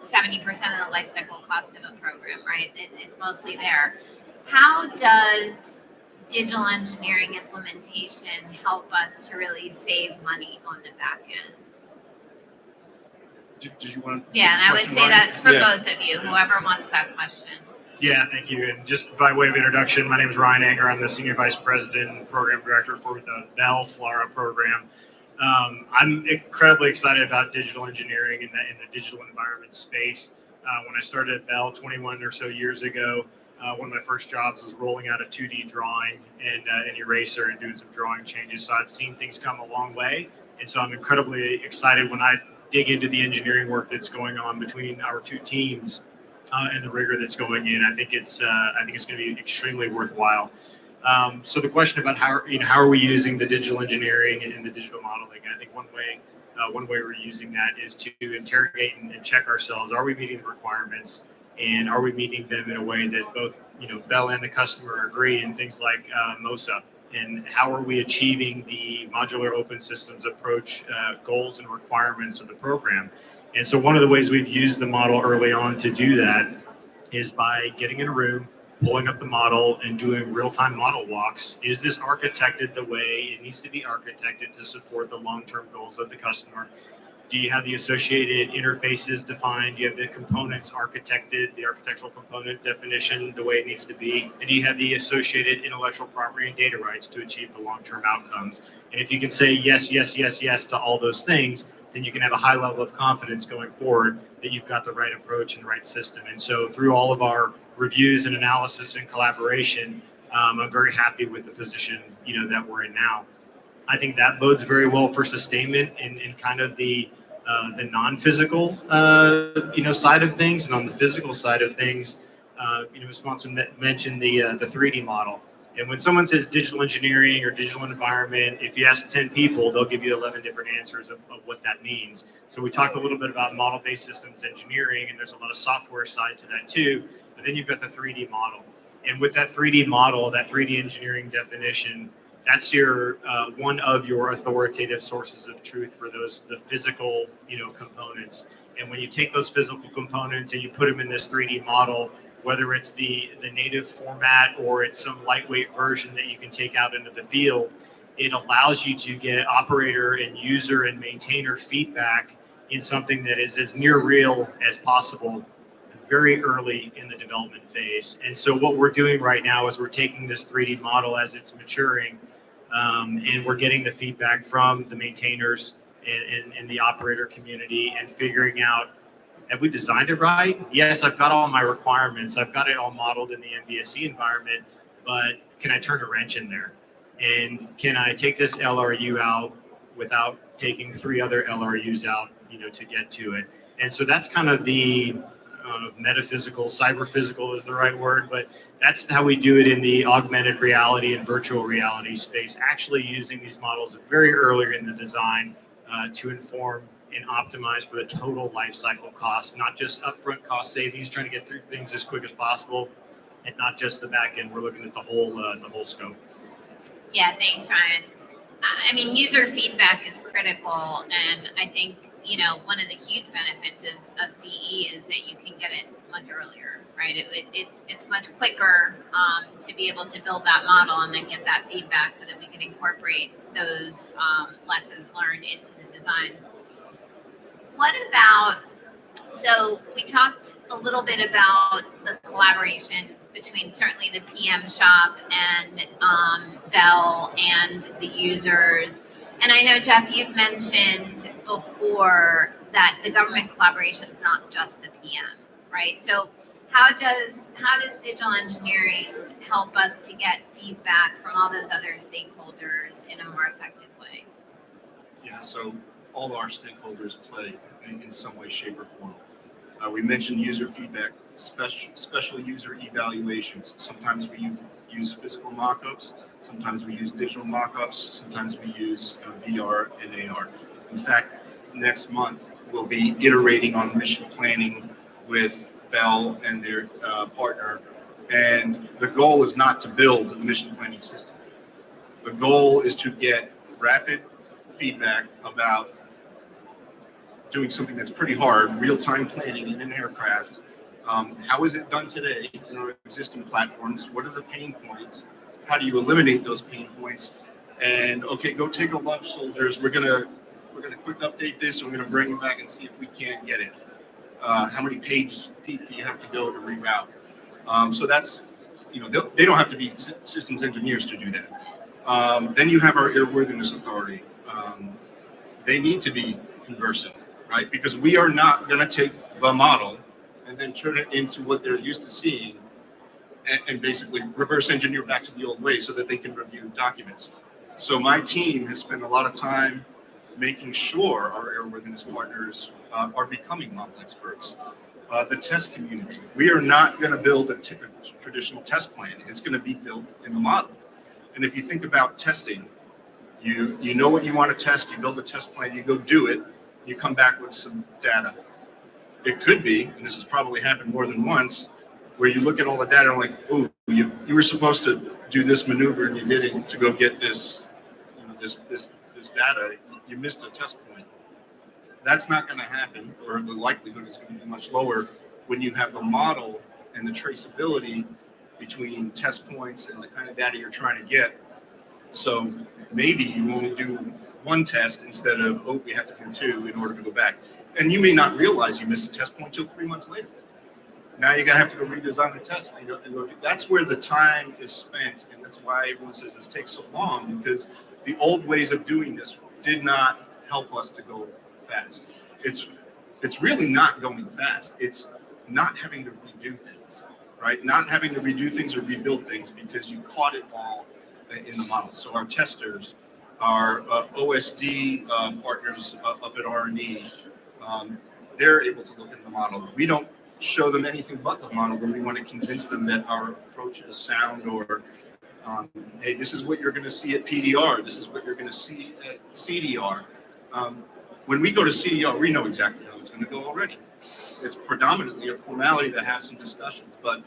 70% of the life cycle cost of a program, right? It's mostly there. How does digital engineering implementation help us to really save money on the back end? Did you want to? Yeah, and I would say that's for Yeah. both of you, whoever wants that question. Yeah, thank you. And just by way of introduction, my name is Ryan Anger. I'm the Senior Vice President and Program Director for the Bell FLRAA program. I'm incredibly excited about digital engineering in the digital environment space. When I started at Bell 21 or so years ago, one of my first jobs was rolling out a 2D drawing and an eraser and doing some drawing changes. So I've seen things come a long way. And so I'm incredibly excited when I dig into the engineering work that's going on between our two teams and the rigor that's going in. I think it's going to be extremely worthwhile. So the question about how are we using the digital engineering and the digital modeling? I think one way we're using that is to interrogate and check ourselves. Are we meeting the requirements, and are we meeting them in a way that both Bell and the customer agree? And things like MOSA, and how are we achieving the modular open systems approach goals and requirements of the program? And so one of the ways we've used the model early on to do that is by getting in a room, pulling up the model and doing real-time model walks. Is this architected the way it needs to be architected to support the long-term goals of the customer? Do you have the associated interfaces defined? Do you have the components architected, the architectural component definition the way it needs to be? And do you have the associated intellectual property and data rights to achieve the long-term outcomes? And if you can say yes, yes, yes, yes to all those things, then you can have a high level of confidence going forward that you've got the right approach and the right system. And so through all of our reviews and analysis and collaboration, I'm very happy with the position that we're in now. I think that bodes very well for sustainment in kind of the non-physical side of things. And on the physical side of things, Ms. Swanson mentioned the 3D model. And when someone says digital engineering or digital environment, if you ask 10 people, they'll give you 11 different answers of what that means. So we talked a little bit about model-based systems engineering, and there's a lot of software side to that too. But then you've got the 3D model. And with that 3D model, that 3D engineering definition, that's your one of your authoritative sources of truth for the physical components. And when you take those physical components and you put them in this 3D model, whether it's the native format or it's some lightweight version that you can take out into the field, it allows you to get operator and user and maintainer feedback in something that is as near real as possible very early in the development phase. And so what we're doing right now is we're taking this 3D model as it's maturing, and we're getting the feedback from the maintainers and the operator community and figuring out, have we designed it right? Yes, I've got all my requirements. I've got it all modeled in the MBSE environment, but can I turn a wrench in there? And can I take this LRU out without taking 3 other LRUs out, to get to it? And so that's kind of the metaphysical, cyber-physical is the right word, but that's how we do it in the augmented reality and virtual reality space, actually using these models very early in the design to inform and optimize for the total life cycle cost, not just upfront cost savings, trying to get through things as quick as possible, and not just the back end. We're looking at the whole scope. Yeah, thanks, Ryan. I mean, user feedback is critical, and I think one of the huge benefits of DE is that you can get it much earlier, right? It's much quicker to be able to build that model and then get that feedback so that we can incorporate those lessons learned into the designs. What about, so we talked a little bit about the collaboration between certainly the PM shop and Bell and the users. And I know, Jeff, you've mentioned before that the government collaboration is not just the PM, right? So how does digital engineering help us to get feedback from all those other stakeholders in a more effective way? Yeah, so all our stakeholders play in some way, shape, or form. We mentioned user feedback, special user evaluations. Sometimes we use physical mock-ups. Sometimes we use digital mock-ups. Sometimes we use VR and AR. In fact, next month, we'll be iterating on mission planning with Bell and their partner. And the goal is not to build the mission planning system. The goal is to get rapid feedback about doing something that's pretty hard, real-time planning in an aircraft. How is it done today in our existing platforms? What are the pain points? How do you eliminate those pain points? And okay, go take a lunch, soldiers. We're gonna quick update this, and we're gonna bring it back and see if we can't get it. How many pages deep do you have to go to reroute? So that's, they don't have to be systems engineers to do that. Then you have our airworthiness authority. They need to be conversant, right? Because we are not going to take the model and then turn it into what they're used to seeing and basically reverse engineer back to the old way so that they can review documents. So my team has spent a lot of time making sure our airworthiness partners are becoming model experts. The test community, we are not going to build a typical traditional test plan. It's going to be built in the model. And if you think about testing, you know what you want to test, you build a test plan, you go do it, you come back with some data. It could be, and this has probably happened more than once, where you look at all the data and like, oh, you were supposed to do this maneuver and you didn't to go get this, this data. You missed a test point. That's not going to happen, or the likelihood is going to be much lower when you have the model and the traceability between test points and the kind of data you're trying to get. So maybe you only do one test instead of, we have to do 2 in order to go back. And you may not realize you missed a test point until 3 months later. Now you're going to have to go redesign the test. That's where the time is spent, and that's why everyone says this takes so long, because the old ways of doing this did not help us to go fast. It's really not going fast. It's not having to redo things, right? Not having to redo things or rebuild things because you caught it all in the model. So our testers, our OSD partners up at R&E, they're able to look at the model. We don't show them anything but the model when we want to convince them that our approach is sound, or hey, this is what you're going to see at PDR. This is what you're going to see at CDR. When we go to CDR, we know exactly how it's going to go already. It's predominantly a formality that has some discussions, but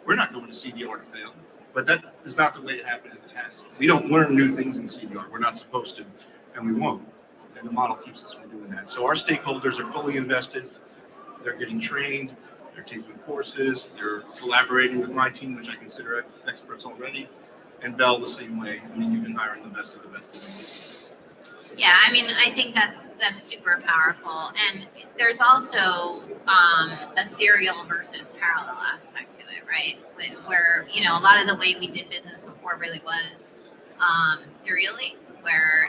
we're not going to CDR to fail. But that is not the way it happened in the past. We don't learn new things in CDR. We're not supposed to, and we won't. And the model keeps us from doing that. So our stakeholders are fully invested. They're getting trained. They're taking courses. They're collaborating with my team, which I consider experts already. And Bell the same way. I mean, you've been hiring the best of this. Yeah, I mean, I think that's super powerful. And there's also a serial versus parallel aspect to it, right? Where, a lot of the way we did business before really was serially, where,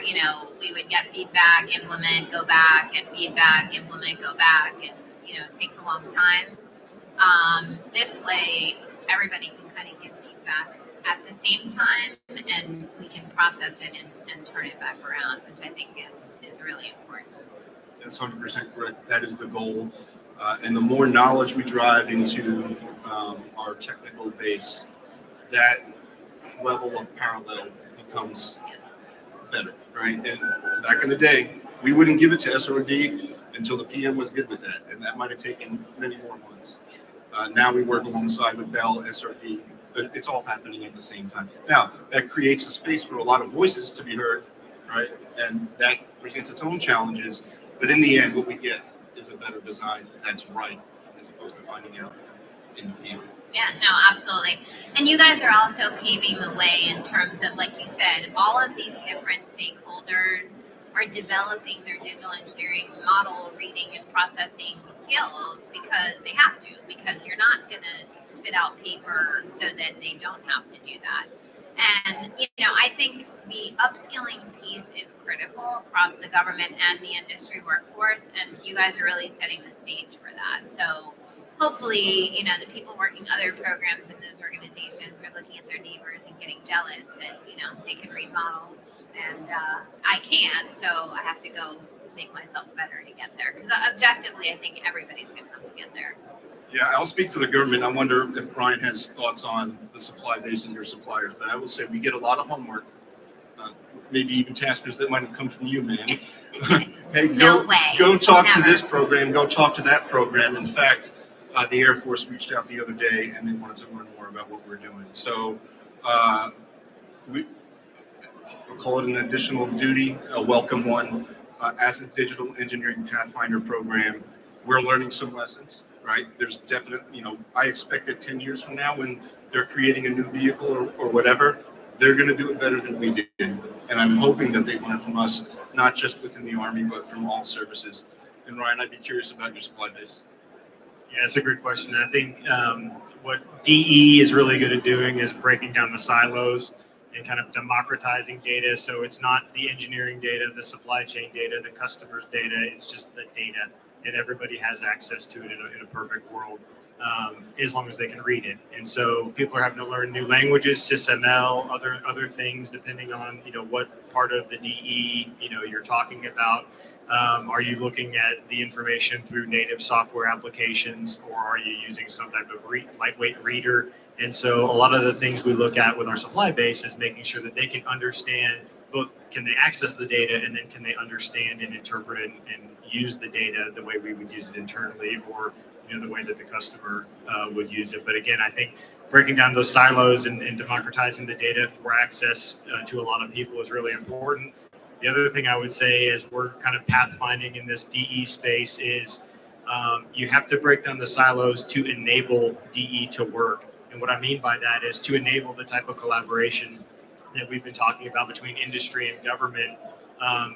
we would get feedback, implement, go back, get feedback, implement, go back. And, it takes a long time. This way, everybody can kind of give feedback at the same time, and we can process it and turn it back around, which I think is really important. That's 100% correct. That is the goal. And the more knowledge we drive into our technical base, that level of parallel becomes better, right? And back in the day, we wouldn't give it to SRD until the PM was good with that, and that might have taken many more months. Now we work alongside with Bell, SRD, but it's all happening at the same time. Now, that creates a space for a lot of voices to be heard, right? And that presents its own challenges, but in the end, what we get is a better design that's right, as opposed to finding out in the field. Yeah, no, absolutely. And you guys are also paving the way in terms of, like you said, all of these different stakeholders are developing their digital engineering model reading and processing skills because they have to, because you're not going to spit out paper so that they don't have to do that. And, I think the upskilling piece is critical across the government and the industry workforce, and you guys are really setting the stage for that. So hopefully, the people working other programs in those organizations are looking at their neighbors and getting jealous that, they can read models and I can't, so I have to go make myself better to get there. Because objectively, I think everybody's going to have to get there. Yeah, I'll speak for the government. I wonder if Brian has thoughts on the supply base and your suppliers, but I will say we get a lot of homework, maybe even taskers that might have come from you, man. Hey, go talk to this program, go talk to that program. In fact, the Air Force reached out the other day and they wanted to learn more about what we're doing. So we'll call it an additional duty, a welcome one. As a digital engineering Pathfinder program, we're learning some lessons, right? There's definitely, I expect that 10 years from now when they're creating a new vehicle or whatever, they're going to do it better than we did. And I'm hoping that they learn from us, not just within the Army, but from all services. And Ryan, I'd be curious about your supply base. Yeah, that's a great question. I think what DE is really good at doing is breaking down the silos and kind of democratizing data. So it's not the engineering data, the supply chain data, the customer's data. It's just the data, and everybody has access to it in a perfect world, as long as they can read it. And so people are having to learn new languages, SysML, other things, depending on what part of the DE you're talking about. Are you looking at the information through native software applications, or are you using some type of lightweight reader? And so a lot of the things we look at with our supply base is making sure that they can understand both, can they access the data, and then can they understand and interpret and use the data the way we would use it internally, or the way that the customer would use it. But again, I think breaking down those silos and democratizing the data for access to a lot of people is really important. The other thing I would say is we're kind of pathfinding in this DE space is you have to break down the silos to enable DE to work. And what I mean by that is to enable the type of collaboration that we've been talking about between industry and government.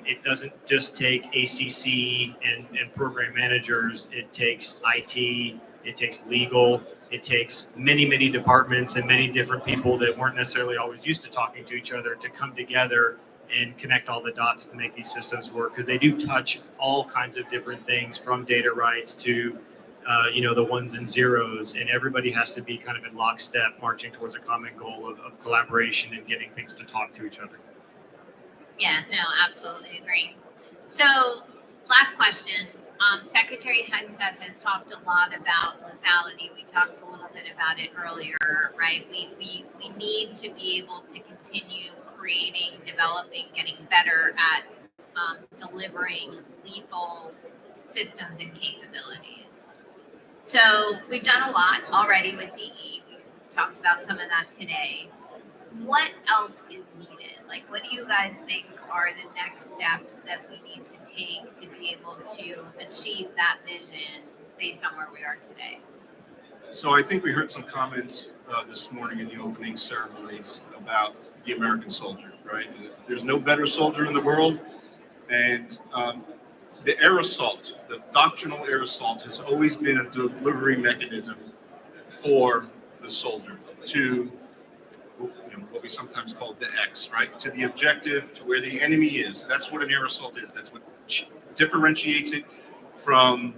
It doesn't just take ACC and program managers. It takes IT, it takes legal, it takes many, many departments and many different people that weren't necessarily always used to talking to each other to come together and connect all the dots to make these systems work, because they do touch all kinds of different things, from data rights to the ones and zeros, and everybody has to be kind of in lockstep, marching towards a common goal of collaboration and getting things to talk to each other. Yeah, no, absolutely agree. So last question. Secretary Hegseth has talked a lot about lethality. We talked a little bit about it earlier, right? We need to be able to continue creating, developing, getting better at delivering lethal systems and capabilities. So we've done a lot already with DE. We talked about some of that today. What else is needed? Like, what do you guys think are the next steps that we need to take to be able to achieve that vision based on where we are today? So I think we heard some comments this morning in the opening ceremonies about the American soldier, right? There's no better soldier in the world. And the air assault, the doctrinal air assault, has always been a delivery mechanism for the soldier to what we sometimes call the X, right? To the objective, to where the enemy is. That's what an air assault is. That's what differentiates it from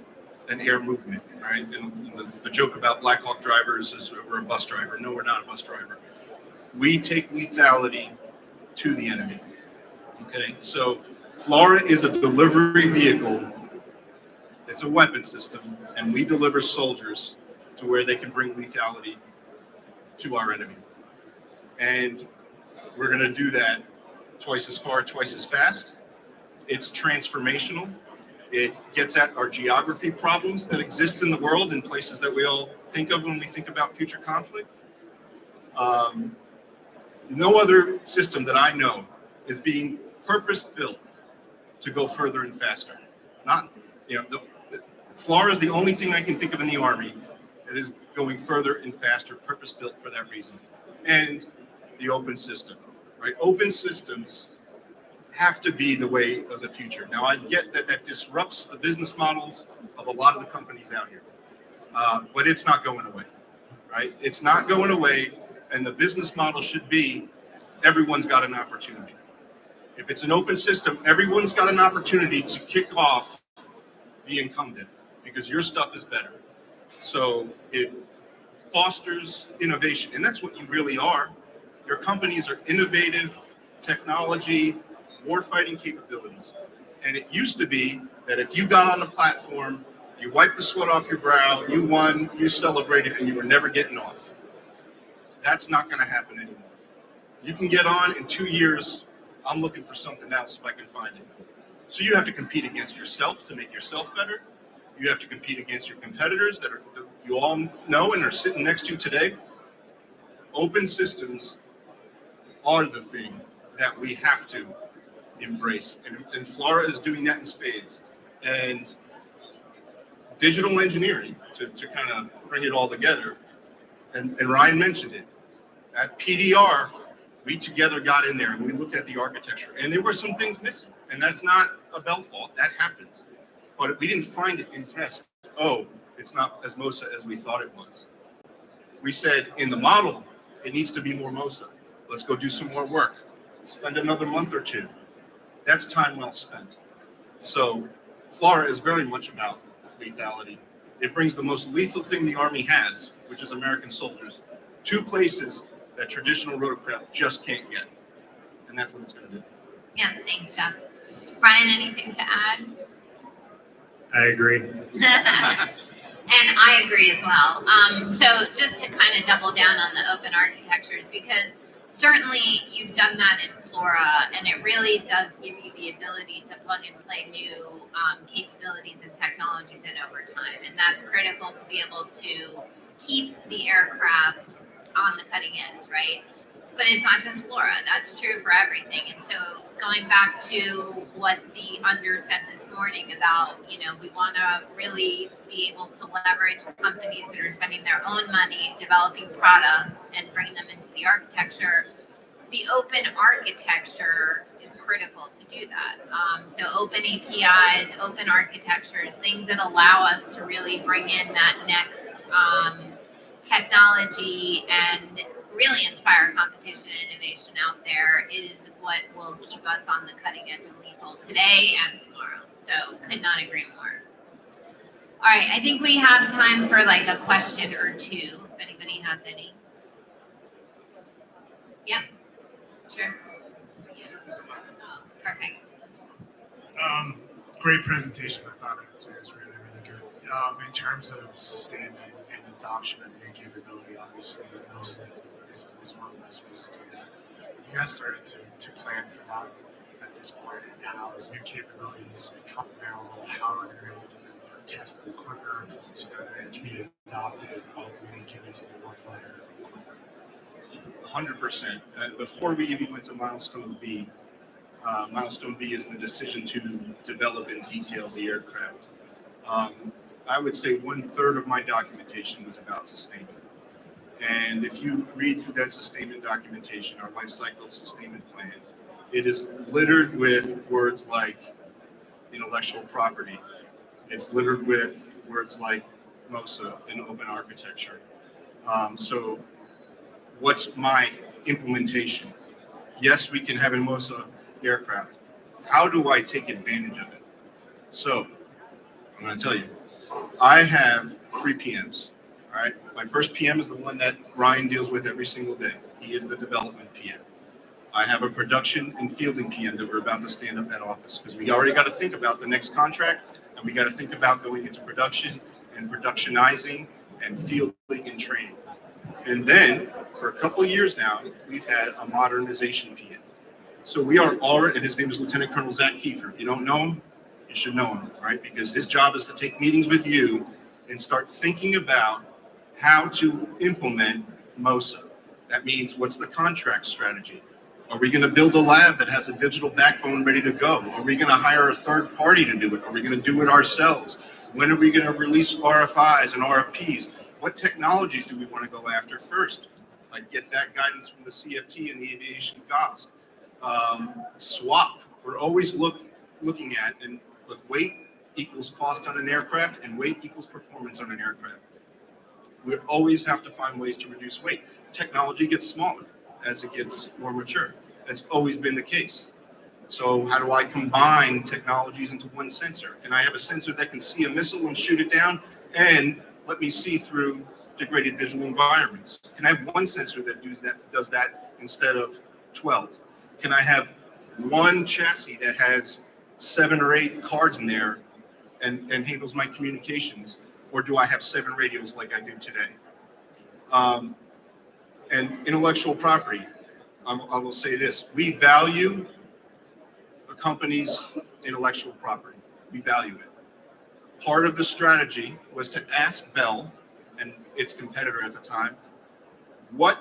an air movement, right? And the joke about Black Hawk drivers is we're a bus driver. No, we're not a bus driver. We take lethality to the enemy. Okay, so FLRAA is a delivery vehicle. It's a weapon system, and we deliver soldiers to where they can bring lethality to our enemy. And we're going to do that twice as far, twice as fast. It's transformational. It gets at our geography problems that exist in the world in places that we all think of when we think about future conflict. No other system that I know is being purpose-built to go further and faster. Not, FLRAA is the only thing I can think of in the Army that is going further and faster, purpose-built for that reason. And the open system, right? Open systems have to be the way of the future. Now, I get that that disrupts the business models of a lot of the companies out here, but it's not going away, right? It's not going away, and the business model should be everyone's got an opportunity. If it's an open system, everyone's got an opportunity to kick off the incumbent because your stuff is better. So it fosters innovation, and that's what you really are. Your companies are innovative technology, warfighting capabilities. And it used to be that if you got on the platform, you wiped the sweat off your brow, you won, you celebrated, and you were never getting off. That's not going to happen anymore. You can get on in 2 years. I'm looking for something else if I can find it. So you have to compete against yourself to make yourself better. You have to compete against your competitors that you all know and are sitting next to today. Open systems are the thing that we have to embrace. And FLRAA is doing that in spades. And digital engineering, to kind of bring it all together, and Ryan mentioned it, at PDR, we together got in there and we looked at the architecture. And there were some things missing. And that's not a Bell fault. That happens. But we didn't find it in test. Oh, it's not as MOSA as we thought it was. We said in the model, it needs to be more MOSA. Let's go do some more work. Spend another month or two. That's time well spent. So FLRAA is very much about lethality. It brings the most lethal thing the Army has, which is American soldiers, to places that traditional rotorcraft just can't get. And that's what it's going to do. Yeah, thanks, Jeff. Ryan, anything to add? I agree. And I agree as well. So just to kind of double down on the open architectures, because certainly you've done that in FLRAA, and it really does give you the ability to plug and play new capabilities and technologies in over time. And that's critical to be able to keep the aircraft on the cutting edge, right? But it's not just FLRAA, that's true for everything. And so going back to what the under said this morning about, we want to really be able to leverage companies that are spending their own money developing products and bring them into the architecture. The open architecture is critical to do that. So open APIs, open architectures, things that allow us to really bring in that next technology and really inspire competition and innovation out there is what will keep us on the cutting edge of lethal today and tomorrow. So could not agree more. All right, I think we have time for like a question or two, if anybody has any. Yep, sure. Yeah. Oh, perfect. Great presentation. I thought it was really, really good. In terms of sustainment and adoption of new capability, obviously, MOSA is one of the best ways to do that. Have you guys started to plan for that at this point? And how, as new capabilities become available, how are you able to get them through testing quicker so that they can be adopted and ultimately given to the warfighter quicker? 100%. Before we even went to Milestone B, Milestone B is the decision to develop and detail the aircraft. I would say 1/3 of my documentation was about sustainment. And if you read through that sustainment documentation, our life cycle sustainment plan, it is littered with words like intellectual property. It's littered with words like MOSA and open architecture. So what's my implementation? Yes, we can have a MOSA aircraft. How do I take advantage of it? So I'm going to tell you, I have 3 PMs. All right. My first PM is the one that Ryan deals with every single day. He is the development PM. I have a production and fielding PM that we're about to stand up that office because we already got to think about the next contract, and we got to think about going into production and productionizing and fielding and training. And then for a couple of years now, we've had a modernization PM. So we are already, and his name is Lieutenant Colonel Zach Kiefer. If you don't know him, you should know him, right? Because his job is to take meetings with you and start thinking about how to implement MOSA. That means, what's the contract strategy? Are we going to build a lab that has a digital backbone ready to go? Are we going to hire a third party to do it? Are we going to do it ourselves? When are we going to release RFIs and RFPs? What technologies do we want to go after first? Like, get that guidance from the CFT and the aviation GOSC. SWAP, we're always looking at, and look, weight equals cost on an aircraft and weight equals performance on an aircraft. We always have to find ways to reduce weight. Technology gets smaller as it gets more mature. That's always been the case. So how do I combine technologies into one sensor? Can I have a sensor that can see a missile and shoot it down and let me see through degraded visual environments? Can I have one sensor that does that instead of 12? Can I have one chassis that has 7 or 8 cards in there and handles my communications? Or do I have 7 radios like I do today? And intellectual property, I will say this: we value a company's intellectual property. We value it. Part of the strategy was to ask Bell and its competitor at the time, what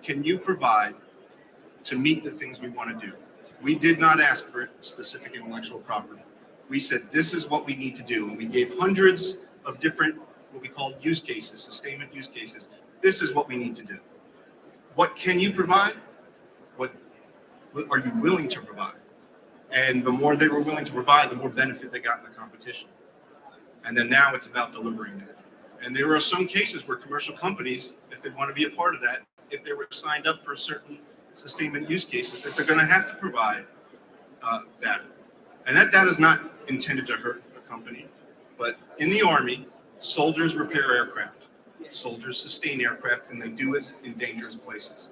can you provide to meet the things we want to do? We did not ask for specific intellectual property. We said, this is what we need to do. And we gave hundreds of different, what we called use cases, sustainment use cases. This is what we need to do. What can you provide? What are you willing to provide? And the more they were willing to provide, the more benefit they got in the competition. And then now it's about delivering that. And there are some cases where commercial companies, if they want to be a part of that, if they were signed up for certain sustainment use cases, that they're going to have to provide data. And that data is not intended to hurt a company. But in the Army, soldiers repair aircraft. Soldiers sustain aircraft, and they do it in dangerous places.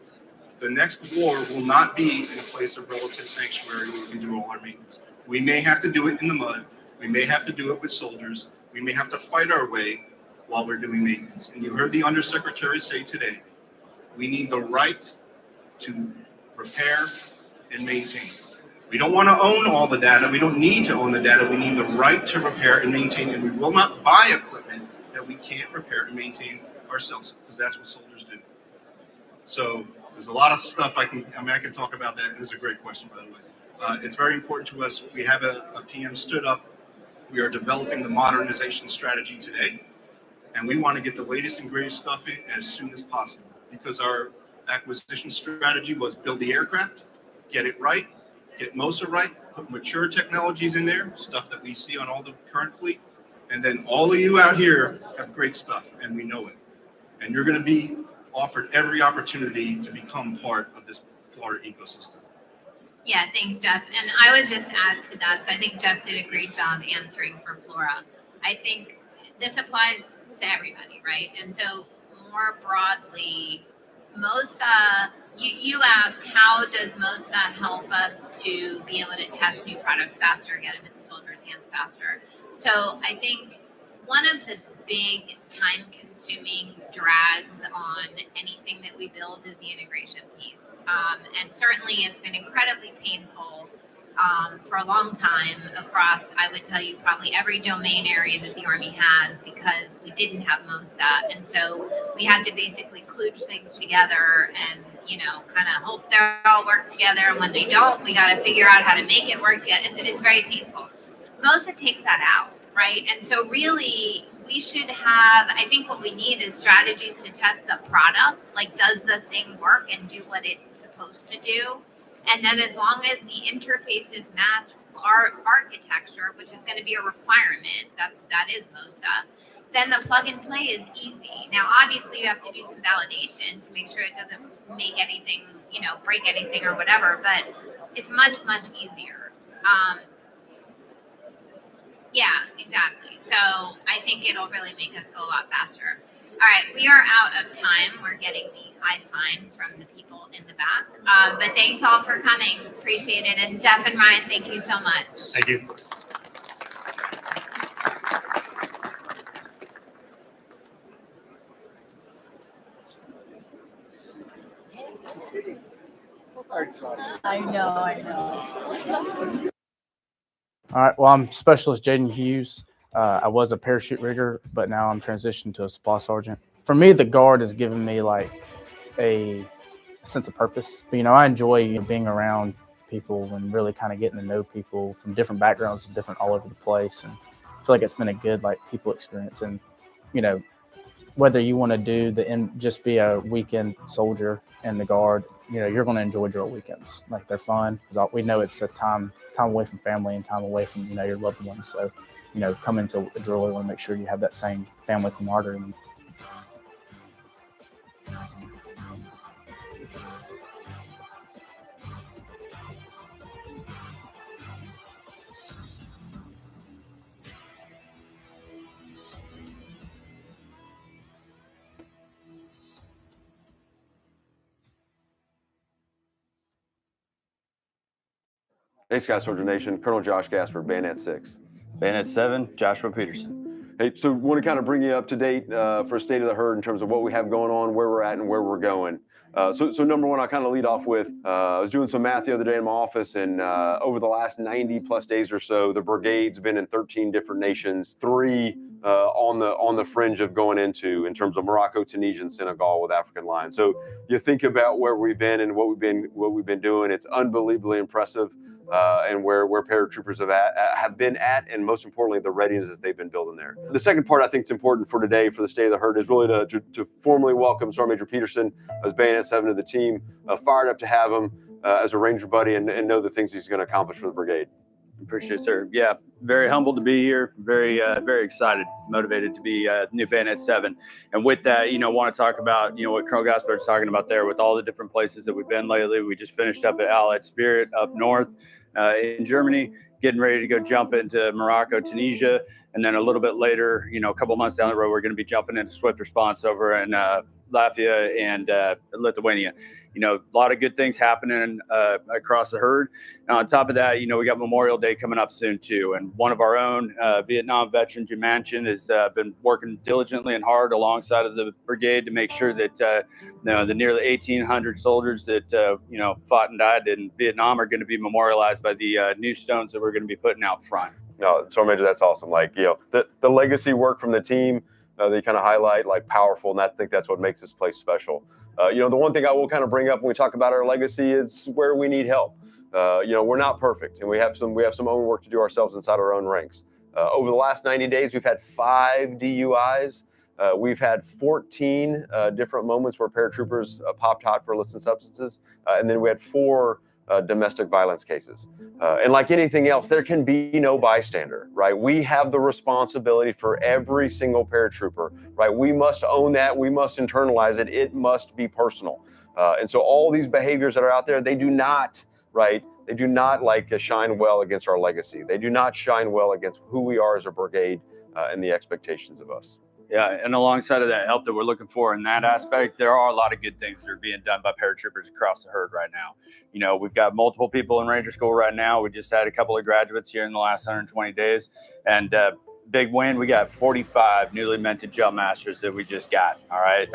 The next war will not be in a place of relative sanctuary where we can do all our maintenance. We may have to do it in the mud. We may have to do it with soldiers. We may have to fight our way while we're doing maintenance. And you heard the Undersecretary say today, we need the right to repair and maintain. We don't want to own all the data. We don't need to own the data. We need the right to repair and maintain, and we will not buy equipment that we can't repair and maintain ourselves, because that's what soldiers do. So there's a lot of stuff I can talk about that. It was a great question, by the way. It's very important to us. We have a PM stood up. We are developing the modernization strategy today, and we want to get the latest and greatest stuff in as soon as possible, because our acquisition strategy was build the aircraft, get it right, get MOSA right, put mature technologies in there, stuff that we see on all the current fleet, and then all of you out here have great stuff, and we know it. And you're going to be offered every opportunity to become part of this FLRAA ecosystem. Yeah, thanks, Jeff. And I would just add to that. So I think Jeff did a great job answering for FLRAA. I think this applies to everybody, right? And so more broadly, MOSA, you asked, how does MOSA help us to be able to test new products faster, get them in the soldiers' hands faster? So I think one of the big time-consuming drags on anything that we build is the integration piece. And certainly it's been incredibly painful for a long time across, I would tell you, probably every domain area that the Army has, because we didn't have MOSA. And so we had to basically kludge things together and, kind of hope they all work together. And when they don't, we got to figure out how to make it work together. It's very painful. MOSA takes that out, right? And so really, we should have, I think what we need is strategies to test the product. Like, does the thing work and do what it's supposed to do? And then as long as the interfaces match our architecture, which is going to be a requirement, that is MOSA, then the plug and play is easy. Now, obviously, you have to do some validation to make sure it doesn't make anything, break anything or whatever, but it's much, much easier. Yeah, exactly. So I think it'll really make us go a lot faster. All right, we are out of time. We're getting the high sign from the people in the back. But thanks all for coming. Appreciate it. And Jeff and Ryan, thank you so much. Thank you. I know. All right. Well, I'm Specialist Jaden Hughes. I was a parachute rigger, but now I'm transitioned to a supply sergeant. For me, the Guard has given me like a sense of purpose. But, I enjoy being around people and really kind of getting to know people from different backgrounds, different all over the place. And I feel like it's been a good people experience. And, whether you want to do just be a weekend soldier in the Guard, you're going to enjoy drill weekends. Like, they're fun. We know it's a time away from family and time away from, your loved ones. So, come into a drill, we want to make sure you have that same family camaraderie. Hey, Sky Soldier Nation, Colonel Josh Gasper, Bayonet 6. Bayonet 7, Joshua Peterson. Hey, so want to kind of bring you up to date for a state of the herd in terms of what we have going on, where we're at, and where we're going. So number one, I'll kind of lead off with, I was doing some math the other day in my office, and over the last 90 plus days or so, the brigade's been in 13 different nations, 3 on the fringe of going into, in terms of Morocco, Tunisia, and Senegal with African Lions. So you think about where we've been and what we've been doing, it's unbelievably impressive. And where paratroopers have been at, and most importantly, the readiness that they've been building there. The second part I think is important for today, for the State of the Herd, is really to formally welcome Sergeant Major Peterson as Bayonet 7 to the team. Fired up to have him as a Ranger buddy and know the things he's going to accomplish for the brigade. Appreciate it, sir. Yeah, very humbled to be here. Very excited, motivated to be new Bayonet 7. And with that, want to talk about, what Colonel Gasper was talking about there with all the different places that we've been lately. We just finished up at Allied Spirit up north in Germany, getting ready to go jump into Morocco, Tunisia. And then a little bit later, a couple months down the road, we're going to be jumping into Swift Response over in Latvia and Lithuania. A lot of good things happening across the herd. And on top of that, we got Memorial Day coming up soon too. And one of our own Vietnam veteran, Jim Manchin, has been working diligently and hard alongside of the brigade to make sure that the nearly 1,800 soldiers that fought and died in Vietnam are going to be memorialized by the new stones that we're going to be putting out front. No, Sergeant Major, that's awesome. The legacy work from the team, they kind of highlight powerful, and I think that's what makes this place special. The one thing I will kind of bring up when we talk about our legacy is where we need help. We're not perfect, and we have some own work to do ourselves inside our own ranks. Over the last 90 days, we've had 5 DUIs. We've had 14 different moments where paratroopers popped hot for illicit substances, and then we had 4 domestic violence cases. And like anything else, there can be no bystander, right? We have the responsibility for every single paratrooper, right? We must own that. We must internalize it. It must be personal. And so all these behaviors that are out there, they do not, right? They do not shine well against our legacy. They do not shine well against who we are as a brigade and the expectations of us. Yeah, and alongside of that help that we're looking for in that aspect, there are a lot of good things that are being done by paratroopers across the herd right now. We've got multiple people in Ranger School right now. We just had a couple of graduates here in the last 120 days. And big win, we got 45 newly minted jump masters that we just got. All right,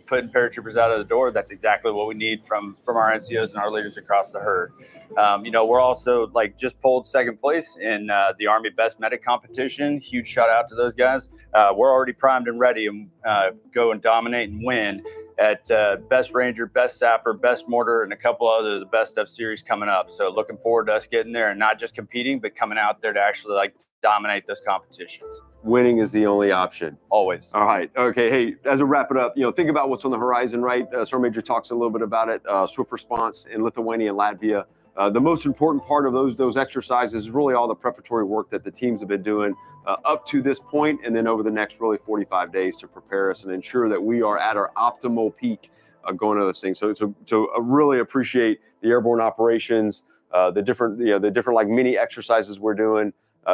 putting paratroopers out of the door, that's exactly what we need from our NCOs and our leaders across the herd. We're also just pulled second place in the Army Best Medic competition. Huge shout out to those guys. We're already primed and ready and go and dominate and win at Best Ranger, Best Sapper, Best Mortar, and a couple other the Best Stuff series coming up. So looking forward to us getting there and not just competing, but coming out there to actually dominate those competitions. Winning is the only option. Always. All right. Okay. Hey, as we wrap it up, think about what's on the horizon, right? Sergeant Major talks a little bit about it. Swift Response in Lithuania and Latvia. The most important part of those exercises is really all the preparatory work that the teams have been doing up to this point, and then over the next really 45 days to prepare us and ensure that we are at our optimal peak going to those things. So I really appreciate the airborne operations, the different mini exercises we're doing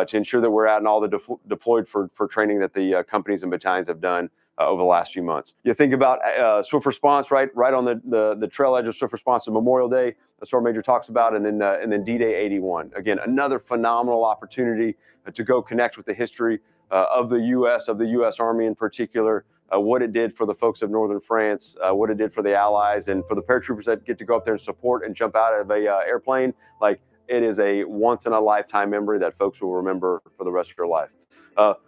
to ensure that we're at and all the deployed for training that the companies and battalions have done over the last few months. You think about swift response, right on the trail edge of swift response to Memorial Day, the Sergeant Major talks about, and then D-Day 81. Again, another phenomenal opportunity to go connect with the history of the U.S. Army in particular, what it did for the folks of Northern France, what it did for the Allies, and for the paratroopers that get to go up there and support and jump out of a airplane. Like, it is a once-in-a-lifetime memory that folks will remember for the rest of their life.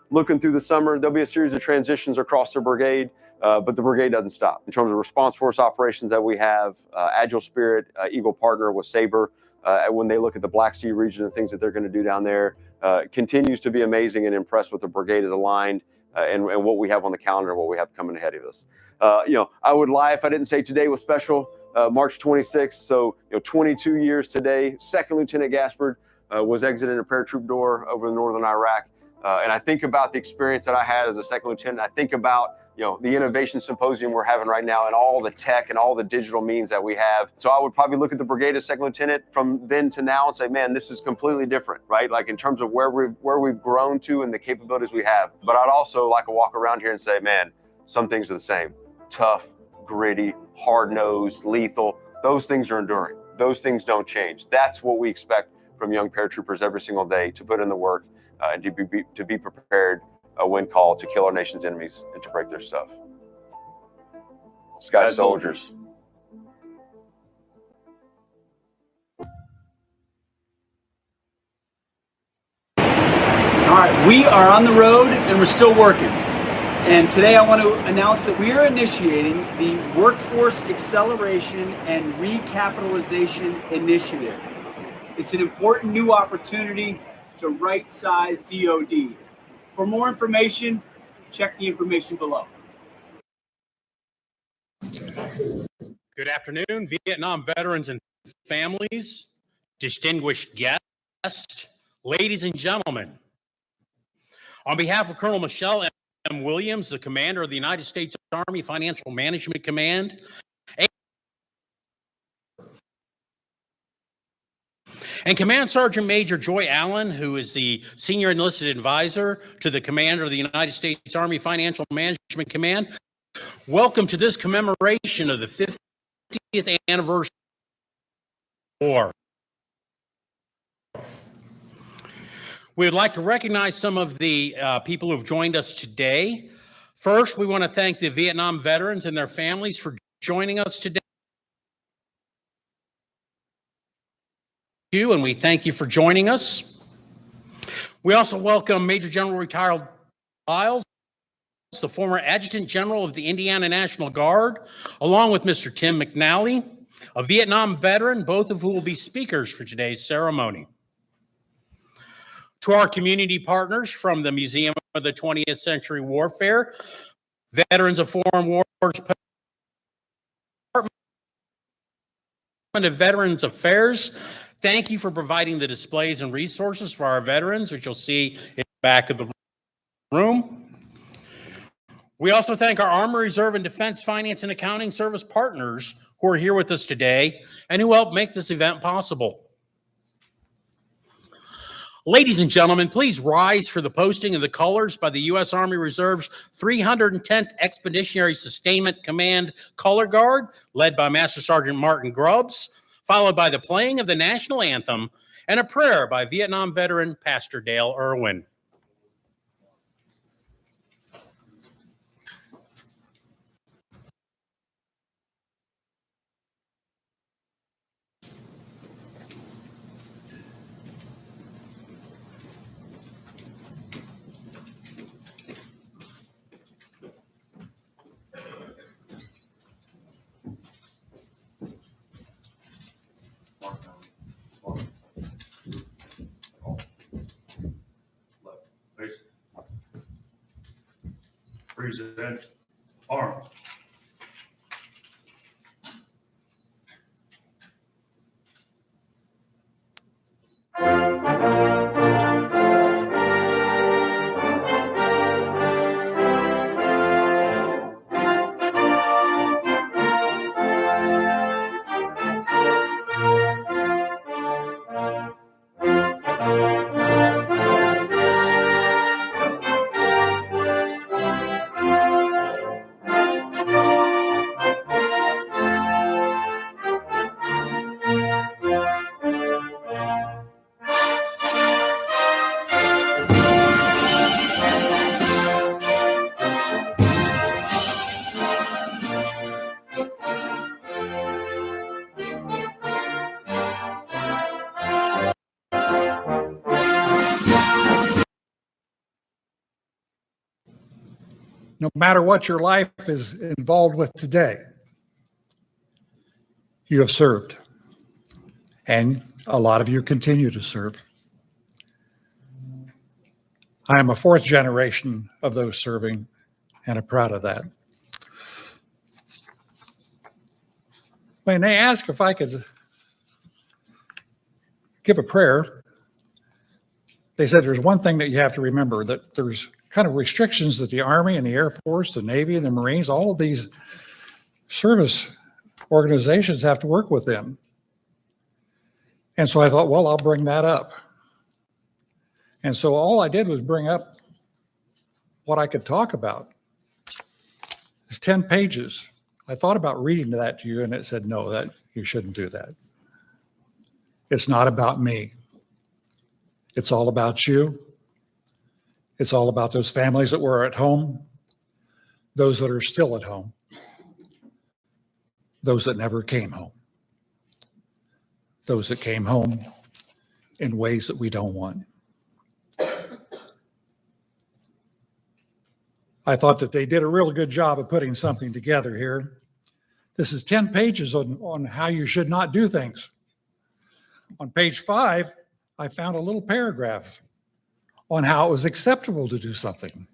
Looking through the summer, there'll be a series of transitions across the brigade, but the brigade doesn't stop. In terms of response force operations that we have, Agile Spirit, Eagle partner with Sabre, when they look at the Black Sea region and things that they're going to do down there, continues to be amazing and impressed with the brigade is aligned and what we have on the calendar and what we have coming ahead of us. I would lie if I didn't say today was special. March 26th, so 22 years today, Second Lieutenant Gaspard was exiting a paratroop door over in northern Iraq. And I think about the experience that I had as a second lieutenant. I think about the innovation symposium we're having right now and all the tech and all the digital means that we have. So I would probably look at the brigade as second lieutenant from then to now and say, man, this is completely different, right? Like in terms of where we've grown to and the capabilities we have. But I'd also like to walk around here and say, man, some things are the same. Tough, gritty, hard-nosed, lethal. Those things are enduring. Those things don't change. That's what we expect from young paratroopers every single day, to put in the work and to be prepared when called to kill our nation's enemies and to break their stuff. Sky Soldiers. All right, we are on the road and we're still working. And today I want to announce that we are initiating the Workforce Acceleration and Recapitalization Initiative. It's an important new opportunity to right-size DoD. For more information, check the information below. Good afternoon, Vietnam veterans and families, distinguished guests, ladies and gentlemen. On behalf of Colonel Michelle M. Williams, the commander of the United States Army Financial Management Command, and Command Sergeant Major Joy Allen, who is the Senior Enlisted Advisor to the Commander of the United States Army Financial Management Command, welcome to this commemoration of the 50th anniversary of the war. We would like to recognize some of the people who have joined us today. First, we want to thank the Vietnam veterans and their families for joining us today. And we thank you for joining us. We also welcome Major General Retired Lyles, the former Adjutant General of the Indiana National Guard, along with Mr. Tim McNally, a Vietnam veteran, both of whom will be speakers for today's ceremony. To our community partners from the Museum of the 20th Century Warfare, Veterans of Foreign Wars, Department of Veterans Affairs, thank you for providing the displays and resources for our veterans, which you'll see in the back of the room. We also thank our Army Reserve and Defense Finance and Accounting Service partners who are here with us today and who helped make this event possible. Ladies and gentlemen, please rise for the posting of the colors by the U.S. Army Reserve's 310th Expeditionary Sustainment Command Color Guard, led by Master Sergeant Martin Grubbs, followed by the playing of the national anthem and a prayer by Vietnam veteran Pastor Dale Irwin. Present arms. no matter what your life is involved with today, you have served. And a lot of you continue to serve. I am a fourth generation of those serving, and I'm proud of that. When they asked if I could give a prayer, they said there's one thing that you have to remember, that there's kind of restrictions that the Army and the Air Force, the Navy and the Marines, all of these service organizations have to work with them. And so I thought, well, I'll bring that up. And so all I did was bring up what I could talk about. It's 10 pages. I thought about reading that to you, and it said, no, that you shouldn't do that. It's not about me. It's all about you. It's all about those families that were at home, those that are still at home, those that never came home, those that came home in ways that we don't want. I thought that they did a real good job of putting something together here. This is 10 pages on how you should not do things. On page 5, I found a little paragraph on how it was acceptable to do something.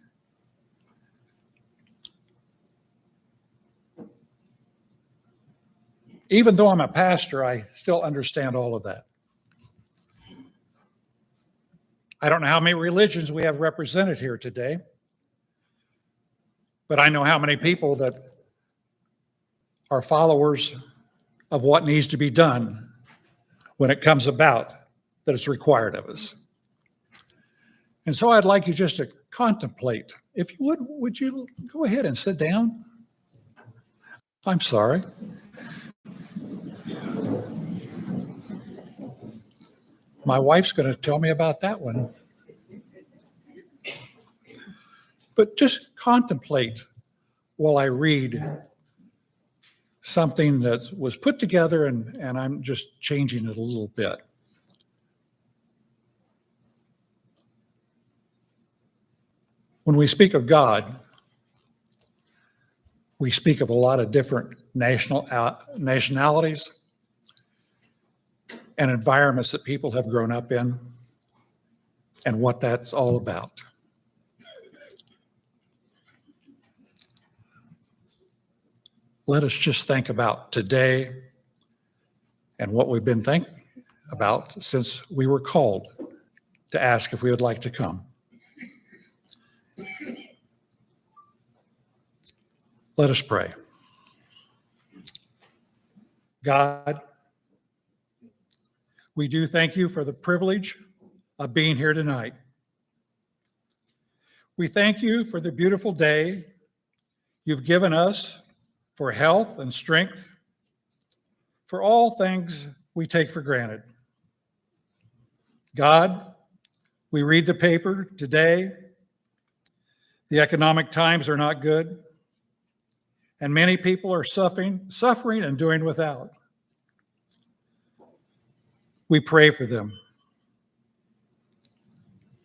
Even though I'm a pastor, I still understand all of that. I don't know how many religions we have represented here today, but I know how many people that are followers of what needs to be done when it comes about that is required of us. And so I'd like you just to contemplate. If you would you go ahead and sit down? I'm sorry. My wife's going to tell me about that one. But just contemplate while I read something that was put together, and I'm just changing it a little bit. When we speak of God, we speak of a lot of different nationalities and environments that people have grown up in and what that's all about. Let us just think about today and what we've been thinking about since we were called to ask if we would like to come. Let us pray. God, we do thank you for the privilege of being here tonight. We thank you for the beautiful day you've given us for health and strength, for all things we take for granted. God, we read the paper today. The economic times are not good, and many people are suffering and doing without. We pray for them.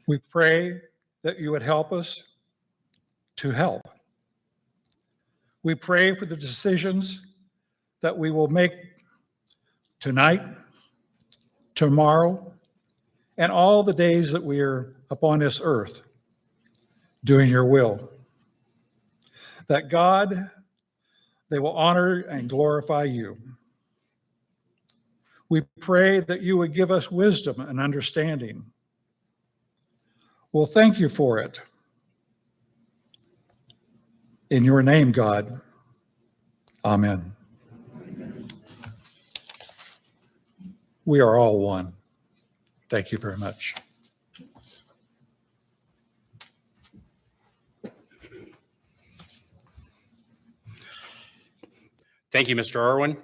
We pray that you would help us to help. We pray for the decisions that we will make tonight, tomorrow, and all the days that we are upon this earth doing your will. That God, they will honor and glorify you. We pray that you would give us wisdom and understanding. We'll thank you for it. In your name, God. Amen. We are all one. Thank you very much. Thank you, Mr. Irwin.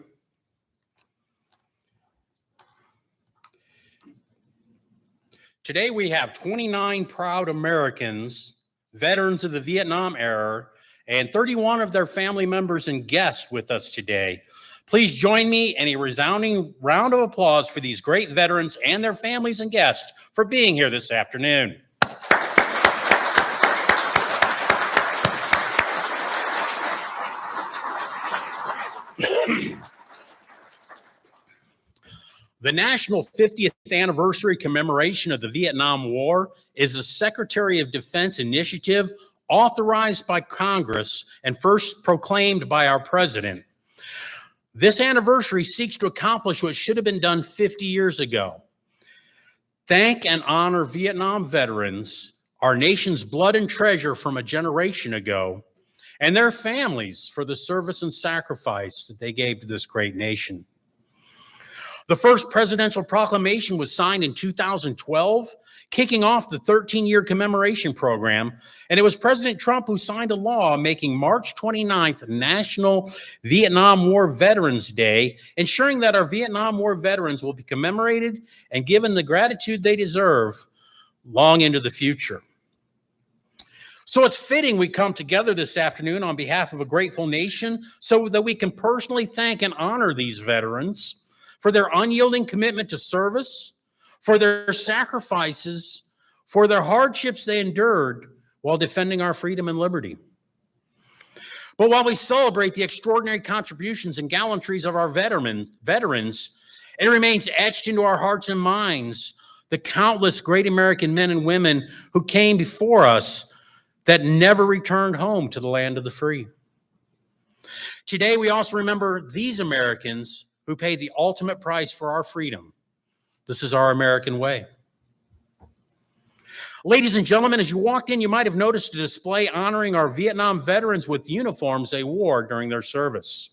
Today we have 29 proud Americans, veterans of the Vietnam era, and 31 of their family members and guests with us today. Please join me in a resounding round of applause for these great veterans and their families and guests for being here this afternoon. The National 50th Anniversary Commemoration of the Vietnam War is a Secretary of Defense initiative authorized by Congress and first proclaimed by our president. This anniversary seeks to accomplish what should have been done 50 years ago. Thank and honor Vietnam veterans, our nation's blood and treasure from a generation ago, and their families for the service and sacrifice that they gave to this great nation. The first presidential proclamation was signed in 2012, kicking off the 13-year commemoration program, and it was President Trump who signed a law making March 29th National Vietnam War Veterans Day, ensuring that our Vietnam War veterans will be commemorated and given the gratitude they deserve long into the future. So it's fitting we come together this afternoon on behalf of a grateful nation so that we can personally thank and honor these veterans for their unyielding commitment to service, for their sacrifices, for their hardships they endured while defending our freedom and liberty. But while we celebrate the extraordinary contributions and gallantries of our veterans, it remains etched into our hearts and minds the countless great American men and women who came before us that never returned home to the land of the free. Today, we also remember these Americans who paid the ultimate price for our freedom. This is our American way. Ladies and gentlemen, as you walked in, you might have noticed a display honoring our Vietnam veterans with uniforms they wore during their service.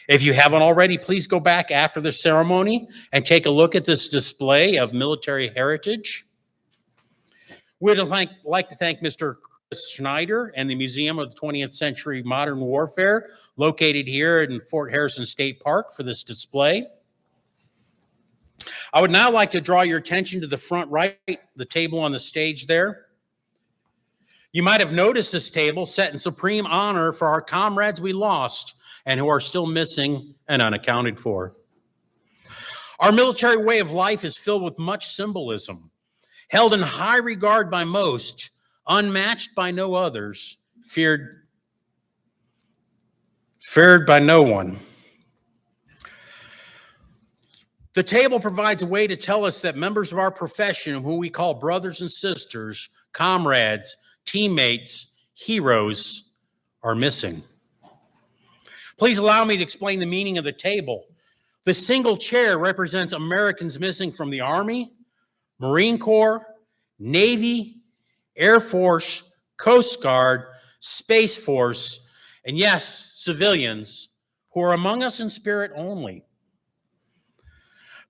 If you haven't already, please go back after the ceremony and take a look at this display of military heritage. We'd like to thank Mr. Chris Schneider and the Museum of the 20th Century Modern Warfare, located here in Fort Harrison State Park, for this display. I would now like to draw your attention to the front right, the table on the stage there. You might have noticed this table set in supreme honor for our comrades we lost and who are still missing and unaccounted for. Our military way of life is filled with much symbolism, held in high regard by most, unmatched by no others, feared by no one. The table provides a way to tell us that members of our profession, who we call brothers and sisters, comrades, teammates, heroes, are missing. Please allow me to explain the meaning of the table. The single chair represents Americans missing from the Army, Marine Corps, Navy, Air Force, Coast Guard, Space Force, and yes, civilians who are among us in spirit only.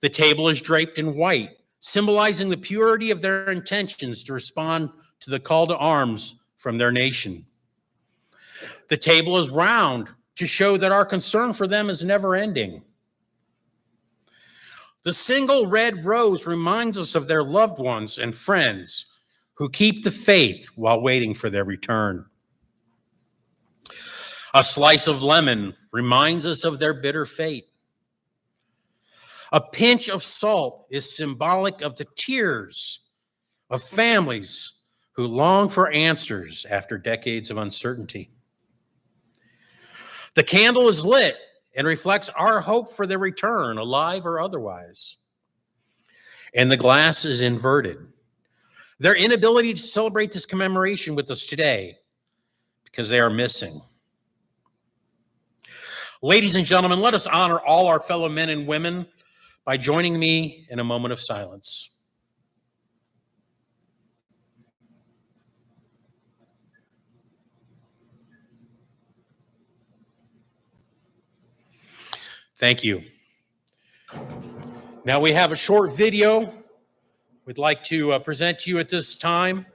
The table is draped in white, symbolizing the purity of their intentions to respond to the call to arms from their nation. The table is round to show that our concern for them is never ending. The single red rose reminds us of their loved ones and friends who keep the faith while waiting for their return. A slice of lemon reminds us of their bitter fate. A pinch of salt is symbolic of the tears of families who long for answers after decades of uncertainty. The candle is lit and reflects our hope for their return, alive or otherwise. And the glass is inverted. Their inability to celebrate this commemoration with us today because they are missing. Ladies and gentlemen, let us honor all our fellow men and women by joining me in a moment of silence. Thank you. Now we have a short video we'd like to present to you at this time.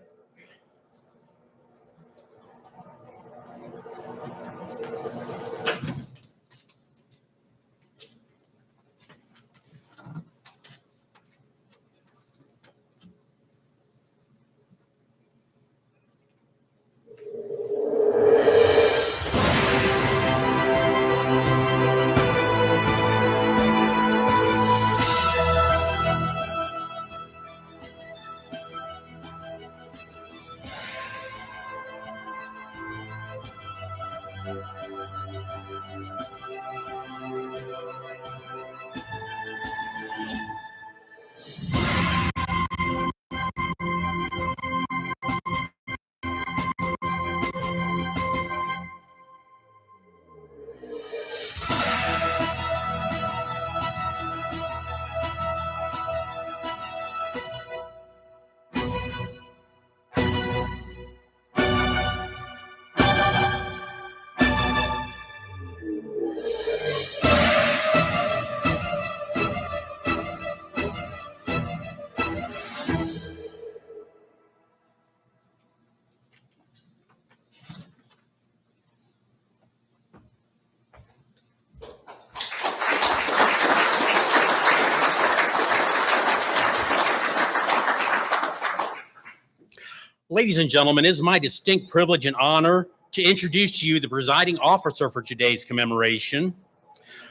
Ladies and gentlemen, it is my distinct privilege and honor to introduce to you the presiding officer for today's commemoration,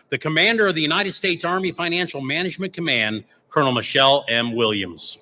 the Commander of the United States Army Financial Management Command, Colonel Michelle M. Williams.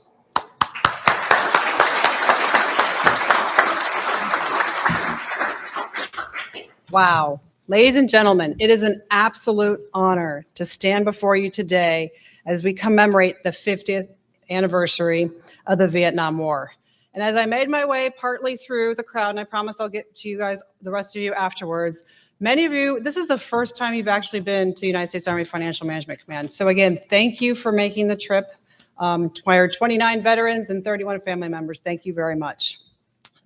Wow. Ladies and gentlemen, it is an absolute honor to stand before you today as we commemorate the 50th anniversary of the Vietnam War. And as I made my way partly through the crowd, and I promise I'll get to you guys, the rest of you afterwards, many of you, this is the first time you've actually been to the United States Army Financial Management Command. So again, thank you for making the trip. To our 29 veterans and 31 family members, thank you very much.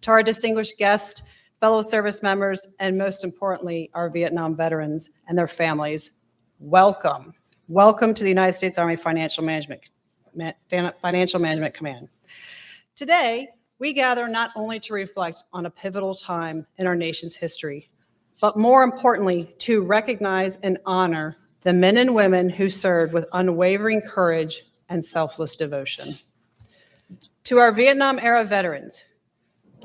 To our distinguished guests, fellow service members, and most importantly, our Vietnam veterans and their families, welcome. Welcome to the United States Army Financial Management Command. Today, we gather not only to reflect on a pivotal time in our nation's history, but more importantly, to recognize and honor the men and women who served with unwavering courage and selfless devotion. To our Vietnam-era veterans,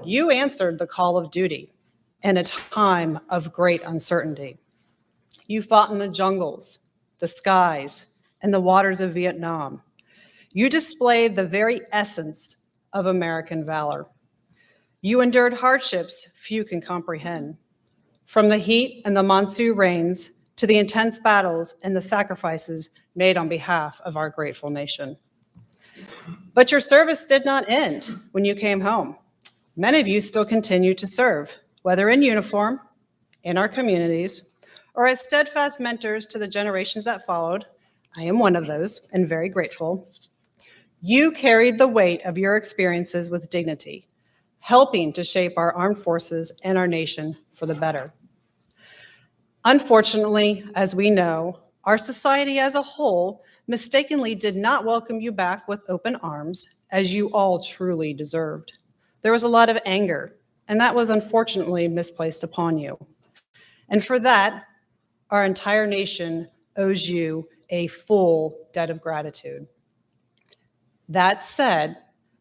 you answered the call of duty in a time of great uncertainty. You fought in the jungles, the skies, and the waters of Vietnam. You displayed the very essence of American valor. You endured hardships few can comprehend, from the heat and the monsoon rains to the intense battles and the sacrifices made on behalf of our grateful nation. But your service did not end when you came home. Many of you still continue to serve, whether in uniform, in our communities, or as steadfast mentors to the generations that followed. I am one of those and very grateful. You carried the weight of your experiences with dignity, helping to shape our armed forces and our nation for the better. Unfortunately, as we know, our society as a whole mistakenly did not welcome you back with open arms, as you all truly deserved. There was a lot of anger, and that was unfortunately misplaced upon you. And for that, our entire nation owes you a full debt of gratitude. That said,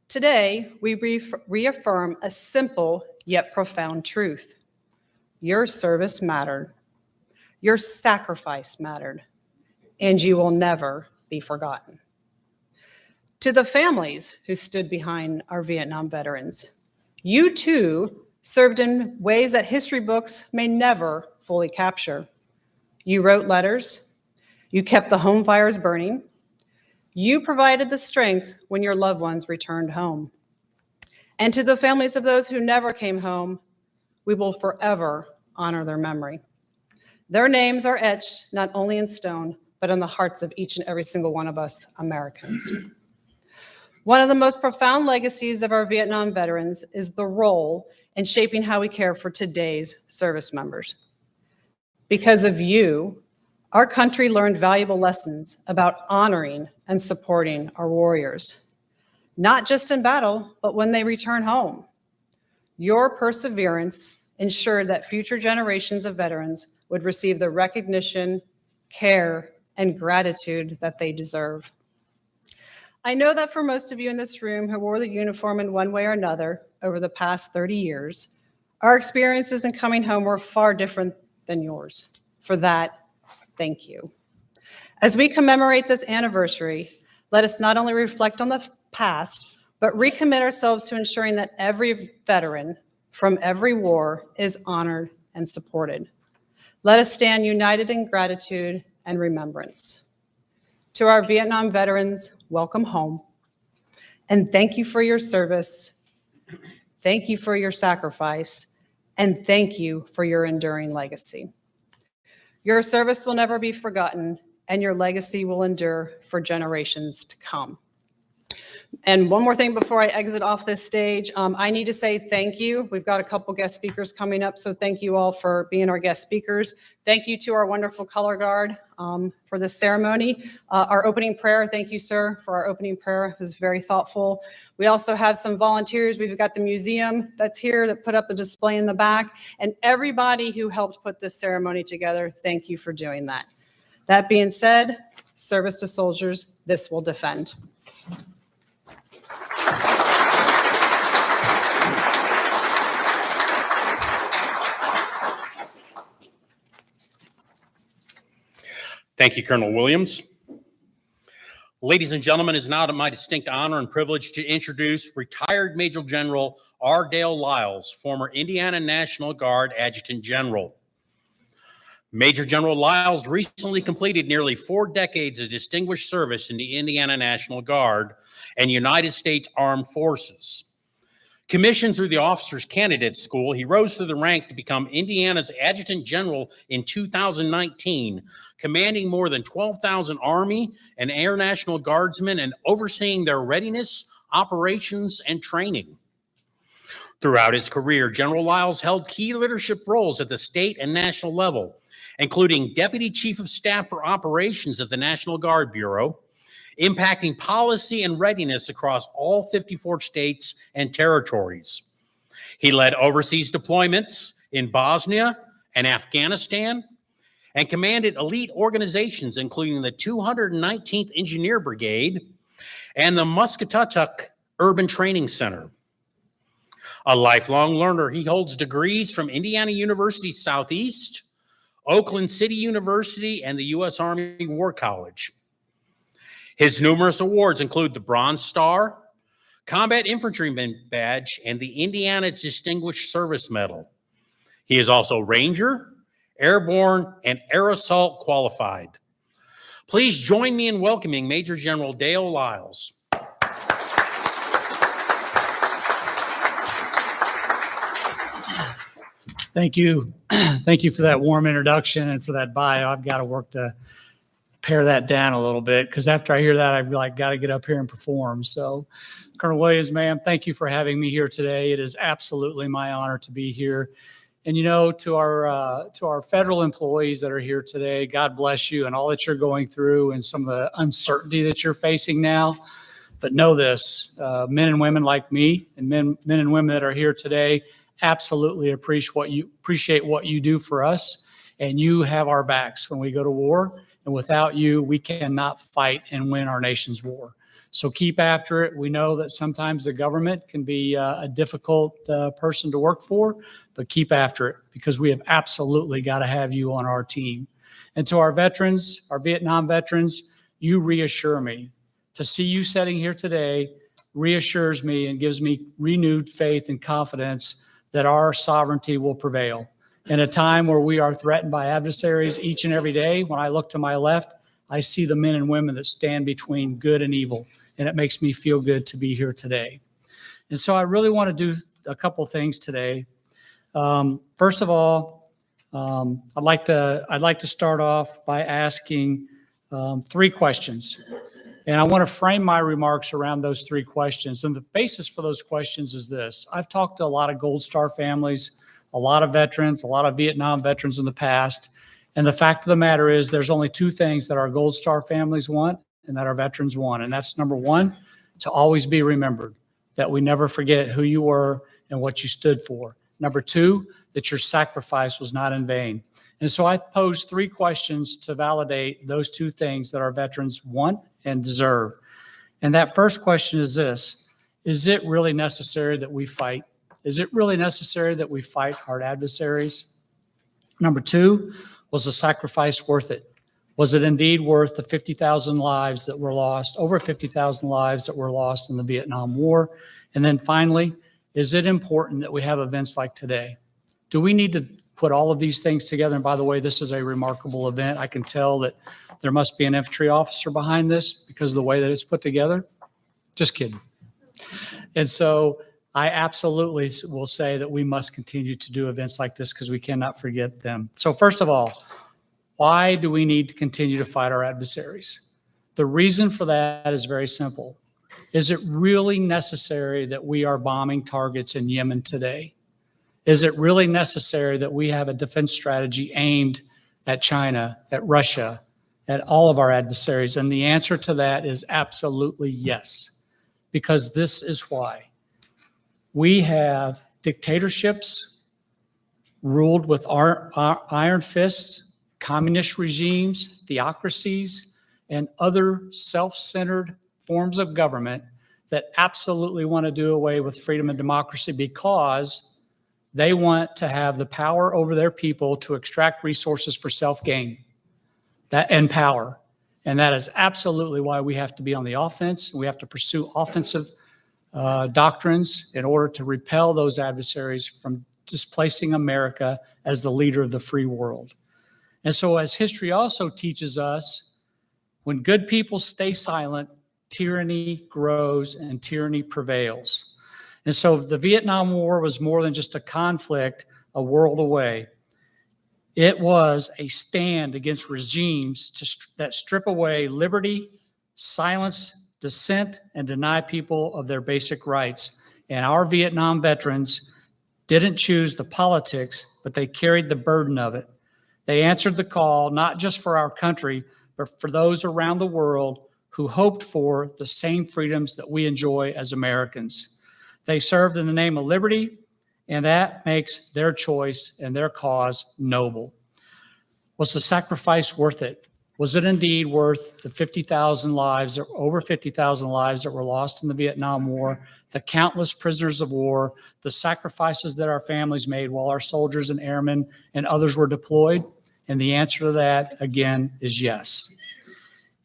today we reaffirm a simple yet profound truth. Your service mattered. Your sacrifice mattered, and you will never be forgotten. To the families who stood behind our Vietnam veterans, you too served in ways that history books may never fully capture. You wrote letters, you kept the home fires burning, you provided the strength when your loved ones returned home. And to the families of those who never came home, we will forever honor their memory. Their names are etched not only in stone, but in the hearts of each and every single one of us Americans. One of the most profound legacies of our Vietnam veterans is the role in shaping how we care for today's service members. Because of you, our country learned valuable lessons about honoring and supporting our warriors, not just in battle, but when they return home. Your perseverance ensured that future generations of veterans would receive the recognition, care, and gratitude that they deserve. I know that for most of you in this room who wore the uniform in one way or another over the past 30 years, our experiences in coming home were far different than yours. For that, thank you. As we commemorate this anniversary, let us not only reflect on the past, but recommit ourselves to ensuring that every veteran from every war is honored and supported. Let us stand united in gratitude and remembrance. To our Vietnam veterans, welcome home. And thank you for your service. Thank you for your sacrifice. And thank you for your enduring legacy. Your service will never be forgotten, and your legacy will endure for generations to come. And one more thing before I exit off this stage, I need to say thank you. We've got a couple guest speakers coming up, so thank you all for being our guest speakers. Thank you to our wonderful color guard for this ceremony. Our opening prayer, thank you, sir, for our opening prayer. It was very thoughtful. We also have some volunteers. We've got the museum that's here that put up a display in the back. And everybody who helped put this ceremony together, thank you for doing that. That being said, service to soldiers, this will defend. Thank you, Colonel Williams. Ladies and gentlemen, it is now my distinct honor and privilege to introduce retired Major General R. Dale Lyles, former Indiana National Guard Adjutant General. Major General Lyles recently completed nearly 4 decades of distinguished service in the Indiana National Guard and United States Armed Forces. Commissioned through the Officers Candidate School, he rose through the rank to become Indiana's Adjutant General in 2019, commanding more than 12,000 Army and Air National Guardsmen and overseeing their readiness, operations, and training. Throughout his career, General Lyles held key leadership roles at the state and national level, including Deputy Chief of Staff for Operations at the National Guard Bureau, impacting policy and readiness across all 54 states and territories. He led overseas deployments in Bosnia and Afghanistan and commanded elite organizations, including the 219th Engineer Brigade and the Muscatatuck Urban Training Center. A lifelong learner, he holds degrees from Indiana University Southeast, Oakland City University, and the U.S. Army War College. His numerous awards include the Bronze Star, Combat Infantryman Badge, and the Indiana Distinguished Service Medal. He is also Ranger, Airborne, and Air Assault qualified. Please join me in welcoming Major General Dale Lyles. Thank you. Thank you for that warm introduction and for that bio. I've got to work to pare that down a little bit because after I hear that, I've like got to get up here and perform. So, Colonel Williams, ma'am, thank you for having me here today. It is absolutely my honor to be here. And you know, to our federal employees that are here today, God bless you and all that you're going through and some of the uncertainty that you're facing now. But know this, men and women like me and men and women that are here today absolutely appreciate what you do for us, and you have our backs when we go to war. And without you, we cannot fight and win our nation's war. So keep after it. We know that sometimes the government can be a difficult person to work for, but keep after it because we have absolutely got to have you on our team. And to our veterans, our Vietnam veterans, you reassure me. To see you sitting here today reassures me and gives me renewed faith and confidence that our sovereignty will prevail. In a time where we are threatened by adversaries each and every day, when I look to my left, I see the men and women that stand between good and evil, and it makes me feel good to be here today. And so I really want to do a couple things today. First of all, I'd like to start off by asking 3 questions. And I want to frame my remarks around those 3 questions. And the basis for those questions is this. I've talked to a lot of Gold Star families, a lot of veterans, a lot of Vietnam veterans in the past. And the fact of the matter is there's only 2 things that our Gold Star families want and that our veterans want. And that's number 1, to always be remembered, that we never forget who you were and what you stood for. Number 2, that your sacrifice was not in vain. And so I've posed 3 questions to validate those 2 things that our veterans want and deserve. And that first question is this: is it really necessary that we fight? Is it really necessary that we fight our adversaries? Number 2, was the sacrifice worth it? Was it indeed worth the 50,000 lives that were lost, over 50,000 lives that were lost in the Vietnam War? And then finally, is it important that we have events like today? Do we need to put all of these things together? And by the way, this is a remarkable event. I can tell that there must be an infantry officer behind this because of the way that it's put together. Just kidding. And so I absolutely will say that we must continue to do events like this because we cannot forget them. So first of all, why do we need to continue to fight our adversaries? The reason for that is very simple. Is it really necessary that we are bombing targets in Yemen today? Is it really necessary that we have a defense strategy aimed at China, at Russia, at all of our adversaries? And the answer to that is absolutely yes, because this is why. We have dictatorships ruled with iron fists, communist regimes, theocracies, and other self-centered forms of government that absolutely want to do away with freedom and democracy because they want to have the power over their people to extract resources for self-gain. and power. And that is absolutely why we have to be on the offense. We have to pursue offensive doctrines in order to repel those adversaries from displacing America as the leader of the free world. And so, as history also teaches us, when good people stay silent, tyranny grows and tyranny prevails. And so the Vietnam War was more than just a conflict a world away. It was a stand against regimes that strip away liberty, silence dissent, and deny people of their basic rights. And our Vietnam veterans didn't choose the politics, but they carried the burden of it. They answered the call, not just for our country, but for those around the world who hoped for the same freedoms that we enjoy as Americans. They served in the name of liberty, and that makes their choice and their cause noble. Was the sacrifice worth it? Was it indeed worth the 50,000 lives, or over 50,000 lives that were lost in the Vietnam War, the countless prisoners of war, the sacrifices that our families made while our soldiers and airmen and others were deployed? And the answer to that, again, is yes.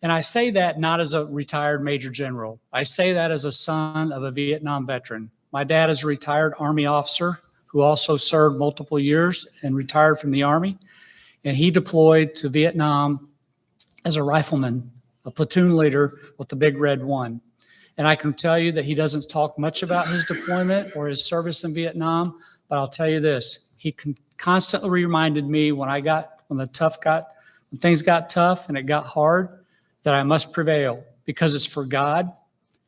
And I say that not as a retired Major General. I say that as a son of a Vietnam veteran. My dad is a retired Army officer who also served multiple years and retired from the Army. And he deployed to Vietnam as a rifleman, a platoon leader with the Big Red One. And I can tell you that he doesn't talk much about his deployment or his service in Vietnam, but I'll tell you this, he constantly reminded me when things got tough and it got hard, that I must prevail because it's for God,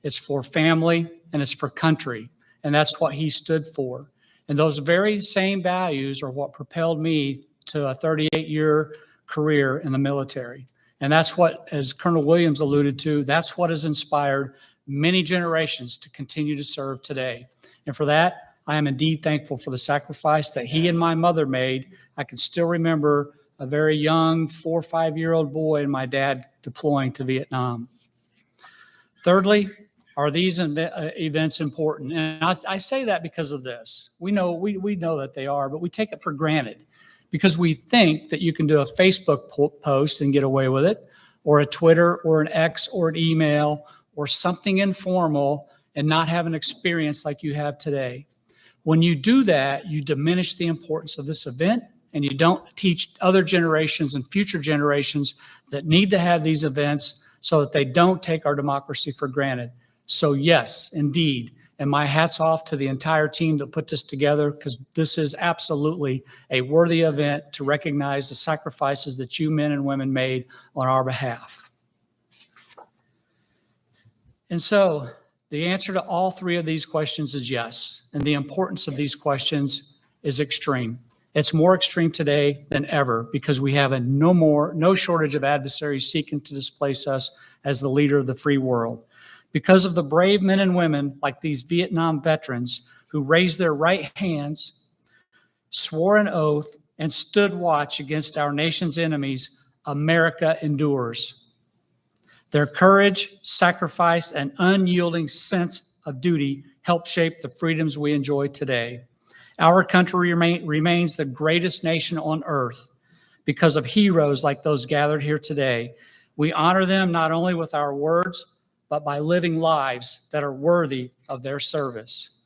it's for family, and it's for country. And that's what he stood for. And those very same values are what propelled me to a 38-year career in the military. And that's what, as Colonel Williams alluded to, that's what has inspired many generations to continue to serve today. And for that, I am indeed thankful for the sacrifice that he and my mother made. I can still remember a very young 4 or 5-year-old boy and my dad deploying to Vietnam. Thirdly, are these events important? And I say that because of this. We know that they are, but we take it for granted because we think that you can do a Facebook post and get away with it, or a Twitter or an X or an email or something informal and not have an experience like you have today. When you do that, you diminish the importance of this event, and you don't teach other generations and future generations that need to have these events so that they don't take our democracy for granted. So yes, indeed. And my hat's off to the entire team that put this together, because this is absolutely a worthy event to recognize the sacrifices that you men and women made on our behalf. And so the answer to all three of these questions is yes. And the importance of these questions is extreme. It's more extreme today than ever because we have no shortage of adversaries seeking to displace us as the leader of the free world. Because of the brave men and women like these Vietnam veterans who raised their right hands, swore an oath, and stood watch against our nation's enemies, America endures. Their courage, sacrifice, and unyielding sense of duty help shape the freedoms we enjoy today. Our country remains the greatest nation on earth because of heroes like those gathered here today. We honor them not only with our words, but by living lives that are worthy of their service.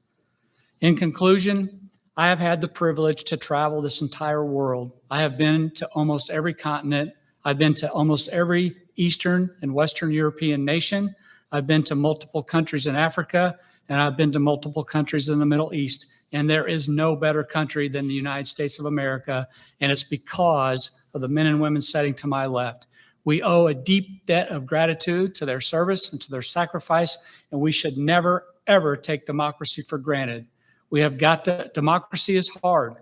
In conclusion, I have had the privilege to travel this entire world. I have been to almost every continent. I've been to almost every Eastern and Western European nation. I've been to multiple countries in Africa, and I've been to multiple countries in the Middle East. And there is no better country than the United States of America, and it's because of the men and women sitting to my left. We owe a deep debt of gratitude to their service and to their sacrifice, and we should never, ever take democracy for granted. Democracy is hard,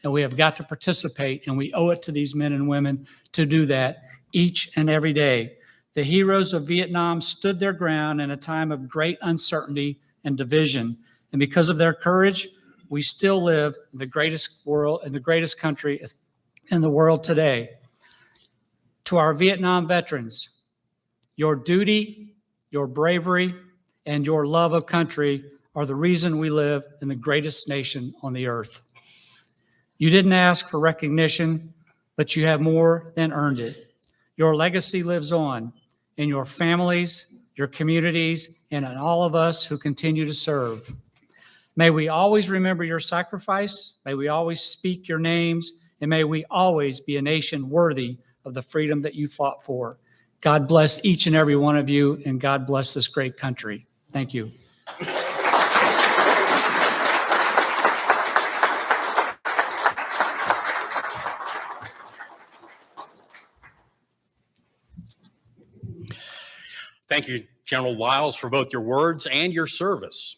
and we have got to participate, and we owe it to these men and women to do that each and every day. The heroes of Vietnam stood their ground in a time of great uncertainty and division, and because of their courage, we still live in the greatest world, in the greatest country in the world today. To our Vietnam veterans, your duty, your bravery, and your love of country are the reason we live in the greatest nation on the earth. You didn't ask for recognition, but you have more than earned it. Your legacy lives on in your families, your communities, and in all of us who continue to serve. May we always remember your sacrifice. May we always speak your names. And may we always be a nation worthy of the freedom that you fought for. God bless each and every one of you, and God bless this great country. Thank you. Thank you, General Lyles, for both your words and your service.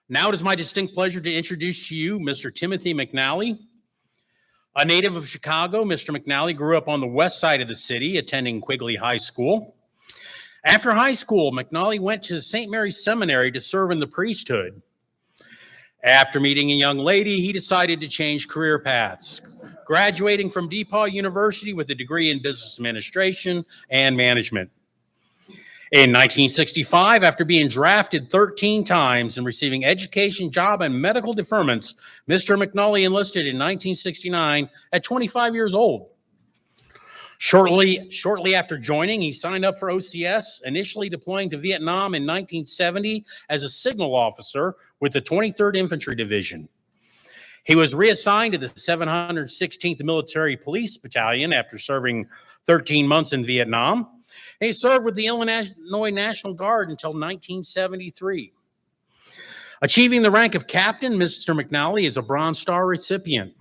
Now it is my distinct pleasure to introduce to you Mr. Timothy McNally. A native of Chicago, Mr. McNally grew up on the west side of the city, attending Quigley High School. After high school, McNally went to St. Mary's Seminary to serve in the priesthood. After meeting a young lady, he decided to change career paths, graduating from DePaul University with a degree in business administration and management. In 1965, after being drafted 13 times and receiving education, job, and medical deferments, Mr. McNally enlisted in 1969 at 25 years old. Shortly after joining, he signed up for OCS, initially deploying to Vietnam in 1970 as a signal officer with the 23rd Infantry Division. He was reassigned to the 716th Military Police Battalion after serving 13 months in Vietnam. He served with the Illinois National Guard until 1973. Achieving the rank of captain, Mr. McNally is a Bronze Star recipient.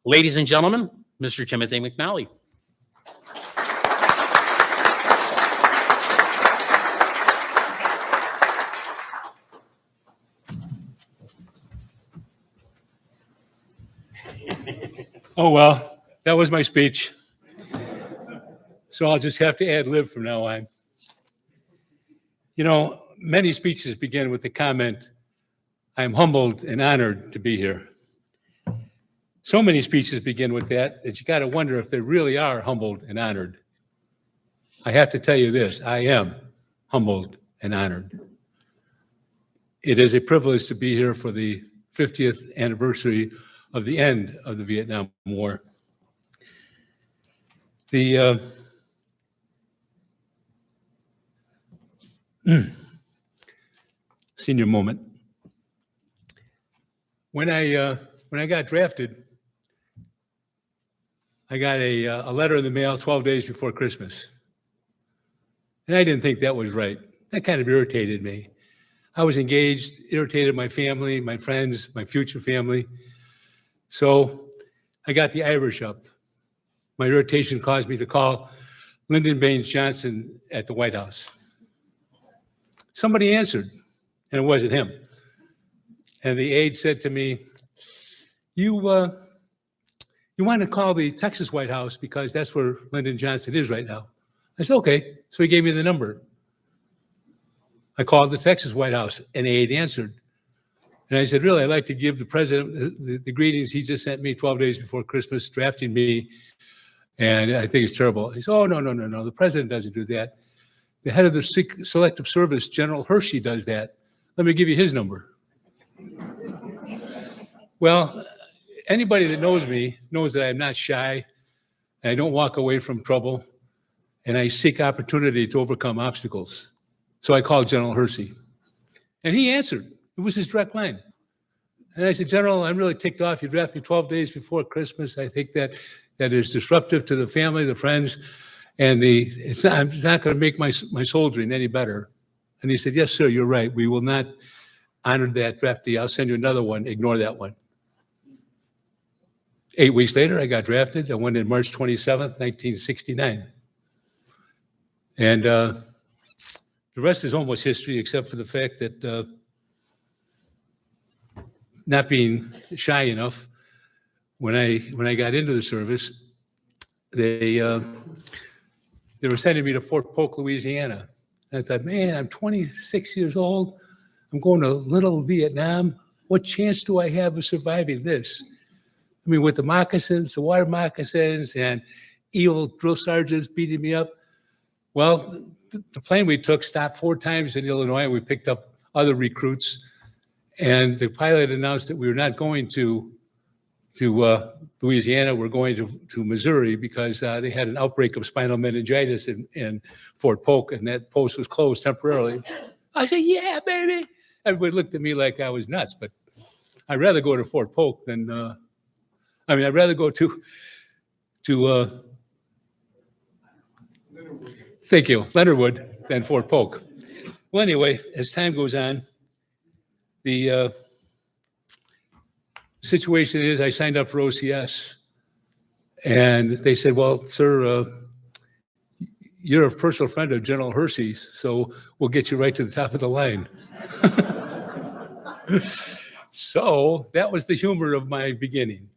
Ladies and gentlemen, Mr. Timothy McNally. Oh, well, that was my speech. So I'll just have to ad-lib from now on. You know, many speeches begin with the comment, I am humbled and honored to be here. So many speeches begin with that you got to wonder if they really are humbled and honored. I have to tell you this, I am humbled and honored. It is a privilege to be here for the 50th anniversary of the end of the Vietnam War. The senior moment. When I got drafted, I got a letter in the mail 12 days before Christmas. And I didn't think that was right. That kind of irritated me. I was engaged, irritated my family, my friends, my future family. So I got the Irish up. My irritation caused me to call Lyndon Baines Johnson at the White House. Somebody answered, and it wasn't him. And the aide said to me, you want to call the Texas White House because that's where Lyndon Johnson is right now. I said, okay. So he gave me the number. I called the Texas White House, and the aide answered. And I said, really, I'd like to give the president the greetings he just sent me 12 days before Christmas, drafting me, and I think it's terrible. He said, oh, no, the president doesn't do that. The head of the Selective Service, General Hershey, does that. Let me give you his number. Well, anybody that knows me knows that I'm not shy, and I don't walk away from trouble, and I seek opportunity to overcome obstacles. So I called General Hershey, and he answered. It was his direct line. And I said, General, I'm really ticked off. You drafted me 12 days before Christmas. I think that is disruptive to the family, the friends, and it's not going to make my soldiering any better. And he said, yes, sir, you're right. We will not honor that draftee. I'll send you another one. Ignore that one. 8 weeks later, I got drafted. I went in March 27th, 1969. And the rest is almost history, except for the fact that not being shy enough, when I got into the service, they were sending me to Fort Polk, Louisiana. And I thought, man, I'm 26 years old. I'm going to Little Vietnam. What chance do I have of surviving this? I mean, with the moccasins, the water moccasins, and evil drill sergeants beating me up. Well, the plane we took stopped 4 times in Illinois. We picked up other recruits. And the pilot announced that we were not going to to Louisiana were going to Missouri because they had an outbreak of spinal meningitis in Fort Polk, and that post was closed temporarily. I said, "Yeah, baby." Everybody looked at me like I was nuts, but I'd rather go to Fort Polk than I'd rather go to thank you, Leonardwood than Fort Polk. Well, anyway, as time goes on, the situation is I signed up for OCS, and they said, "Well, sir, you're a personal friend of General Hersey's, so we'll get you right to the top of the line." So that was the humor of my beginning.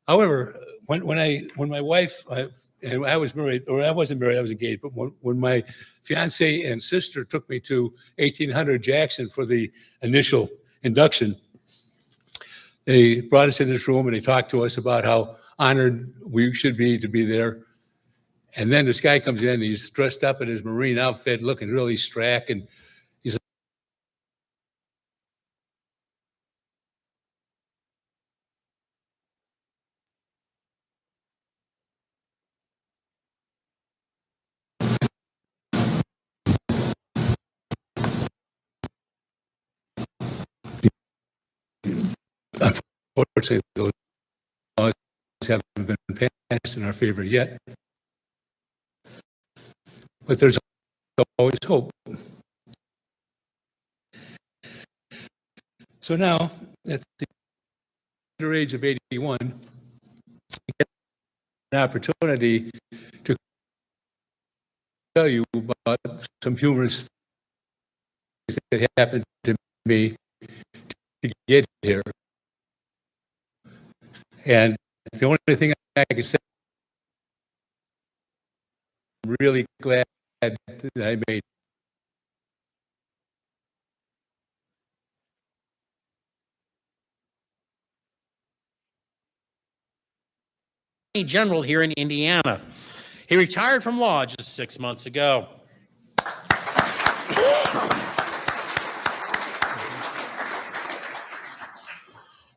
However, when my wife and I was married, or I wasn't married, I was engaged, but when my fiance and sister took me to 1800 Jackson for the initial induction, they brought us in this room and they talked to us about how honored we should be to be there. And then this guy comes in, he's dressed up in his Marine outfit, looking really strack, and he's unfortunately, those laws haven't been passed in our favor yet. But there's always hope. So now, at the tender age of 81, I get an opportunity to tell you about some humorous things that happened to me to get here. And the only thing I can say, I'm really glad that I made. General here in Indiana. He retired from law just 6 months ago.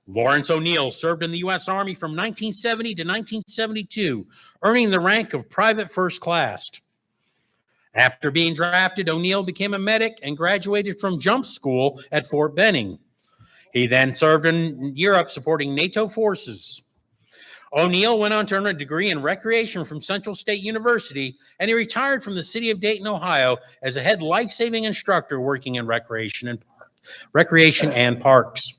Lawrence O'Neill served in the U.S. Army from 1970 to 1972, earning the rank of Private First Class. After being drafted, O'Neill became a medic and graduated from jump school at Fort Benning. He then served in Europe supporting NATO forces. O'Neill went on to earn a degree in recreation from Central State University, and he retired from the city of Dayton, Ohio, as a head life-saving instructor working in recreation and parks.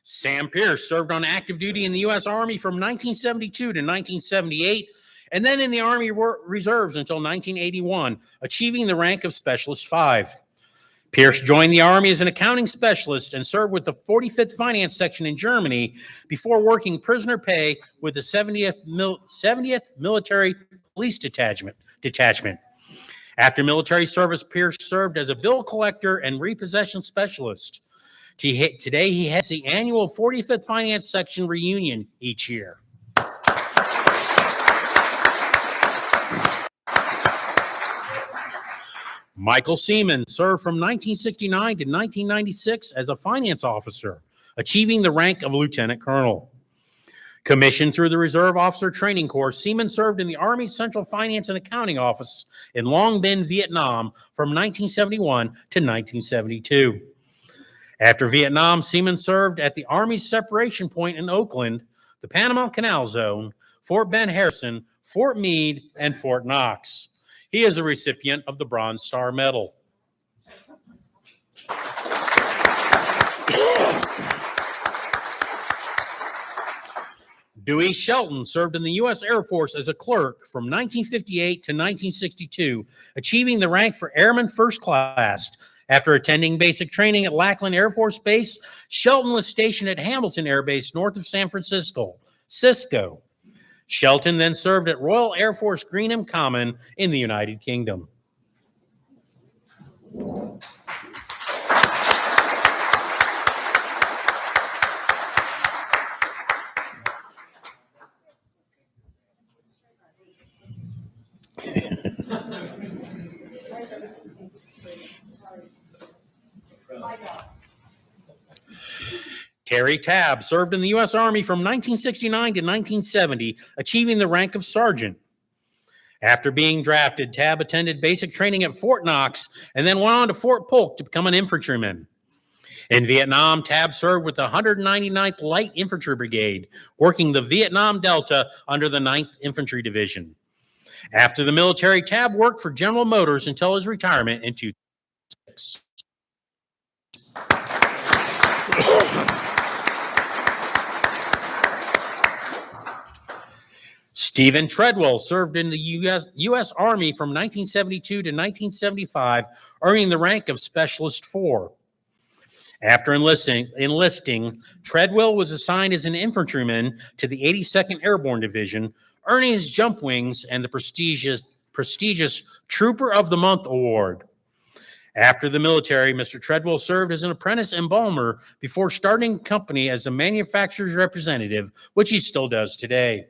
Sam Pierce served on active duty in the U.S. Army from 1972 to 1978, and then in the Army Reserves until 1981, achieving the rank of Specialist 5. Pierce joined the Army as an accounting specialist and served with the 45th Finance Section in Germany before working prisoner pay with the 70th Military Police Detachment. After military service, Pierce served as a bill collector and repossession specialist. Today, he has the annual 45th Finance Section reunion each year. Michael Seaman served from 1969 to 1996 as a finance officer, achieving the rank of lieutenant colonel. Commissioned through the Reserve Officer Training Corps, Seaman served in the Army Central Finance and Accounting Office in Long Binh, Vietnam from 1971 to 1972. After Vietnam, Seaman served at the Army's separation point in Oakland, the Panama Canal Zone, Fort Ben Harrison, Fort Meade, and Fort Knox. He is a recipient of the Bronze Star Medal. Dewey Shelton served in the U.S. Air Force as a clerk from 1958 to 1962, achieving the rank for Airman First Class. After attending basic training at Lackland Air Force Base, Shelton was stationed at Hamilton Air Base north of San Francisco, Cisco. Shelton then served at Royal Air Force Greenham Common in the United Kingdom. Terry Tabb served in the U.S. Army from 1969 to 1970, achieving the rank of sergeant. After being drafted, Tabb attended basic training at Fort Knox and then went on to Fort Polk to become an infantryman. In Vietnam, Tabb served with the 199th Light Infantry Brigade, working the Vietnam Delta under the 9th Infantry Division. After the military, Tabb worked for General Motors until his retirement in 2006. Stephen Treadwell served in the U.S. Army from 1972 to 1975, earning the rank of Specialist 4. After enlisting, Treadwell was assigned as an infantryman to the 82nd Airborne Division, earning his jump wings and the prestigious Trooper of the Month award. After the military, Mr. Treadwell served as an apprentice embalmer before starting the company as a manufacturer's representative, which he still does today.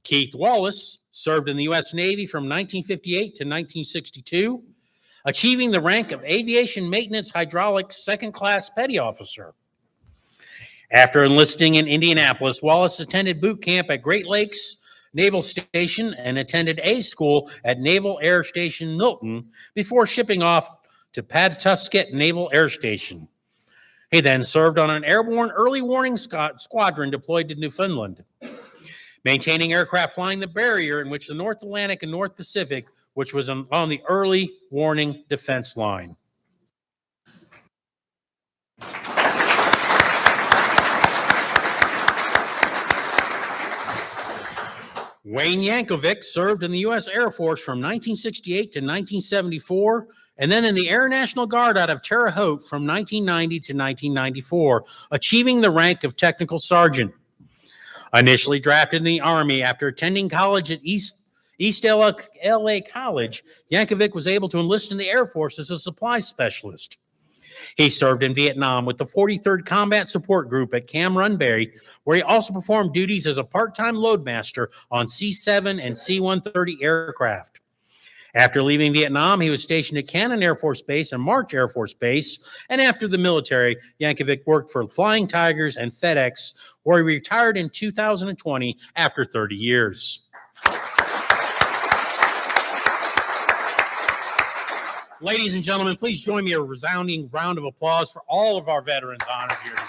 Keith Wallace served in the U.S. Navy from 1958 to 1962, achieving the rank of Aviation Maintenance Hydraulics Second Class Petty Officer. After enlisting in Indianapolis, Wallace attended boot camp at Great Lakes Naval Station and attended A school at Naval Air Station Milton before shipping off to Pawtucket Naval Air Station. He then served on an airborne early warning squadron deployed to Newfoundland, maintaining aircraft flying the barrier in which the North Atlantic and North Pacific, which was on the early warning defense line. Wayne Yankovic served in the U.S. Air Force from 1968 to 1974, and then in the Air National Guard out of Terre Haute from 1990 to 1994, achieving the rank of Technical Sergeant. Initially drafted in the Army after attending college at East LA College, Yankovic was able to enlist in the Air Force as a supply specialist. He served in Vietnam with the 43rd Combat Support Group at Cam Runbury, where he also performed duties as a part-time loadmaster on C-7 and C-130 aircraft. After leaving Vietnam, he was stationed at Cannon Air Force Base and March Air Force Base, and after the military, Yankovic worked for Flying Tigers and FedEx, where he retired in 2020 after 30 years. Ladies and gentlemen, please join me in a resounding round of applause for all of our veterans honored here today.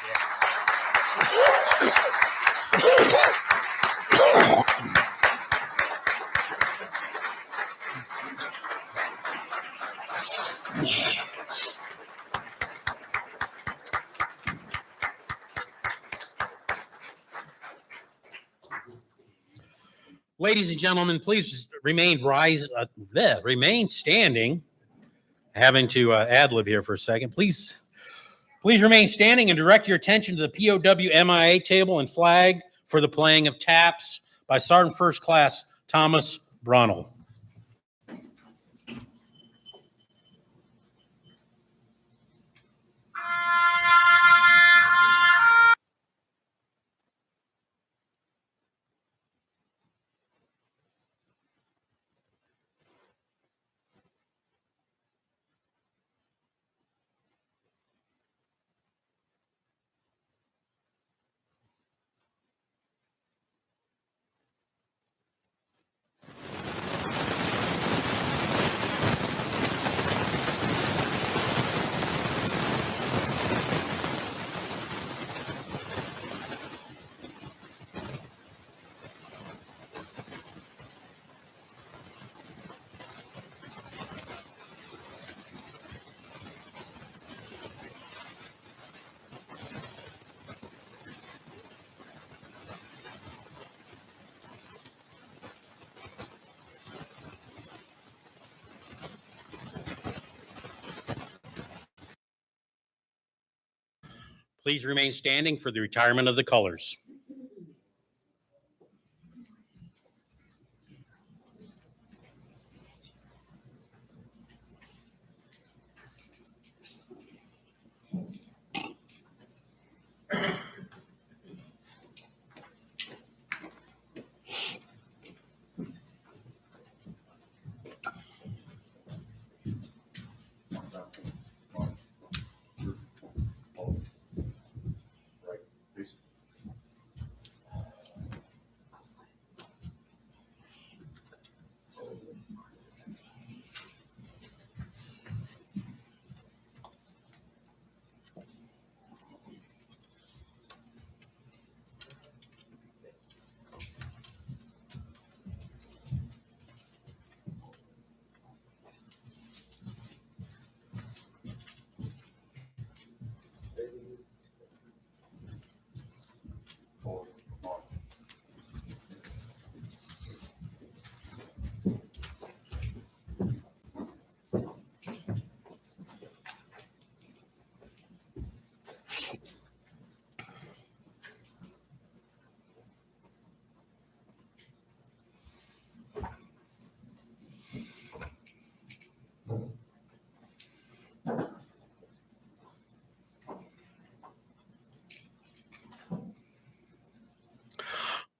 Ladies and gentlemen, please remain standing. Having to ad-lib here for a second. Please remain standing and direct your attention to the POW MIA table and flag for the playing of taps by Sergeant First Class Thomas Brunel. Please remain standing for the retirement of the colors.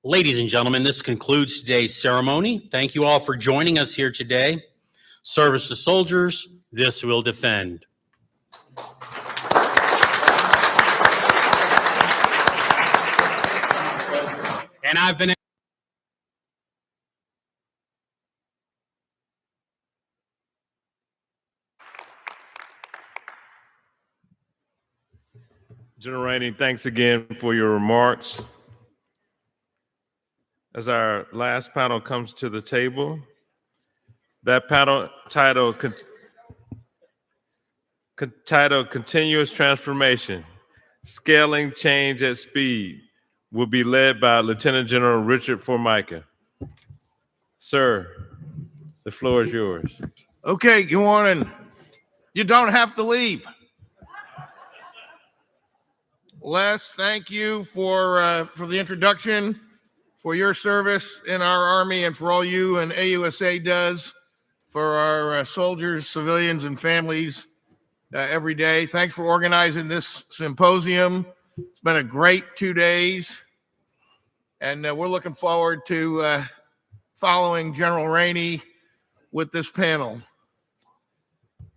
Ladies and gentlemen, this concludes today's ceremony. Thank you all for joining us here today. Service to soldiers, this will defend. And I've been General Rainey, thanks again for your remarks. As our last panel comes to the table, that panel titled Continuous Transformation, Scaling Change at Speed, will be led by Lieutenant General Richard Formica. Sir, the floor is yours. Okay, good morning. You don't have to leave. Les, thank you for the introduction, for your service in our Army, and for all you and AUSA does for our soldiers, civilians, and families every day. Thanks for organizing this symposium. It's been a great 2 days, and we're looking forward to following General Rainey with this panel.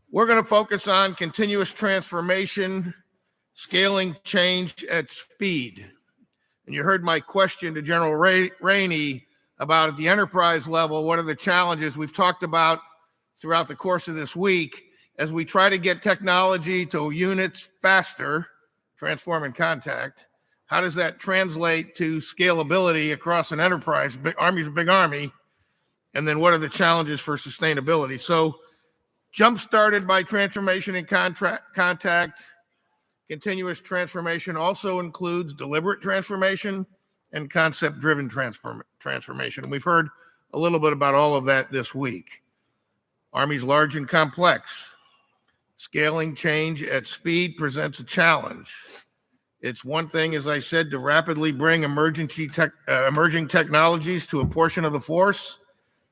We're going to focus on continuous transformation, scaling change at speed. And you heard my question to General Rainey about at the enterprise level, what are the challenges we've talked about throughout the course of this week as we try to get technology to units faster, transform and contact. How does that translate to scalability across an enterprise? Army's a big army. And then what are the challenges for sustainability? So jump-started by transformation and contact. Continuous transformation also includes deliberate transformation and concept-driven transformation. And we've heard a little bit about all of that this week. Army's large and complex. Scaling change at speed presents a challenge. It's one thing, as I said, to rapidly bring emerging technologies to a portion of the force.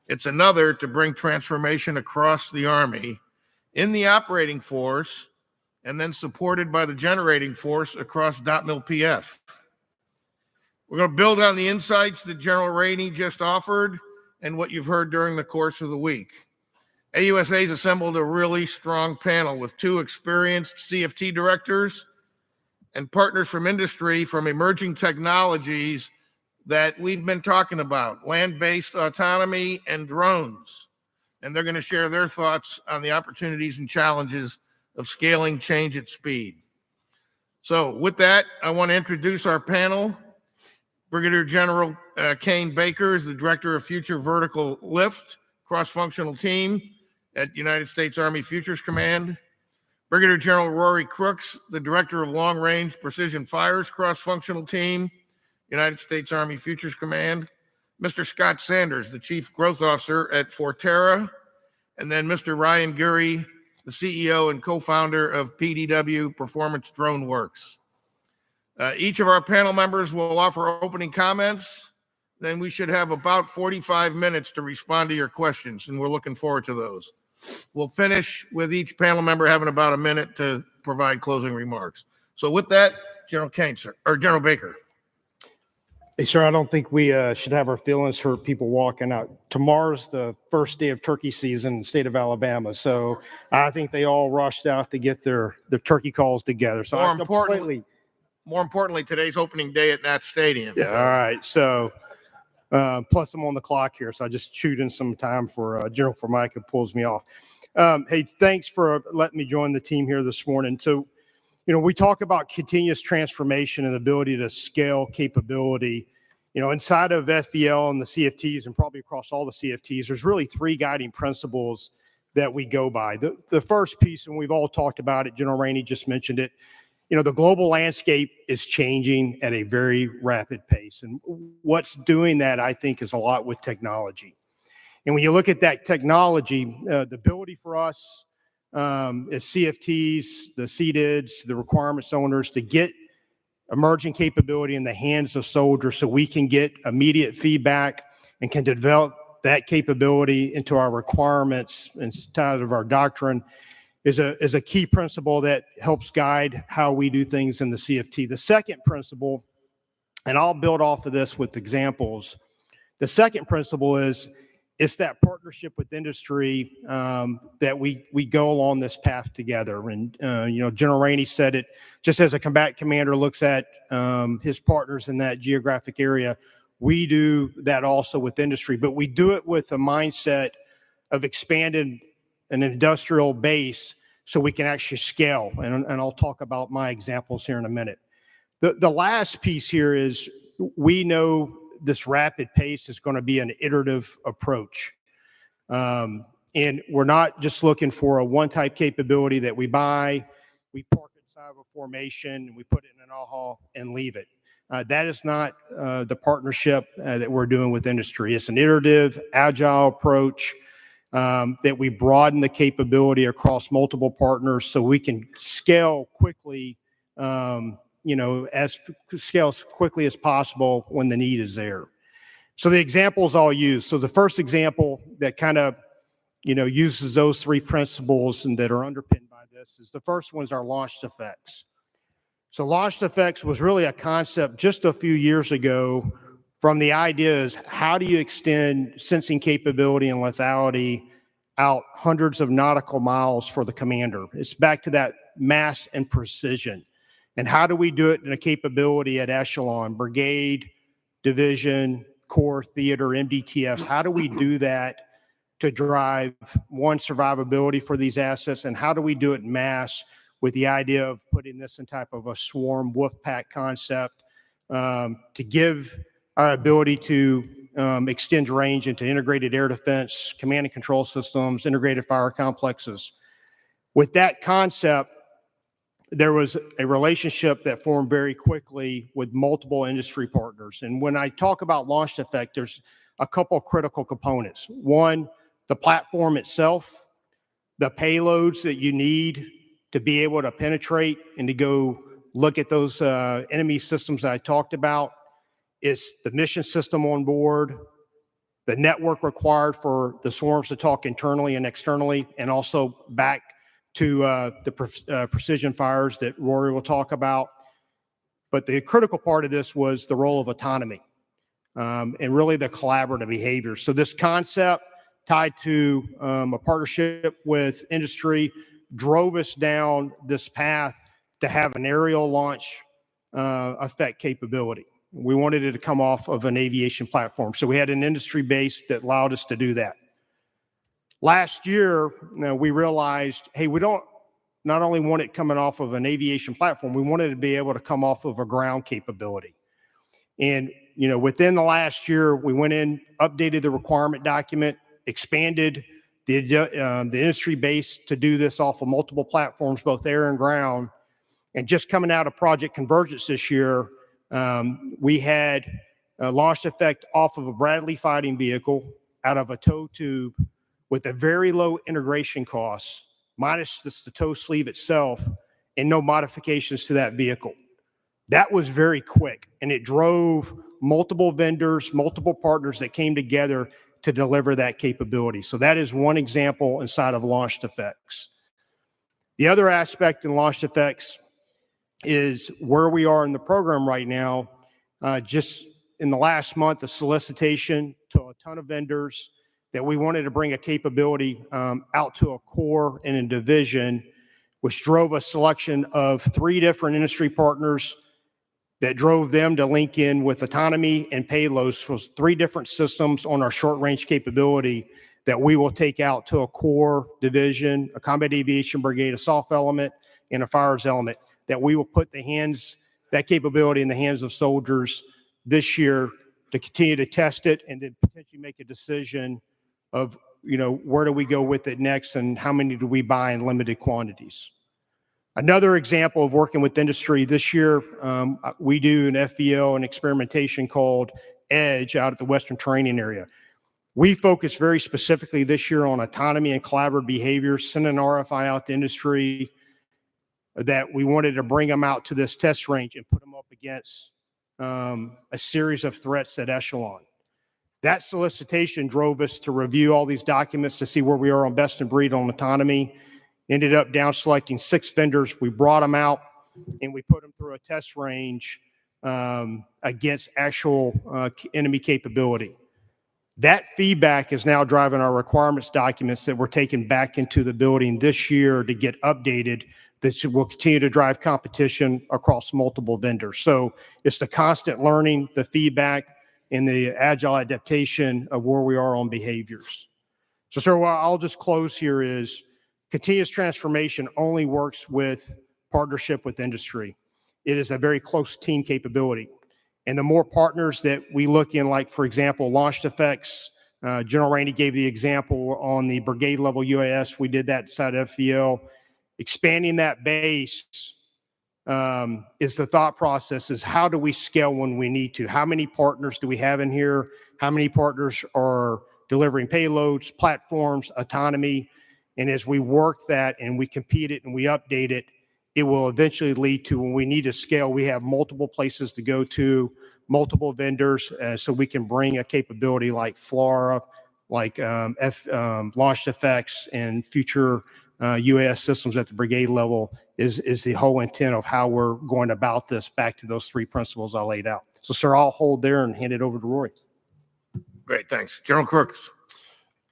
It's another to bring transformation across the Army in the operating force, and then supported by the generating force across .mil-PF. We're going to build on the insights that General Rainey just offered and what you've heard during the course of the week. AUSA's assembled a really strong panel with 2 experienced CFT directors and partners from industry from emerging technologies that we've been talking about, land-based autonomy and drones. And they're going to share their thoughts on the opportunities and challenges of scaling change at speed. So with that, I want to introduce our panel. Brigadier General Kane Baker is the Director of Future Vertical Lift Cross-Functional Team at United States Army Futures Command. Brigadier General Rory Crooks, the Director of Long Range Precision Fires Cross-Functional Team, United States Army Futures Command. Mr. Scott Sanders, the Chief Growth Officer at Forterra. And then Mr. Ryan Gurry, the CEO and co-founder of PDW Performance Drone Works. Each of our panel members will offer opening comments. Then we should have about 45 minutes to respond to your questions, and we're looking forward to those. We'll finish with each panel member having about a minute to provide closing remarks. So with that, General Kane, sir, or General Baker. Hey, sir, I don't think we should have our feelings hurt people walking out. Tomorrow's the first day of turkey season in the state of Alabama, so I think they all rushed out to get their turkey calls together. So More importantly, today's opening day at Nat Stadium. Yeah, all right. So plus I'm on the clock here, so I just chewed in some time for General Formica pulls me off. Hey, thanks for letting me join the team here this morning. So, you know, we talk about continuous transformation and the ability to scale capability. You know, inside of FVL and the CFTs, and probably across all the CFTs, there's really 3 guiding principles that we go by. The first piece, and we've all talked about it, General Rainey just mentioned it, you know, the global landscape is changing at a very rapid pace. And what's doing that, I think, is a lot with technology. And when you look at that technology, the ability for us as CFTs, the CDIDs, the requirements owners to get emerging capability in the hands of soldiers so we can get immediate feedback and can develop that capability into our requirements inside of our doctrine is a key principle that helps guide how we do things in the CFT. The second principle And I'll build off of this with examples. The second principle is it's that partnership with industry that we go along this path together. And, General Rainey said it, just as a combat commander looks at his partners in that geographic area, we do that also with industry, but we do it with a mindset of expanding an industrial base so we can actually scale. And I'll talk about my examples here in a minute. The last piece here is we know this rapid pace is going to be an iterative approach. And we're not just looking for a one-type capability that we buy, we park it inside of a formation, and we put it in an AHA and leave it. That is not the partnership that we're doing with industry. It's an iterative, agile approach that we broaden the capability across multiple partners so we can scale quickly, scale as quickly as possible when the need is there. So the examples I'll use. So the first example that kind of, uses those three principles and that are underpinned by this is the first one's our launched effects. So launched effects was really a concept just a few years ago from the idea is how do you extend sensing capability and lethality out hundreds of nautical miles for the commander? It's back to that mass and precision. And how do we do it in a capability at echelon, brigade, division, corps, theater, MDTFs? How do we do that to drive survivability for these assets? And how do we do it in mass with the idea of putting this in type of a swarm wolf pack concept to give our ability to extend range into integrated air defense, command and control systems, integrated fire complexes. With that concept, there was a relationship that formed very quickly with multiple industry partners. And when I talk about launched effect, there's a couple critical components. One, the platform itself, the payloads that you need to be able to penetrate and to go look at those enemy systems that I talked about. It's the mission system on board, the network required for the swarms to talk internally and externally, and also back to the precision fires that Rory will talk about. But the critical part of this was the role of autonomy and really the collaborative behavior. So this concept tied to a partnership with industry drove us down this path to have an aerial launch effect capability. We wanted it to come off of an aviation platform. So we had an industry base that allowed us to do that. Last year, we realized, hey, we don't not only want it coming off of an aviation platform, we wanted to be able to come off of a ground capability. And, within the last year, we went in, updated the requirement document, expanded the industry base to do this off of multiple platforms, both air and ground. And just coming out of Project Convergence this year, we had launched effect off of a Bradley fighting vehicle out of a tow tube with a very low integration cost, minus the tow sleeve itself, and no modifications to that vehicle. That was very quick, and it drove multiple vendors, multiple partners that came together to deliver that capability. So that is one example inside of launched effects. The other aspect in launched effects is where we are in the program right now. Just in the last month, a solicitation to a ton of vendors that we wanted to bring a capability out to a corps and a division, which drove a selection of 3 different industry partners that drove them to link in with autonomy and payloads. Was 3 different systems on our short range capability that we will take out to a corps division, a combat aviation brigade, a soft element, and a fires element, that we will put that capability in the hands of soldiers this year to continue to test it and then potentially make a decision of, where do we go with it next and how many do we buy in limited quantities. Another example of working with industry this year, we do an FVL and experimentation called EDGE out at the Western Terrain area. We focus very specifically this year on autonomy and collaborative behavior, send an RFI out to industry that we wanted to bring them out to this test range and put them up against a series of threats at echelon. That solicitation drove us to review all these documents to see where we are on best in breed on autonomy. Ended up down selecting 6 vendors. We brought them out and we put them through a test range against actual enemy capability. That feedback is now driving our requirements documents that we're taking back into the building this year to get updated, that will continue to drive competition across multiple vendors. So it's the constant learning, the feedback, and the agile adaptation of where we are on behaviors. So, sir, what I'll just close here is continuous transformation only works with partnership with industry. It is a very close team capability. And the more partners that we look in, like, for example, launched effects, General Rainey gave the example on the brigade level UAS. We did that inside FVL. Expanding that base is the thought process, is how do we scale when we need to? How many partners do we have in here? How many partners are delivering payloads, platforms, autonomy? And as we work that and we compete it and we update it, it will eventually lead to, when we need to scale, we have multiple places to go to, multiple vendors, so we can bring a capability like FLRAA, like launched effects and future UAS systems at the brigade level is the whole intent of how we're going about this, back to those three principles I laid out. So, sir, I'll hold there and hand it over to Roy. Great, thanks. General Crooks.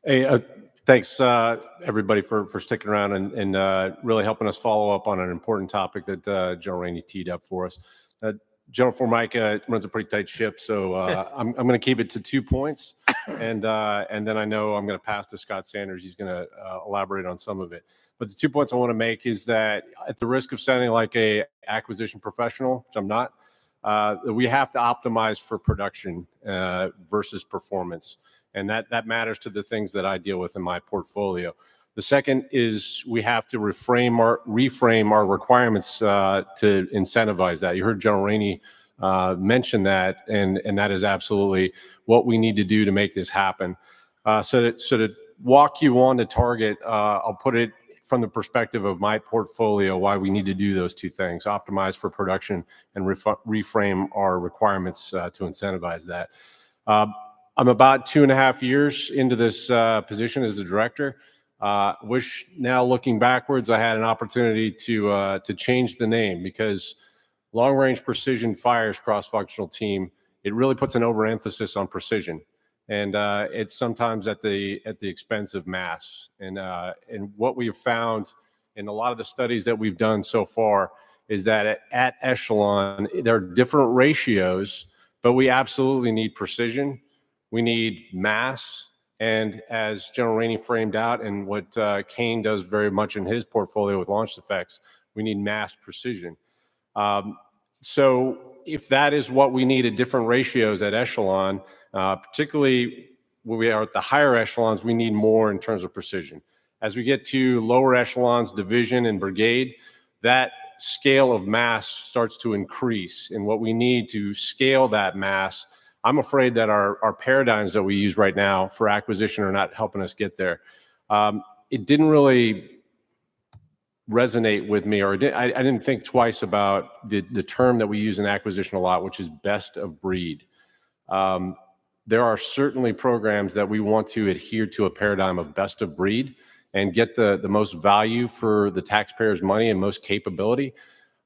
Hey, thanks everybody for sticking around and really helping us follow up on an important topic that General Rainey teed up for us. General Formica runs a pretty tight ship, so I'm going to keep it to 2 points, and then I know I'm going to pass to Scott Sanders. He's going to elaborate on some of it. But the 2 points I want to make is that, at the risk of sounding like a acquisition professional, which I'm not, we have to optimize for production versus performance. And that matters to the things that I deal with in my portfolio. The second is we have to reframe our requirements to incentivize that. You heard General Rainey mention that, and that is absolutely what we need to do to make this happen. So to walk you on to target, I'll put it from the perspective of my portfolio, why we need to do those two things: optimize for production and reframe our requirements to incentivize that. I'm about 2.5 years into this position as a director. Wish now, looking backwards, I had an opportunity to change the name, because Long Range Precision Fires Cross-Functional Team, it really puts an overemphasis on precision, and it's sometimes at the expense of mass. And what we've found in a lot of the studies that we've done so far is that at echelon, there are different ratios, but we absolutely need precision. We need mass. And as General Rainey framed out, and what Kane does very much in his portfolio with launched effects, we need mass precision. So if that is what we need at different ratios at echelon, particularly when we are at the higher echelons, we need more in terms of precision. As we get to lower echelons, division and brigade, that scale of mass starts to increase. And what we need to scale that mass, I'm afraid that our paradigms that we use right now for acquisition are not helping us get there. It didn't really resonate with me, or I didn't think twice about the term that we use in acquisition a lot, which is best of breed. There are certainly programs that we want to adhere to a paradigm of best of breed and get the most value for the taxpayers' money and most capability.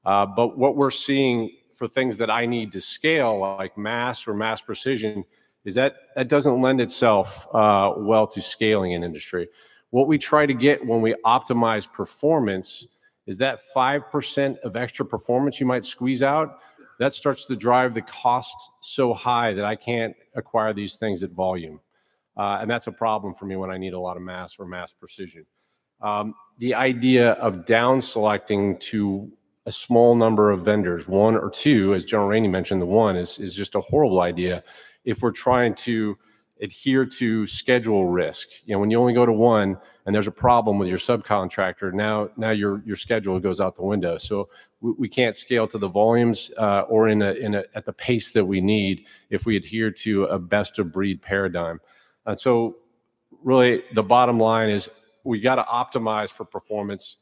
But what we're seeing for things that I need to scale, like mass or mass precision, is that doesn't lend itself well to scaling in industry. What we try to get when we optimize performance is that 5% of extra performance you might squeeze out, that starts to drive the cost so high that I can't acquire these things at volume. And that's a problem for me when I need a lot of mass or mass precision. The idea of down selecting to a small number of vendors, one or two, as General Rainey mentioned, the one is just a horrible idea if we're trying to adhere to schedule risk. You know, when you only go to one and there's a problem with your subcontractor, now your schedule goes out the window. So we can't scale to the volumes or at the pace that we need if we adhere to a best of breed paradigm. So really the bottom line is we got to optimize for performance,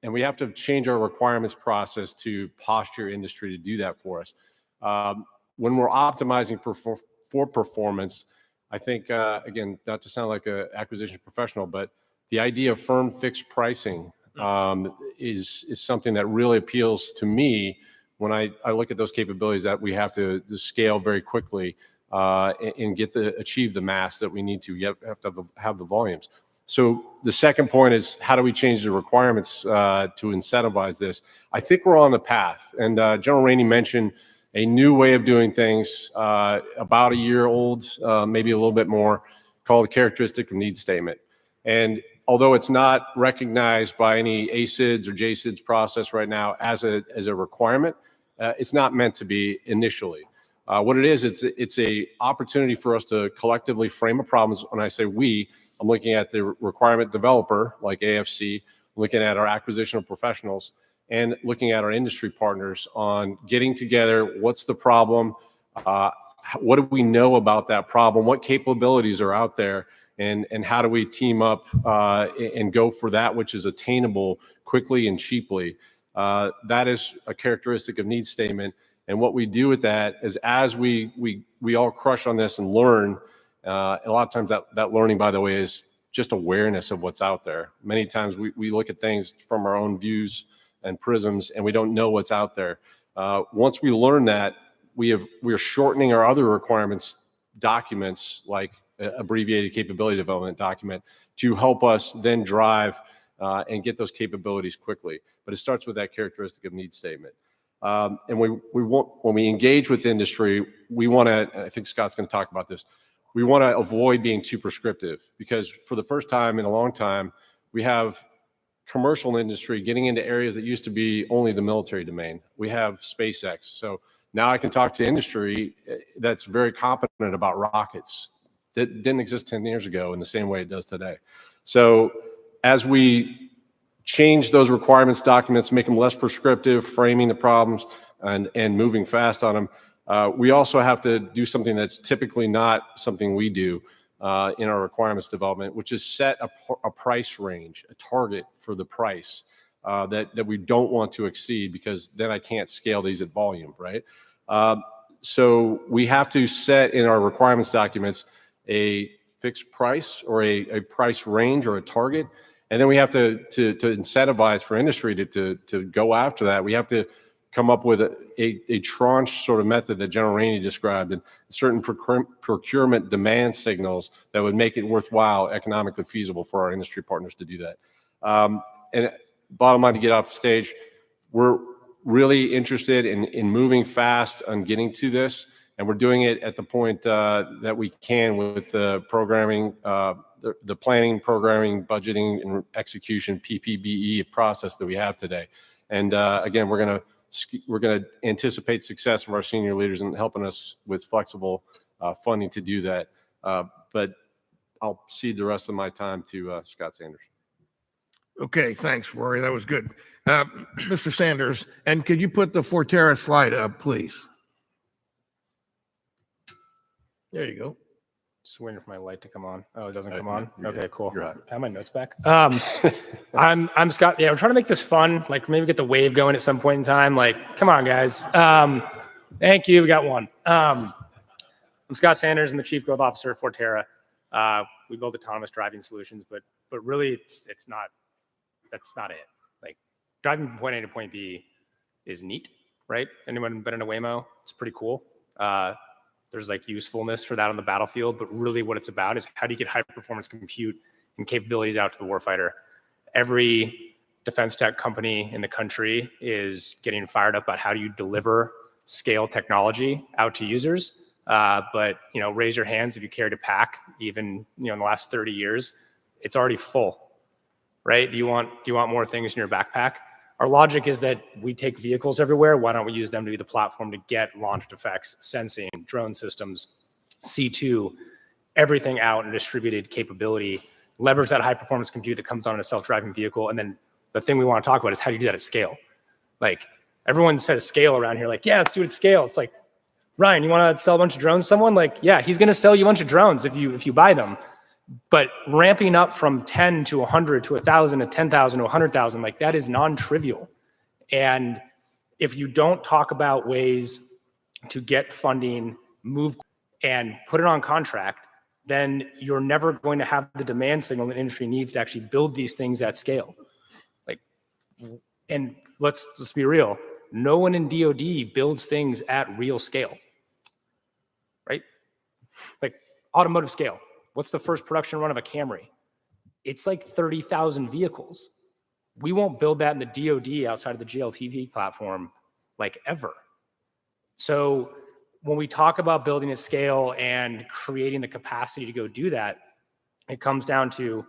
and we have to change our requirements process to posture industry to do that for us. When we're optimizing for performance, I think, again, not to sound like an acquisition professional, but the idea of firm fixed pricing is something that really appeals to me when I look at those capabilities that we have to scale very quickly and get to achieve the mass that we need to. You have to have the volumes. So the second point is, how do we change the requirements to incentivize this? I think we're on the path. And General Rainey mentioned a new way of doing things, about a year old, maybe a little bit more, called the characteristic of need statement. And although it's not recognized by any ACIDS or JCIDS process right now as a requirement, it's not meant to be initially. What it is, it's a opportunity for us to collectively frame a problem. When I say we, I'm looking at the requirement developer like AFC, looking at our acquisition of professionals, and looking at our industry partners on getting together. What's the problem? What do we know about that problem? What capabilities are out there? And how do we team up and go for that which is attainable quickly and cheaply? That is a characteristic of need statement. And what we do with that is, as we all crush on this and learn, a lot of times that learning, by the way, is just awareness of what's out there. Many times we look at things from our own views and prisms, and we don't know what's out there. Once we learn that, we're shortening our other requirements documents, like abbreviated capability development document, to help us then drive and get those capabilities quickly. But it starts with that characteristic of need statement. And we want, when we engage with industry, we want to, I think Scott's going to talk about this, we want to avoid being too prescriptive, because for the first time in a long time, we have commercial industry getting into areas that used to be only the military domain. We have SpaceX. So now I can talk to industry that's very competent about rockets that didn't exist 10 years ago in the same way it does today. So as we change those requirements documents, make them less prescriptive, framing the problems and moving fast on them, we also have to do something that's typically not something we do in our requirements development, which is set a price range, a target for the price that we don't want to exceed, because then I can't scale these at volume, right? So we have to set in our requirements documents a fixed price or a price range or a target. And then we have to incentivize for industry to go after that. We have to come up with a tranche sort of method that General Rainey described, and certain procurement demand signals that would make it worthwhile, economically feasible for our industry partners to do that. And bottom line, to get off the stage, we're really interested in moving fast on getting to this, and we're doing it at the point that we can with the programming, the planning, programming, budgeting, and execution PPBE process that we have today. And again, we're going to anticipate success from our senior leaders in helping us with flexible funding to do that. But I'll cede the rest of my time to Scott Sanders. Okay, thanks, Rory. That was good. Mr. Sanders, and could you put the Forterra slide up, please? There you go. Just waiting for my light to come on. Oh, it doesn't come on? Okay, cool. You're right. Can I have my notes back? I'm Scott. Yeah, I'm trying to make this fun. Like, maybe get the wave going at some point in time. Like, come on, guys. Thank you. We got one. I'm Scott Sanders. I'm the Chief Growth Officer at Forterra. We build autonomous driving solutions, but really, it's not. That's not it. Like, driving from point A to point B is neat, right? Anyone been in a Waymo? It's pretty cool. There's like usefulness for that on the battlefield, but really what it's about is, how do you get high performance compute and capabilities out to the warfighter? Every defense tech company in the country is getting fired up about how do you deliver scale technology out to users. But raise your hands if you carried a pack, even in the last 30 years, it's already full, right? Do you want more things in your backpack? Our logic is that we take vehicles everywhere. Why don't we use them to be the platform to get launched effects, sensing, drone systems, C2, everything out in distributed capability, leverage that high performance compute that comes on in a self-driving vehicle. And then the thing we want to talk about is, how do you do that at scale? Like, everyone says scale around here, like, yeah, let's do it at scale. It's like, Ryan, you want to sell a bunch of drones to someone? Like, yeah, he's going to sell you a bunch of drones if you buy them. But ramping up from 10 to 100 to 1,000 to 10,000 to 100,000, like, that is non-trivial. And if you don't talk about ways to get funding, move and put it on contract, then you're never going to have the demand signal that industry needs to actually build these things at scale. Like, and let's be real, no one in DoD builds things at real scale, right? Like automotive scale. What's the first production run of a Camry? It's like 30,000 vehicles. We won't build that in the DoD outside of the JLTV platform like ever. So when we talk about building at scale and creating the capacity to go do that, it comes down to,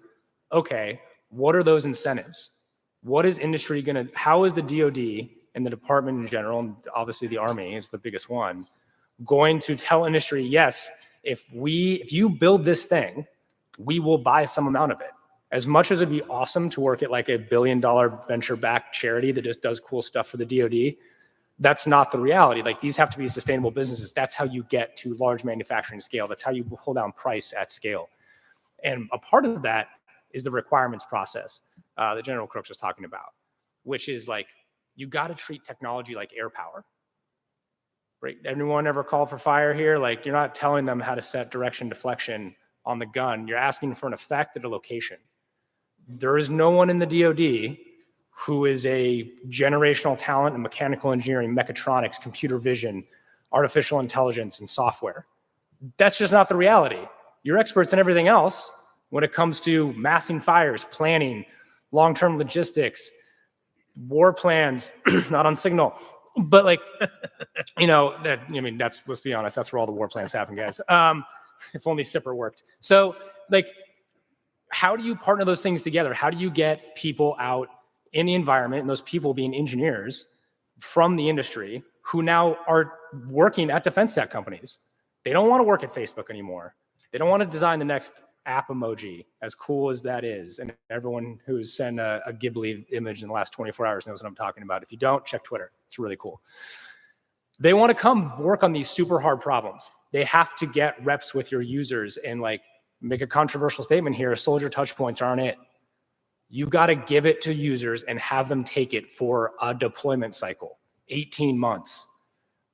okay, what are those incentives? What is industry gonna, how is the DoD and the department in general, and obviously the Army is the biggest one, going to tell industry, yes, if you build this thing, we will buy some amount of it. As much as it'd be awesome to work at like $1 billion venture-backed charity that just does cool stuff for the DoD, that's not the reality. Like these have to be sustainable businesses. That's how you get to large manufacturing scale. That's how you pull down price at scale. And a part of that is the requirements process that General Crooks was talking about, which is like, you got to treat technology like air power, right? Anyone ever called for fire here? Like you're not telling them how to set direction deflection on the gun. You're asking for an effect at a location. There is no one in the DoD who is a generational talent in mechanical engineering, mechatronics, computer vision, artificial intelligence, and software. That's just not the reality. You're experts in everything else when it comes to massing fires, planning, long-term logistics, war plans, not on signal, but like, you know, that, I mean, that's, let's be honest, that's where all the war plans happen, guys. If only SIPR worked. So like, how do you partner those things together? How do you get people out in the environment, and those people being engineers from the industry who now are working at defense tech companies? They don't want to work at Facebook anymore. They don't want to design the next app emoji, as cool as that is. And everyone who's sent a Ghibli image in the last 24 hours knows what I'm talking about. If you don't, check Twitter. It's really cool. They want to come work on these super hard problems. They have to get reps with your users and like make a controversial statement here. Soldier touch points aren't it. You've got to give it to users and have them take it for a deployment cycle, 18 months.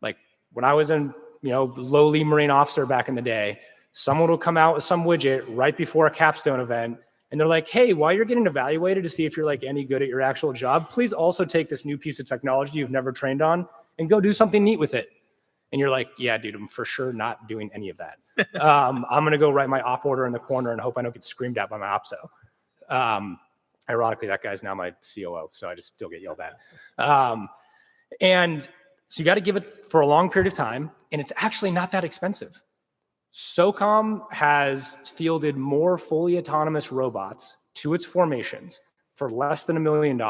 Like when I was in, you know, lowly Marine officer back in the day, someone will come out with some widget right before a capstone event. And they're like, hey, while you're getting evaluated to see if you're like any good at your actual job, please also take this new piece of technology you've never trained on and go do something neat with it. And you're like, yeah, dude, I'm for sure not doing any of that. I'm going to go write my op order in the corner and hope I don't get screamed at by my OPSO. Ironically, that guy's now my COO, so I just still get yelled at. And so you got to give it for a long period of time, and it's actually not that expensive. SOCOM has fielded more fully autonomous robots to its formations for less than $1 million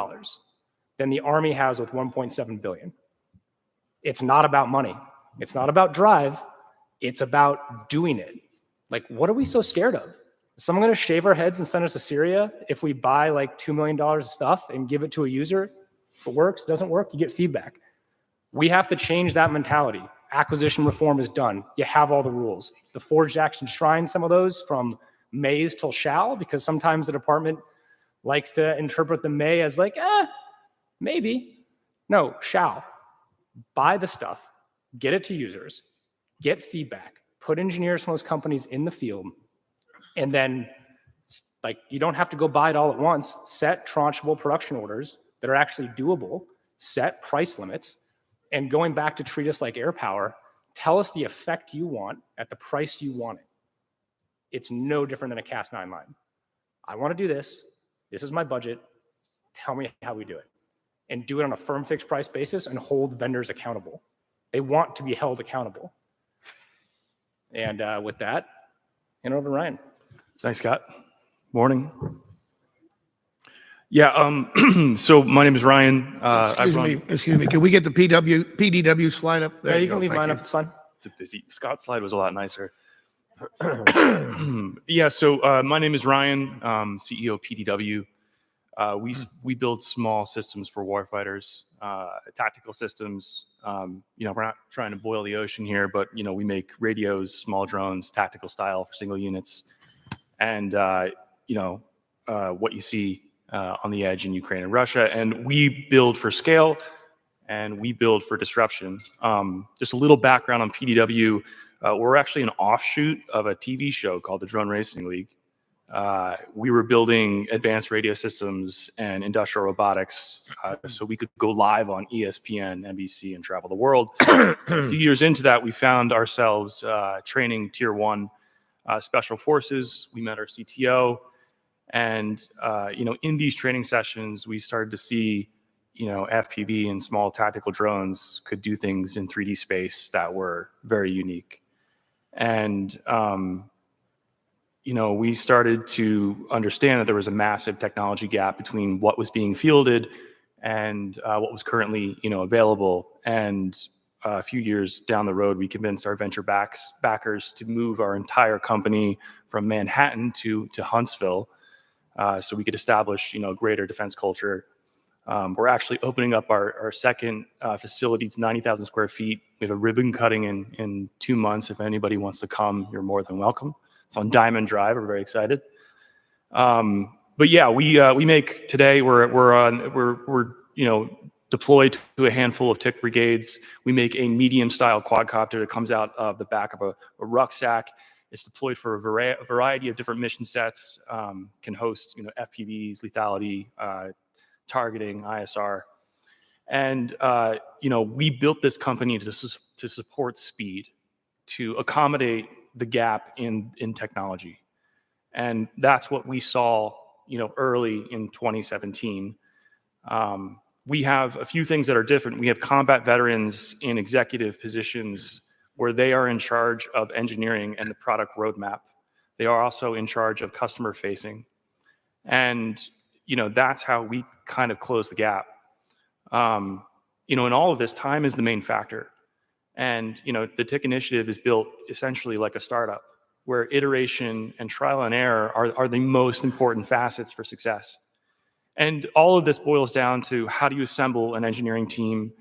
than the Army has with $1.7 billion. It's not about money. It's not about drive. It's about doing it. Like, what are we so scared of? Is someone going to shave our heads and send us to Syria if we buy like $2 million of stuff and give it to a user? If it works, doesn't work, you get feedback. We have to change that mentality. Acquisition reform is done. You have all the rules. The forged action shrine some of those from mays till shall, because sometimes the department likes to interpret the may as like, maybe. No, shall. Buy the stuff, get it to users, get feedback, put engineers from those companies in the field, and then like you don't have to go buy it all at once. Set trancheable production orders that are actually doable, set price limits, and going back to treat us like air power, tell us the effect you want at the price you want it. It's no different than a Cas9 line. I want to do this. This is my budget. Tell me how we do it. And do it on a firm fixed price basis and hold vendors accountable. They want to be held accountable. And with that, hand over to Ryan. Thanks, Scott. Morning. Yeah, so my name is Ryan. Excuse me. Can we get the PDW slide up there? Yeah, you can leave mine up. It's fine. It's a busy. Scott's slide was a lot nicer. Yeah, so my name is Ryan, CEO of PDW. We build small systems for warfighters, tactical systems. You know, we're not trying to boil the ocean here, but you know, we make radios, small drones, tactical style for single units, and you know, what you see on the edge in Ukraine and Russia. And we build for scale, and we build for disruption. Just a little background on PDW. We're actually an offshoot of a TV show called the Drone Racing League. we were building advanced radio systems and industrial robotics so we could go live on ESPN, NBC, and travel the world. A few years into that, we found ourselves training Tier 1 special forces. We met our CTO. And, in these training sessions, we started to see, FPV and small tactical drones could do things in 3D space that were very unique. And, we started to understand that there was a massive technology gap between what was being fielded and what was currently, available. And a few years down the road, we convinced our venture backers to move our entire company from Manhattan to Huntsville, so we could establish, a greater defense culture. We're actually opening up our second facility. It's 90,000 square feet. We have a ribbon cutting in 2 months. If anybody wants to come, you're more than welcome. It's on Diamond Drive. We're very excited. But yeah, we make today. We're deployed to a handful of TIC brigades. We make a medium-style quadcopter that comes out of the back of a rucksack. It's deployed for a variety of different mission sets. Can host, FPVs, lethality, targeting, ISR, and we built this company to support speed, to accommodate the gap in technology, and that's what we saw, early in 2017. We have a few things that are different. We have combat veterans in executive positions where they are in charge of engineering and the product roadmap. They are also in charge of customer facing. And, that's how we kind of close the gap. In all of this, time is the main factor. And, the TIC initiative is built essentially like a startup, where iteration and trial and error are the most important facets for success. And all of this boils down to how do you assemble an engineering team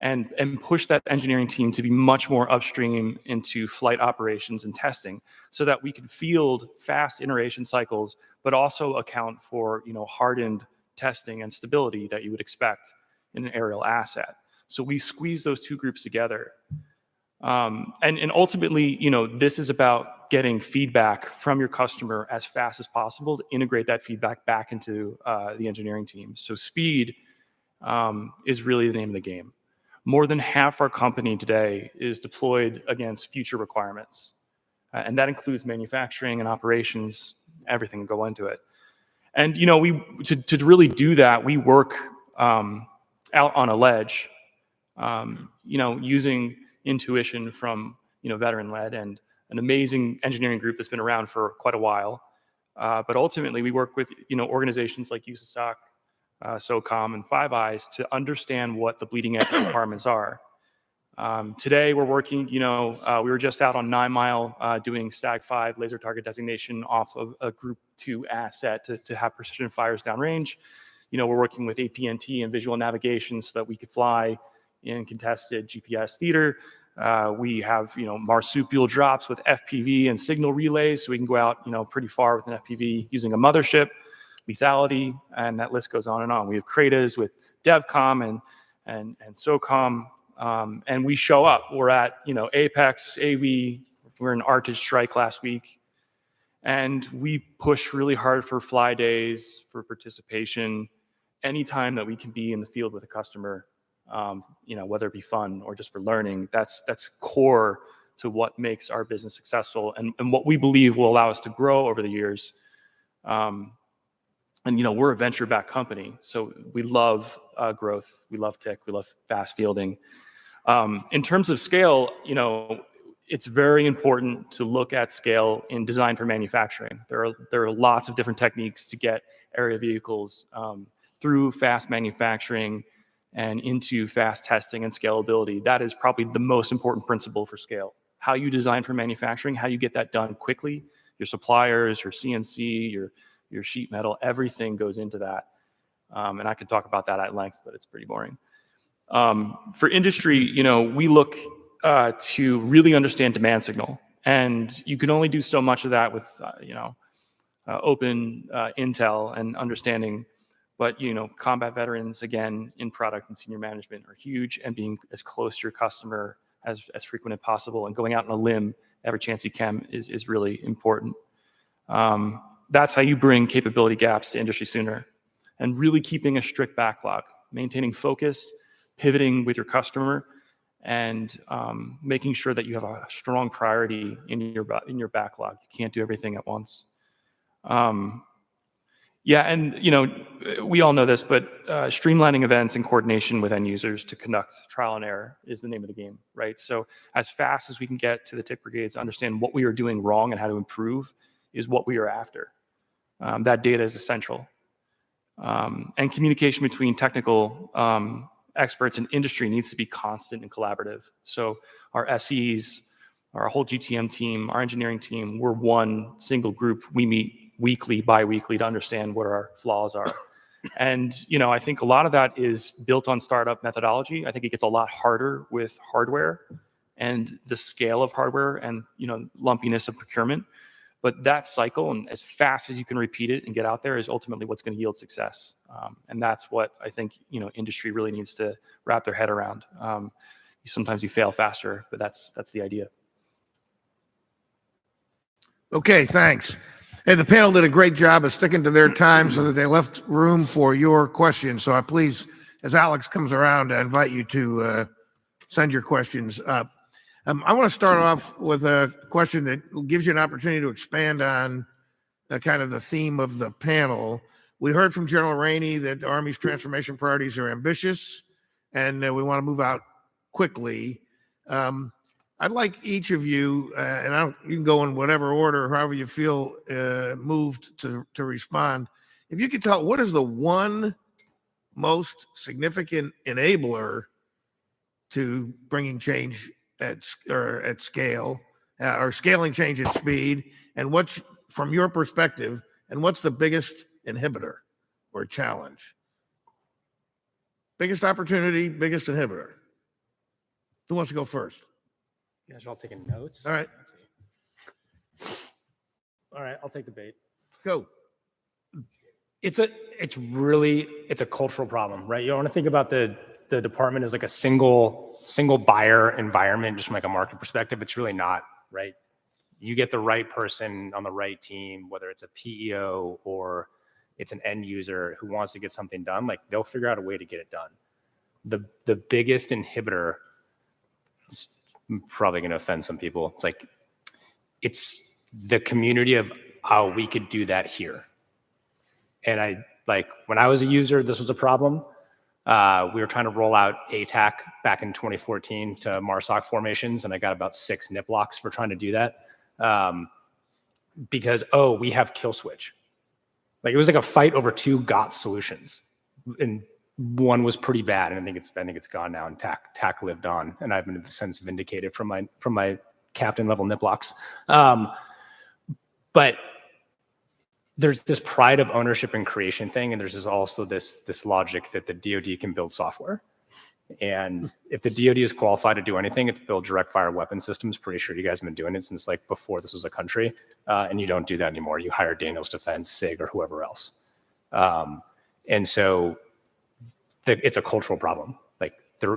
and push that engineering team to be much more upstream into flight operations and testing, so that we can field fast iteration cycles, but also account for, hardened testing and stability that you would expect in an aerial asset. So we squeeze those two groups together. And ultimately, this is about getting feedback from your customer as fast as possible to integrate that feedback back into the engineering team. So speed is really the name of the game. More than half our company today is deployed against future requirements. And that includes manufacturing and operations, everything go into it. And, to really do that, we work out on a ledge, using intuition from, veteran-led and an amazing engineering group that's been around for quite a while. But ultimately, we work with, organizations like USASOC, SOCOM, and Five Eyes to understand what the bleeding edge requirements are. Today, we're working, we were just out on 9 Mile doing STAG-5 laser target designation off of a Group 2 asset to have precision fires downrange. We're working with APNT and visual navigation so that we could fly in contested GPS theater. We have, marsupial drops with FPV and signal relays, so we can go out, pretty far with an FPV using a mothership, lethality, and that list goes on and on. We have CRADAs with DevCom and SOCOM, and we show up. We're at, Apex, AV, we're in Arctic Strike last week, and we push really hard for fly days, for participation, anytime that we can be in the field with a customer. Whether it be fun or just for learning, that's core to what makes our business successful and what we believe will allow us to grow over the years. And we're a venture-backed company, so we love growth, we love TIC, we love fast fielding. In terms of scale, it's very important to look at scale in design for manufacturing. There are lots of different techniques to get area vehicles through fast manufacturing and into fast testing and scalability. That is probably the most important principle for scale. How you design for manufacturing, how you get that done quickly, your suppliers, your CNC, your sheet metal, everything goes into that. And I could talk about that at length, but it's pretty boring. For industry, we look to really understand demand signal. And you can only do so much of that with, open intel and understanding. But, combat veterans, again, in product and senior management are huge, and being as close to your customer as frequent as possible and going out on a limb every chance you can is really important. That's how you bring capability gaps to industry sooner. And really keeping a strict backlog, maintaining focus, pivoting with your customer, and making sure that you have a strong priority in your backlog. You can't do everything at once. Yeah, and we all know this, but streamlining events in coordination with end users to conduct trial and error is the name of the game, right? So as fast as we can get to the tick brigades, understand what we are doing wrong and how to improve is what we are after. That data is essential. And communication between technical experts and industry needs to be constant and collaborative. So our SEs, our whole GTM team, our engineering team, we're one single group. We meet weekly, bi-weekly to understand what our flaws are. And, I think a lot of that is built on startup methodology. I think it gets a lot harder with hardware and the scale of hardware and, lumpiness of procurement. But that cycle, and as fast as you can repeat it and get out there, is ultimately what's going to yield success. And that's what I think, industry really needs to wrap their head around. Sometimes you fail faster, but that's the idea. Okay, thanks. Hey, the panel did a great job of sticking to their time so that they left room for your questions. So I please, as Alex comes around, I invite you to send your questions up. I want to start off with a question that gives you an opportunity to expand on kind of the theme of the panel. We heard from General Rainey that the Army's transformation priorities are ambitious and we want to move out quickly. I'd like each of you, and you can go in whatever order, however you feel moved to respond. If you could tell, what is the one most significant enabler to bringing change at scale, or scaling change at speed, and what's, from your perspective, and what's the biggest inhibitor or challenge? Biggest opportunity, biggest inhibitor. Who wants to go first? You guys are all taking notes? All right. All right, I'll take the bait. Go. It's a cultural problem, right? You want to think about the department as like a single buyer environment, just from like a market perspective. It's really not, right? You get the right person on the right team, whether it's a PEO or it's an end user who wants to get something done, like they'll figure out a way to get it done. The biggest inhibitor, it's probably going to offend some people. It's the community of, oh, we could do that here. And when I was a user, this was a problem. We were trying to roll out ATAC back in 2014 to MARSOC formations, and I got about 6 nip locks for trying to do that. Because, we have kill switch. It was like a fight over 2 GOT solutions. And one was pretty bad, and I think it's gone now, and TAC lived on, and I've been since vindicated from my captain level nip locks. But there's this pride of ownership and creation thing, and there's also this logic that the DoD can build software. And if the DoD is qualified to do anything, it's build direct fire weapon systems. Pretty sure you guys have been doing it since before this was a country, and you don't do that anymore. You hire Daniels Defense, SIG, or whoever else. And so it's a cultural problem.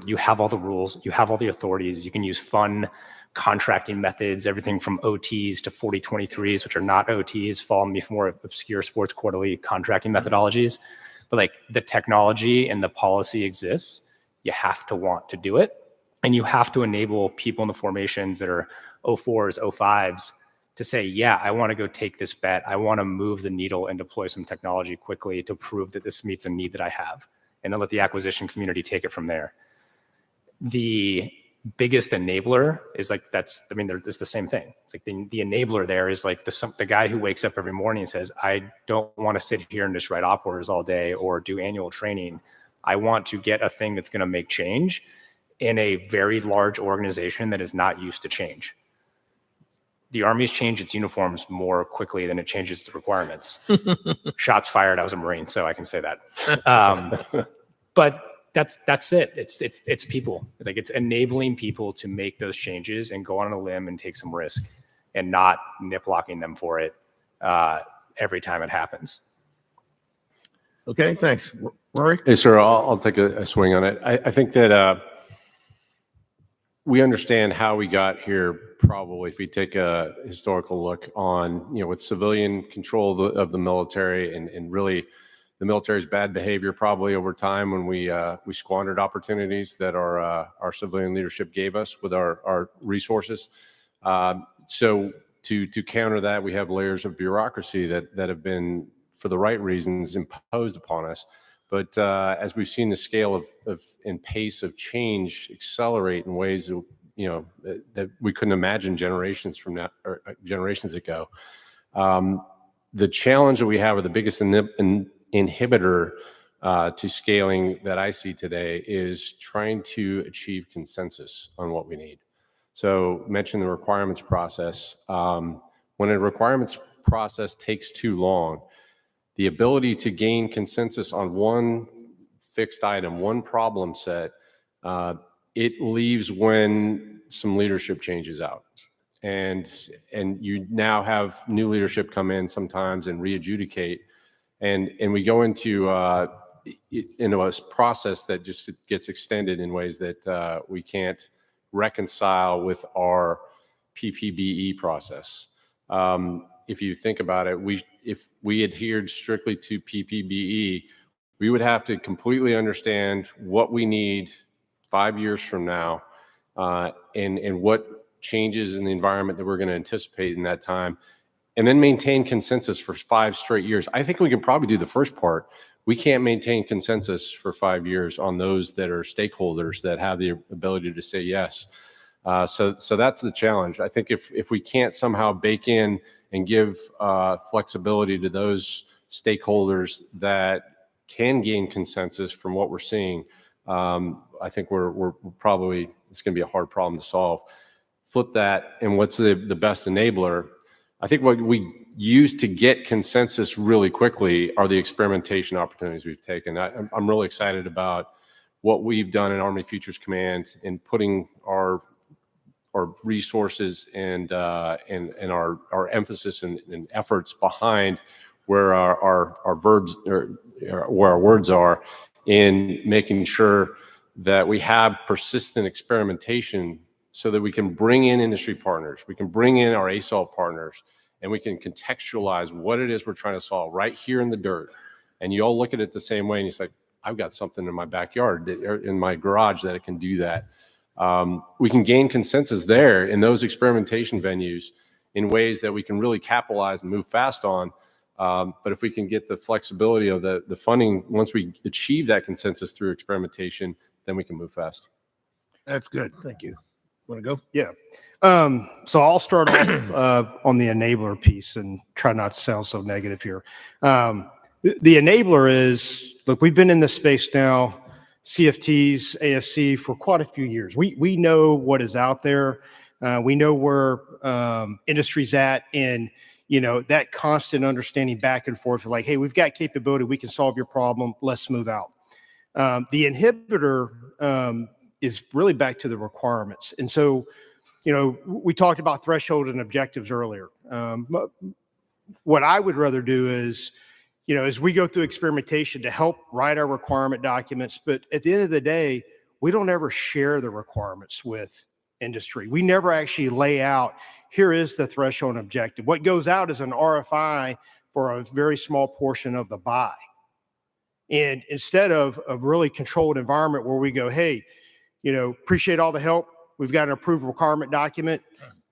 You have all the rules, you have all the authorities, you can use fun contracting methods, everything from OTs to 4023s, which are not OTs, fall in more obscure sports quarterly contracting methodologies. But the technology and the policy exists. You have to want to do it. And you have to enable people in the formations that are 04s, 05s to say, yeah, I want to go take this bet. I want to move the needle and deploy some technology quickly to prove that this meets a need that I have. And then let the acquisition community take it from there. The biggest enabler is it's the same thing. It's the enabler there is the guy who wakes up every morning and says, I don't want to sit here and just write op orders all day or do annual training. I want to get a thing that's going to make change in a very large organization that is not used to change. The Army's changed its uniforms more quickly than it changes its requirements. Shots fired. I was a Marine, so I can say that. But that's it. It's people. It's enabling people to make those changes and go on a limb and take some risk, and not nip locking them for it every time it happens. Okay, thanks. Rory? Hey, sir, I'll take a swing on it. I think that we understand how we got here. Probably, if we take a historical look on, with civilian control of the military and really the military's bad behavior, probably over time when we squandered opportunities that our civilian leadership gave us with our resources. So to counter that, we have layers of bureaucracy that have been, for the right reasons, imposed upon us. But as we've seen the scale of and pace of change accelerate in ways that we couldn't imagine generations from now or generations ago, the challenge that we have, or the biggest inhibitor to scaling that I see today, is trying to achieve consensus on what we need. So mention the requirements process. When a requirements process takes too long, the ability to gain consensus on one fixed item, one problem set, it leaves when some leadership changes out. And you now have new leadership come in sometimes and re-adjudicate. And we go into a process that just gets extended in ways that we can't reconcile with our PPBE process. If you think about it, if we adhered strictly to PPBE, we would have to completely understand what we need 5 years from now, and what changes in the environment that we're going to anticipate in that time, and then maintain consensus for 5 straight years. I think we can probably do the first part. We can't maintain consensus for 5 years on those that are stakeholders that have the ability to say yes. So that's the challenge. I think if we can't somehow bake in and give flexibility to those stakeholders that can gain consensus from what we're seeing, I think we're probably, it's going to be a hard problem to solve. Flip that, and what's the best enabler? I think what we use to get consensus really quickly are the experimentation opportunities we've taken. I'm really excited about what we've done in Army Futures Command in putting our resources and our emphasis and efforts behind where our verbs, or where our words are, in making sure that we have persistent experimentation so that we can bring in industry partners, we can bring in our ASOL partners, and we can contextualize what it is we're trying to solve right here in the dirt. And you all look at it the same way, and it's like, I've got something in my backyard, in my garage, that it can do that. We can gain consensus there in those experimentation venues in ways that we can really capitalize and move fast on. But if we can get the flexibility of the funding, once we achieve that consensus through experimentation, then we can move fast. That's good. Thank you. Want to go? Yeah. So I'll start off on the enabler piece and try not to sound so negative here. The enabler is, look, we've been in this space now, CFTs, AFC, for quite a few years. We know what is out there. We know where industry's at, and that constant understanding back and forth, like, hey, we've got capability, we can solve your problem, let's move out. The inhibitor is really back to the requirements. And so, we talked about threshold and objectives earlier. What I would rather do is, as we go through experimentation, to help write our requirement documents, but at the end of the day, we don't ever share the requirements with industry. We never actually lay out, here is the threshold and objective. What goes out is an RFI for a very small portion of the buy. And instead of a really controlled environment where we go, hey, appreciate all the help, we've got an approved requirement document,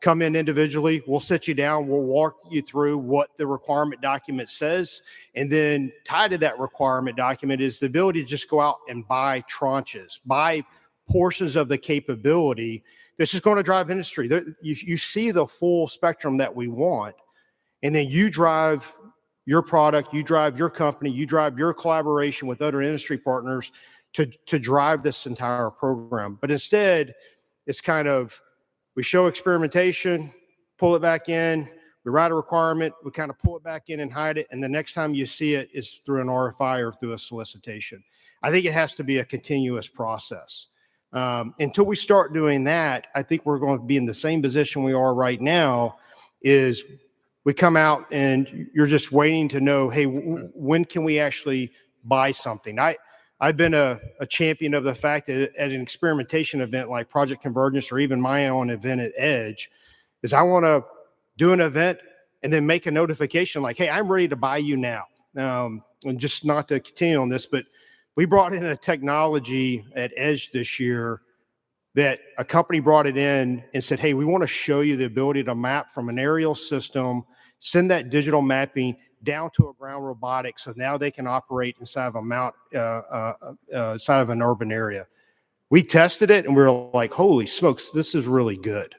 come in individually, we'll sit you down, we'll walk you through what the requirement document says, and then tied to that requirement document is the ability to just go out and buy tranches, buy portions of the capability that's just going to drive industry. You see the full spectrum that we want, and then you drive your product, you drive your company, you drive your collaboration with other industry partners to drive this entire program. But instead, it's kind of, we show experimentation, pull it back in, we write a requirement, we kind of pull it back in and hide it, and the next time you see it is through an RFI or through a solicitation. I think it has to be a continuous process. Until we start doing that, I think we're going to be in the same position we are right now, is we come out and you're just waiting to know, hey, when can we actually buy something? I've been a champion of the fact that at an experimentation event like Project Convergence or even my own event at Edge, is I want to do an event and then make a notification like, hey, I'm ready to buy you now. And just not to continue on this, but we brought in a technology at Edge this year that a company brought it in and said, hey, we want to show you the ability to map from an aerial system, send that digital mapping down to a ground robotic, so now they can operate inside of an urban area. We tested it and we were like, holy smokes, this is really good.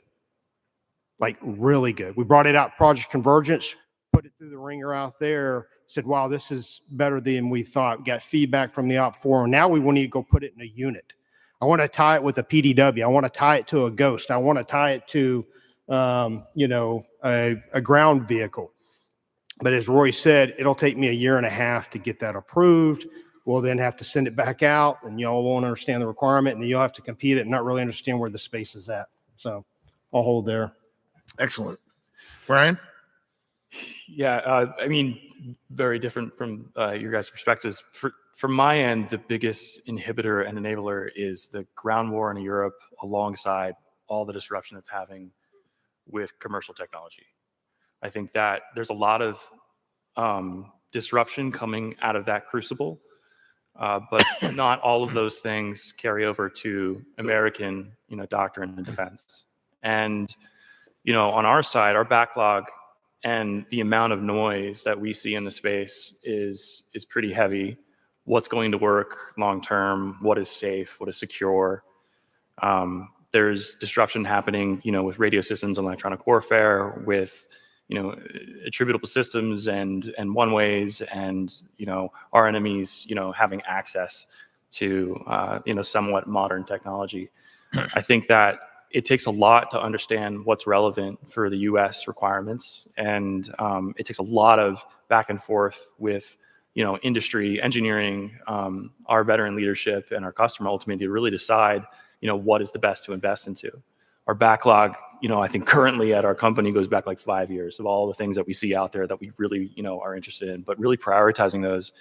Like really good. We brought it out, Project Convergence, put it through the ringer out there, said, wow, this is better than we thought. We got feedback from the op forum. Now we want to go put it in a unit. I want to tie it with a PDW. I want to tie it to a Ghost. I want to tie it to, a ground vehicle. But as Roy said, it'll take me 1.5 years to get that approved. We'll then have to send it back out, and y'all won't understand the requirement, and then you'll have to compete it and not really understand where the space is at. So I'll hold there. Excellent. Brian? Yeah, I mean, very different from your guys' perspectives. From my end, the biggest inhibitor and enabler is the ground war in Europe, alongside all the disruption it's having with commercial technology. I think that there's a lot of disruption coming out of that crucible, but not all of those things carry over to American, doctrine and defense. And, on our side, our backlog and the amount of noise that we see in the space is pretty heavy. What's going to work long term? What is safe? What is secure? There's disruption happening, with radio systems and electronic warfare, with attributable systems and one-ways, and our enemies having access to somewhat modern technology. I think that it takes a lot to understand what's relevant for the U.S. requirements, and it takes a lot of back and forth with industry, engineering, our veteran leadership, and our customer ultimately to really decide what is the best to invest into. Our backlog, I think currently at our company goes back like 5 years of all the things that we see out there that we really are interested in, but really prioritizing those,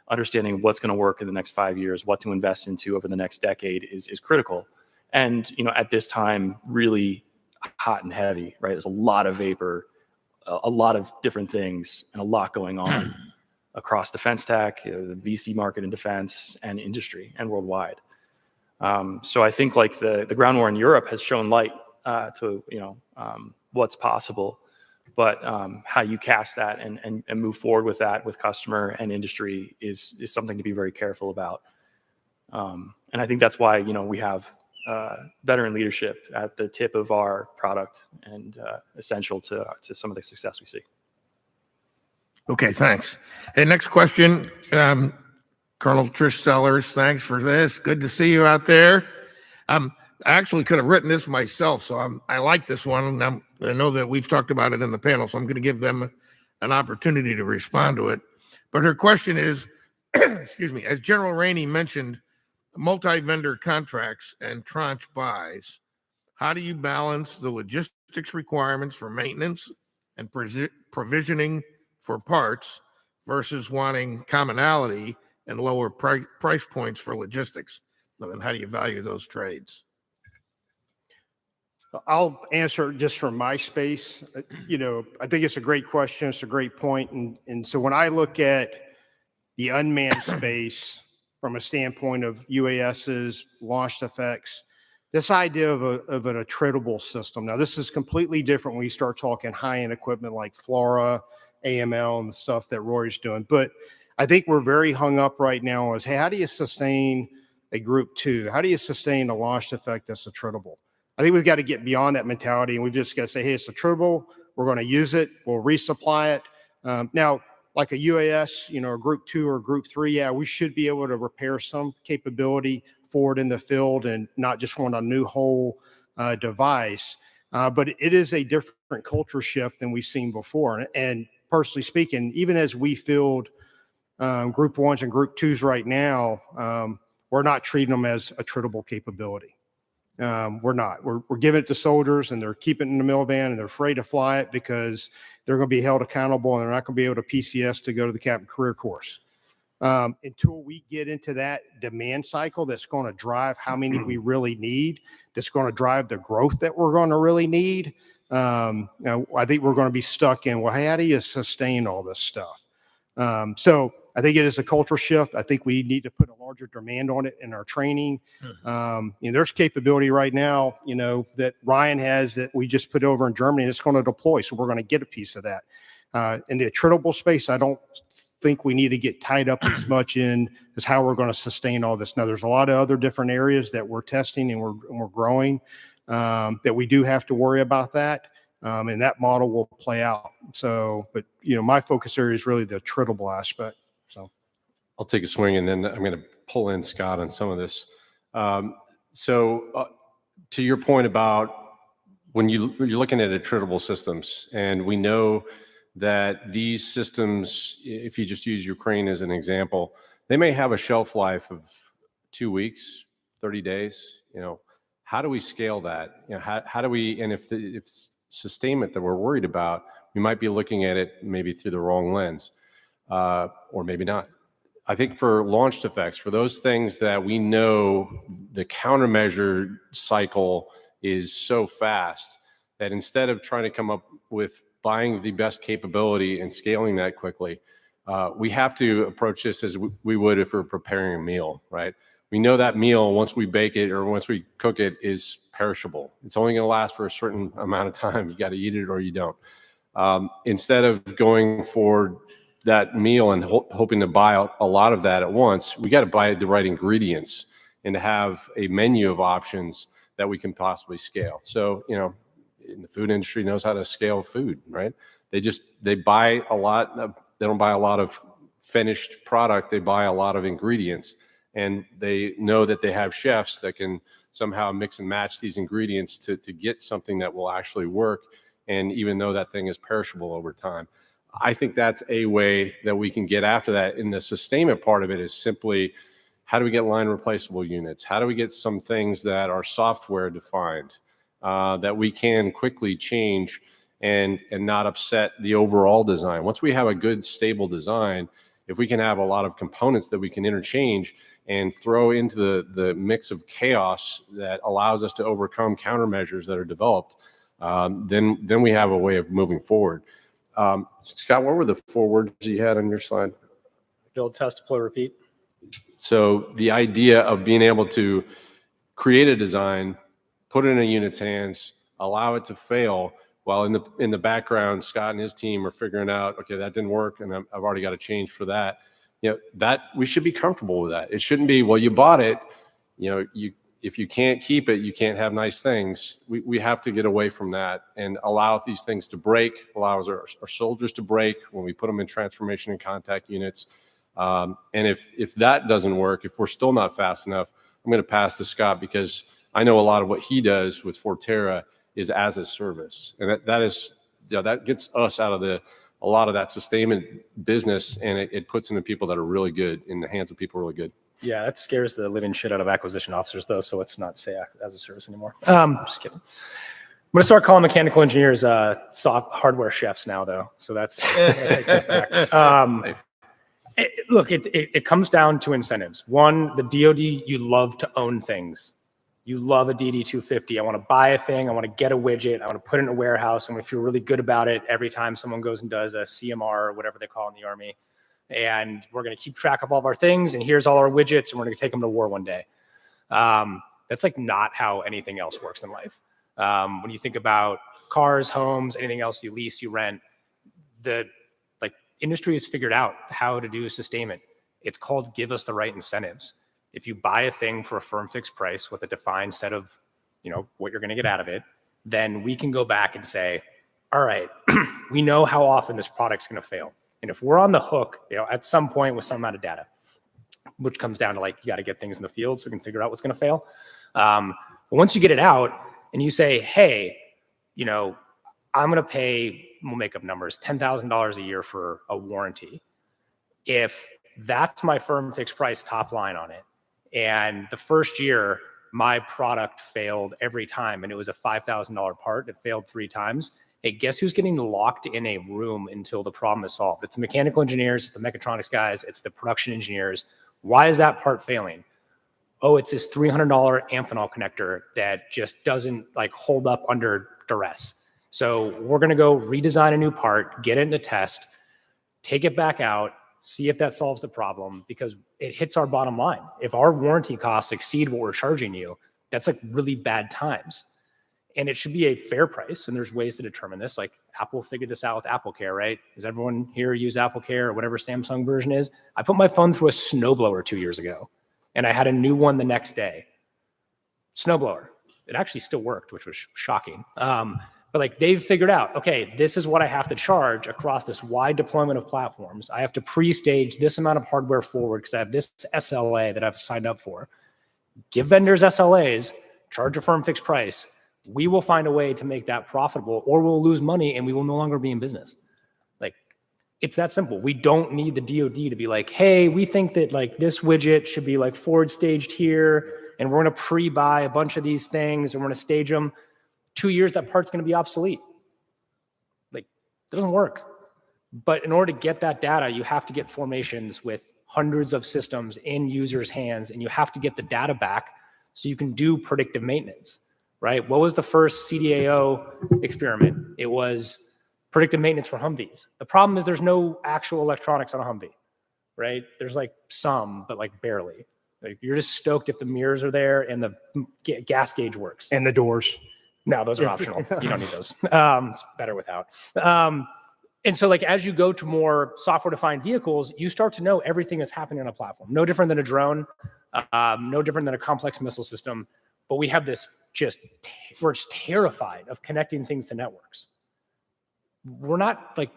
understanding what's going to work in the next 5 years, what to invest into over the next decade is critical. And at this time, really hot and heavy, right? There's a lot of vapor, a lot of different things, and a lot going on across defense tech, the VC market and defense, and industry, and worldwide. So I think like the ground war in Europe has shown light to what's possible, but how you cast that and move forward with that with customer and industry is something to be very careful about. And I think that's why we have veteran leadership at the tip of our product and essential to some of the success we see. Okay, thanks. Hey, next question. Colonel Trish Sellers, thanks for this. Good to see you out there. I actually could have written this myself, so I like this one. I know that we've talked about it in the panel, so I'm going to give them an opportunity to respond to it. But her question is, excuse me, as General Rainey mentioned, multi-vendor contracts and tranche buys, how do you balance the logistics requirements for maintenance and provisioning for parts versus wanting commonality and lower price points for logistics? And how do you value those trades? I'll answer just from my space. I think it's a great question. It's a great point. And so when I look at the unmanned space from a standpoint of UASs, launched effects, this idea of an attritable system. Now, this is completely different when you start talking high-end equipment like FLRAA, AML, and the stuff that Rory's doing. But I think we're very hung up right now as, hey, how do you sustain a Group 2? How do you sustain a launched effect that's attritable? I think we've got to get beyond that mentality, and we've just got to say, hey, it's attritable. We're going to use it. We'll resupply it. Now, like a UAS, a Group 2 or Group 3, yeah, we should be able to repair some capability forward in the field and not just want a new whole device. But it is a different culture shift than we've seen before. And personally speaking, even as we field Group 1s and Group 2s right now, we're not treating them as attritable capability. We're not. We're giving it to soldiers, and they're keeping it in the mill van, and they're afraid to fly it because they're going to be held accountable, and they're not going to be able to PCS to go to the captain career course. until we get into that demand cycle that's going to drive how many we really need, that's going to drive the growth that we're going to really need. I think we're going to be stuck in, well, how do you sustain all this stuff? So I think it is a cultural shift. I think we need to put a larger demand on it in our training. There's capability right now, that Ryan has that we just put over in Germany, and it's going to deploy. So we're going to get a piece of that. In the attritable space, I don't think we need to get tied up as much in as how we're going to sustain all this. Now, there's a lot of other different areas that we're testing and we're growing, that we do have to worry about that. And that model will play out. So, but my focus area is really the attritable aspect. So I'll take a swing, and then I'm going to pull in Scott on some of this. To your point about when you're looking at attritable systems, and we know that these systems, if you just use Ukraine as an example, they may have a shelf life of 2 weeks, 30 days. How do we scale that? How do we, and if sustainment that we're worried about, we might be looking at it maybe through the wrong lens, or maybe not. I think for launched effects, for those things that we know the countermeasure cycle is so fast that instead of trying to come up with buying the best capability and scaling that quickly, we have to approach this as we would if we're preparing a meal, right? We know that meal, once we bake it or once we cook it, is perishable. It's only going to last for a certain amount of time. You got to eat it or you don't. Instead of going for that meal and hoping to buy a lot of that at once, we got to buy the right ingredients and to have a menu of options that we can possibly scale. So, in the food industry knows how to scale food, right? They buy a lot. They don't buy a lot of finished product. They buy a lot of ingredients, and they know that they have chefs that can somehow mix and match these ingredients to get something that will actually work. And even though that thing is perishable over time, I think that's a way that we can get after that. And the sustainment part of it is simply, how do we get line replaceable units? How do we get some things that are software defined, that we can quickly change and not upset the overall design? Once we have a good, stable design, if we can have a lot of components that we can interchange and throw into the mix of chaos that allows us to overcome countermeasures that are developed, then we have a way of moving forward. Scott, what were the 4 words you had on your slide? Build, test, deploy, repeat. So the idea of being able to create a design, put it in a unit's hands, allow it to fail, while in the background, Scott and his team are figuring out, okay, that didn't work, and I've already got to change for that. That we should be comfortable with that. It shouldn't be, well, you bought it, if you can't keep it, you can't have nice things. We have to get away from that and allow these things to break, allows our soldiers to break when we put them in transformation and contact units. And if that doesn't work, if we're still not fast enough, I'm going to pass to Scott, because I know a lot of what he does with Forterra is as a service. And that gets us out of a lot of that sustainment business, and it puts into people that are really good, in the hands of people really good. Yeah, that scares the living shit out of acquisition officers, though, so let's not say as a service anymore. Just kidding. I'm going to start calling mechanical engineers hardware chefs now, though, so that's take that back. Look, it comes down to incentives. One, the DoD, you love to own things. You love a DD-250. I want to buy a thing. I want to get a widget. I want to put it in a warehouse. I'm going to feel really good about it every time someone goes and does a CMR or whatever they call it in the Army. And we're going to keep track of all of our things, and here's all our widgets, and we're going to take them to war one day. That's like not how anything else works in life. When you think about cars, homes, anything else you lease, you rent, the industry has figured out how to do sustainment. It's called give us the right incentives. If you buy a thing for a firm fixed price with a defined set of, what you're going to get out of it, then we can go back and say, all right, we know how often this product's going to fail. And if we're on the hook, at some point with some amount of data, which comes down to you got to get things in the field so we can figure out what's going to fail. But once you get it out and you say, hey, I'm going to pay, we'll make up numbers, $10,000 a year for a warranty. If that's my firm fixed price top line on it, and the first year my product failed every time, and it was a $5,000 part, it failed 3 times, Hey, guess who's getting locked in a room until the problem is solved? It's the mechanical engineers, it's the mechatronics guys, it's the production engineers. Why is that part failing? Oh, it's this $300 Amphenol connector that just doesn't like hold up under duress. So we're going to go redesign a new part, get it into test, take it back out, see if that solves the problem, because it hits our bottom line. If our warranty costs exceed what we're charging you, that's like really bad times. And it should be a fair price. And there's ways to determine this. Like Apple figured this out with AppleCare, right? Does everyone here use AppleCare or whatever Samsung version is? I put my phone through a snowblower 2 years ago, and I had a new one the next day. Snowblower. It actually still worked, which was shocking. But like they've figured out, okay, this is what I have to charge across this wide deployment of platforms. I have to pre-stage this amount of hardware forward because I have this SLA that I've signed up for. Give vendors SLAs, charge a firm fixed price. We will find a way to make that profitable, or we'll lose money and we will no longer be in business. Like, it's that simple. We don't need the DoD to be like, hey, we think that like this widget should be like forward staged here, and we're going to pre-buy a bunch of these things and we're going to stage them. 2 years, that part's going to be obsolete. Like, it doesn't work. But in order to get that data, you have to get formations with hundreds of systems in users' hands, and you have to get the data back so you can do predictive maintenance, right? What was the first CDAO experiment? It was predictive maintenance for Humvees. The problem is there's no actual electronics on a Humvee, right? There's like some, but like barely. Like, you're just stoked if the mirrors are there and the gas gauge works. And the doors. No, those are optional. You don't need those. It's better without. And so like as you go to more software-defined vehicles, you start to know everything that's happening on a platform. No different than a drone, no different than a complex missile system. But we have this we're just terrified of connecting things to networks. We're not like,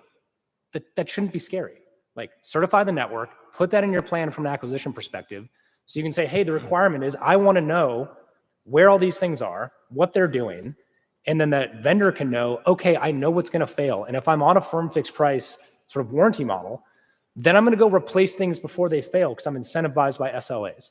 that shouldn't be scary. Like, certify the network, put that in your plan from an acquisition perspective. So you can say, hey, the requirement is I want to know where all these things are, what they're doing, and then that vendor can know, okay, I know what's going to fail. And if I'm on a firm fixed price sort of warranty model, then I'm going to go replace things before they fail because I'm incentivized by SLAs.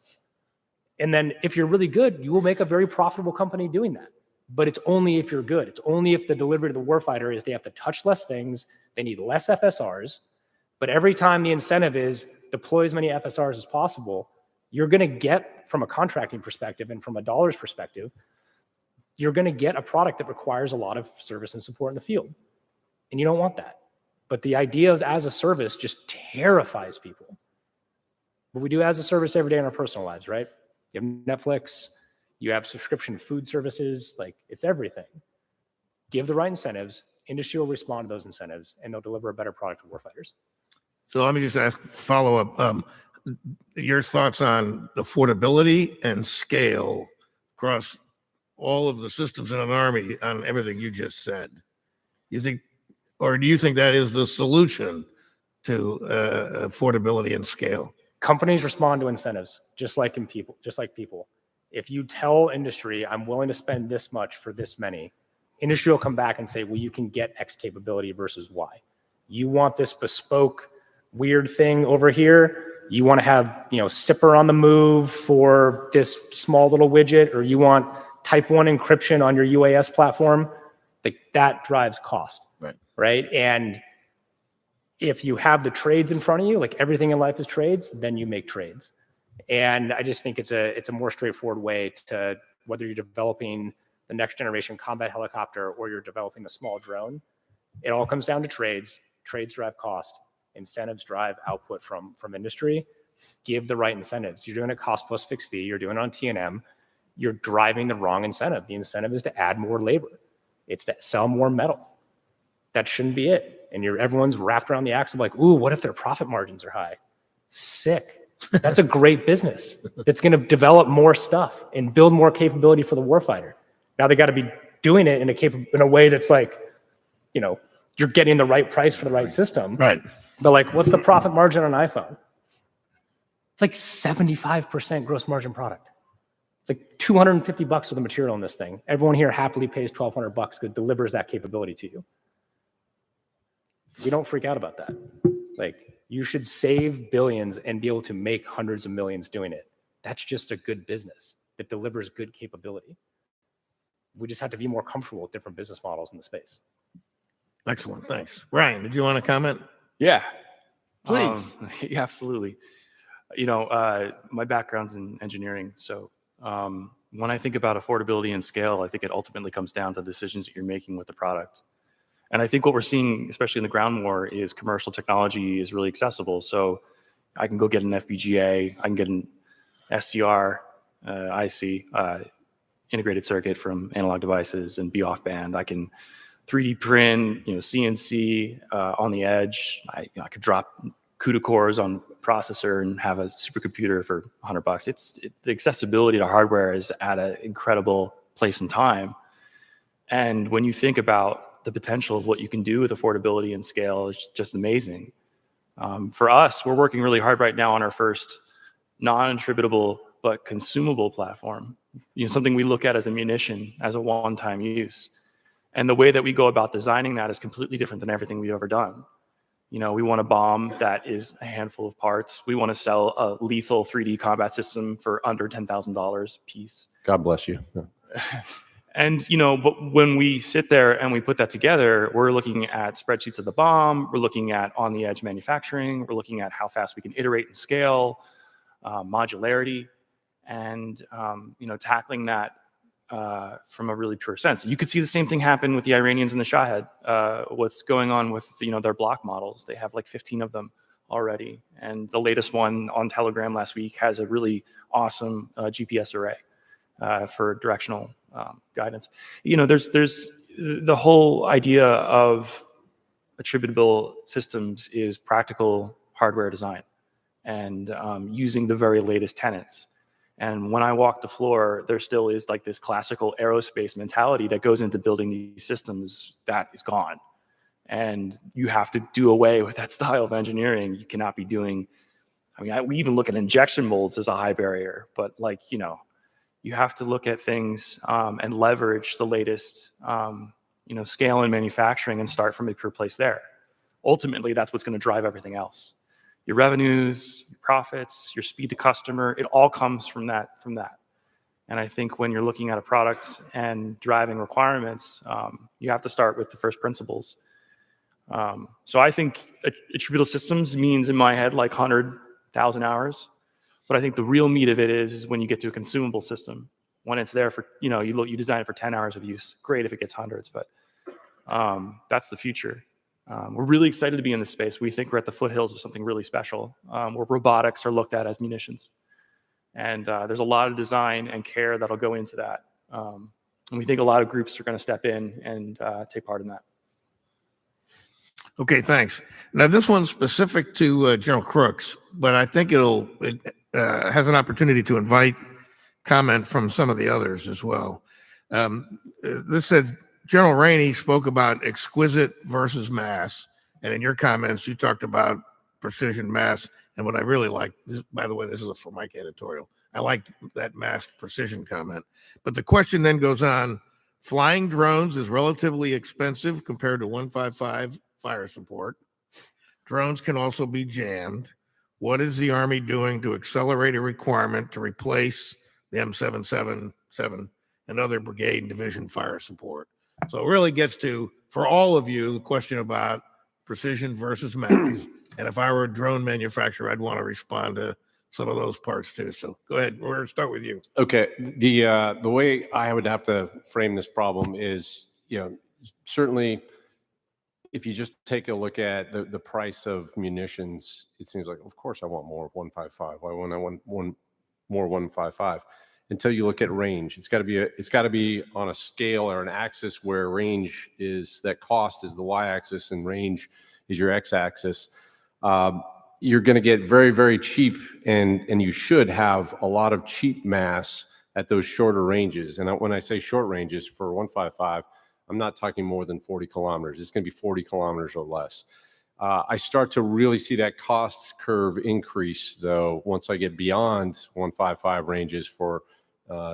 And then if you're really good, you will make a very profitable company doing that. But it's only if you're good. It's only if the delivery to the warfighter is they have to touch less things, they need less FSRs, but every time the incentive is deploy as many FSRs as possible, you're going to get, from a contracting perspective and from a dollars perspective, you're going to get a product that requires a lot of service and support in the field. And you don't want that. But the idea of as a service just terrifies people. But we do as a service every day in our personal lives, right? You have Netflix, you have subscription food services, like it's everything. Give the right incentives, industry will respond to those incentives, and they'll deliver a better product to warfighters. So let me just ask follow up. Your thoughts on affordability and scale across all of the systems in an army on everything you just said. You think, or do you think that is the solution to affordability and scale? Companies respond to incentives, just like people. If you tell industry, I'm willing to spend this much for this many, industry will come back and say, well, you can get X capability versus Y. You want this bespoke weird thing over here. You want to have, SIPR on the move for this small little widget, or you want type 1 encryption on your UAS platform. Like, that drives cost, right? And if you have the trades in front of you, like everything in life is trades, then you make trades. And I just think it's a more straightforward way to, whether you're developing the next generation combat helicopter or you're developing a small drone, it all comes down to trades. Trades drive cost. Incentives drive output from industry. Give the right incentives. You're doing a cost plus fixed fee. You're doing it on T&M. You're driving the wrong incentive. The incentive is to add more labor. It's to sell more metal. That shouldn't be it. And everyone's wrapped around the axle like, ooh, what if their profit margins are high? Sick. That's a great business. It's going to develop more stuff and build more capability for the warfighter. Now they got to be doing it in a way that's like, you're getting the right price for the right system. Right. But like, what's the profit margin on an iPhone? It's like 75% gross margin product. It's like $250 for the material in this thing. Everyone here happily pays $1,200 because it delivers that capability to you. We don't freak out about that. Like, you should save billions and be able to make hundreds of millions doing it. That's just a good business that delivers good capability. We just have to be more comfortable with different business models in the space. Excellent, thanks. Ryan, did you want to comment? Yeah. Please. Yeah, absolutely. My background's in engineering. So when I think about affordability and scale, I think it ultimately comes down to the decisions that you're making with the product. And I think what we're seeing, especially in the ground war, is commercial technology is really accessible. So I can go get an FPGA, I can get an SDR, IC, integrated circuit from Analog Devices and be off band. I can 3D print, CNC on the edge. I could drop CUDA cores on processor and have a supercomputer for $100. The accessibility to hardware is at an incredible place and time. And when you think about the potential of what you can do with affordability and scale, it's just amazing. For us, we're working really hard right now on our first non-attributable but consumable platform. Something we look at as a munition, as a one-time use. And the way that we go about designing that is completely different than everything we've ever done. We want a bomb that is a handful of parts. We want to sell a lethal 3D combat system for under $10,000 a piece. God bless you. And, but when we sit there and we put that together, we're looking at spreadsheets of the BOM, we're looking at on-the-edge manufacturing, we're looking at how fast we can iterate and scale, modularity, and, tackling that from a really pure sense. You could see the same thing happen with the Iranians and the Shahed. What's going on with, their block models. They have like 15 of them already. And the latest one on Telegram last week has a really awesome GPS array for directional guidance. There's the whole idea of attributable systems is practical hardware design and using the very latest tenets. And when I walk the floor, there still is like this classical aerospace mentality that goes into building these systems that is gone. And you have to do away with that style of engineering. You cannot be doing, we even look at injection molds as a high barrier, but you have to look at things and leverage the latest, scale in manufacturing and start from a pure place there. Ultimately, that's what's going to drive everything else. Your revenues, your profits, your speed to customer, it all comes from that. And I think when you're looking at a product and driving requirements, you have to start with the first principles. So I think attributable systems means in my head like 100,000 hours. But I think the real meat of it is when you get to a consumable system, when it's there for, you design it for 10 hours of use. Great if it gets hundreds, but that's the future. We're really excited to be in this space. We think we're at the foothills of something really special, where robotics are looked at as munitions. And there's a lot of design and care that'll go into that. And we think a lot of groups are going to step in and take part in that. Okay, thanks. Now, this one's specific to General Crooks, but I think it has an opportunity to invite comment from some of the others as well. This said, General Rainey spoke about exquisite versus mass, and in your comments, you talked about precision mass. And what I really like, by the way, this is a Formica editorial. I liked that mass precision comment. But the question then goes on, flying drones is relatively expensive compared to 155 fire support. Drones can also be jammed. What is the Army doing to accelerate a requirement to replace the M777 and other brigade and division fire support? So it really gets to, for all of you, the question about precision versus mass. And if I were a drone manufacturer, I'd want to respond to some of those parts too. So go ahead. We're going to start with you. Okay. The way I would have to frame this problem is, certainly if you just take a look at the price of munitions, it seems like, of course, I want more 155. Why wouldn't I want more 155? Until you look at range, it's got to be on a scale or an axis where range is, that cost is the y-axis and range is your x-axis. You're going to get very, very cheap, and you should have a lot of cheap mass at those shorter ranges. And when I say short ranges for 155, I'm not talking more than 40 kilometers. It's going to be 40 kilometers or less. I start to really see that cost curve increase, though, once I get beyond 155 ranges for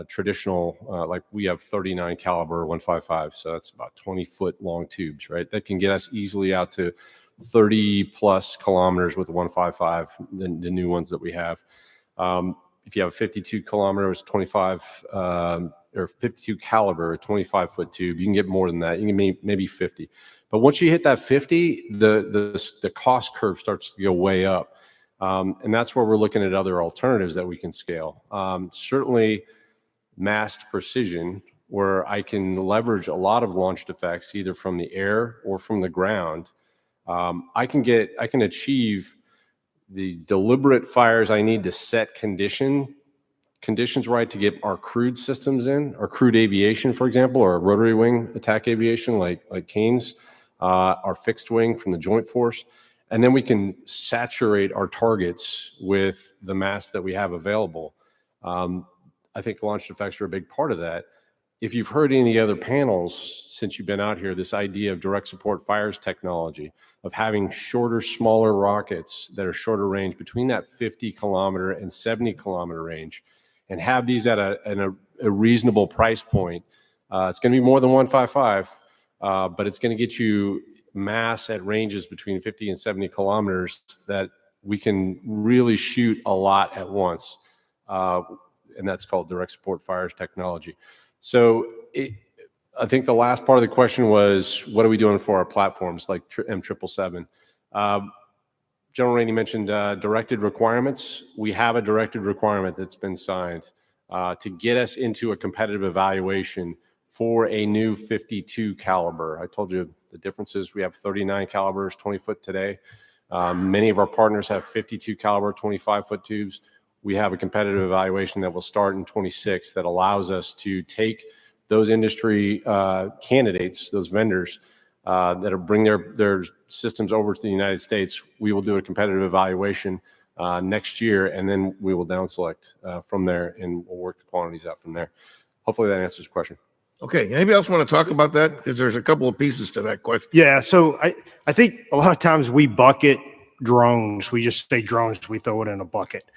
traditional, like we have 39 caliber 155, so that's about 20-foot long tubes, right? That can get us easily out to 30 plus kilometers with the 155, the new ones that we have. If you have a 52 kilometers, 25 or 52 caliber, 25-foot tube, you can get more than that. You can maybe 50. But once you hit that 50, the cost curve starts to go way up. And that's where we're looking at other alternatives that we can scale. Certainly massed precision, where I can leverage a lot of launched effects either from the air or from the ground. I can achieve the deliberate fires I need to set conditions right to get our crewed systems in, our crewed aviation, for example, or rotary wing attack aviation like Canes, our fixed wing from the Joint Force. And then we can saturate our targets with the mass that we have available. I think launched effects are a big part of that. If you've heard any other panels since you've been out here, this idea of direct support fires technology, of having shorter, smaller rockets that are shorter range between that 50-kilometer and 70-kilometer range, and have these at a reasonable price point. It's going to be more than 155, but it's going to get you mass at ranges between 50 and 70 kilometers that we can really shoot a lot at once. And that's called direct support fires technology. So I think the last part of the question was, what are we doing for our platforms like M777? General Rainey mentioned directed requirements. We have a directed requirement that's been signed to get us into a competitive evaluation for a new 52 caliber. I told you the differences. We have 39 calibers, 20-foot today. Many of our partners have 52 caliber, 25-foot tubes. We have a competitive evaluation that will start in 26 that allows us to take those industry candidates, those vendors that are bring their systems over to the United States. We will do a competitive evaluation next year, and then we will down select from there, and we'll work the quantities out from there. Hopefully that answers the question. Okay, anybody else want to talk about that? Because there's a couple of pieces to that question. Yeah, so I think a lot of times we bucket drones. We just say drones, we throw it in a bucket.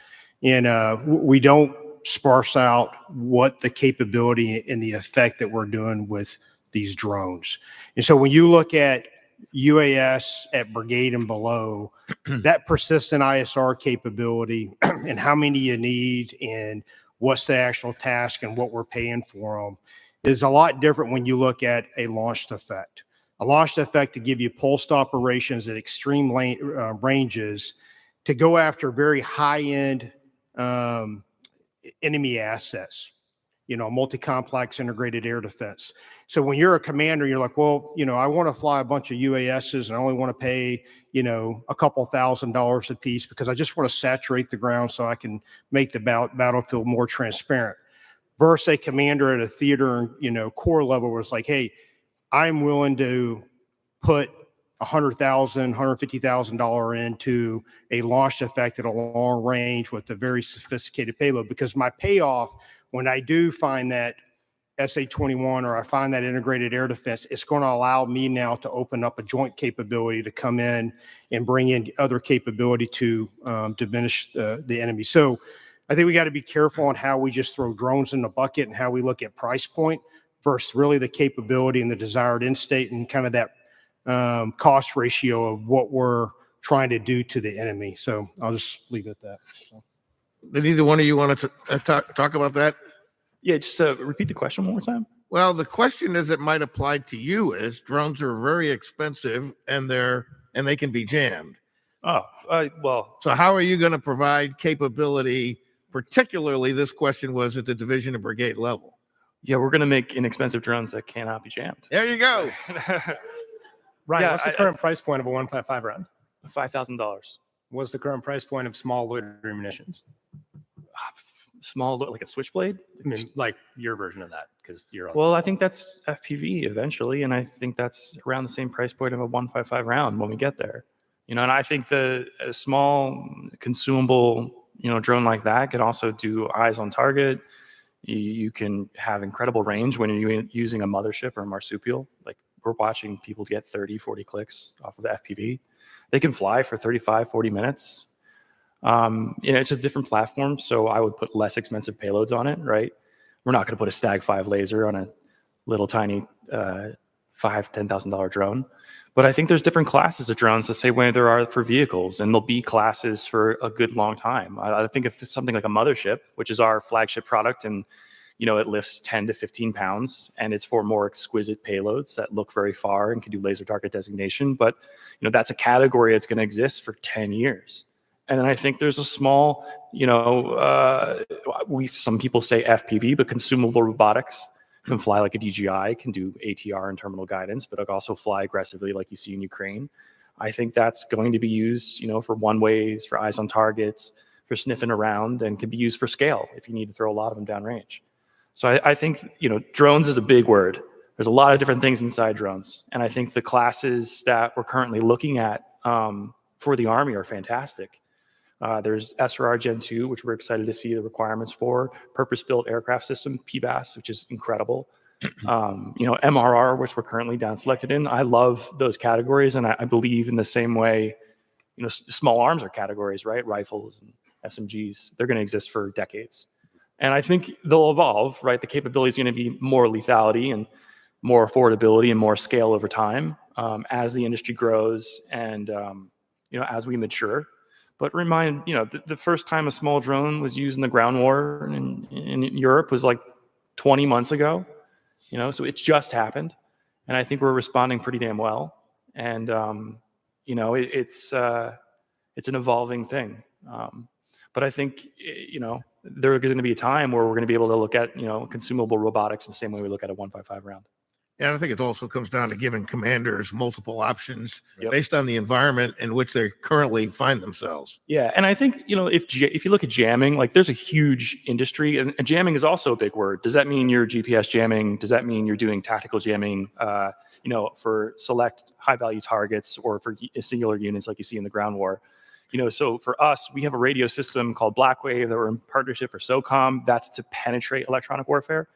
And we don't sparse out what the capability and the effect that we're doing with these drones. And so when you look at UAS at brigade and below, that persistent ISR capability and how many you need and what's the actual task and what we're paying for them is a lot different when you look at a launched effect. A launched effect to give you pulsed operations at extreme ranges to go after very high-end enemy assets, multi-complex integrated air defense. So when you're a commander, you're like, well, I want to fly a bunch of UASs and I only want to pay, a couple $1,000s a piece because I just want to saturate the ground so I can make the battlefield more transparent. Versus a commander at a theater, core level where it's like, hey, I'm willing to put $100,000, $150,000 into a launched effect at a long range with a very sophisticated payload, because my payoff when I do find that SA-21 or I find that integrated air defense, it's going to allow me now to open up a joint capability to come in and bring in other capability to diminish the enemy. So I think we got to be careful on how we just throw drones in the bucket and how we look at price point versus really the capability and the desired end state and kind of that cost ratio of what we're trying to do to the enemy. So I'll just leave it at that. So. Did either one of you want to talk about that? Yeah, just repeat the question one more time. Well, the question as it might apply to you is drones are very expensive and they can be jammed. Oh, well. So how are you going to provide capability? Particularly, this question was at the division and brigade level. Yeah, we're going to make inexpensive drones that cannot be jammed. There you go. Ryan, Yeah, what's the current price point of a 155 round? $5,000. What's the current price point of small loitering munitions? Small, like a switchblade? I mean, like your version of that, because you're on. Well, I think that's FPV eventually, and I think that's around the same price point of a 155 round when we get there. And I think a small consumable, drone like that could also do eyes on target. You can have incredible range when you're using a mothership or a marsupial. Like we're watching people get 30, 40 clicks off of the FPV. They can fly for 35, 40 minutes. It's a different platform, so I would put less expensive payloads on it, right? We're not going to put a Stag-5 laser on a little tiny $10,000 drone. But I think there's different classes of drones the same way there are for vehicles, and there'll be classes for a good long time. I think if it's something like a mothership, which is our flagship product, and it lifts 10 to 15 pounds, and it's for more exquisite payloads that look very far and can do laser target designation. But, that's a category that's going to exist for 10 years. And then I think there's a small, some people say FPV, but consumable robotics can fly like a DJI, can do ATR and terminal guidance, but it can also fly aggressively like you see in Ukraine. I think that's going to be used, for one-ways, for eyes on targets, for sniffing around, and can be used for scale if you need to throw a lot of them downrange. So I think, drones is a big word. There's a lot of different things inside drones. And I think the classes that we're currently looking at for the Army are fantastic. There's SRR Gen 2, which we're excited to see the requirements for, purpose-built aircraft system, PBAS, which is incredible. MRR, which we're currently down selected in. I love those categories, and I believe in the same way, small arms are categories, right? Rifles and SMGs, they're going to exist for decades. And I think they'll evolve, right? The capability is going to be more lethality and more affordability and more scale over time as the industry grows and, as we mature. But remind, the first time a small drone was used in the ground war in Europe was like 20 months ago, so it just happened. And I think we're responding pretty damn well. And, it's an evolving thing. But I think, there's going to be a time where we're going to be able to look at, consumable robotics the same way we look at a 155 round. And I think it also comes down to giving commanders multiple options based on the environment in which they currently find themselves. Yeah, and I think if you look at jamming, like there's a huge industry, and jamming is also a big word. Does that mean you're GPS jamming? Does that mean you're doing tactical jamming? For select high value targets or for singular units like you see in the ground war? So for us, we have a radio system called Blackwave that we're in partnership for SOCOM. That's to penetrate electronic warfare.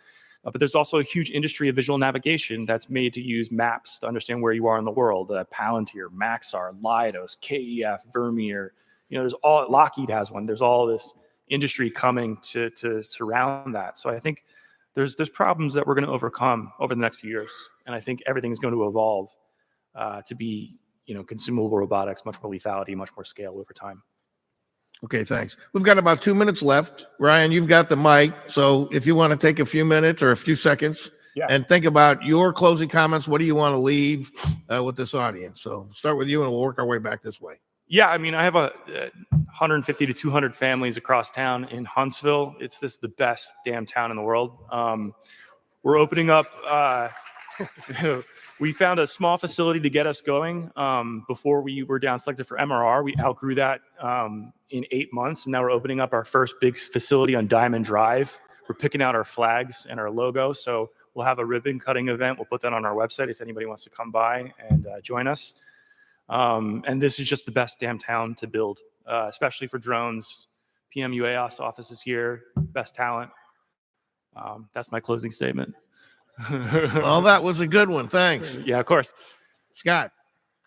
But there's also a huge industry of visual navigation that's made to use maps to understand where you are in the world. Palantir, Maxar, Leidos, KEF, Vermeer. There's all, Lockheed has one. There's all this industry coming to surround that. So I think there's problems that we're going to overcome over the next few years. And I think everything's going to evolve to be, consumable robotics, much more lethality, much more scale over time. Okay, thanks. We've got about 2 minutes left. Ryan, you've got the mic. So if you want to take a few minutes or a few seconds and think about your closing comments, what do you want to leave with this audience? So start with you and we'll work our way back this way. Yeah, I mean, I have 150 to 200 families across town in Huntsville. It's the best damn town in the world. We're opening up, we found a small facility to get us going before we were down selected for MRR. We outgrew that in 8 months, and now we're opening up our first big facility on Diamond Drive. We're picking out our flags and our logo, so we'll have a ribbon cutting event. We'll put that on our website if anybody wants to come by and join us. And this is just the best damn town to build, especially for drones. PM UAS office is here, best talent. That's my closing statement. Well, that was a good one. Thanks. Yeah, of course. Scott.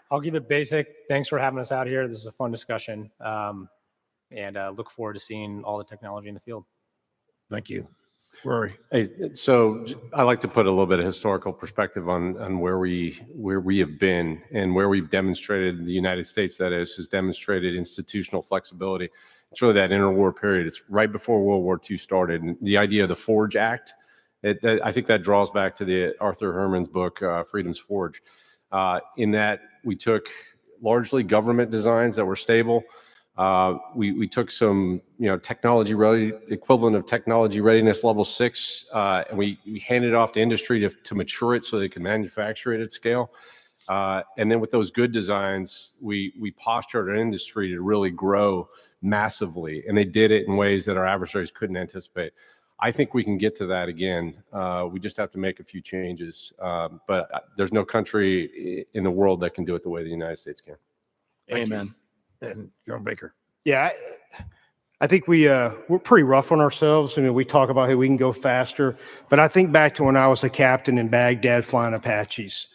I'll keep it basic. Thanks for having us out here. This is a fun discussion. And look forward to seeing all the technology in the field. Thank you. Rory. Hey, so I like to put a little bit of historical perspective on where we have been and where we've demonstrated, the United States that has demonstrated institutional flexibility. It's really that interwar period. It's right before World War II started. And the idea of the Forge Act, I think that draws back to the Arthur Herman's book, Freedom's Forge, in that we took largely government designs that were stable. We took some, technology equivalent of technology readiness level 6, and we handed it off to industry to mature it so they can manufacture it at scale. And then with those good designs, we postured our industry to really grow massively, and they did it in ways that our adversaries couldn't anticipate. I think we can get to that again. We just have to make a few changes. But there's no country in the world that can do it the way the United States can. Amen. And John Baker. Yeah, I think we're pretty rough on ourselves. I mean, we talk about, hey, we can go faster. But I think back to when I was a captain in Baghdad flying Apaches.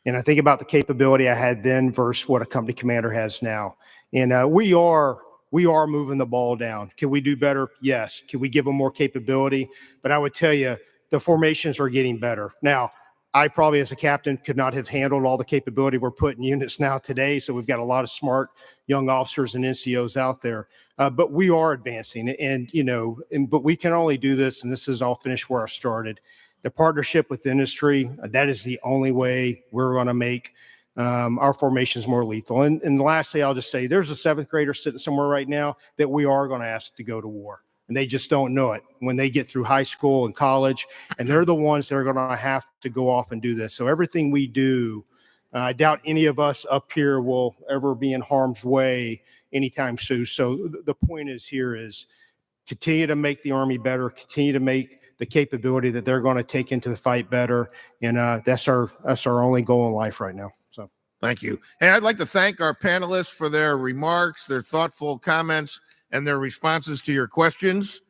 And I think about the capability I had then versus what a company commander has now. And we are moving the ball down. Can we do better? Yes. Can we give them more capability? But I would tell you, the formations are getting better. Now, I probably as a captain could not have handled all the capability we're putting units now today. So we've got a lot of smart young officers and NCOs out there, but we are advancing and, but we can only do this. And this is, I'll finish where I started. The partnership with industry, that is the only way we're going to make our formations more lethal. And lastly, I'll just say there's a 7th grader sitting somewhere right now that we are going to ask to go to war. And they just don't know it when they get through high school and college, and they're the ones that are going to have to go off and do this. So everything we do, I doubt any of us up here will ever be in harm's way anytime soon. So the point is here is continue to make the Army better, continue to make the capability that they're going to take into the fight better. And that's our only goal in life right now. So Thank you. Hey, I'd like to thank our panelists for their remarks, their thoughtful comments, and their responses to your questions.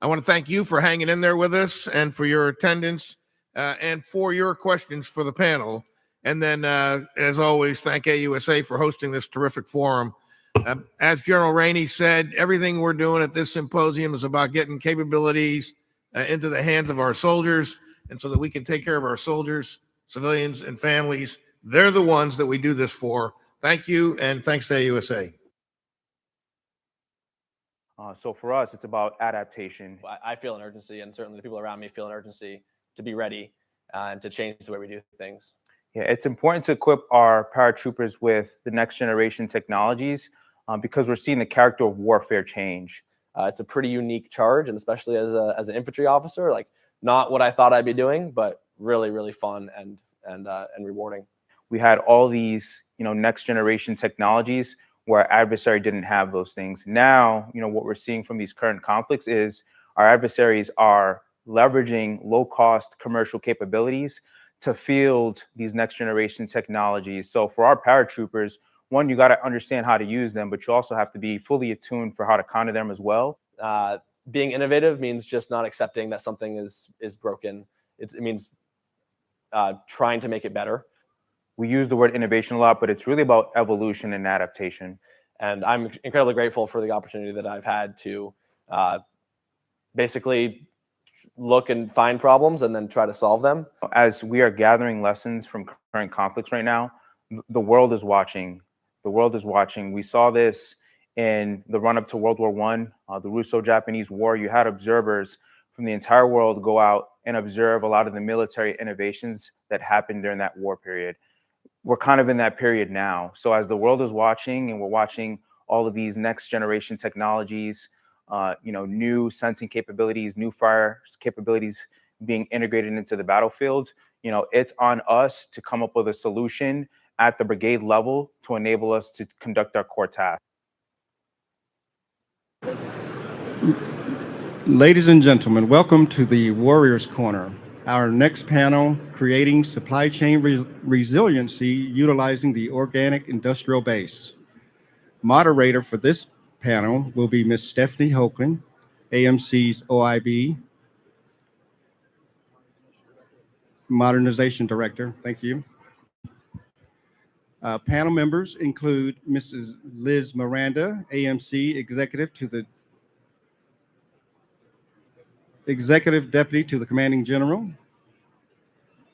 I want to thank you for hanging in there with us and for your attendance and for your questions for the panel. And then, as always, thank AUSA for hosting this terrific forum. As General Rainey said, everything we're doing at this symposium is about getting capabilities into the hands of our soldiers, and so that we can take care of our soldiers, civilians, and families. They're the ones that we do this for. Thank you, and thanks to AUSA. So for us, it's about adaptation. I feel an urgency, and certainly the people around me feel an urgency to be ready and to change the way we do things. Yeah, it's important to equip our paratroopers with the next generation technologies because we're seeing the character of warfare change. It's a pretty unique charge, and especially as an infantry officer, like not what I thought I'd be doing, but really, really fun and rewarding. We had all these, next generation technologies where our adversary didn't have those things. Now, what we're seeing from these current conflicts is our adversaries are leveraging low-cost commercial capabilities to field these next generation technologies. So for our paratroopers, one, you got to understand how to use them, but you also have to be fully attuned for how to counter them as well. Being innovative means just not accepting that something is broken. It means trying to make it better. We use the word innovation a lot, but it's really about evolution and adaptation. And I'm incredibly grateful for the opportunity that I've had to basically look and find problems and then try to solve them. As we are gathering lessons from current conflicts right now, the world is watching. The world is watching. We saw this in the run-up to World War I, the Russo-Japanese War. You had observers from the entire world go out and observe a lot of the military innovations that happened during that war period. We're kind of in that period now. So as the world is watching and we're watching all of these next generation technologies, new sensing capabilities, new fire capabilities being integrated into the battlefield, it's on us to come up with a solution at the brigade level to enable us to conduct our core tasks. Ladies and gentlemen, welcome to the Warriors Corner. Our next panel, Creating Supply Chain Resiliency Utilizing the Organic Industrial Base. Moderator for this panel will be Ms. Stephanie Hoagland, AMC's OIB Modernization Director. Thank you. Panel members include Mrs. Liz Miranda, AMC Executive Deputy to the Commanding General,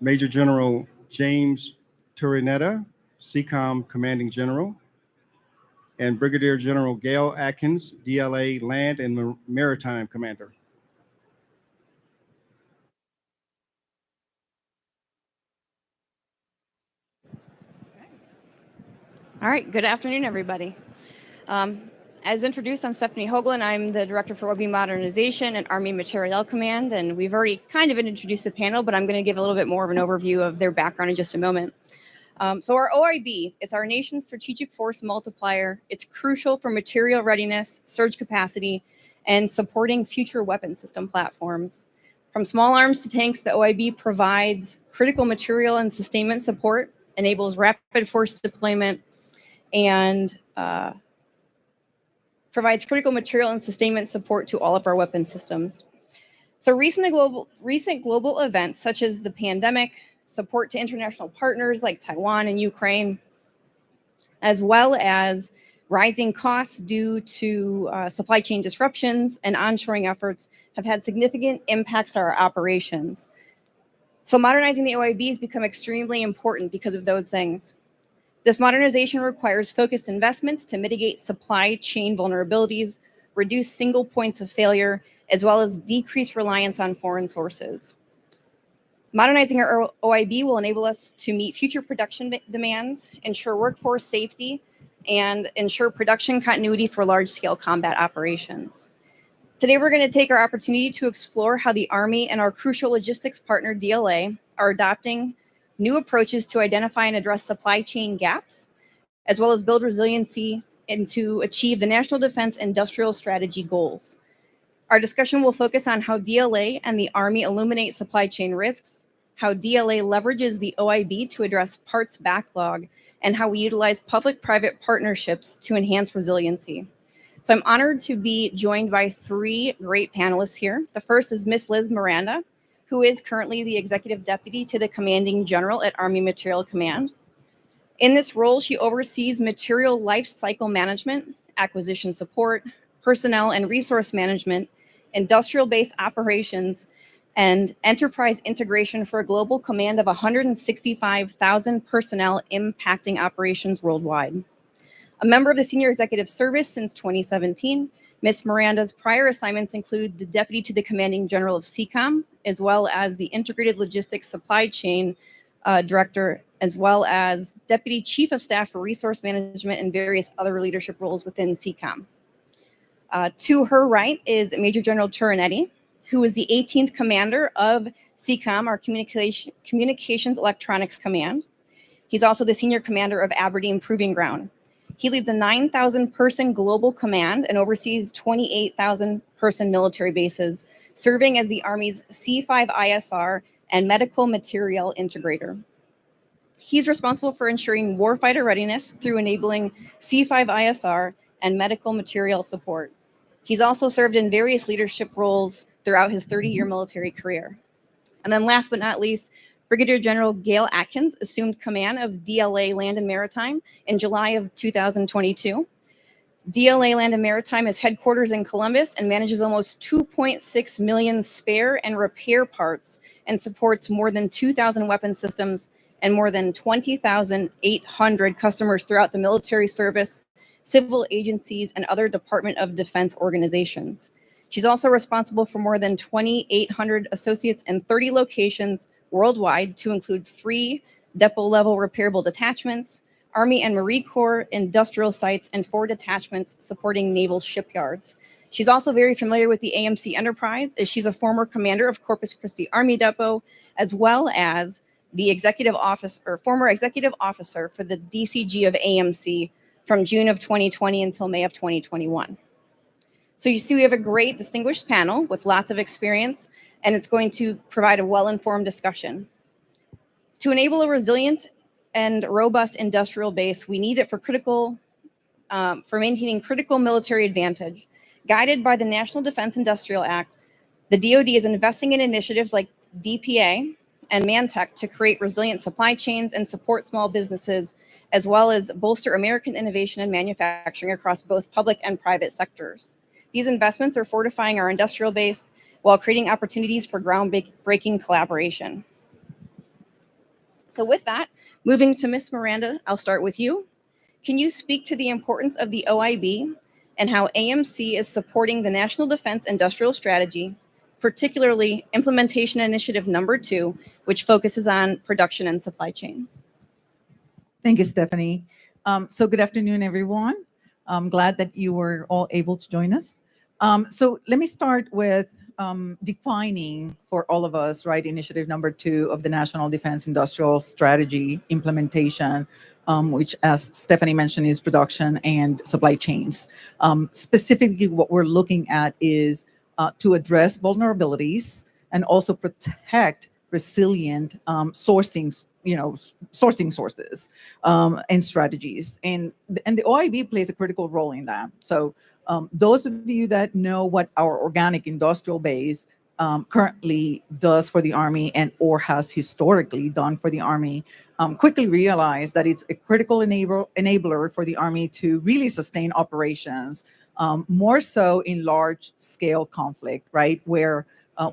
Major General James Turinetta, CECOM Commanding General, and Brigadier General Gail Atkins, DLA Land and Maritime Commander. All right, good afternoon, everybody. As introduced, I'm Stephanie Hoagland. I'm the Director for OIB Modernization and Army Materiel Command, and we've already kind of introduced the panel, but I'm going to give a little bit more of an overview of their background in just a moment. So our OIB, it's our nation's strategic force multiplier. It's crucial for material readiness, surge capacity, and supporting future weapon system platforms. From small arms to tanks, the OIB provides critical material and sustainment support, enables rapid force deployment, and provides critical material and sustainment support to all of our weapon systems. So recent global events such as the pandemic, support to international partners like Taiwan and Ukraine, as well as rising costs due to supply chain disruptions and onshoring efforts have had significant impacts to our operations. So modernizing the OIB has become extremely important because of those things. This modernization requires focused investments to mitigate supply chain vulnerabilities, reduce single points of failure, as well as decrease reliance on foreign sources. Modernizing our OIB will enable us to meet future production demands, ensure workforce safety, and ensure production continuity for large-scale combat operations. Today, we're going to take our opportunity to explore how the Army and our crucial logistics partner, DLA, are adopting new approaches to identify and address supply chain gaps, as well as build resiliency and to achieve the National Defense Industrial Strategy goals. Our discussion will focus on how DLA and the Army illuminate supply chain risks, how DLA leverages the OIB to address parts backlog, and how we utilize public-private partnerships to enhance resiliency. So I'm honored to be joined by three great panelists here. The first is Ms. Liz Miranda, who is currently the Executive Deputy to the Commanding General at Army Materiel Command. In this role, she oversees material life cycle management, acquisition support, personnel and resource management, industrial-based operations, and enterprise integration for a global command of 165,000 personnel impacting operations worldwide. A member of the Senior Executive Service since 2017, Ms. Miranda's prior assignments include the Deputy to the Commanding General of CECOM, as well as the Integrated Logistics Supply Chain Director, as well as Deputy Chief of Staff for Resource Management and various other leadership roles within CECOM. To her right is Major General Turinetti, who is the 18th Commander of CECOM, our Communications Electronics Command. He's also the Senior Commander of Aberdeen Proving Ground. He leads a 9,000-person global command and oversees 28,000-person military bases, serving as the Army's C5ISR and medical material integrator. He's responsible for ensuring warfighter readiness through enabling C5ISR and medical material support. He's also served in various leadership roles throughout his 30-year military career. And then last but not least, Brigadier General Gail Atkins assumed command of DLA Land and Maritime in July of 2022. DLA Land and Maritime is headquarters in Columbus and manages almost 2.6 million spare and repair parts and supports more than 2,000 weapon systems and more than 20,800 customers throughout the military service, civil agencies, and other Department of Defense organizations. She's also responsible for more than 2,800 associates in 30 locations worldwide, to include 3 depot-level repairable detachments, Army and Marine Corps industrial sites, and 4 detachments supporting naval shipyards. She's also very familiar with the AMC enterprise, as she's a former commander of Corpus Christi Army Depot, as well as the former executive officer for the DCG of AMC from June of 2020 until May of 2021. So you see, we have a great distinguished panel with lots of experience, and it's going to provide a well-informed discussion. To enable a resilient and robust industrial base, we need it for maintaining critical military advantage. Guided by the National Defense Industrial Act, the DoD is investing in initiatives like DPA and Mantech to create resilient supply chains and support small businesses, as well as bolster American innovation and manufacturing across both public and private sectors. These investments are fortifying our industrial base while creating opportunities for groundbreaking collaboration. So with that, moving to Ms. Miranda, I'll start with you. Can you speak to the importance of the OIB and how AMC is supporting the National Defense Industrial Strategy, particularly Implementation Initiative Number 2, which focuses on production and supply chains? Thank you, Stephanie. So good afternoon, everyone. I'm glad that you were all able to join us. So let me start with defining for all of us, right, Initiative Number 2 of the National Defense Industrial Strategy implementation, which, as Stephanie mentioned, is production and supply chains. Specifically, what we're looking at is to address vulnerabilities and also protect resilient sourcing sources and strategies. And the OIB plays a critical role in that. So those of you that know what our organic industrial base currently does for the Army and or has historically done for the Army, quickly realize that it's a critical enabler for the Army to really sustain operations, more so in large scale conflict, right? Where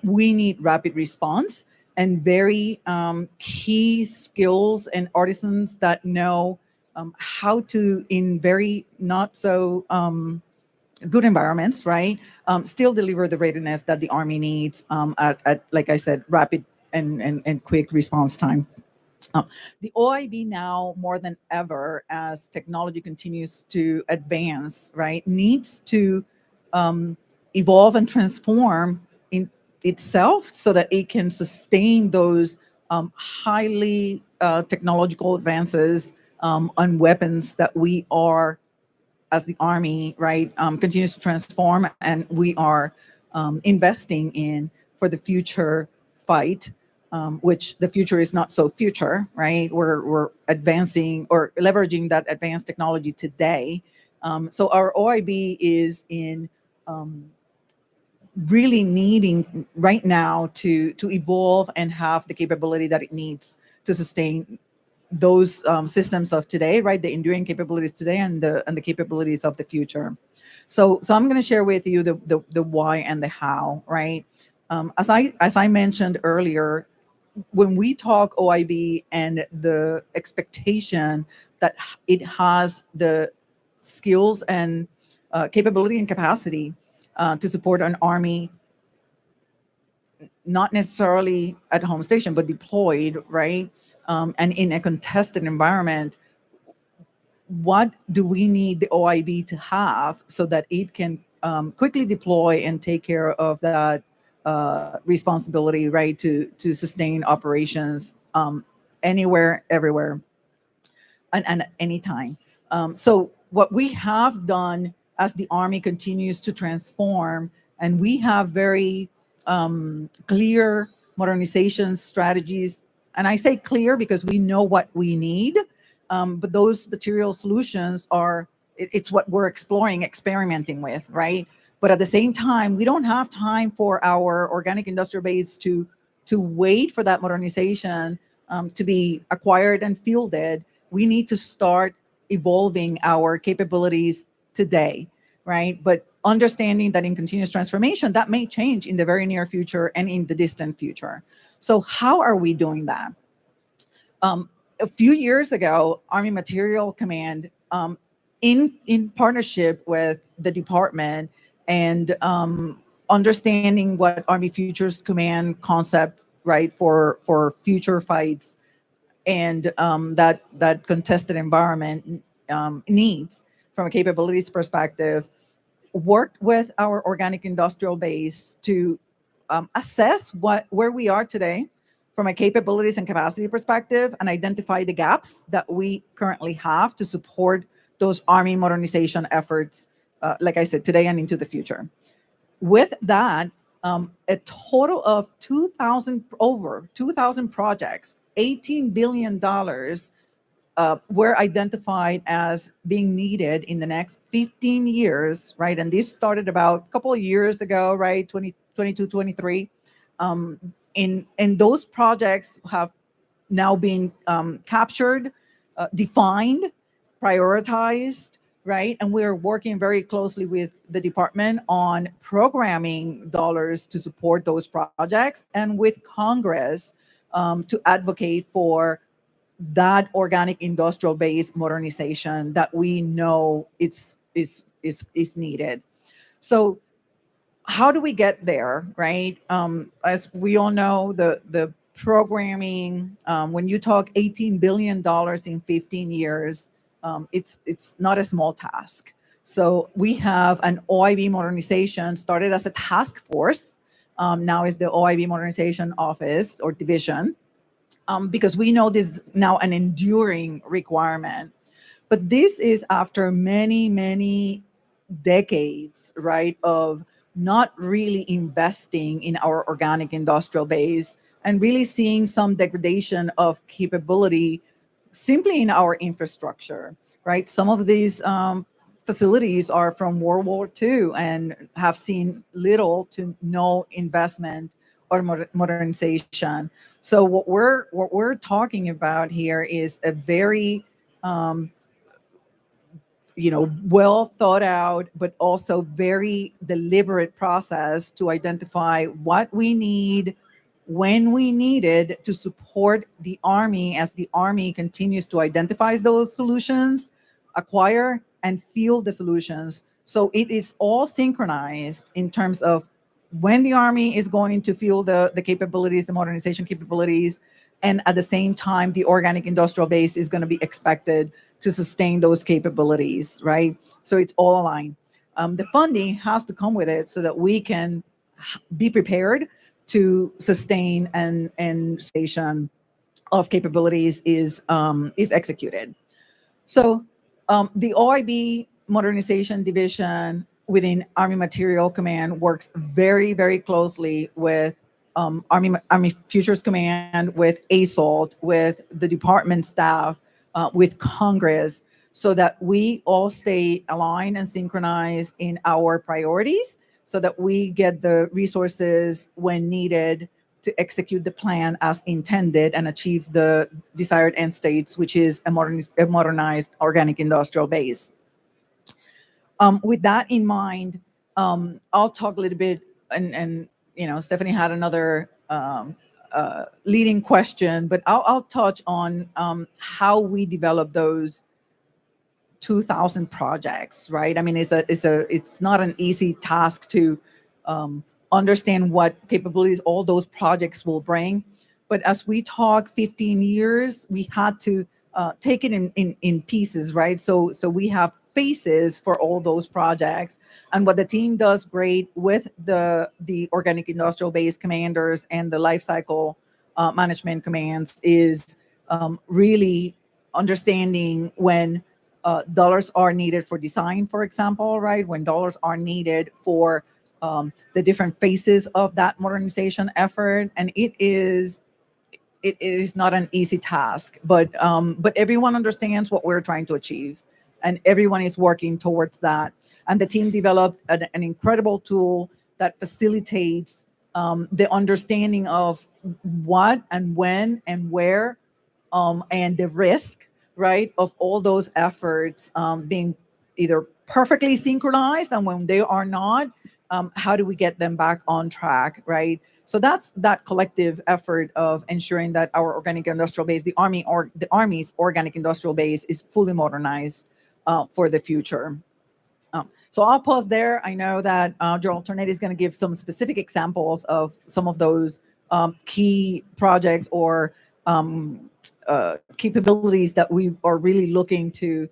we need rapid response and very key skills and artisans that know how to, in very not so good environments, right, still deliver the readiness that the Army needs at, like I said, rapid and quick response time. The OIB now more than ever, as technology continues to advance, right, needs to evolve and transform in itself so that it can sustain those highly technological advances on weapons that we are, as the Army, right, continues to transform, and we are investing in for the future fight, which the future is not so future, right? We're advancing or leveraging that advanced technology today. So our OIB is in really needing right now to evolve and have the capability that it needs to sustain those systems of today, right? The enduring capabilities today and the capabilities of the future. So I'm going to share with you the why and the how, right? As I mentioned earlier, when we talk OIB and the expectation that it has the skills and capability and capacity to support an Army, not necessarily at home station, but deployed, right? And in a contested environment, what do we need the OIB to have so that it can quickly deploy and take care of that responsibility, right, to sustain operations anywhere, everywhere, and at any time. So what we have done as the Army continues to transform, and we have very clear modernization strategies. And I say clear because we know what we need, but those material solutions it's what we're exploring, experimenting with, right? But at the same time, we don't have time for our organic industrial base to wait for that modernization to be acquired and fielded. We need to start evolving our capabilities today, right? But understanding that in continuous transformation, that may change in the very near future and in the distant future. So how are we doing that? A few years ago, Army Materiel Command, in partnership with the department and understanding what Army Futures Command concept, right, for future fights and that contested environment needs from a capabilities perspective, worked with our organic industrial base to assess where we are today from a capabilities and capacity perspective and identify the gaps that we currently have to support those Army modernization efforts, like I said, today and into the future. With that, a total of over 2,000 projects, $18 billion were identified as being needed in the next 15 years, right? And this started about a couple of years ago, right? 2022, 23. And those projects have now been captured, defined, prioritized, right? And we're working very closely with the department on programming dollars to support those projects and with Congress to advocate for that organic industrial base modernization that we know is needed. So how do we get there, right? As we all know, the programming, when you talk $18 billion in 15 years, it's not a small task. So we have an OIB modernization started as a task force. Now is the OIB Modernization Office or Division, because we know this is now an enduring requirement. But this is after many, many decades, right, of not really investing in our organic industrial base and really seeing some degradation of capability simply in our infrastructure, right? Some of these facilities are from World War II and have seen little to no investment or modernization. So what we're talking about here is a very well thought out, but also very deliberate process to identify what we need, when we needed to support the Army as the Army continues to identify those solutions, acquire and field the solutions. So it is all synchronized in terms of when the Army is going to field the capabilities, the modernization capabilities, and at the same time, the organic industrial base is going to be expected to sustain those capabilities, right? So it's all aligned. The funding has to come with it so that we can be prepared to sustain and station of capabilities is executed. So the OIB Modernization Division within Army Materiel Command works very, very closely with Army Futures Command, with ASALT, with the department staff, with Congress, so that we all stay aligned and synchronized in our priorities, so that we get the resources when needed to execute the plan as intended and achieve the desired end states, which is a modernized organic industrial base. With that in mind, I'll talk a little bit, and you know, Stephanie had another leading question, but I'll touch on how we develop those 2,000 projects, right? I mean, it's not an easy task to understand what capabilities all those projects will bring. But as we talk 15 years, we had to take it in pieces, right? So we have phases for all those projects. And what the team does great with the organic industrial base commanders and the life cycle management commands is really understanding when dollars are needed for design, for example, right? When dollars are needed for the different phases of that modernization effort. And it is not an easy task, but everyone understands what we're trying to achieve, and everyone is working towards that. And the team developed an incredible tool that facilitates the understanding of what and when and where, and the risk, right, of all those efforts being either perfectly synchronized, and when they are not, how do we get them back on track, right? So that's that collective effort of ensuring that our organic industrial base, the Army's organic industrial base, is fully modernized for the future. So I'll pause there. I know that General Tornett is going to give some specific examples of some of those key projects or capabilities that we are really looking to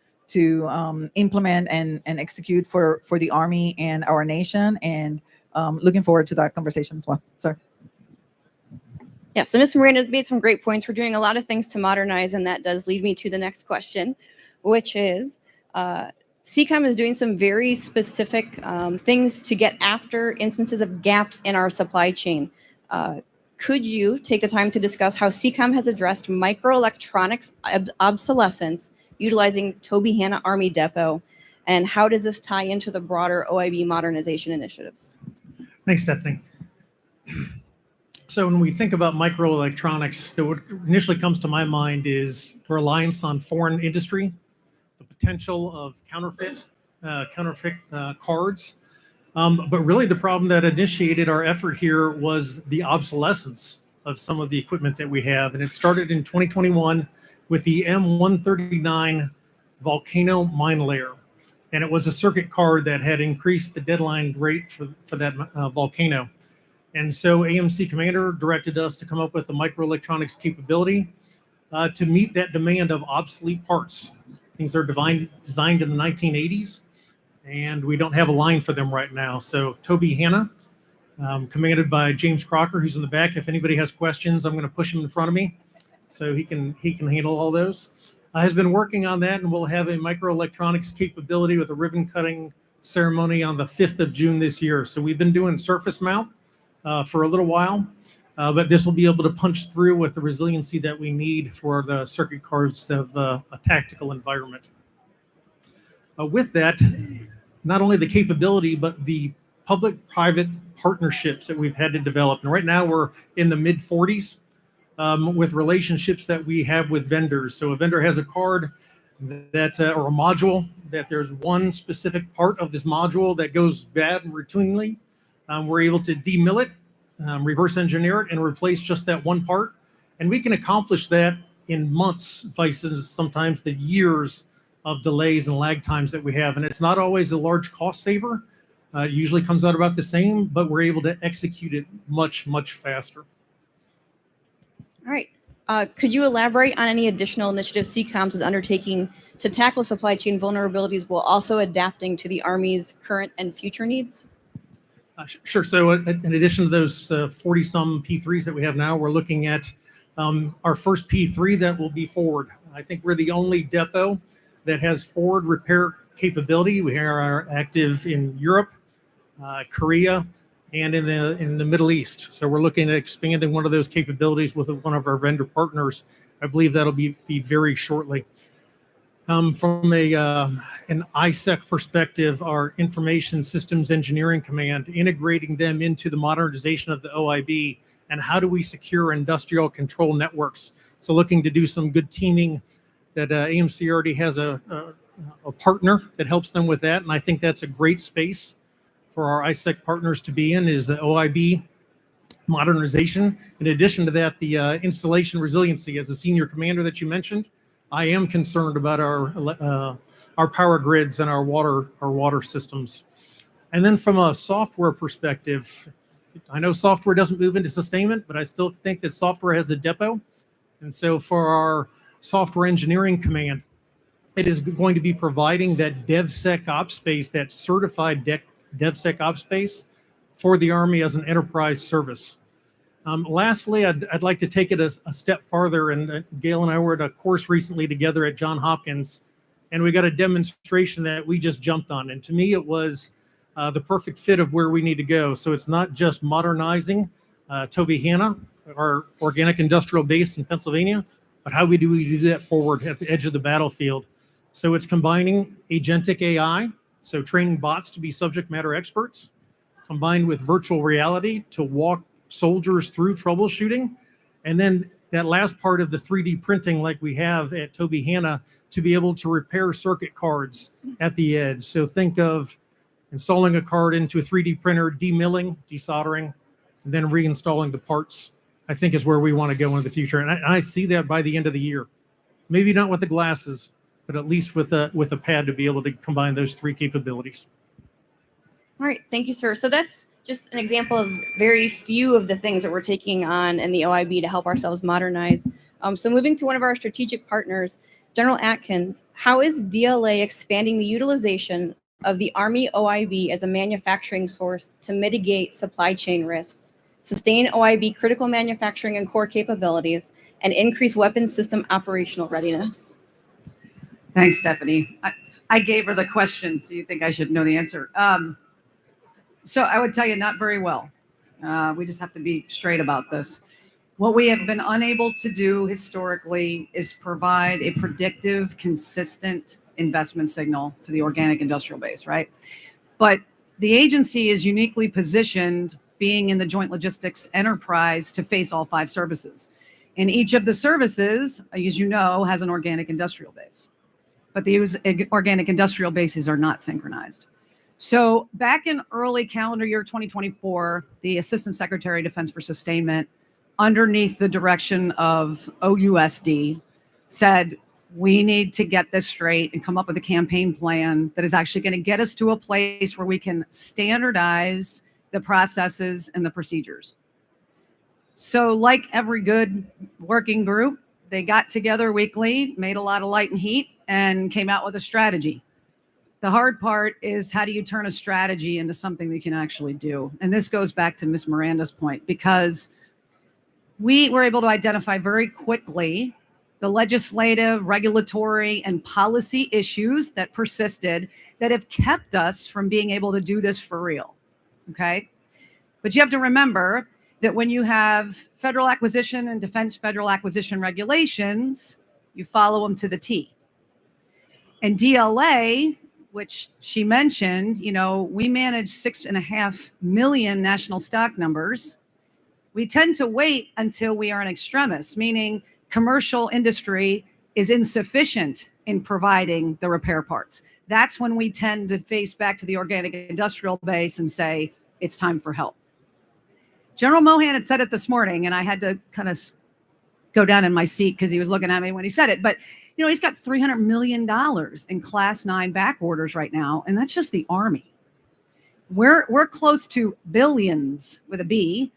implement and execute for the Army and our nation, and looking forward to that conversation as well. Sir. Yeah, so Ms. Miranda made some great points. We're doing a lot of things to modernize, and that does lead me to the next question, which is CECOM is doing some very specific things to get after instances of gaps in our supply chain. Could you take the time to discuss how CECOM has addressed microelectronics obsolescence utilizing Toby Hanna Army Depot, and how does this tie into the broader OIB modernization initiatives? Thanks, Stephanie. So when we think about microelectronics, what initially comes to my mind is reliance on foreign industry, the potential of counterfeit cards. But really the problem that initiated our effort here was the obsolescence of some of the equipment that we have. And it started in 2021 with the M139 Volcano mine layer. And it was a circuit card that had increased the deadline rate for that Volcano. And so AMC Commander directed us to come up with a microelectronics capability to meet that demand of obsolete parts. Things are designed in the 1980s, and we don't have a line for them right now. So Toby Hanna, commanded by James Crocker, who's in the back. If anybody has questions, I'm going to push him in front of me so he can handle all those. Has been working on that, and we'll have a microelectronics capability with a ribbon cutting ceremony on the 5th of June this year. So we've been doing surface mount for a little while, but this will be able to punch through with the resiliency that we need for the circuit cards of a tactical environment. With that, not only the capability, but the public-private partnerships that we've had to develop. And right now we're in the mid-40s with relationships that we have with vendors. So a vendor has a card that, or a module, that there's one specific part of this module that goes bad routinely. We're able to demill it reverse engineer it, and replace just that one part. And we can accomplish that in months, versus sometimes the years of delays and lag times that we have. And it's not always a large cost saver. It usually comes out about the same, but we're able to execute it much, much faster. All right. Could you elaborate on any additional initiatives CCOMS is undertaking to tackle supply chain vulnerabilities while also adapting to the Army's current and future needs? Sure. So in addition to those 40-some P3s that we have now, we're looking at our first P3 that will be forward. I think we're the only depot that has forward repair capability. We are active in Europe, Korea, and in the Middle East. So we're looking at expanding one of those capabilities with one of our vendor partners. I believe that'll be very shortly. From an ISEC perspective, our Information Systems Engineering Command, integrating them into the modernization of the OIB, and how do we secure industrial control networks? So looking to do some good teaming. That AMC already has a partner that helps them with that, and I think that's a great space for our ISEC partners to be in, is the OIB modernization. In addition to that, the installation resiliency. As a senior commander that you mentioned, I am concerned about our power grids and our water systems. And then from a software perspective, I know software doesn't move into sustainment, but I still think that software has a depot. And so for our Software Engineering Command, it is going to be providing that DevSecOps space, that certified DevSecOps space for the Army as an enterprise service. Lastly, I'd like to take it a step farther. And Gail and I were at a course recently together at Johns Hopkins, and we got a demonstration that we just jumped on. And to me, it was the perfect fit of where we need to go. So it's not just modernizing Tobyhanna, our organic industrial base in Pennsylvania, but how do we do that forward at the edge of the battlefield? So it's combining agentic AI, so training bots to be subject matter experts, combined with virtual reality to walk soldiers through troubleshooting. And then that last part of the 3D printing like we have at Tobyhanna to be able to repair circuit cards at the edge. So think of installing a card into a 3D printer, demilling, desoldering, and then reinstalling the parts, I think is where we want to go in the future. And I see that by the end of the year. Maybe not with the glasses, but at least with a pad to be able to combine those three capabilities. All right, thank you, sir. So that's just an example of very few of the things that we're taking on in the OIB to help ourselves modernize. So moving to one of our strategic partners, General Atkins, how is DLA expanding the utilization of the Army OIB as a manufacturing source to mitigate supply chain risks, sustain OIB critical manufacturing and core capabilities, and increase weapons system operational readiness? Thanks, Stephanie. I gave her the question, so you think I should know the answer. So I would tell you, not very well. We just have to be straight about this. What we have been unable to do historically is provide a predictive, consistent investment signal to the organic industrial base, right? But the agency is uniquely positioned, being in the Joint Logistics Enterprise, to face all 5 services. And each of the services, as you know, has an organic industrial base. But the organic industrial bases are not synchronized. So back in early calendar year 2024, the Assistant Secretary of Defense for Sustainment, underneath the direction of OUSD, said, we need to get this straight and come up with a campaign plan that is actually going to get us to a place where we can standardize the processes and the procedures. So like every good working group, they got together weekly, made a lot of light and heat, and came out with a strategy. The hard part is, how do you turn a strategy into something that you can actually do? And this goes back to Ms. Miranda's point, because we were able to identify very quickly the legislative, regulatory, and policy issues that persisted that have kept us from being able to do this for real, okay? But you have to remember that when you have federal acquisition and defense federal acquisition regulations, you follow them to the T. And DLA, which she mentioned, you know, we manage 6.5 million national stock numbers. We tend to wait until we are an extremis, meaning commercial industry is insufficient in providing the repair parts. That's when we tend to face back to the organic industrial base and say, it's time for help. General Mohan had said it this morning, and I had to kind of go down in my seat because he was looking at me when he said it. But, you know, he's got $300 million in Class 9 back orders right now, and that's just the Army. We're close to billions with a B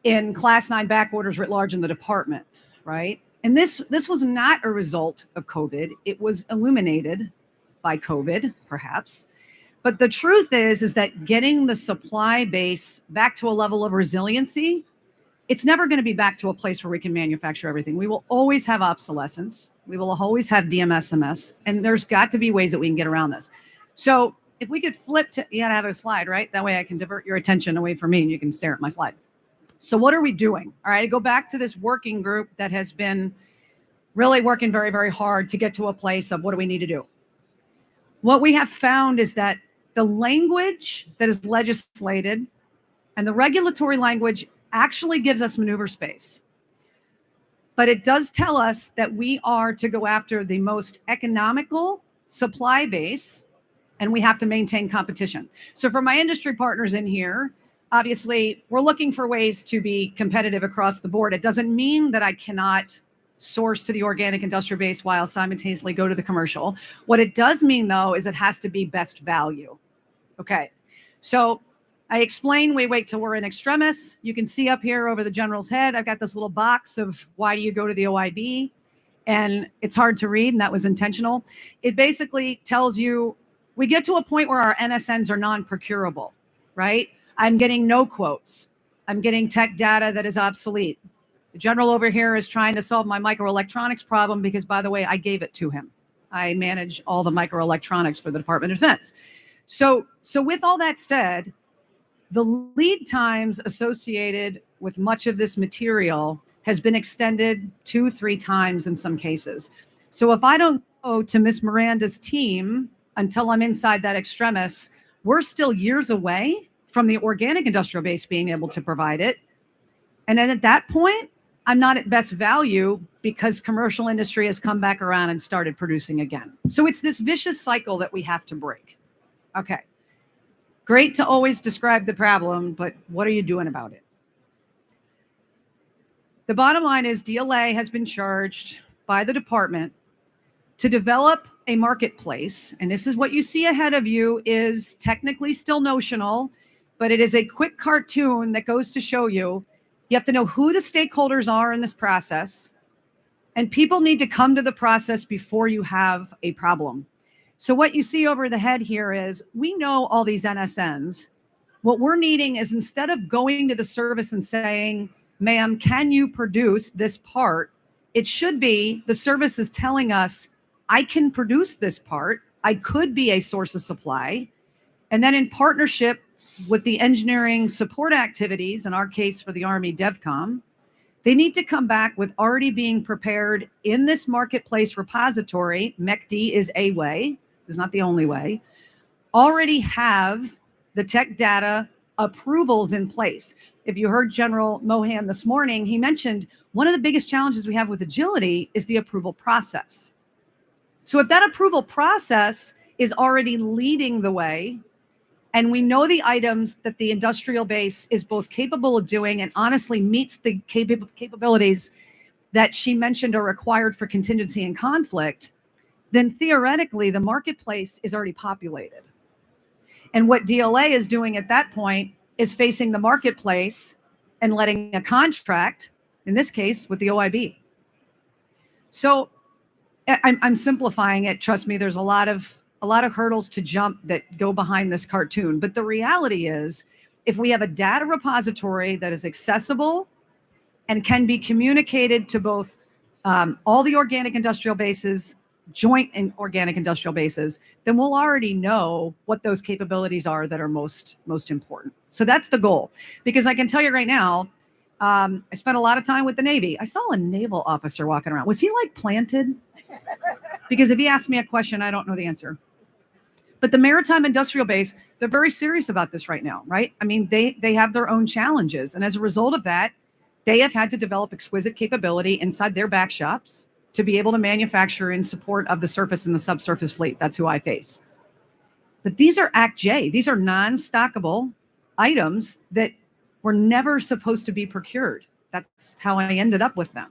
in Class 9 back orders writ large in the department, right? And this was not a result of COVID. It was illuminated by COVID, perhaps. But the truth is that getting the supply base back to a level of resiliency, it's never going to be back to a place where we can manufacture everything. We will always have obsolescence. We will always have DMSMS, and there's got to be ways that we can get around this. So if we could flip to, you gotta have a slide, right? That way I can divert your attention away from me and you can stare at my slide. So what are we doing? All right, I go back to this working group that has been really working very, very hard to get to a place of what do we need to do? What we have found is that the language that is legislated and the regulatory language actually gives us maneuver space. But it does tell us that we are to go after the most economical supply base, and we have to maintain competition. So for my industry partners in here, obviously, we're looking for ways to be competitive across the board. It doesn't mean that I cannot source to the organic industrial base while simultaneously go to the commercial. What it does mean, though, is it has to be best value. Okay, so I explain we wait till we're in extremis. You can see up here over the general's head, I've got this little box of why do you go to the OIB? And it's hard to read, and that was intentional. It basically tells you we get to a point where our NSNs are non-procurable, right? I'm getting no quotes. I'm getting tech data that is obsolete. The general over here is trying to solve my microelectronics problem because, by the way, I gave it to him. I manage all the microelectronics for the Department of Defense. So with all that said, the lead times associated with much of this material has been extended 2-3 times in some cases. So if I don't go to Ms. Miranda's team until I'm inside that extremis, we're still years away from the organic industrial base being able to provide it. And then at that point, I'm not at best value because commercial industry has come back around and started producing again. So it's this vicious cycle that we have to break. Okay, great to always describe the problem, but what are you doing about it? The bottom line is DLA has been charged by the department to develop a marketplace. And this is what you see ahead of you is technically still notional, but it is a quick cartoon that goes to show you have to know who the stakeholders are in this process, and people need to come to the process before you have a problem. So what you see over the head here is we know all these NSNs. What we're needing is instead of going to the service and saying, ma'am, can you produce this part? It should be the service is telling us, I can produce this part. I could be a source of supply. And then in partnership with the engineering support activities, in our case for the Army DevCom, they need to come back with already being prepared in this marketplace repository. MECD is a way, is not the only way, already have the tech data approvals in place. If you heard General Mohan this morning, he mentioned one of the biggest challenges we have with agility is the approval process. So if that approval process is already leading the way, and we know the items that the industrial base is both capable of doing and honestly meets the capabilities that she mentioned are required for contingency and conflict, then theoretically the marketplace is already populated. And what DLA is doing at that point is facing the marketplace and letting a contract, in this case with the OIB. So I'm simplifying it. Trust me, there's a lot of hurdles to jump that go behind this cartoon. But the reality is, if we have a data repository that is accessible and can be communicated to both all the organic industrial bases, joint and organic industrial bases, then we'll already know what those capabilities are that are most important. So that's the goal. Because I can tell you right now, I spent a lot of time with the Navy. I saw a naval officer walking around. Was he like planted? Because if he asked me a question, I don't know the answer. But the maritime industrial base, they're very serious about this right now, right? I mean, they have their own challenges. And as a result of that, they have had to develop exquisite capability inside their back shops to be able to manufacture in support of the surface and the subsurface fleet. That's who I face. But these are Act J. These are non-stockable items that were never supposed to be procured. That's how I ended up with them.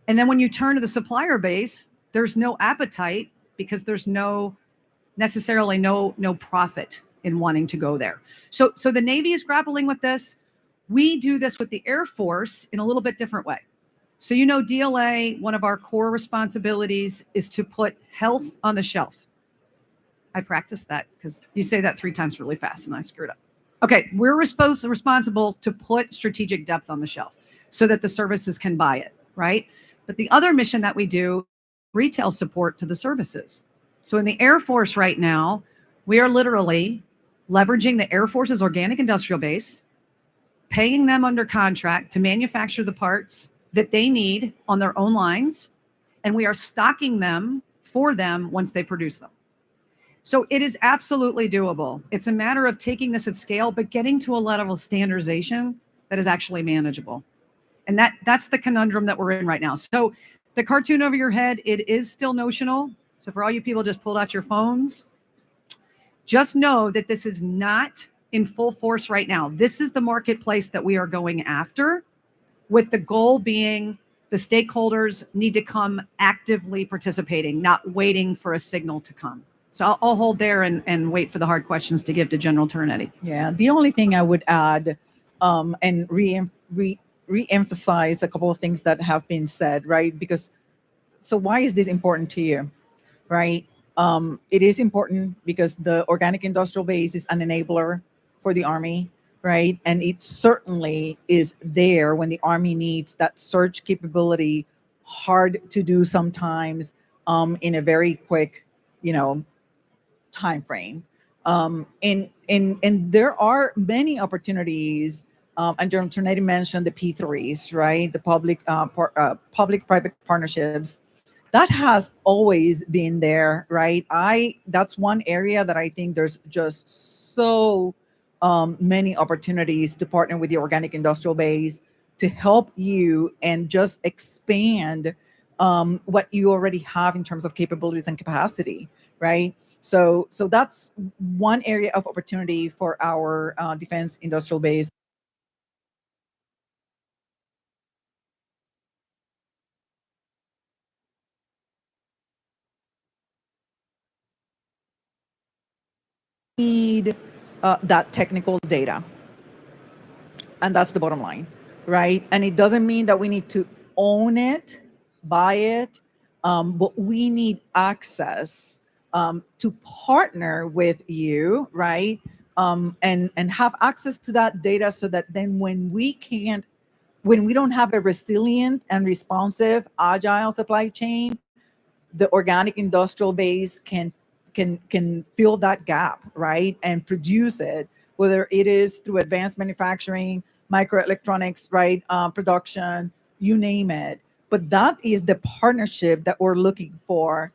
And then when you turn to the supplier base, there's no appetite because there's necessarily no profit in wanting to go there. So the Navy is grappling with this. We do this with the Air Force in a little bit different way. So, DLA, one of our core responsibilities is to put health on the shelf. I practiced that because you say that 3 times really fast and I screwed up. Okay, we're responsible to put strategic depth on the shelf so that the services can buy it, right? But the other mission that we do, retail support to the services. So in the Air Force right now, we are literally leveraging the Air Force's organic industrial base, paying them under contract to manufacture the parts that they need on their own lines, and we are stocking them for them once they produce them. So it is absolutely doable. It's a matter of taking this at scale, but getting to a level of standardization that is actually manageable. And that's the conundrum that we're in right now. So the cartoon over your head, it is still notional. So for all you people just pulled out your phones, just know that this is not in full force right now. This is the marketplace that we are going after, with the goal being the stakeholders need to come actively participating, not waiting for a signal to come. So I'll hold there and wait for the hard questions to give to General Ternetti. Yeah, the only thing I would add and re-emphasize a couple of things that have been said, right? Because, so why is this important to you, right? It is important because the organic industrial base is an enabler for the Army, right? And it certainly is there when the Army needs that surge capability, hard to do sometimes in a very quick, time frame. And there are many opportunities, and General Ternetti mentioned the P3s, right? The public-private partnerships. That has always been there, right? That's one area that I think there's just so many opportunities to partner with the organic industrial base to help you and just expand what you already have in terms of capabilities and capacity, right? So that's one area of opportunity for our defense industrial base. Need that technical data. And that's the bottom line, right? And it doesn't mean that we need to own it, buy it, but we need access to partner with you, right? And have access to that data so that then when we don't have a resilient and responsive, agile supply chain, the organic industrial base can fill that gap, right? And produce it, whether it is through advanced manufacturing, microelectronics, right? Production, you name it. But that is the partnership that we're looking for.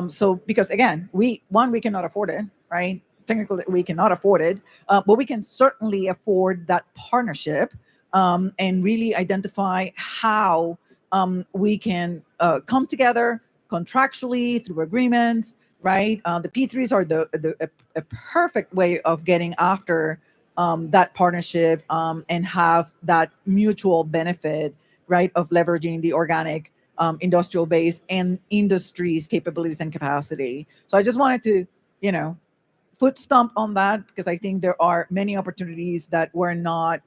So because again, we cannot afford it, right? Technically, we cannot afford it, but we can certainly afford that partnership and really identify how we can come together contractually through agreements, right? The P3s are a perfect way of getting after that partnership and have that mutual benefit, right, of leveraging the organic industrial base and industry's capabilities and capacity. So I just wanted to, foot stomp on that because I think there are many opportunities that we're not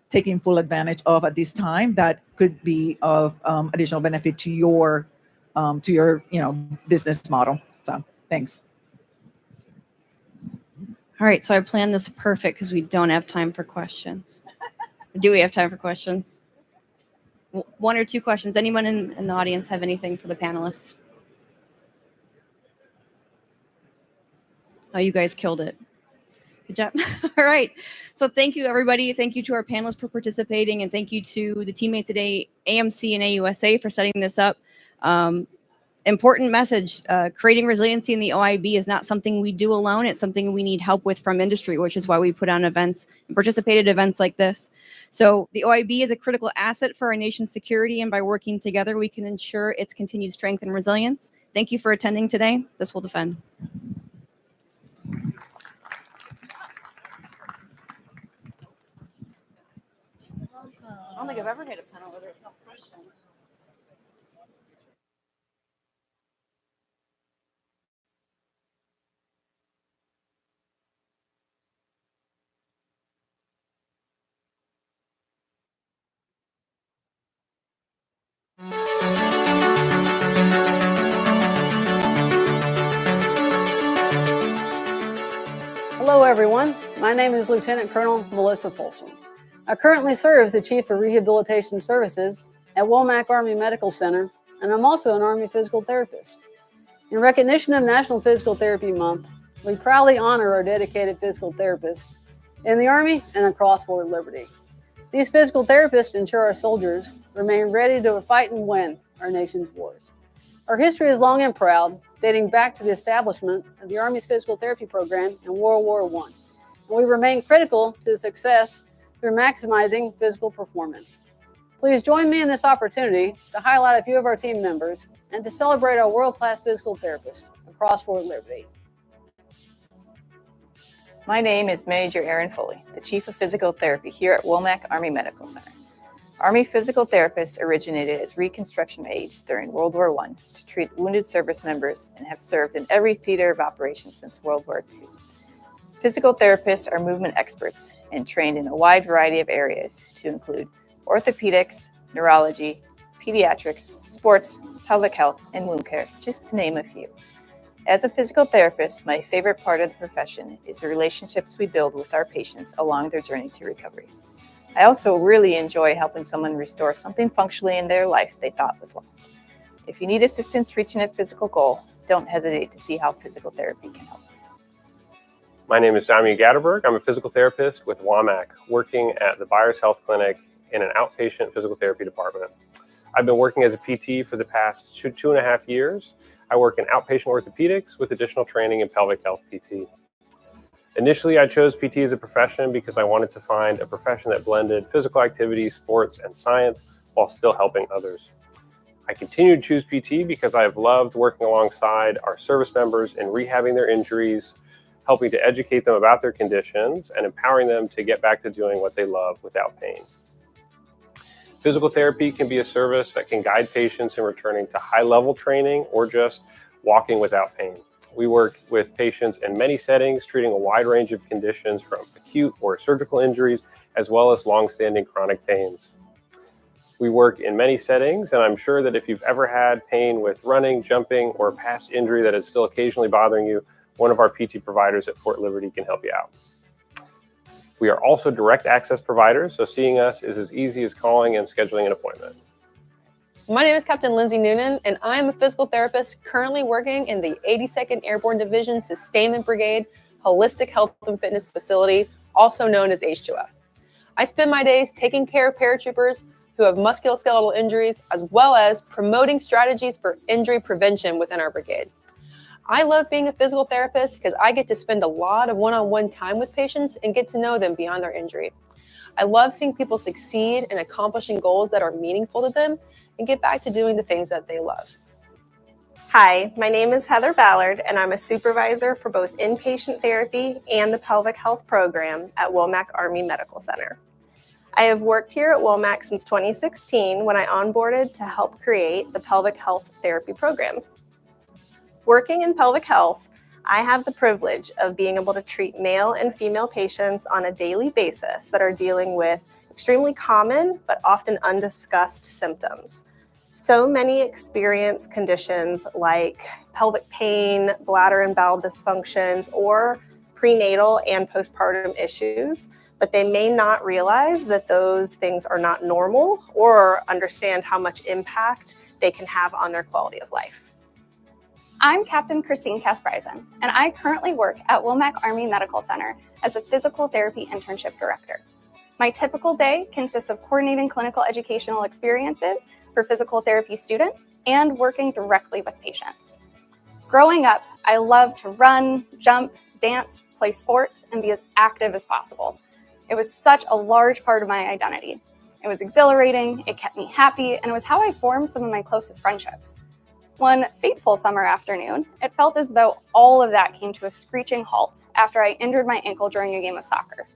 taking full advantage of at this time that could be of additional benefit to your business model. So thanks. All right, so I planned this perfect because we don't have time for questions. Do we have time for questions? One or two questions. Anyone in the audience have anything for the panelists? Oh, you guys killed it. Good job. All right. So thank you, everybody. Thank you to our panelists for participating, and thank you to the teammates at AMC and AUSA for setting this up. Important message, creating resiliency in the OIB is not something we do alone. It's something we need help with from industry, which is why we put on events and participated in events like this. So the OIB is a critical asset for our nation's security, and by working together, we can ensure its continued strength and resilience. Thank you for attending today. This will defend. don't think I've ever hit a panel where there's no question. Hello, everyone. My name is Lieutenant Colonel Melissa Folsom. I currently serve as the Chief of Rehabilitation Services at Womack Army Medical Center, and I'm also an Army physical therapist. In recognition of National Physical Therapy Month, we proudly honor our dedicated physical therapists in the Army and across Fort Liberty. These physical therapists ensure our soldiers remain ready to fight and win our nation's wars. Our history is long and proud, dating back to the establishment of the Army's physical therapy program in World War I. And we remain critical to success through maximizing physical performance. Please join me in this opportunity to highlight a few of our team members and to celebrate our world-class physical therapists across Fort Liberty. My name is Major Erin Foley, the Chief of Physical Therapy here at Womack Army Medical Center. Army physical therapists originated as reconstruction aides during World War I to treat wounded service members and have served in every theater of operations since World War II. Physical therapists are movement experts and trained in a wide variety of areas to include orthopedics, neurology, pediatrics, sports, pelvic health, and wound care, just to name a few. As a physical therapist, my favorite part of the profession is the relationships we build with our patients along their journey to recovery. I also really enjoy helping someone restore something functionally in their life they thought was lost. If you need assistance reaching a physical goal, don't hesitate to see how physical therapy can help. My name is Damian Gatterberg. I'm a physical therapist with WAMAC, working at the Byers Health Clinic in an outpatient physical therapy department. I've been working as a PT for the past two and a half years. I work in outpatient orthopedics with additional training in pelvic health PT. Initially, I chose PT as a profession because I wanted to find a profession that blended physical activity, sports, and science while still helping others. I continue to choose PT because I have loved working alongside our service members in rehabbing their injuries, helping to educate them about their conditions, and empowering them to get back to doing what they love without pain. Physical therapy can be a service that can guide patients in returning to high-level training or just walking without pain. We work with patients in many settings, treating a wide range of conditions from acute or surgical injuries, as well as long-standing chronic pains. We work in many settings, and I'm sure that if you've ever had pain with running, jumping, or a past injury that is still occasionally bothering you, one of our PT providers at Fort Liberty can help you out. We are also direct access providers, so seeing us is as easy as calling and scheduling an appointment. My name is Captain Lindsay Noonan, and I am a physical therapist currently working in the 82nd Airborne Division Sustainment Brigade Holistic Health and Fitness Facility, also known as H2F. I spend my days taking care of paratroopers who have musculoskeletal injuries, as well as promoting strategies for injury prevention within our brigade. I love being a physical therapist because I get to spend a lot of one-on-one time with patients and get to know them beyond their injury. I love seeing people succeed in accomplishing goals that are meaningful to them and get back to doing the things that they love. Hi, my name is Heather Ballard, and I'm a supervisor for both inpatient therapy and the pelvic health program at Womack Army Medical Center. I have worked here at Womack since 2016 when I onboarded to help create the pelvic health therapy program. Working in pelvic health, I have the privilege of being able to treat male and female patients on a daily basis that are dealing with extremely common but often undiscussed symptoms. So many experience conditions like pelvic pain, bladder and bowel dysfunctions, or prenatal and postpartum issues, but they may not realize that those things are not normal or understand how much impact they can have on their quality of life. I'm Captain Christine Kaspreisen, and I currently work at Womack Army Medical Center as a physical therapy internship director. My typical day consists of coordinating clinical educational experiences for physical therapy students and working directly with patients. Growing up, I loved to run, jump, dance, play sports, and be as active as possible. It was such a large part of my identity. It was exhilarating, it kept me happy, and it was how I formed some of my closest friendships. One fateful summer afternoon, it felt as though all of that came to a screeching halt after I injured my ankle during a game of soccer.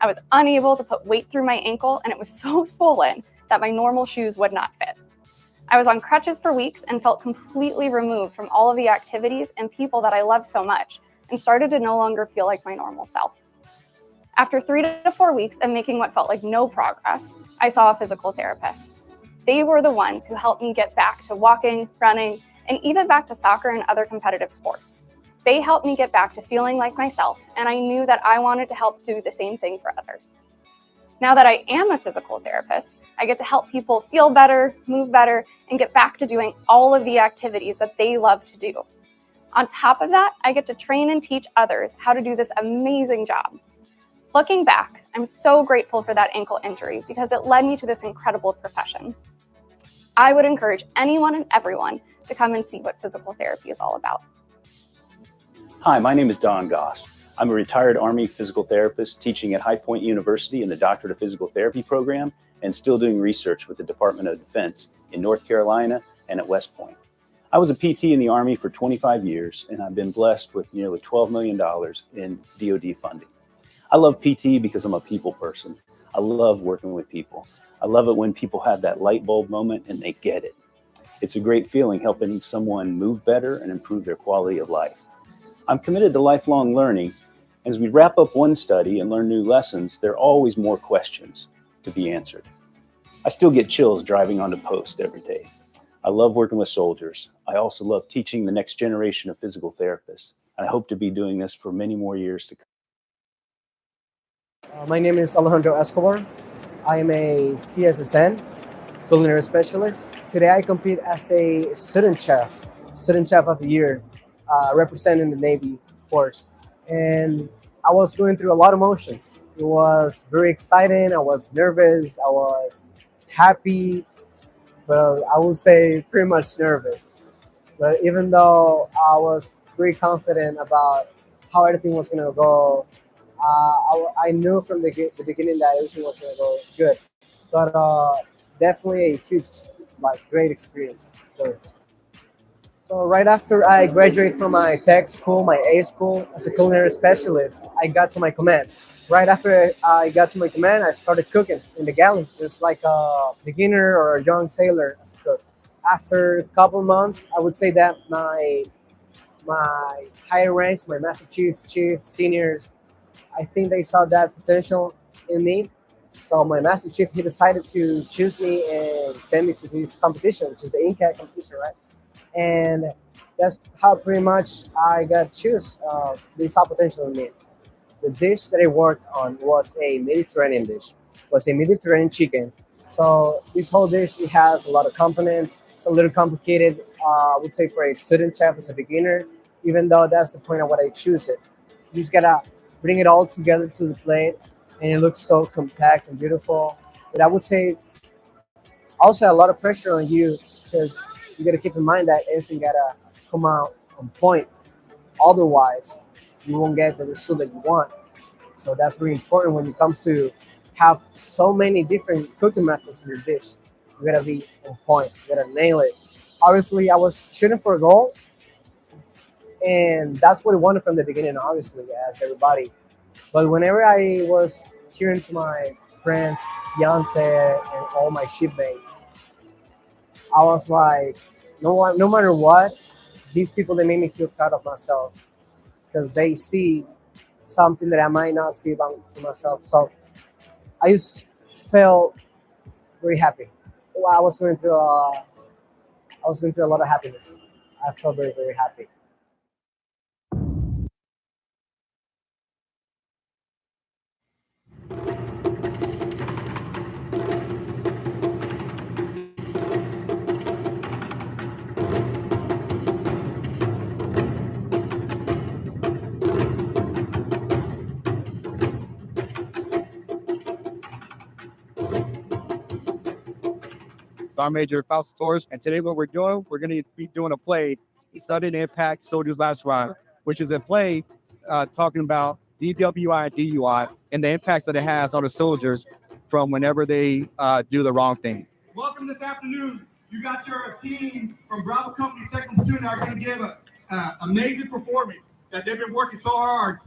I was unable to put weight through my ankle, and it was so swollen that my normal shoes would not fit. I was on crutches for weeks and felt completely removed from all of the activities and people that I love so much, and started to no longer feel like my normal self. After 3 to 4 weeks of making what felt like no progress, I saw a physical therapist. They were the ones who helped me get back to walking, running, and even back to soccer and other competitive sports. They helped me get back to feeling like myself, and I knew that I wanted to help do the same thing for others. Now that I am a physical therapist, I get to help people feel better, move better, and get back to doing all of the activities that they love to do. On top of that, I get to train and teach others how to do this amazing job. Looking back, I'm so grateful for that ankle injury because it led me to this incredible profession. I would encourage anyone and everyone to come and see what physical therapy is all about. Hi, my name is Don Goss. I'm a retired Army physical therapist teaching at High Point University in the Doctorate of Physical Therapy program and still doing research with the Department of Defense in North Carolina and at West Point. I was a PT in the Army for 25 years, and I've been blessed with nearly $12 million in DoD funding. I love PT because I'm a people person. I love working with people. I love it when people have that light bulb moment and they get it. It's a great feeling helping someone move better and improve their quality of life. I'm committed to lifelong learning. As we wrap up one study and learn new lessons, there are always more questions to be answered. I still get chills driving onto post every day. I love working with soldiers. I also love teaching the next generation of physical therapists. And I hope to be doing this for many more years to come. My name is Alejandro Escobar. I am a CSSN, culinary specialist. Today I compete as a student chef of the year, representing the Navy, of course. And I was going through a lot of emotions. It was very exciting. I was nervous. I was happy. Well, I would say pretty much nervous. But even though I was pretty confident about how everything was going to go, I knew from the beginning that everything was going to go good. But definitely a huge, great experience, of course. So right after I graduated from my tech school, my A school, as a culinary specialist, I got to my command. Right after I got to my command, I started cooking in the galley, just like a beginner or a young sailor as a cook. After a couple months, I would say that my higher ranks, my master chiefs, seniors, I think they saw that potential in me. So my master chief, he decided to choose me and send me to this competition, which is the INCAT competition, right? And that's how pretty much I got to choose. They saw potential in me. The dish that I worked on was a Mediterranean dish, was a Mediterranean chicken. So this whole dish, it has a lot of components. It's a little complicated, I would say, for a student chef as a beginner, even though that's the point of what I choose it. You just gotta bring it all together to the plate, and it looks so compact and beautiful. But I would say it's also a lot of pressure on you because you got to keep in mind that everything got to come out on point. Otherwise, you won't get the result that you want. So that's very important when it comes to have so many different cooking methods in your dish. You got to be on point. You got to nail it. Obviously, I was shooting for a goal, and that's what I wanted from the beginning, obviously, as everybody. But whenever I was hearing to my friends, fiance, and all my shipmates, I was like, no matter what, these people, they made me feel proud of myself because they see something that I might not see about for myself. So I just felt very happy. I was going through a lot of happiness. I felt very, very happy. So I'm Major Fausto Torres, and today what we're doing, we're going to be doing a play, Sudden Impact Soldiers Last Ride, which is a play talking about DWI and DUI and the impacts that it has on the soldiers from whenever they do the wrong thing. Welcome this afternoon. You got your team from Bravo Company 2nd Platoon that are going to give an amazing performance that they've been working so hard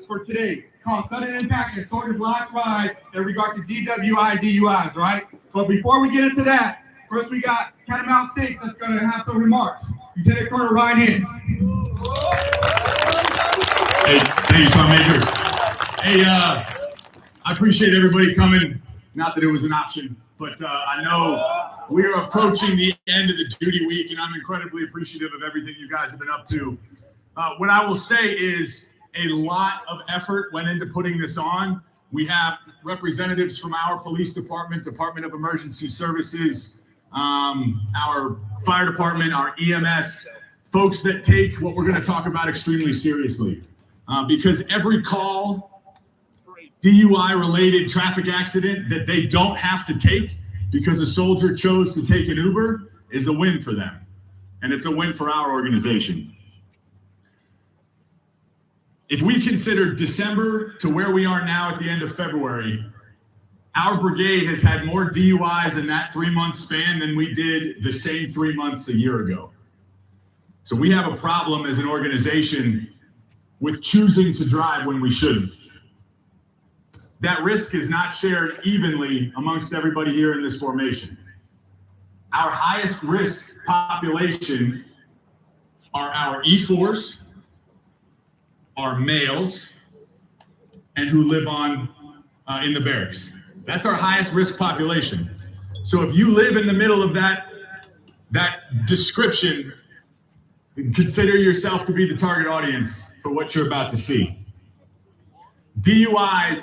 for today. called sudden impact and soldier's last ride in regard to DWI, DUIs, right? But before we get into that, first we got Catamount 6 that's going to have some remarks. Lieutenant Colonel Ryan Hintz. Hey, thank you, Sergeant Major. Hey, I appreciate everybody coming. Not that it was an option, but I know we are approaching the end of the duty week, and I'm incredibly appreciative of everything you guys have been up to. What I will say is a lot of effort went into putting this on. We have representatives from our police department, Department of Emergency Services, our fire department, our EMS, folks that take what we're going to talk about extremely seriously. Because every call, DUI-related traffic accident that they don't have to take because a soldier chose to take an Uber is a win for them. And it's a win for our organization. If we consider December to where we are now at the end of February, our brigade has had more DUIs in that 3-month span than we did the same 3 months a year ago. So we have a problem as an organization with choosing to drive when we shouldn't. That risk is not shared evenly amongst everybody here in this formation. Our highest risk population are our E4s, our males, and who live on in the barracks. That's our highest risk population. So if you live in the middle of that description, consider yourself to be the target audience for what you're about to see. DUI,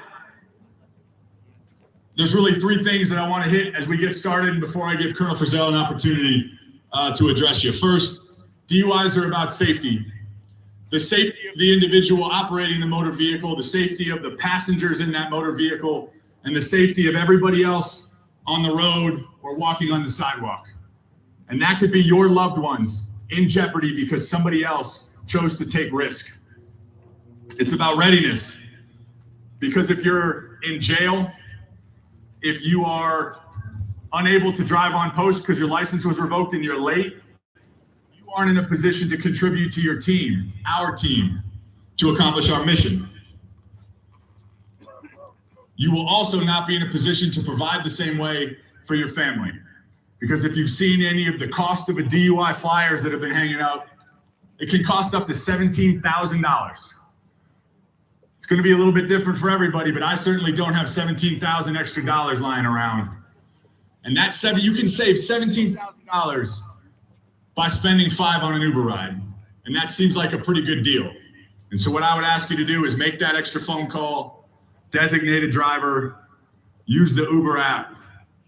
there's really 3 things that I want to hit as we get started before I give Colonel Frizzell an opportunity to address you. First, DUIs are about safety. The safety of the individual operating the motor vehicle, the safety of the passengers in that motor vehicle, and the safety of everybody else on the road or walking on the sidewalk. And that could be your loved ones in jeopardy because somebody else chose to take risk. It's about readiness. Because if you're in jail, if you are unable to drive on post because your license was revoked and you're late, you aren't in a position to contribute to your team, our team, to accomplish our mission. You will also not be in a position to provide the same way for your family. Because if you've seen any of the cost of a DUI flyers that have been hanging out, it can cost up to $17,000. It's going to be a little bit different for everybody, but I certainly don't have $17,000 extra dollars lying around. And you can save $17,000 by spending $5 on an Uber ride. And that seems like a pretty good deal. And so what I would ask you to do is make that extra phone call, designate a driver, use the Uber app,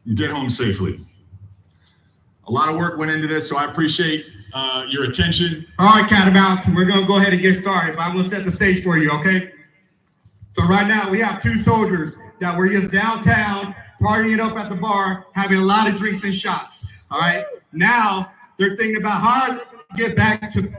and get home safely. A lot of work went into this, so I appreciate your attention. All right, Catamounts, we're going to go ahead and get started, but I'm going to set the stage for you, okay? So right now, we have 2 soldiers that were just downtown, partying up at the bar, having a lot of drinks and shots, all right? Now, they're thinking about how to get back to,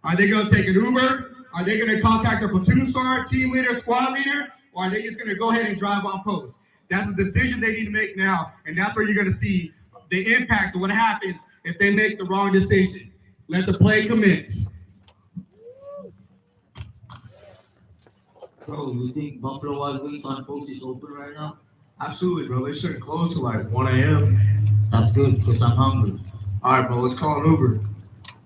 are they going to take an Uber? Are they going to contact their platoon sergeant, team leader, squad leader? Or are they just going to go ahead and drive on post? That's a decision they need to make now, and that's where you're going to see the impacts of what happens if they make the wrong decision. Let the play commence. Bro, you think Buffalo Wild Wings on post is open right now? Absolutely, bro. They shouldn't close till like 1 a.m. That's good, because I'm hungry. All right, bro. Let's call an Uber.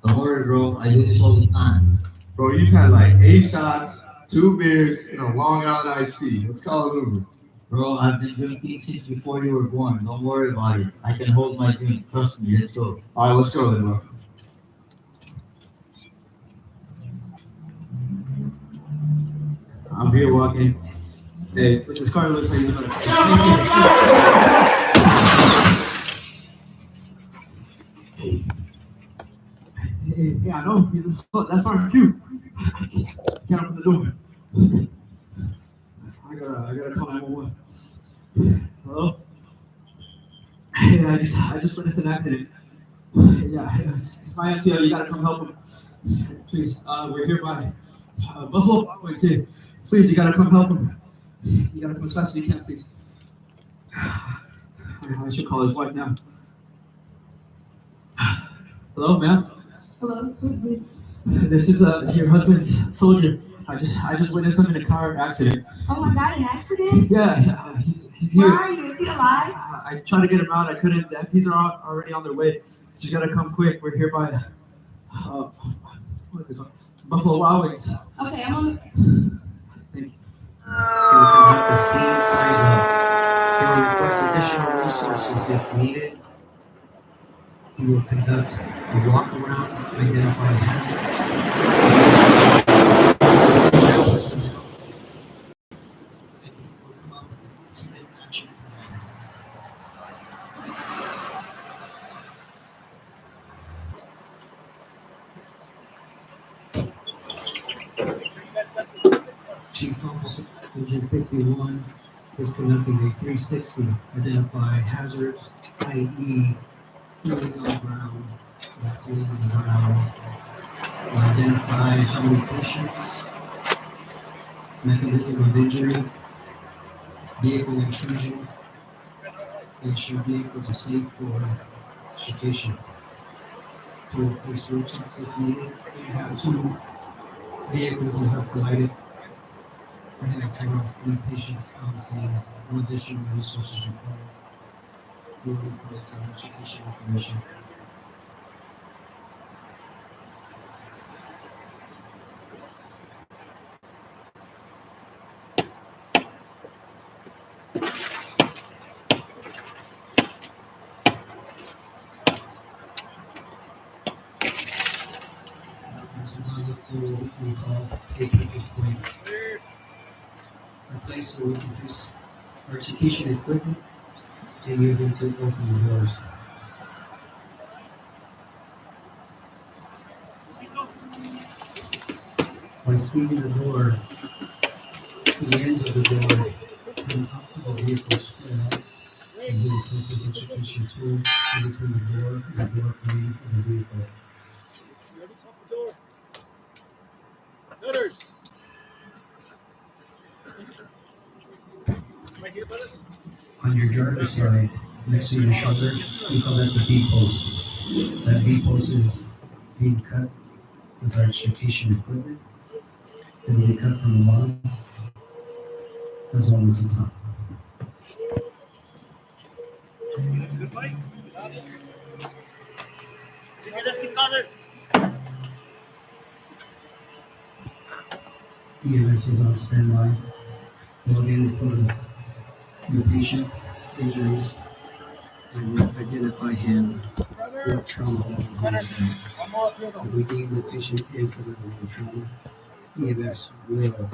Don't worry, bro. I do this all the time. Bro, you've had like 8 shots, 2 beers, and a Long Island iced tea. Let's call an Uber. Bro, I've been drinking since before you were born. Don't worry about it. I can hold my drink. Trust me. Let's go. All right, let's go then, bro. I'm here walking. Hey, this car looks like he's gonna. Hey, I know. He's a slut. That's our cue. Can't open the door. I gotta call 911. Hello? Hey, I just witnessed an accident. Yeah, it's my auntie. You gotta come help him. Please, we're here by Buffalo Wild Wings here. Please, you gotta come help him. You gotta come as fast as you can, please. I should call his wife now. Hello, ma'am? Hello, who's this? This is your husband's soldier. I just witnessed him in a car accident. Oh my God, an accident? Yeah, he's here. Where are you? Is he alive? I tried to get him out. I couldn't. The MPs are already on their way. Just gotta come quick. We're here by what's it called? Buffalo Wild Wings. Okay, I'm on. Thank you. He will conduct a scene size up. He will request additional resources if needed. He will conduct a walk around, identify hazards. Personnel. And he will come up with an ultimate action plan. Chief Officer Engine 51 is conducting a 360, identify hazards, i.e. fluids on the ground, that's leaking on the ground, will identify how many patients, mechanism of injury, vehicle intrusion, ensure vehicles are safe for extrication. To replace roadblocks if needed. We have 2 vehicles that have collided. I have covered 3 patients on scene. No additional resources required. We will provide some education information. We call APH's point. A place where we can place our education equipment and use them to open the doors. By squeezing the door, the ends of the door come up to the vehicle spread out, and he places education tool in between the door and the door frame of the vehicle. On your driver's side, next to your shoulder, we call that the B post. That B post is being cut with our education equipment. It will be cut from the bottom as well as the top. EMS is on standby. Loading for the patient injuries and we'll identify him what trauma level he is in. If we deem the patient is at a level of trauma, EMS will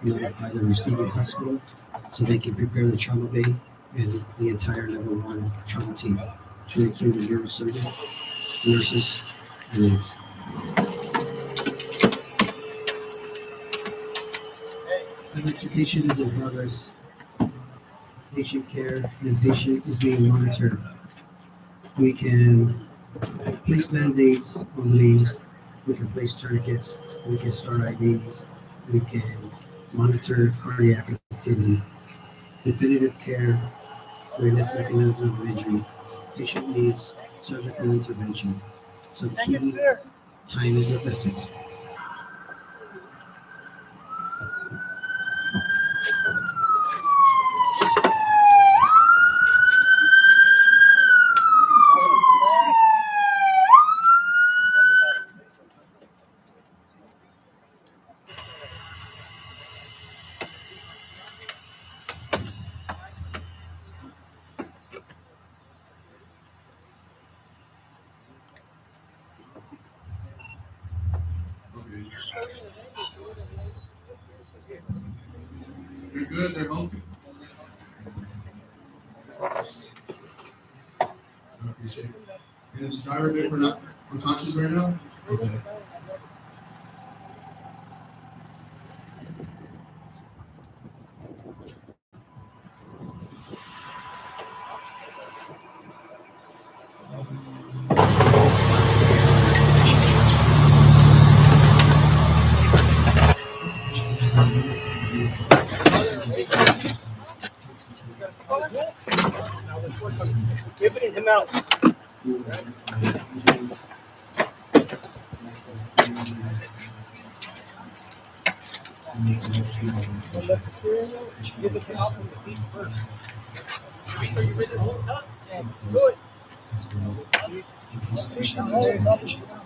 notify the receiving hospital so they can prepare the trauma bay and the entire level 1 trauma team to include the neurosurgeon, nurses, and aides. As education is in progress, patient care and patient is being monitored. We can place band-aids on leads, we can place tourniquets, we can start IVs, we can monitor cardiac activity, definitive care, greatest mechanism of injury, patient needs surgical intervention. So key time is of essence. They're good, they're healthy. I appreciate it. And is the driver good for not unconscious right now? Okay. Giving him out. Get the pin off from the feet first. Feet are you ready to hold up? And do it. Push down there, push it down.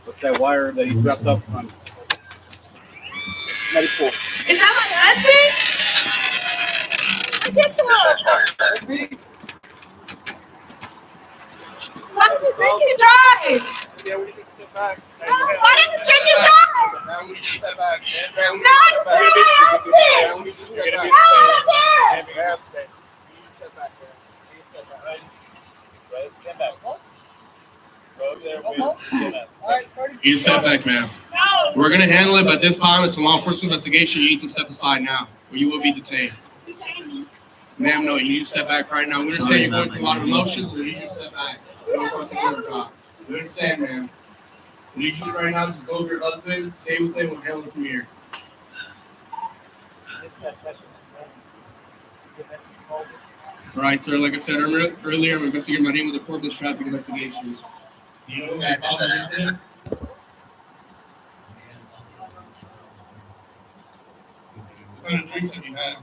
What's that wire that he wrapped up on? Medical. Is that my husband? Get to him. Why did you drink and drive? Yeah, we need to step back. Why did you drink and drive? Now we need to step back. Not this! You step back, ma'am. We're gonna handle it, but this time it's a law enforcement investigation. You need to step aside now, or you will be detained. Ma'am, no, you need to step back right now. We understand you're going through a lot of emotions, but you need to step back. Don't cross the job. We understand, ma'am. We need you right now to go with your husband, stay with him, we'll handle it from here. All right, sir, like I said earlier, I'm investigating my name with the Corpus traffic investigations. Do you know who that caused the incident? What kind of drinks have you had?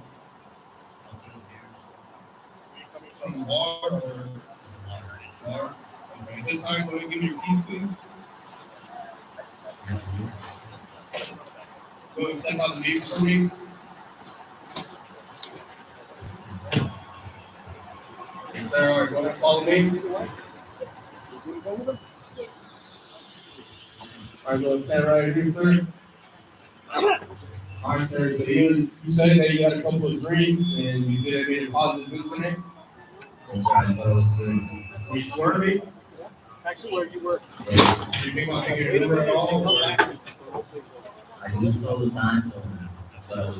From the bar or bar? Okay, this time, go ahead and give me your keys, please. Go ahead and step out the vehicle for me. Yes, sir. All right, go ahead and follow me. All right, go ahead and stand right here, sir. All right, sir. So you said that you had a couple of drinks and you did make a positive incident. Will you swear to me? Back to where you were. Do you think I'll take your number at all? I do this all the time, so I was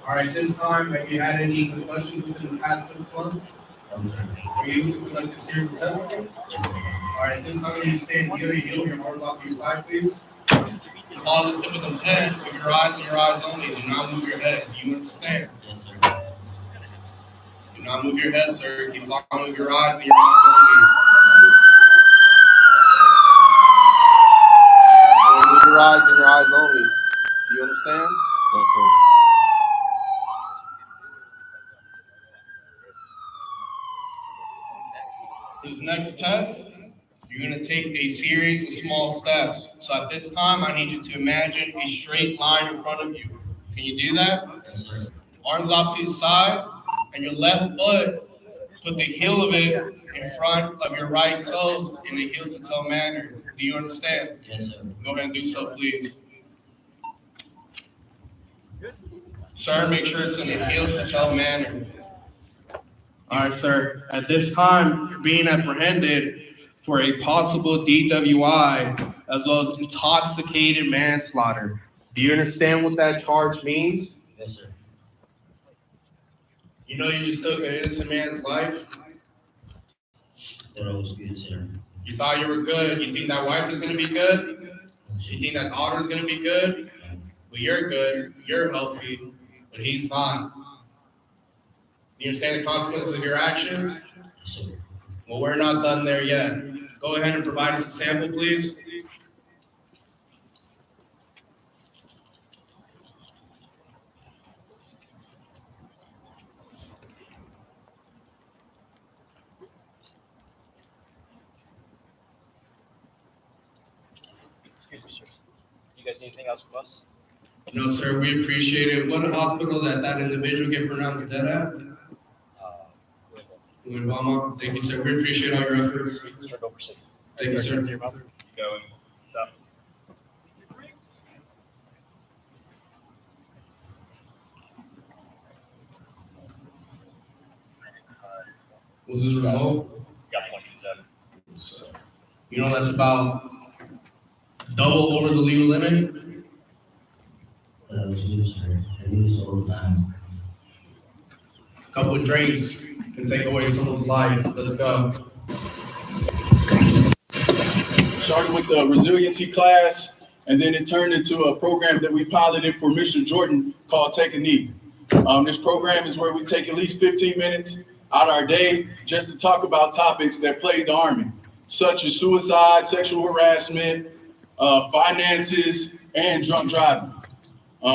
All right, this time, have you had any concussions within the past 6 months? Are you able to conduct a series of testing? All right, this time, when you stand together, you heel your arms off to your side, please. Follow the tip of the pen with your eyes and your eyes only. Do not move your head. Do you understand? Yes, sir. Do not move your head, sir. Keep following with your eyes and your eyes only. Move your eyes and your eyes only. Do you understand? Yes, sir. This next test, you're going to take a series of small steps. So at this time, I need you to imagine a straight line in front of you. Can you do that? Yes, sir. Arms off to the side, and your left foot, put the heel of it in front of your right toes in a heel-to-toe manner. Do you understand? Yes, sir. Go ahead and do so, please. Sir, make sure it's in a heel-to-toe manner. All right, sir. At this time, you're being apprehended for a possible DWI as well as intoxicated manslaughter. Do you understand what that charge means? Yes, sir. You know you just took an innocent man's life. That was good, sir. You thought you were good. You think that wife is going to be good? You think that daughter is going to be good? Well, you're good. You're healthy, but he's not. You understand the consequences of your actions? Yes, sir. Well, we're not done there yet. Go ahead and provide us a sample, please. Excuse me, sir. You guys need anything else from us? No, sir, we appreciate it. What hospital that individual get pronounced dead at? William. Thank you, sir. We appreciate all your efforts. Thank you, sir. Go and stop. What's his result? Got 0.27. You know, that's about double over the legal limit. That was good, sir. I do this all the time. A couple of drinks can take away someone's life. Let's go. Started with the resiliency class, and then it turned into a program that we piloted for Mr. Jordan called Take a Knee. This program is where we take at least 15 minutes out of our day just to talk about topics that plague the Army, such as suicide, sexual harassment, finances, and drunk driving.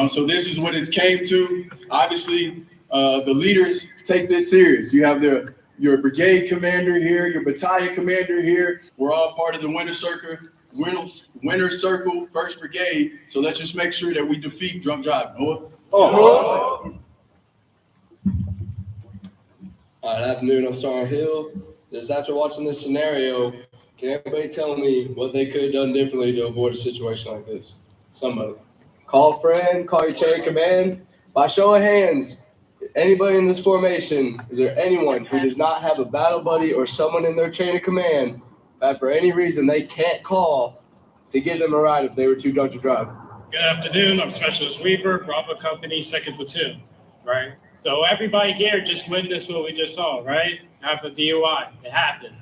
So this is what it's came to. Obviously, the leaders take this serious. You have your brigade commander here, your battalion commander here. We're all part of the Winter Circle, 1st Brigade. So let's just make sure that we defeat drunk driving. All right, afternoon, I'm Sergeant Hill. Just after watching this scenario, can anybody tell me what they could have done differently to avoid a situation like this? Somebody. Call a friend, call your chain of command. By show of hands, anybody in this formation, is there anyone who does not have a battle buddy or someone in their chain of command that for any reason they can't call to give them a ride if they were too drunk to drive? Good afternoon, I'm Specialist Weaver, Bravo Company, 2nd Platoon, right? So everybody here just witnessed what we just saw, right? After DUI, it happened.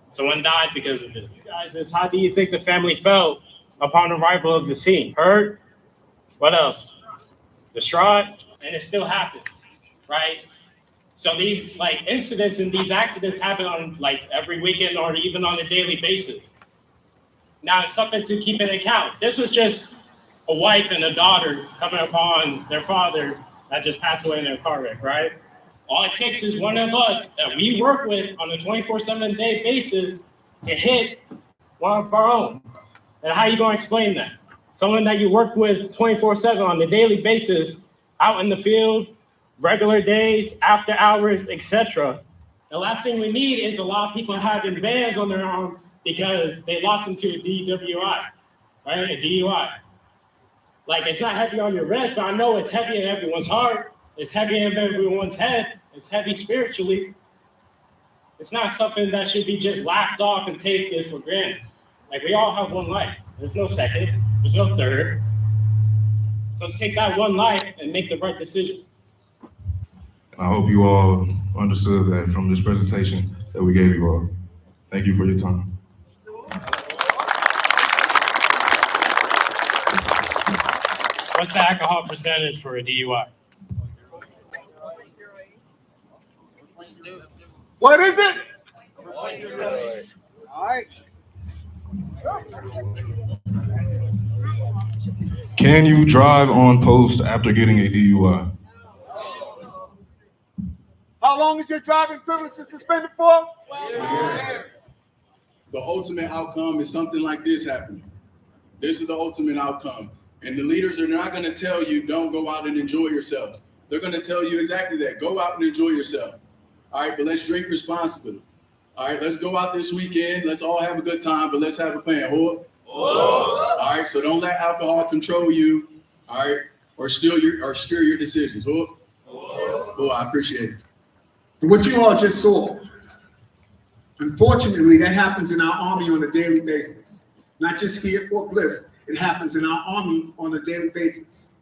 Someone died because of it. You guys, how do you think the family felt upon arrival of the scene? Hurt? What else? Distraught? And it still happens, right? So these incidents and these accidents happen on every weekend or even on a daily basis. Now it's something to keep in account. This was just a wife and a daughter coming upon their father that just passed away in a car wreck, right? All it takes is one of us that we work with on a 24/7 day basis to hit one of our own. And how are you going to explain that? Someone that you work with 24/7 on a daily basis, out in the field, regular days, after hours, etc. The last thing we need is a lot of people having bands on their arms because they lost them to a DWI, right? A DUI. It's not heavy on your wrist, but I know it's heavy in everyone's heart. It's heavy in everyone's head. It's heavy spiritually. It's not something that should be just laughed off and taken for granted. We all have one life. There's no second. There's no third. So take that one life and make the right decision. I hope you all understood that from this presentation that we gave you all. Thank you for your time. What's the alcohol percentage for a DUI? What is it? All right. Can you drive on post after getting a DUI? How long is your driving privilege suspended for? The ultimate outcome is something like this happening. This is the ultimate outcome. And the leaders are not going to tell you, don't go out and enjoy yourselves. They're going to tell you exactly that. Go out and enjoy yourself. All right, but let's drink responsibly. All right, let's go out this weekend. Let's all have a good time, but let's have a plan. All right, so don't let alcohol control you. All right, or steer your decisions. I appreciate it. What you all just saw, unfortunately, that happens in our Army on a daily basis. Not just here at Fort Bliss, it happens in our Army on a daily basis.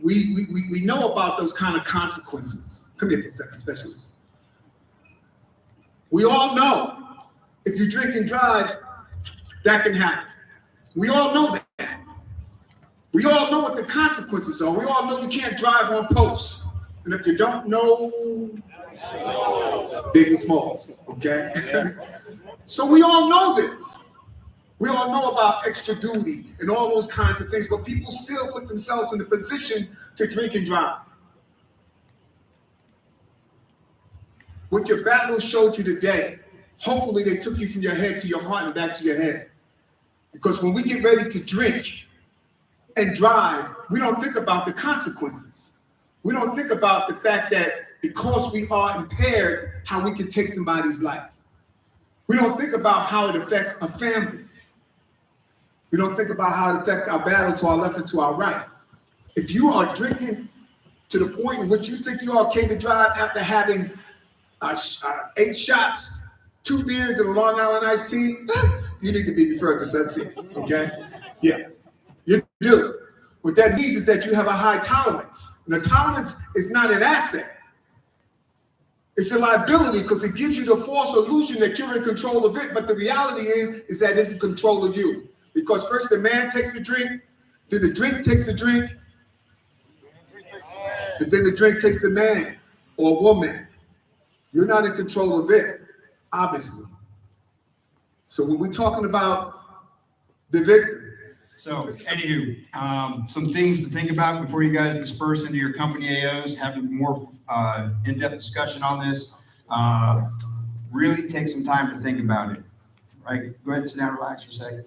We know about those kind of consequences. Come here for a second, specialist. We all know if you drink and drive, that can happen. We all know that. We all know what the consequences are. We all know you can't drive on post. And if you don't know, big and smalls, okay? So we all know this. We all know about extra duty and all those kinds of things, but people still put themselves in the position to drink and drive. What your battle showed you today, hopefully they took you from your head to your heart and back to your head. Because when we get ready to drink and drive, we don't think about the consequences. We don't think about the fact that because we are impaired, how we can take somebody's life. We don't think about how it affects a family. We don't think about how it affects our battle to our left and to our right. If you are drinking to the point in which you think you are okay to drive after having 8 shots, 2 beers, and a Long Island iced tea, you need to be referred to SETC, okay? Yeah, you do. What that means is that you have a high tolerance. And the tolerance is not an asset. It's a liability because it gives you the false illusion that you're in control of it, but the reality is that it's in control of you. Because first the man takes a drink, then the drink takes a drink, and then the drink takes the man or woman, you're not in control of it, obviously. So when we're talking about the victim. So, anywho, some things to think about before you guys disperse into your company AOs, have a more in-depth discussion on this. Really take some time to think about it, right? Go ahead and sit down, relax for a second.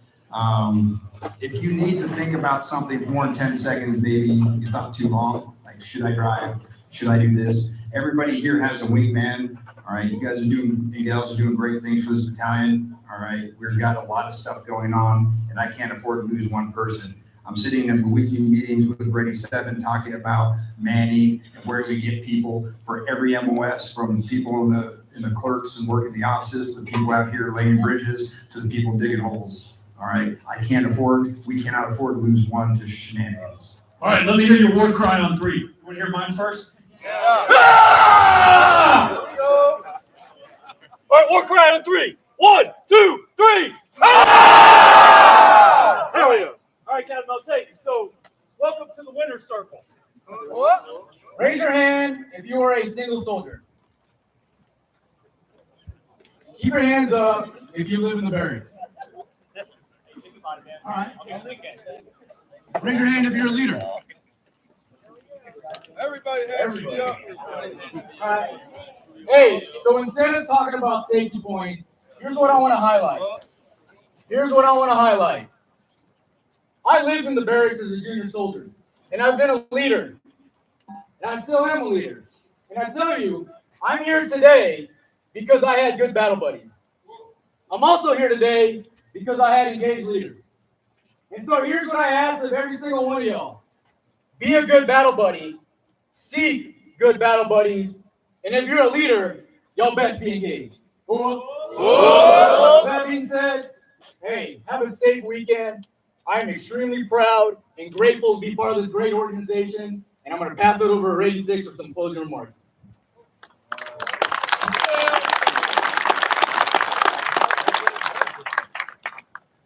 If you need to think about something for more than 10 seconds, maybe it's not too long, like should I drive? Should I do this? Everybody here has a wingman, all right? You guys are doing, you gals are doing great things for this battalion, all right? We've got a lot of stuff going on, and I can't afford to lose one person. I'm sitting in weekly meetings with Ready 7 talking about manning and where do we get people for every MOS, from people in the clerks and working the offices to the people out here laying bridges to the people digging holes. All right, we cannot afford to lose one to shenanigans. All right, let me hear your war cry on 3. You want to hear mine first? Yeah. Ah! All right, war cry on 3. 1, 2, 3. Ah! There we go. All right, Captain, I'll take it. So, welcome to the winner's circle. Raise your hand if you are a single soldier. Keep your hands up if you live in the barracks. All right. Raise your hand if you're a leader. Everybody has to be up. All right. Hey, so instead of talking about safety points, here's what I want to highlight. I lived in the barracks as a junior soldier, and I've been a leader, and I still am a leader. And I tell you, I'm here today because I had good battle buddies. I'm also here today because I had engaged leaders. And so here's what I ask of every single one of y'all. Be a good battle buddy. Seek good battle buddies. And if you're a leader, y'all best be engaged. That being said, hey, have a safe weekend. I am extremely proud and grateful to be part of this great organization. And I'm going to pass it over to Ray 6 for some closing remarks.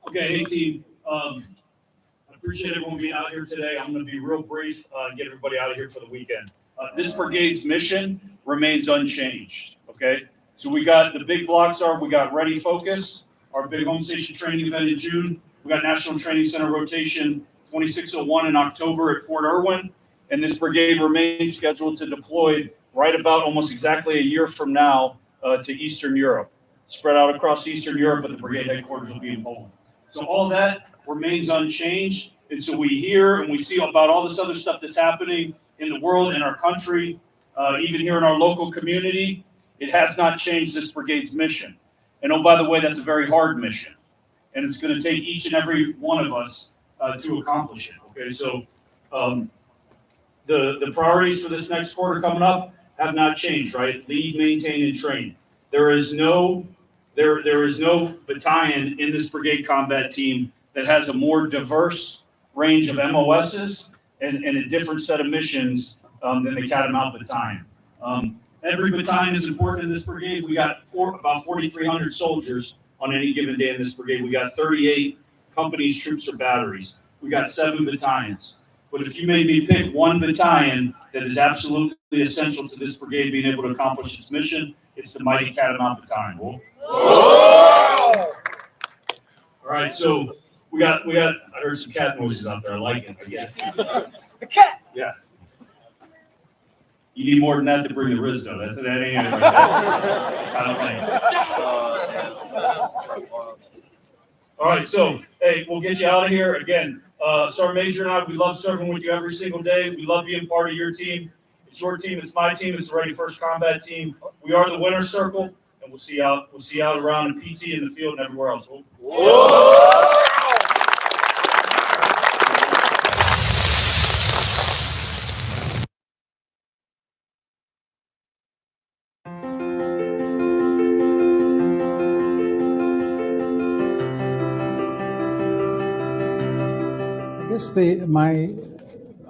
Okay, hey team. I appreciate everyone being out here today. I'm going to be real brief and get everybody out of here for the weekend. This brigade's mission remains unchanged, okay? So we got the big blocks we got Ready Focus, our big home station training event in June. We got National Training Center rotation 2601 in October at Fort Irwin. And this brigade remains scheduled to deploy right about almost exactly a year from now to Eastern Europe. Spread out across Eastern Europe, but the brigade headquarters will be in Poland. So all that remains unchanged. And so we hear and we see about all this other stuff that's happening in the world, in our country, even here in our local community. It has not changed this brigade's mission. And oh, by the way, that's a very hard mission. And it's going to take each and every one of us to accomplish it. Okay, so the priorities for this next quarter coming up have not changed, right? Lead, maintain, and train. There is no battalion in this brigade combat team that has a more diverse range of MOSs and a different set of missions than the Catamount Battalion. Every battalion is important in this brigade. We got about 4,300 soldiers on any given day in this brigade. We got 38 companies, troops, or batteries. We got 7 battalions. But if you made me pick one battalion that is absolutely essential to this brigade being able to accomplish its mission, it's the mighty Catamount Battalion. Whoa. All right, so we got. I heard some cat noises out there. I like it. Yeah. The cat. Yeah. You need more than that to bring the Riz, though. That ain't it. That's kind of lame. All right, so hey, we'll get you out of here again. Sergeant Major and I, we love serving with you every single day. We love being part of your team. It's your team. It's my team. It's the Ready First Combat team. We are the winner's circle, and we'll see you out around in PT, in the field, and everywhere else. Whoa.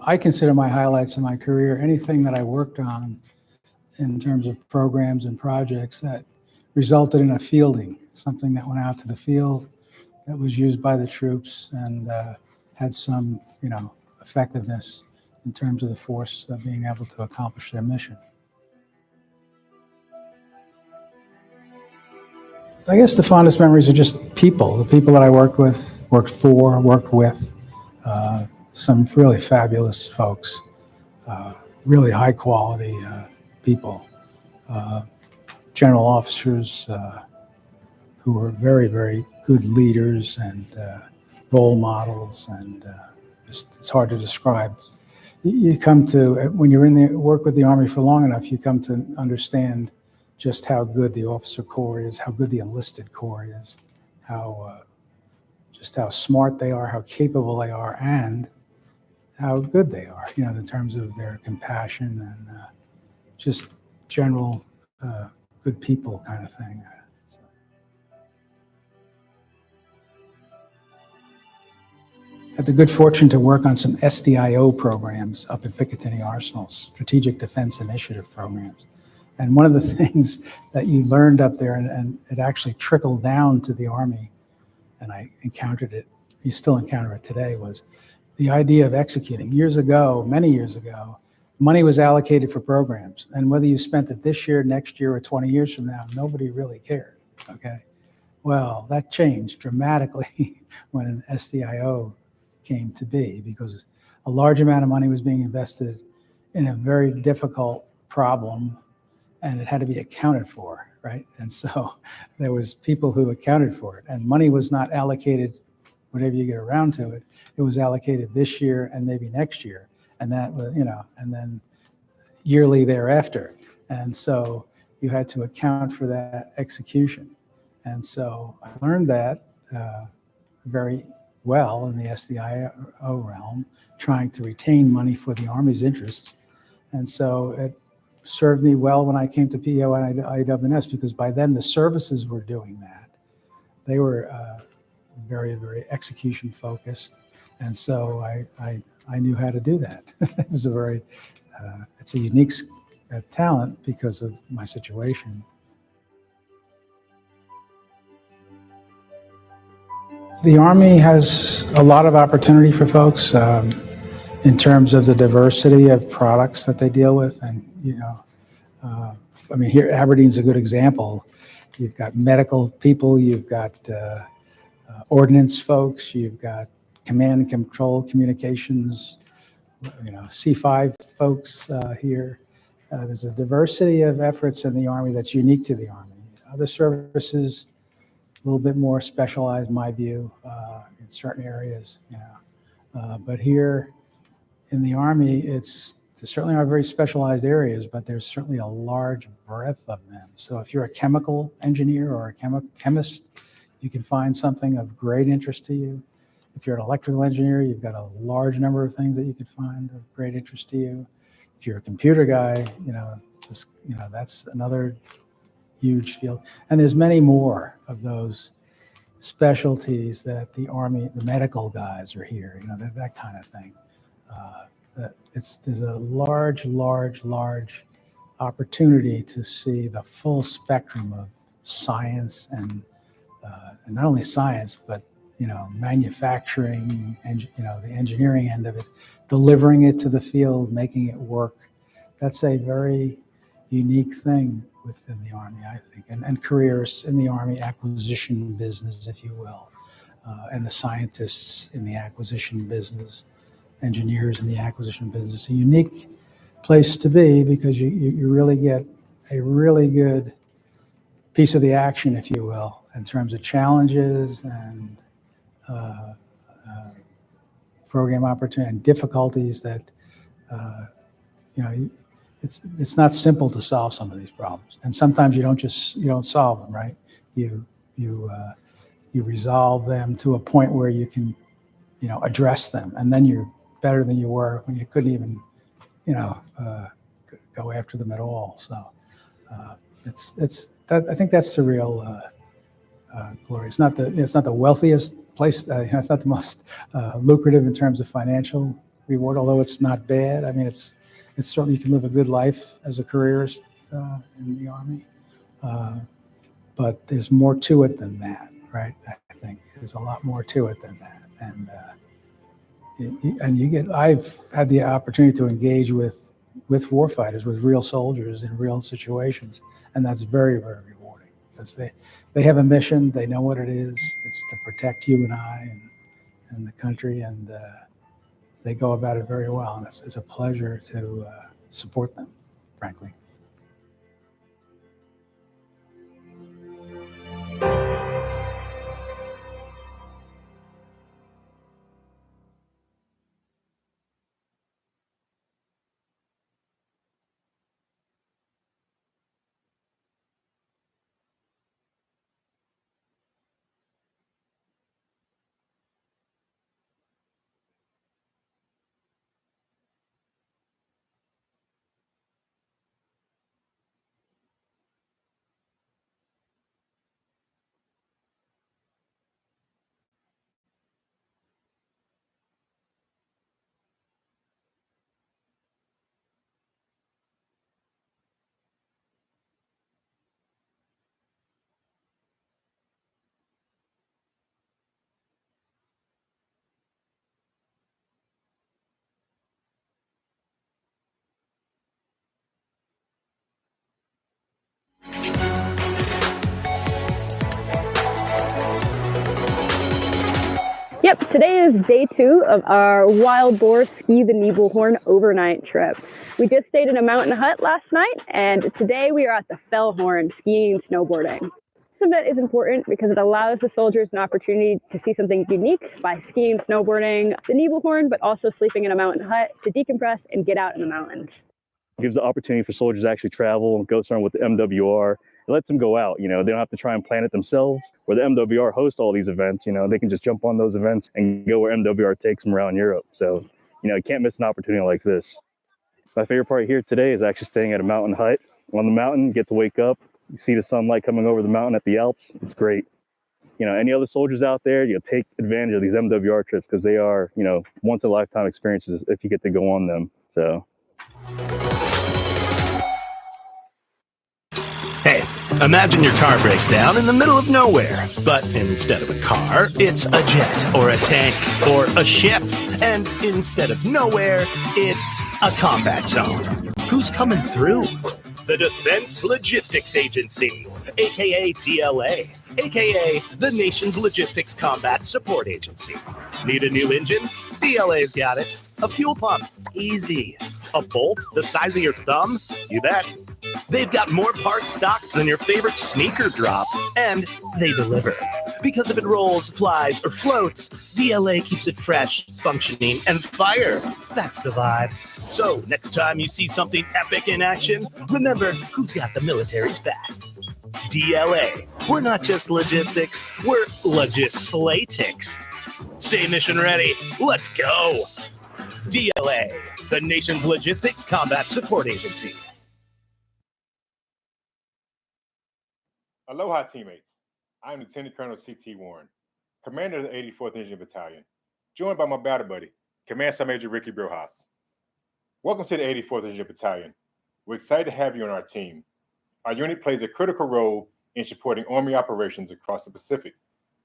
I consider my highlights in my career anything that I worked on in terms of programs and projects that resulted in a fielding, something that went out to the field, that was used by the troops and had some, effectiveness in terms of the force being able to accomplish their mission. I guess the fondest memories are just people, the people that I worked with, worked with, some really fabulous folks, really high quality people, general officers who were very, very good leaders and role models, and it's hard to describe. You come to, when you're in the work with the Army for long enough, you come to understand just how good the officer corps is, how good the enlisted corps is, just how smart they are, how capable they are, and how good they are, in terms of their compassion and just general good people kind of thing. Had the good fortune to work on some SDIO programs up at Picatinny Arsenal, Strategic Defense Initiative programs. And one of the things that you learned up there, and it actually trickled down to the Army, and I encountered it, you still encounter it today, was the idea of executing. Years ago, many years ago, money was allocated for programs. And whether you spent it this year, next year, or 20 years from now, nobody really cared, okay? Well, that changed dramatically when SDIO came to be, because a large amount of money was being invested in a very difficult problem, and it had to be accounted for, right? And so there was people who accounted for it, and money was not allocated whenever you get around to it. It was allocated this year and maybe next year, and that was, and then yearly thereafter. And so you had to account for that execution. And so I learned that very well in the SDIO realm, trying to retain money for the Army's interests. And so it served me well when I came to PEO and IWNS, because by then the services were doing that. They were very, very execution focused. And so I knew how to do that. It was it's a unique talent because of my situation. The Army has a lot of opportunity for folks in terms of the diversity of products that they deal with. And, here, Aberdeen's a good example. You've got medical people, you've got ordnance folks, you've got command and control communications, C5 folks here. There's a diversity of efforts in the Army that's unique to the Army. Other services, a little bit more specialized, in my view, in certain areas, but here in the Army, there certainly are very specialized areas, but there's certainly a large breadth of them. So if you're a chemical engineer or a chemist, you can find something of great interest to you. If you're an electrical engineer, you've got a large number of things that you could find of great interest to you. If you're a computer guy, that's another huge field. And there's many more of those specialties that the Army, the medical guys are here, that kind of thing. There's a large opportunity to see the full spectrum of science and not only science, but manufacturing and the engineering end of it, delivering it to the field, making it work. That's a very unique thing within the Army, I think, and careers in the Army acquisition business, if you will, and the scientists in the acquisition business, engineers in the acquisition business. It's a unique place to be because you really get a really good piece of the action, if you will, in terms of challenges and program opportunity and difficulties that, it's not simple to solve some of these problems. And sometimes you don't solve them, right? You resolve them to a point where you can, address them. And then you're better than you were when you couldn't even, go after them at all. So I think that's the real glory. It's not the wealthiest place. It's not the most lucrative in terms of financial reward, although it's not bad. I mean, it's certainly, you can live a good life as a careerist in the Army, but there's more to it than that, right? I think there's a lot more to it than that, and I've had the opportunity to engage with warfighters, with real soldiers in real situations, and that's very, very rewarding because they have a mission, they know what it is, it's to protect you and I and the country, and they go about it very well, and it's a pleasure to support them, frankly. Yep, today is day 2 of our Wild Boar Ski the Nebelhorn overnight trip. We just stayed in a mountain hut last night, and today we are at the Fellhorn skiing and snowboarding. This event is important because it allows the soldiers an opportunity to see something unique by skiing and snowboarding the Nebelhorn, but also sleeping in a mountain hut to decompress and get out in the mountains. It gives the opportunity for soldiers to actually travel and go somewhere with the MWR. It lets them go out, they don't have to try and plan it themselves. Where the MWR hosts all these events, they can just jump on those events and go where MWR takes them around Europe. So, you can't miss an opportunity like this. My favorite part here today is actually staying at a mountain hut. On the mountain, get to wake up, you see the sunlight coming over the mountain at the Alps. It's great. Any other soldiers out there, take advantage of these MWR trips because they are, once in a lifetime experiences if you get to go on them. So. Hey, imagine your car breaks down in the middle of nowhere, but instead of a car, it's a jet or a tank or a ship, and instead of nowhere, it's a combat zone. Who's coming through? The Defense Logistics Agency, aka DLA, aka the nation's logistics combat support agency. Need a new engine? DLA's got it. A fuel pump? Easy. A bolt the size of your thumb? You bet. They've got more parts stocked than your favorite sneaker drop, and they deliver. Because if it rolls, flies, or floats, DLA keeps it fresh, functioning, and fire. That's the vibe. So, next time you see something epic in action, remember who's got the military's back. DLA. We're not just logistics, we're legislatics. Stay mission ready. Let's go. DLA, the nation's logistics combat support agency. Aloha, teammates. I am Lieutenant Colonel C.T. Warren, commander of the 84th Engineer Battalion, joined by my battle buddy, Command Sergeant Major Ricky Brojas. Welcome to the 84th Engineer Battalion. We're excited to have you on our team. Our unit plays a critical role in supporting Army operations across the Pacific,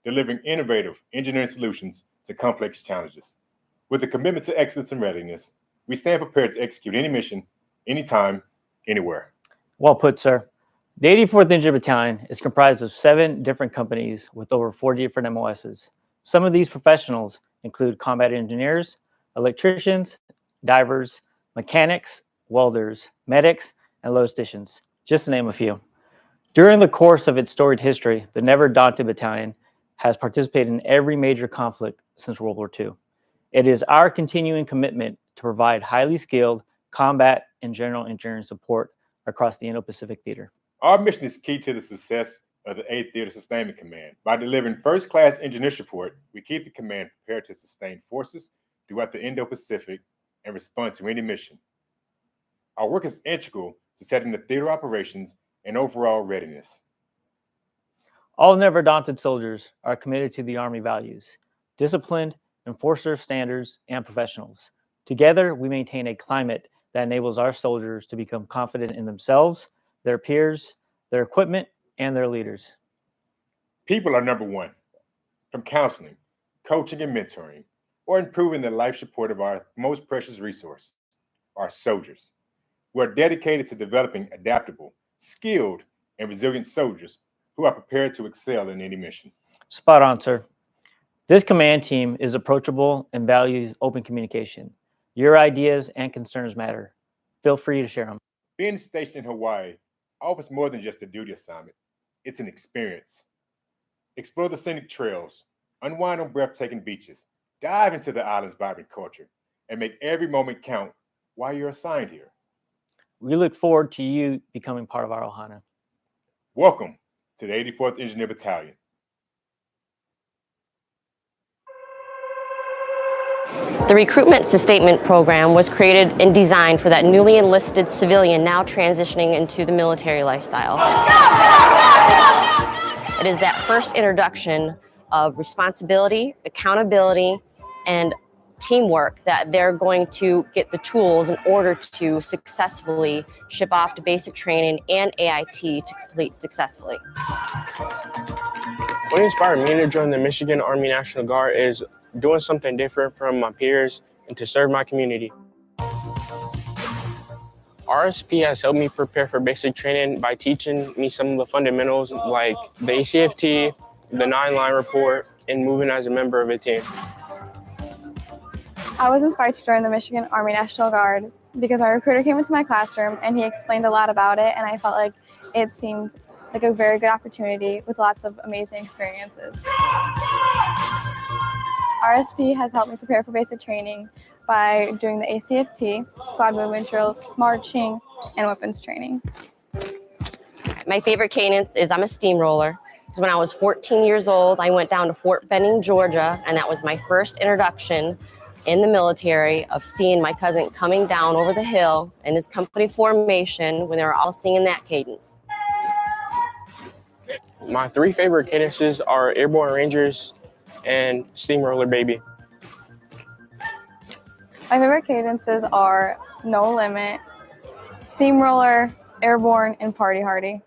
delivering innovative engineering solutions to complex challenges. With a commitment to excellence and readiness, we stand prepared to execute any mission, anytime, anywhere. Well put, sir. The 84th Engineer Battalion is comprised of 7 different companies with over 40 different MOSs. Some of these professionals include combat engineers, electricians, divers, mechanics, welders, medics, and logisticians, just to name a few. During the course of its storied history, the Never Daunted Battalion has participated in every major conflict since World War II. It is our continuing commitment to provide highly skilled combat and general engineering support across the Indo-Pacific theater. Our mission is key to the success of the 8th Theater Sustainment Command. By delivering first-class engineer support, we keep the command prepared to sustain forces throughout the Indo-Pacific and respond to any mission. Our work is integral to setting the theater operations and overall readiness. All Never Daunted soldiers are committed to the Army values, disciplined, enforcer of standards, and professionals. Together, we maintain a climate that enables our soldiers to become confident in themselves, their peers, their equipment, and their leaders. People are number one. From counseling, coaching, and mentoring, or improving the life support of our most precious resource, our soldiers. We're dedicated to developing adaptable, skilled, and resilient soldiers who are prepared to excel in any mission. Spot on, sir. This command team is approachable and values open communication. Your ideas and concerns matter. Feel free to share them. Being stationed in Hawaii offers more than just a duty assignment. It's an experience. Explore the scenic trails, unwind on breathtaking beaches, dive into the island's vibrant culture, and make every moment count while you're assigned here. We look forward to you becoming part of our Ohana. Welcome to the 84th Engineer Battalion. The Recruitment Sustainment Program was created and designed for that newly enlisted civilian now transitioning into the military lifestyle. It is that first introduction of responsibility, accountability, and teamwork that they're going to get the tools in order to successfully ship off to basic training and AIT to complete successfully. What inspired me to join the Michigan Army National Guard is doing something different from my peers and to serve my community. RSP has helped me prepare for basic training by teaching me some of the fundamentals like the ACFT, the 9-line report, and moving as a member of a team. I was inspired to join the Michigan Army National Guard because my recruiter came into my classroom and he explained a lot about it, and I felt like it seemed like a very good opportunity with lots of amazing experiences. RSP has helped me prepare for basic training by doing the ACFT, squad movement drill, marching, and weapons training. My favorite cadence is I'm a steamroller. So when I was 14 years old, I went down to Fort Benning, Georgia, and that was my first introduction in the military of seeing my cousin coming down over the hill in his company formation when they were all singing that cadence. My 3 favorite cadences are Airborne Rangers and Steamroller Baby. My favorite cadences are No Limit, Steamroller, Airborne, and Party Hardy.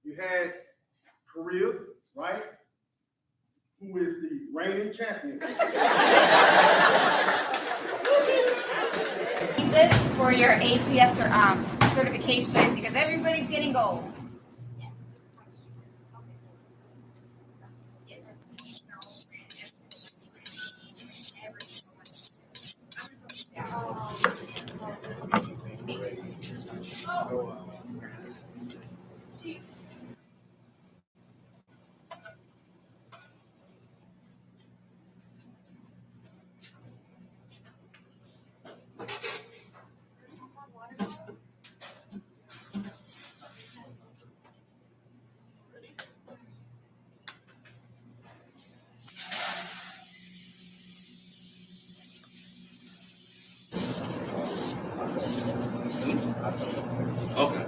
You had Korea, right? Who is the reigning champion. This for your ACS or certification because everybody's getting gold. Okay.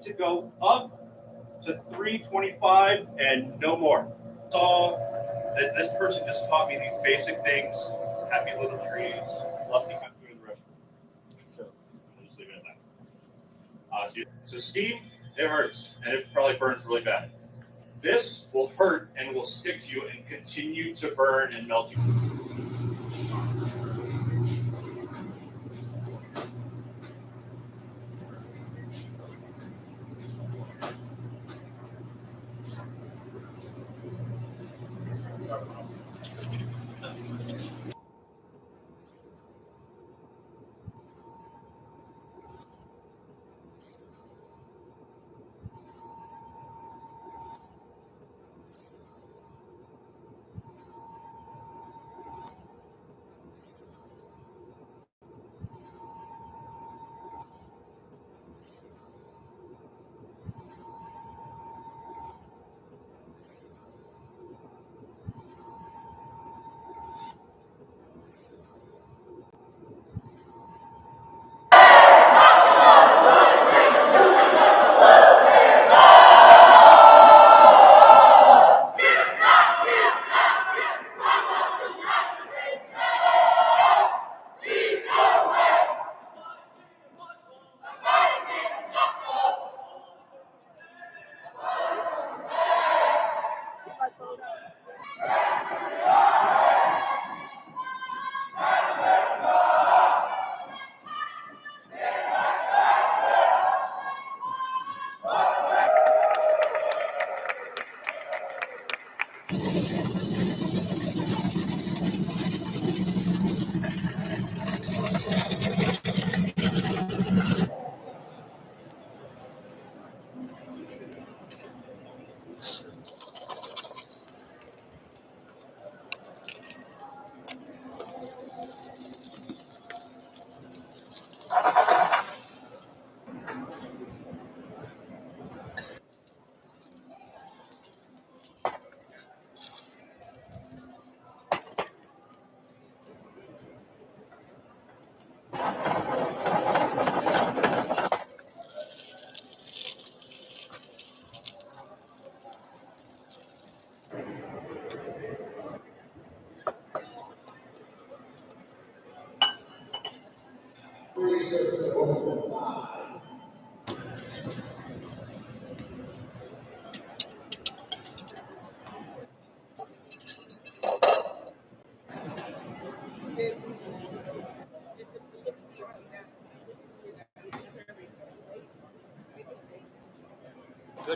To go up to 325 and no more. Saw that this person just taught me these basic things. Happy little trees, lefty cut through the restroom. So I'll just leave it at that. So steam, it hurts and it probably burns really bad. This will hurt and will stick to you and continue to burn and melt you.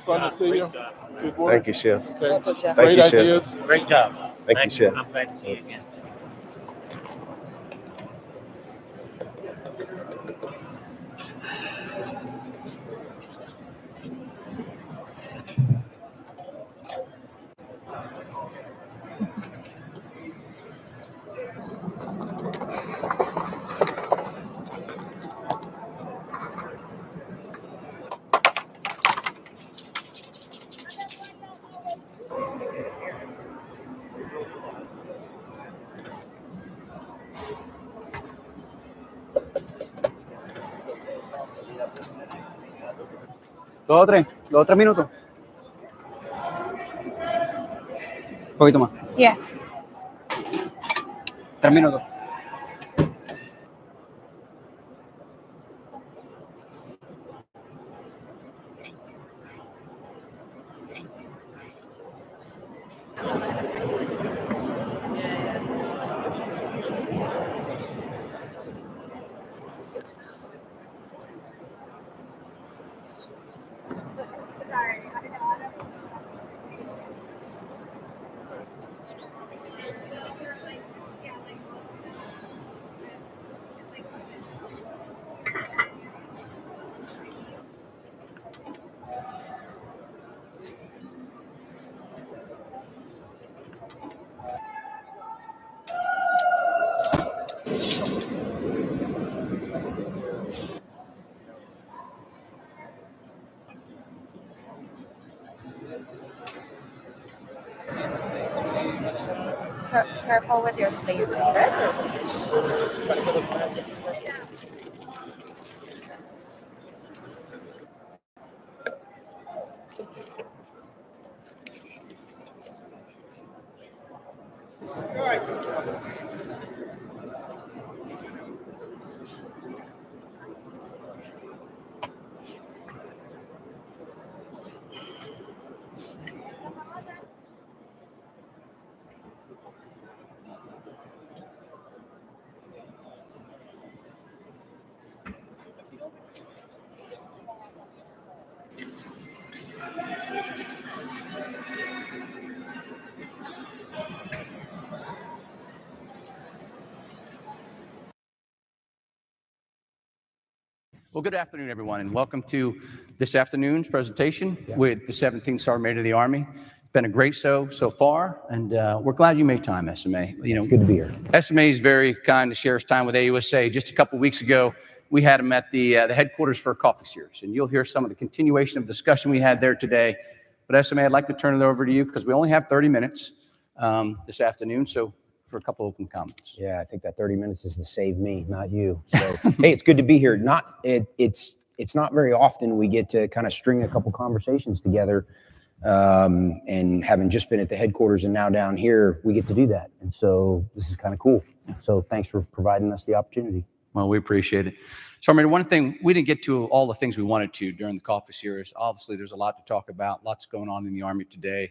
Fun to see you. Good work. Thank you, Chef. Okay. Thank Great you, Chef. ideas. Great job. Thank you, Chef. I'm glad to see you again. Dos o tres minutos. Un poquito más. Yes. 3 minutos. Careful with your sleeve. Well, good afternoon, everyone, and welcome to this afternoon's presentation with the 17th Sergeant Major of the Army. It's been a great show so far, and we're glad you made time, SMA. You know, It's good to be here. SMA is very kind to share his time with AUSA. Just a couple weeks ago, we had him at the headquarters for a coffee series, and you'll hear some of the continuation of the discussion we had there today. But SMA, I'd like to turn it over to you because we only have 30 minutes this afternoon, so for a couple open comments. Yeah, I think that 30 minutes is to save me, not you. So, hey, it's good to be here. It's not very often we get to kind of string a couple conversations together. And having just been at the headquarters and now down here, we get to do that. And so this is kind of cool. So thanks for providing us the opportunity. Well, we appreciate it. So, I mean, one thing, we didn't get to all the things we wanted to during the coffee series. Obviously, there's a lot to talk about, lots going on in the Army today.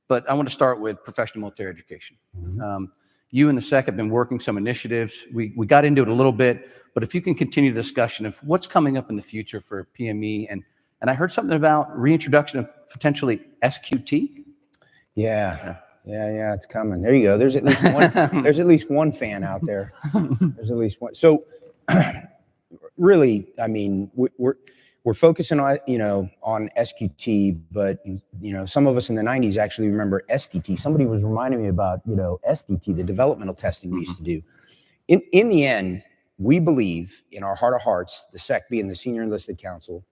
But I want to start with professional military education. You and the SEC have been working some initiatives. We got into it a little bit, but if you can continue the discussion of what's coming up in the future for PME, and I heard something about reintroduction of potentially SQT. Yeah, it's coming. There you go. There's at least one. There's at least one fan out there. There's at least one. So, really, I mean, we're focusing on on SQT, but some of us in the 90s actually remember STT. Somebody was reminding me about STT, the developmental testing we used to do. In the end, we believe in our heart of hearts, the SEC being the Senior Enlisted Council,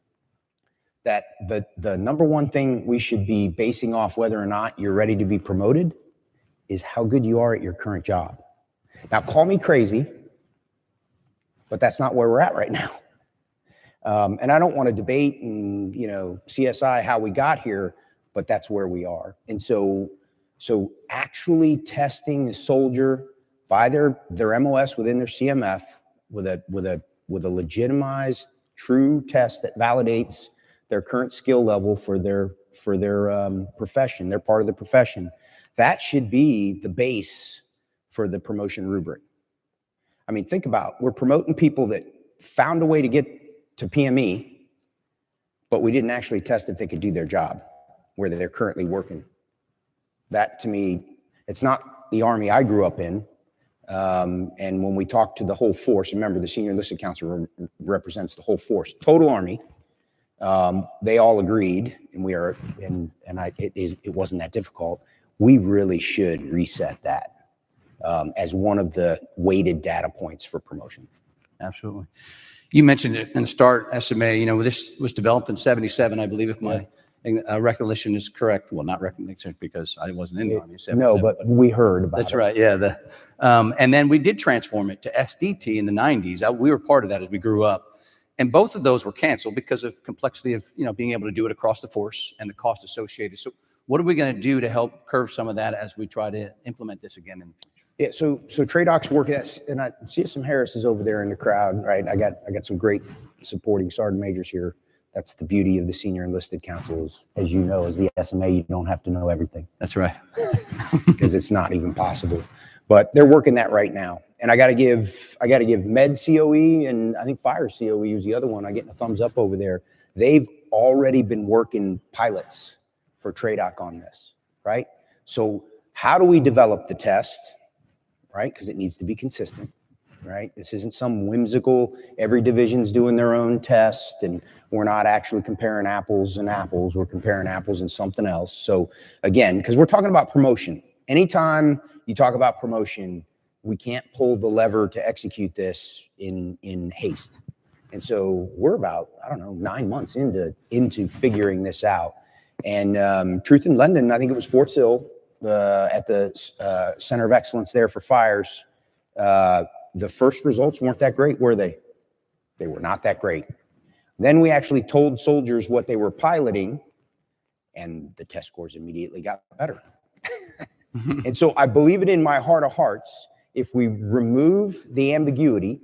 that the number one thing we should be basing off whether or not you're ready to be promoted is how good you are at your current job. Now, call me crazy, but that's not where we're at right now. And I don't want to debate and CSI how we got here, but that's where we are. And so actually testing a soldier by their MOS within their CMF with a with a legitimized, true test that validates their current skill level for their profession, their part of the profession. That should be the base for the promotion rubric. I mean, think about, we're promoting people that found a way to get to PME, but we didn't actually test if they could do their job where they're currently working. That, to me, it's not the Army I grew up in. And when we talk to the whole force, remember the Senior Enlisted Council represents the whole force, total Army. They all agreed, and it wasn't that difficult. We really should reset that as one of the weighted data points for promotion. Absolutely. You mentioned it in the start, SMA, you know, this was developed in 77, I believe, if my recollection is correct. Well, not recollection because I wasn't in the Army in 77. No, but we heard about it. That's right, yeah. And then we did transform it to SDT in the 90s. We were part of that as we grew up. And both of those were canceled because of complexity of, you know, being able to do it across the force and the cost associated. So what are we going to do to help curve some of that as we try to implement this again in the future? Yeah, so TRADOC's working, and I see some Harris is over there in the crowd, right? I got some great supporting sergeant majors here. That's the beauty of the Senior Enlisted Councils. As you know, as the SMA, you don't have to know everything. That's right. Because it's not even possible. But they're working that right now. And I got to give Med COE and I think Fire COE was the other one. I'm getting a thumbs up over there. They've already been working pilots for TRADOC on this, right? So how do we develop the test, right? Because it needs to be consistent, right? This isn't some whimsical, every division's doing their own test and we're not actually comparing apples and apples. We're comparing apples and something else. So again, because we're talking about promotion. Anytime you talk about promotion, we can't pull the lever to execute this in haste. And so we're about, I don't know, 9 months into figuring this out. And Truth in London, I think it was Fort Sill at the Center of Excellence there for fires. The first results weren't that great, were they? They were not that great. Then we actually told soldiers what they were piloting, and the test scores immediately got better. And so I believe it in my heart of hearts, if we remove the ambiguity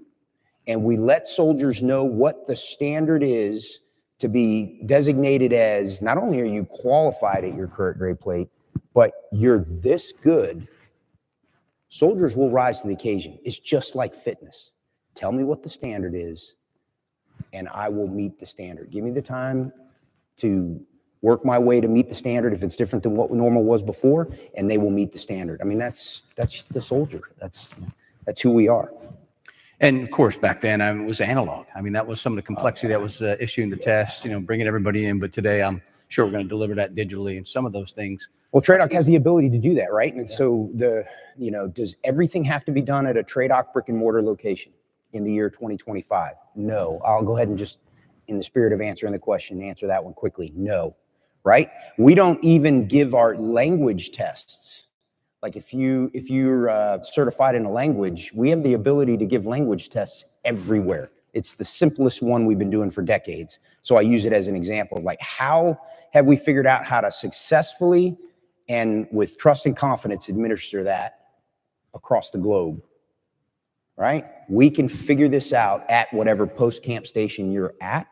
and we let soldiers know what the standard is to be designated as, not only are you qualified at your current grade plate, but you're this good, soldiers will rise to the occasion. It's just like fitness. Tell me what the standard is, and I will meet the standard. Give me the time to work my way to meet the standard if it's different than what normal was before, and they will meet the standard. I mean, that's the soldier. That's who we are. And of course, back then, it was analog. I mean, that was some of the complexity that was issuing the test, you know, bringing everybody in. But today, I'm sure we're going to deliver that digitally and some of those things. Well, TRADOC has the ability to do that, right? And so does everything have to be done at a TRADOC brick and mortar location in the year 2025? No. I'll go ahead and just, in the spirit of answering the question, answer that one quickly. No, right? We don't even give our language tests. Like if you're certified in a language, we have the ability to give language tests everywhere. It's the simplest one we've been doing for decades. So I use it as an example. Like, how have we figured out how to successfully and with trust and confidence administer that across the globe, right? We can figure this out at whatever post-camp station you're at.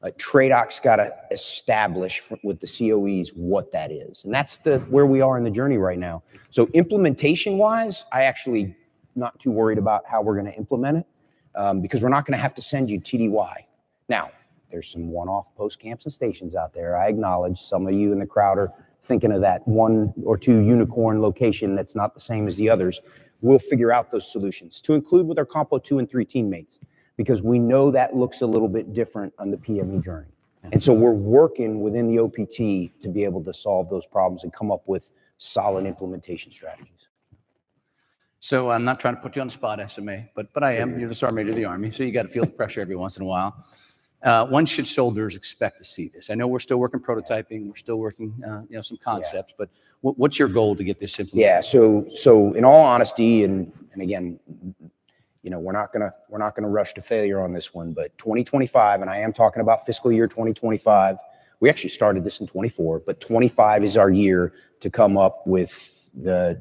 TRADOC's got to establish with the COEs what that is. And that's where we are in the journey right now. So implementation-wise, I actually not too worried about how we're going to implement it because we're not going to have to send you TDY. Now, there's some one-off post-camps and stations out there. I acknowledge some of you in the crowd are thinking of that 1 or 2 unicorn location that's not the same as the others. We'll figure out those solutions to include with our Compo 2 and 3 teammates, because we know that looks a little bit different on the PME journey. And so we're working within the OPT to be able to solve those problems and come up with solid implementation strategies. So I'm not trying to put you on the spot, SMA, but I am. You're the sergeant major of the Army, so you got to feel the pressure every once in a while. When should soldiers expect to see this? I know we're still working prototyping, we're still working, some concepts, but what's your goal to get this implemented? Yeah. So in all honesty, and again, we're not gonna rush to failure on this one, but 2025, and I am talking about fiscal year 2025. We actually started this in 24, but 25 is our year to come up with the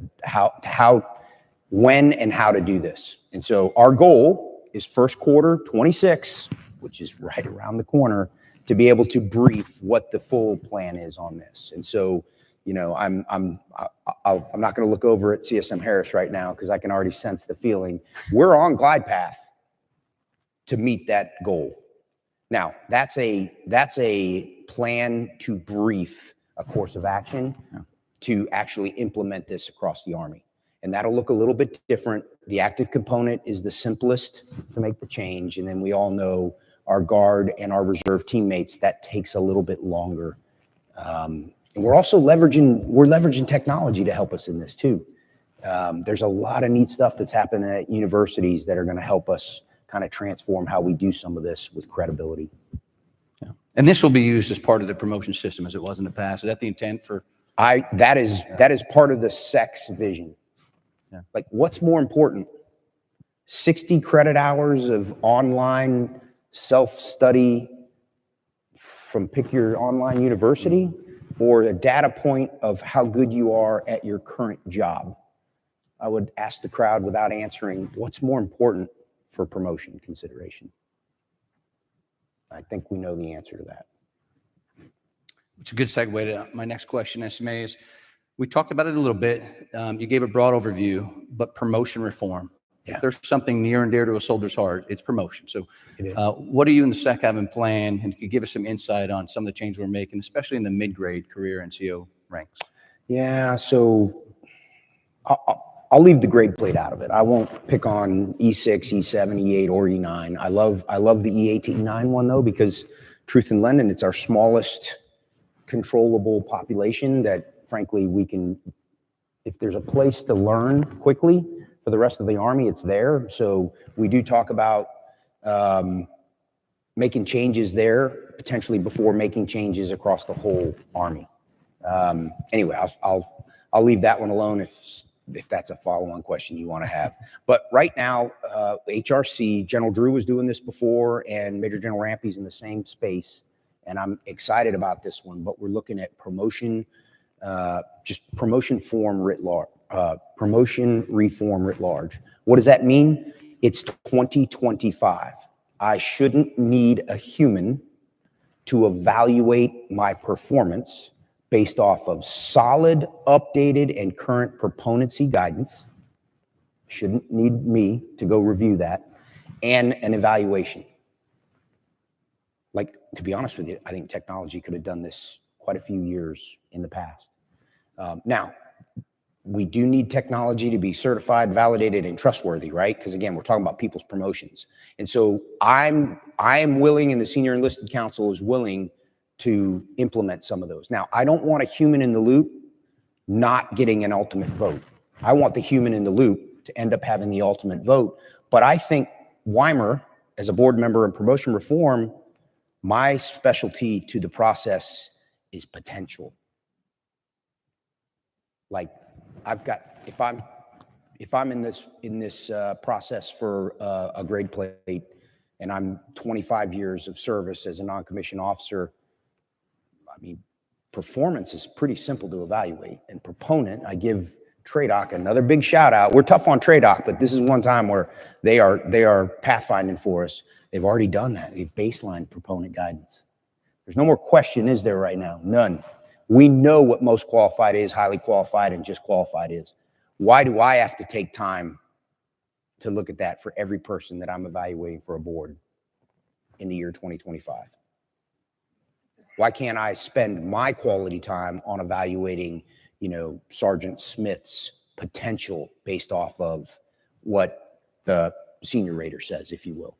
when and how to do this. And so our goal is first quarter 26, which is right around the corner, to be able to brief what the full plan is on this. And so, you know, I'm not going to look over at CSM Harris right now because I can already sense the feeling. We're on glide path to meet that goal. Now, that's a plan to brief a course of action to actually implement this across the Army. And that'll look a little bit different. The active component is the simplest to make the change. And then we all know our Guard and our reserve teammates, that takes a little bit longer. And we're also leveraging technology to help us in this too. There's a lot of neat stuff that's happening at universities that are going to help us kind of transform how we do some of this with credibility. Yeah. And this will be used as part of the promotion system as it was in the past. Is that the intent for? That is part of the SEX vision. Yeah. Like, what's more important? 60 credit hours of online self-study from pick your online university, or a data point of how good you are at your current job? I would ask the crowd without answering, what's more important for promotion consideration? I think we know the answer to that. It's a good segue to my next question, SMA, is we talked about it a little bit. You gave a broad overview, but promotion reform. Yeah. If there's something near and dear to a soldier's heart, it's promotion. So what do you and the SEC have in plan? And could you give us some insight on some of the changes we're making, especially in the mid-grade career NCO ranks? Yeah, so I'll leave the grade plate out of it. I won't pick on E6, E7, E8, or E9. I love the E8 to E9 one though, because truth in lending, it's our smallest controllable population that frankly we can, if there's a place to learn quickly for the rest of the Army, it's there. So we do talk about making changes there, potentially before making changes across the whole Army. Anyway, I'll leave that one alone if that's a follow-on question you want to have. But right now, HRC, General Drew was doing this before, and Major General Rampey's in the same space, and I'm excited about this one. But we're looking at promotion, just promotion reform writ large. What does that mean? It's 2025. I shouldn't need a human to evaluate my performance based off of solid, updated, and current proponency guidance. Shouldn't need me to go review that, and an evaluation. Like, to be honest with you, I think technology could have done this quite a few years in the past. Now, we do need technology to be certified, validated, and trustworthy, right? Because again, we're talking about people's promotions. And so I am willing, and the Senior Enlisted Council is willing to implement some of those. Now, I don't want a human in the loop not getting an ultimate vote. I want the human in the loop to end up having the ultimate vote. But I think Weimer, as a board member in promotion reform, my specialty to the process is potential. Like, I've got, if I'm in this process for a grade plate, and I'm 25 years of service as a non-commissioned officer, I mean, performance is pretty simple to evaluate. And proponent, I give TRADOC another big shout out. We're tough on TRADOC, but this is one time where they are pathfinding for us. They've already done that. They've baselined proponent guidance. There's no more question, is there, right now? None. We know what most qualified is, highly qualified, and just qualified is. Why do I have to take time to look at that for every person that I'm evaluating for a board in the year 2025? Why can't I spend my quality time on evaluating, Sergeant Smith's potential based off of what the senior rater says, if you will?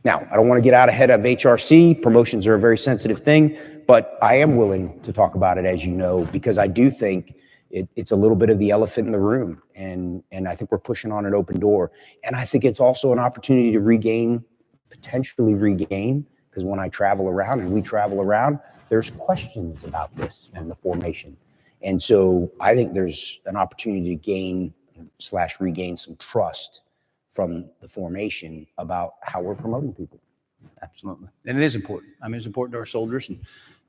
Now, I don't want to get out ahead of HRC. Promotions are a very sensitive thing, but I am willing to talk about it, as you know, because I do think it's a little bit of the elephant in the room, and I think we're pushing on an open door. And I think it's also an opportunity to potentially regain, because when I travel around and we travel around, there's questions about this and the formation. And so I think there's an opportunity to gain/regain some trust from the formation about how we're promoting people. Absolutely. And it is important. I mean, it's important to our soldiers, and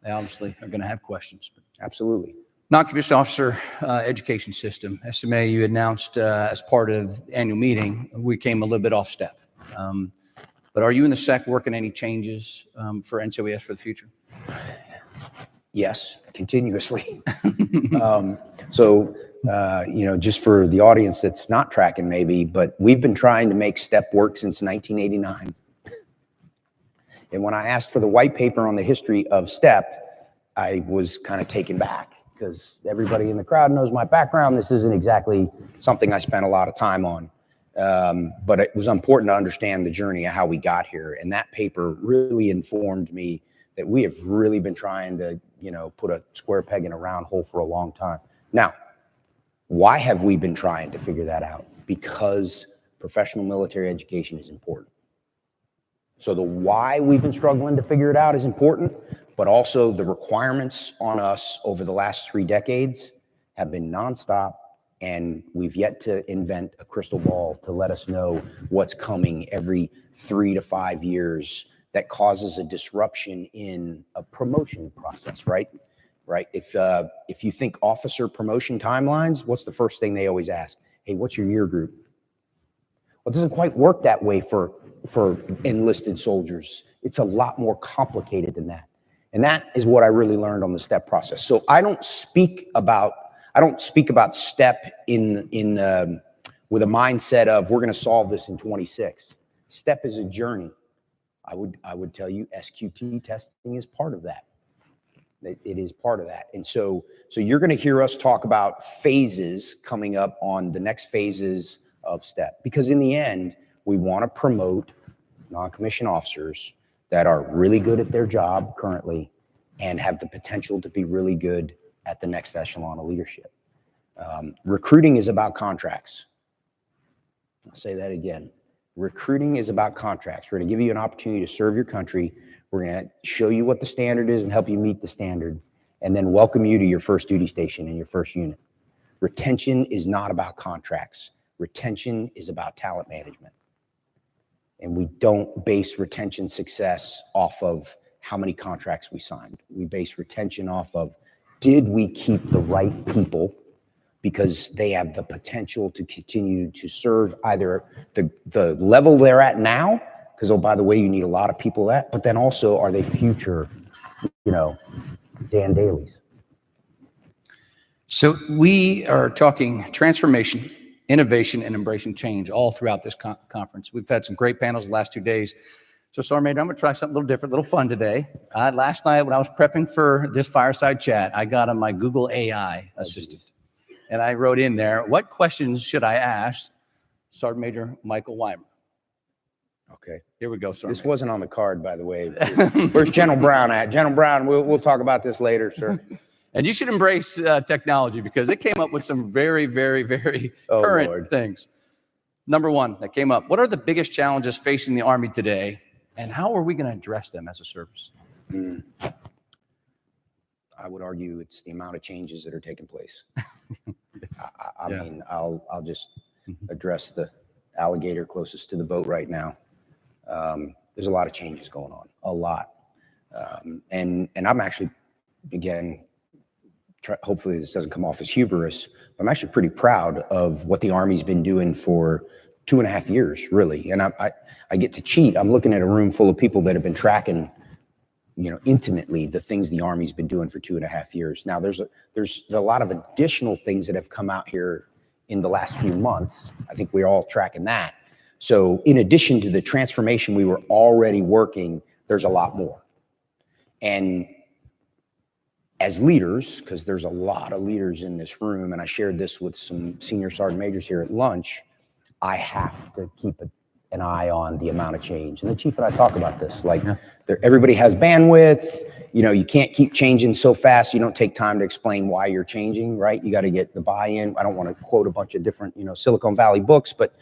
they obviously are going to have questions. But absolutely. Non-commissioned officer education system. SMA, you announced as part of the annual meeting, we came a little bit off step. But are you in the SEC working any changes for NCOES for the future? Yes, continuously. Just for the audience that's not tracking maybe, but we've been trying to make STEP work since 1989. And when I asked for the white paper on the history of STEP, I was kind of taken back because everybody in the crowd knows my background. This isn't exactly something I spent a lot of time on. But it was important to understand the journey of how we got here. And that paper really informed me that we have really been trying to, put a square peg in a round hole for a long time. Now, why have we been trying to figure that out? Because professional military education is important. So the why we've been struggling to figure it out is important, but also the requirements on us over the last 3 decades have been nonstop, and we've yet to invent a crystal ball to let us know what's coming every 3 to 5 years that causes a disruption in a promotion process, right? Right? If you think officer promotion timelines, what's the first thing they always ask? Hey, what's your year group? Well, it doesn't quite work that way for enlisted soldiers. It's a lot more complicated than that. And that is what I really learned on the STEP process. So I don't speak about STEP with a mindset of we're going to solve this in 26. STEP is a journey. I would tell you SQT testing is part of that. It is part of that. And so you're going to hear us talk about phases coming up on the next phases of STEP, because in the end, we want to promote non-commissioned officers that are really good at their job currently and have the potential to be really good at the next echelon of leadership. Recruiting is about contracts. I'll say that again. Recruiting is about contracts. We're going to give you an opportunity to serve your country. We're going to show you what the standard is and help you meet the standard, and then welcome you to your first duty station in your first unit. Retention is not about contracts. Retention is about talent management. And we don't base retention success off of how many contracts we signed. We base retention off of, did we keep the right people because they have the potential to continue to serve either the level they're at now, because, oh, by the way, you need a lot of people at, but then also, are they future, Dan Dailies? So we are talking transformation, innovation, and embracing change all throughout this conference. We've had some great panels the last 2 days. So Sergeant Major, I'm going to try something a little different, a little fun today. Last night when I was prepping for this fireside chat, I got on my Google AI assistant, and I wrote in there, what questions should I ask Sergeant Major Michael Weimer? Okay. Here we go, Sergeant. This wasn't on the card, by the way. Where's General Brown at? General Brown, we'll talk about this later, sir. And you should embrace technology, because it came up with some very, very, very current things. Number one that came up, what are the biggest challenges facing the Army today, and how are we going to address them as a service? I would argue it's the amount of changes that are taking place. I mean, I'll just address the alligator closest to the boat right now. There's a lot of changes going on, a lot. And I'm actually, again, hopefully this doesn't come off as hubris, but I'm actually pretty proud of what the Army's been doing for 2.5 years, really. And I get to cheat. I'm looking at a room full of people that have been tracking, intimately the things the Army's been doing for 2.5 years. Now, there's a lot of additional things that have come out here in the last few months. I think we're all tracking that. So in addition to the transformation we were already working, there's a lot more. And as leaders, because there's a lot of leaders in this room, and I shared this with some senior sergeant majors here at lunch, I have to keep an eye on the amount of change. And the chief and I talk about this, like everybody has bandwidth, you can't keep changing so fast. You don't take time to explain why you're changing, right? You got to get the buy-in. I don't want to quote a bunch of different, Silicon Valley books, but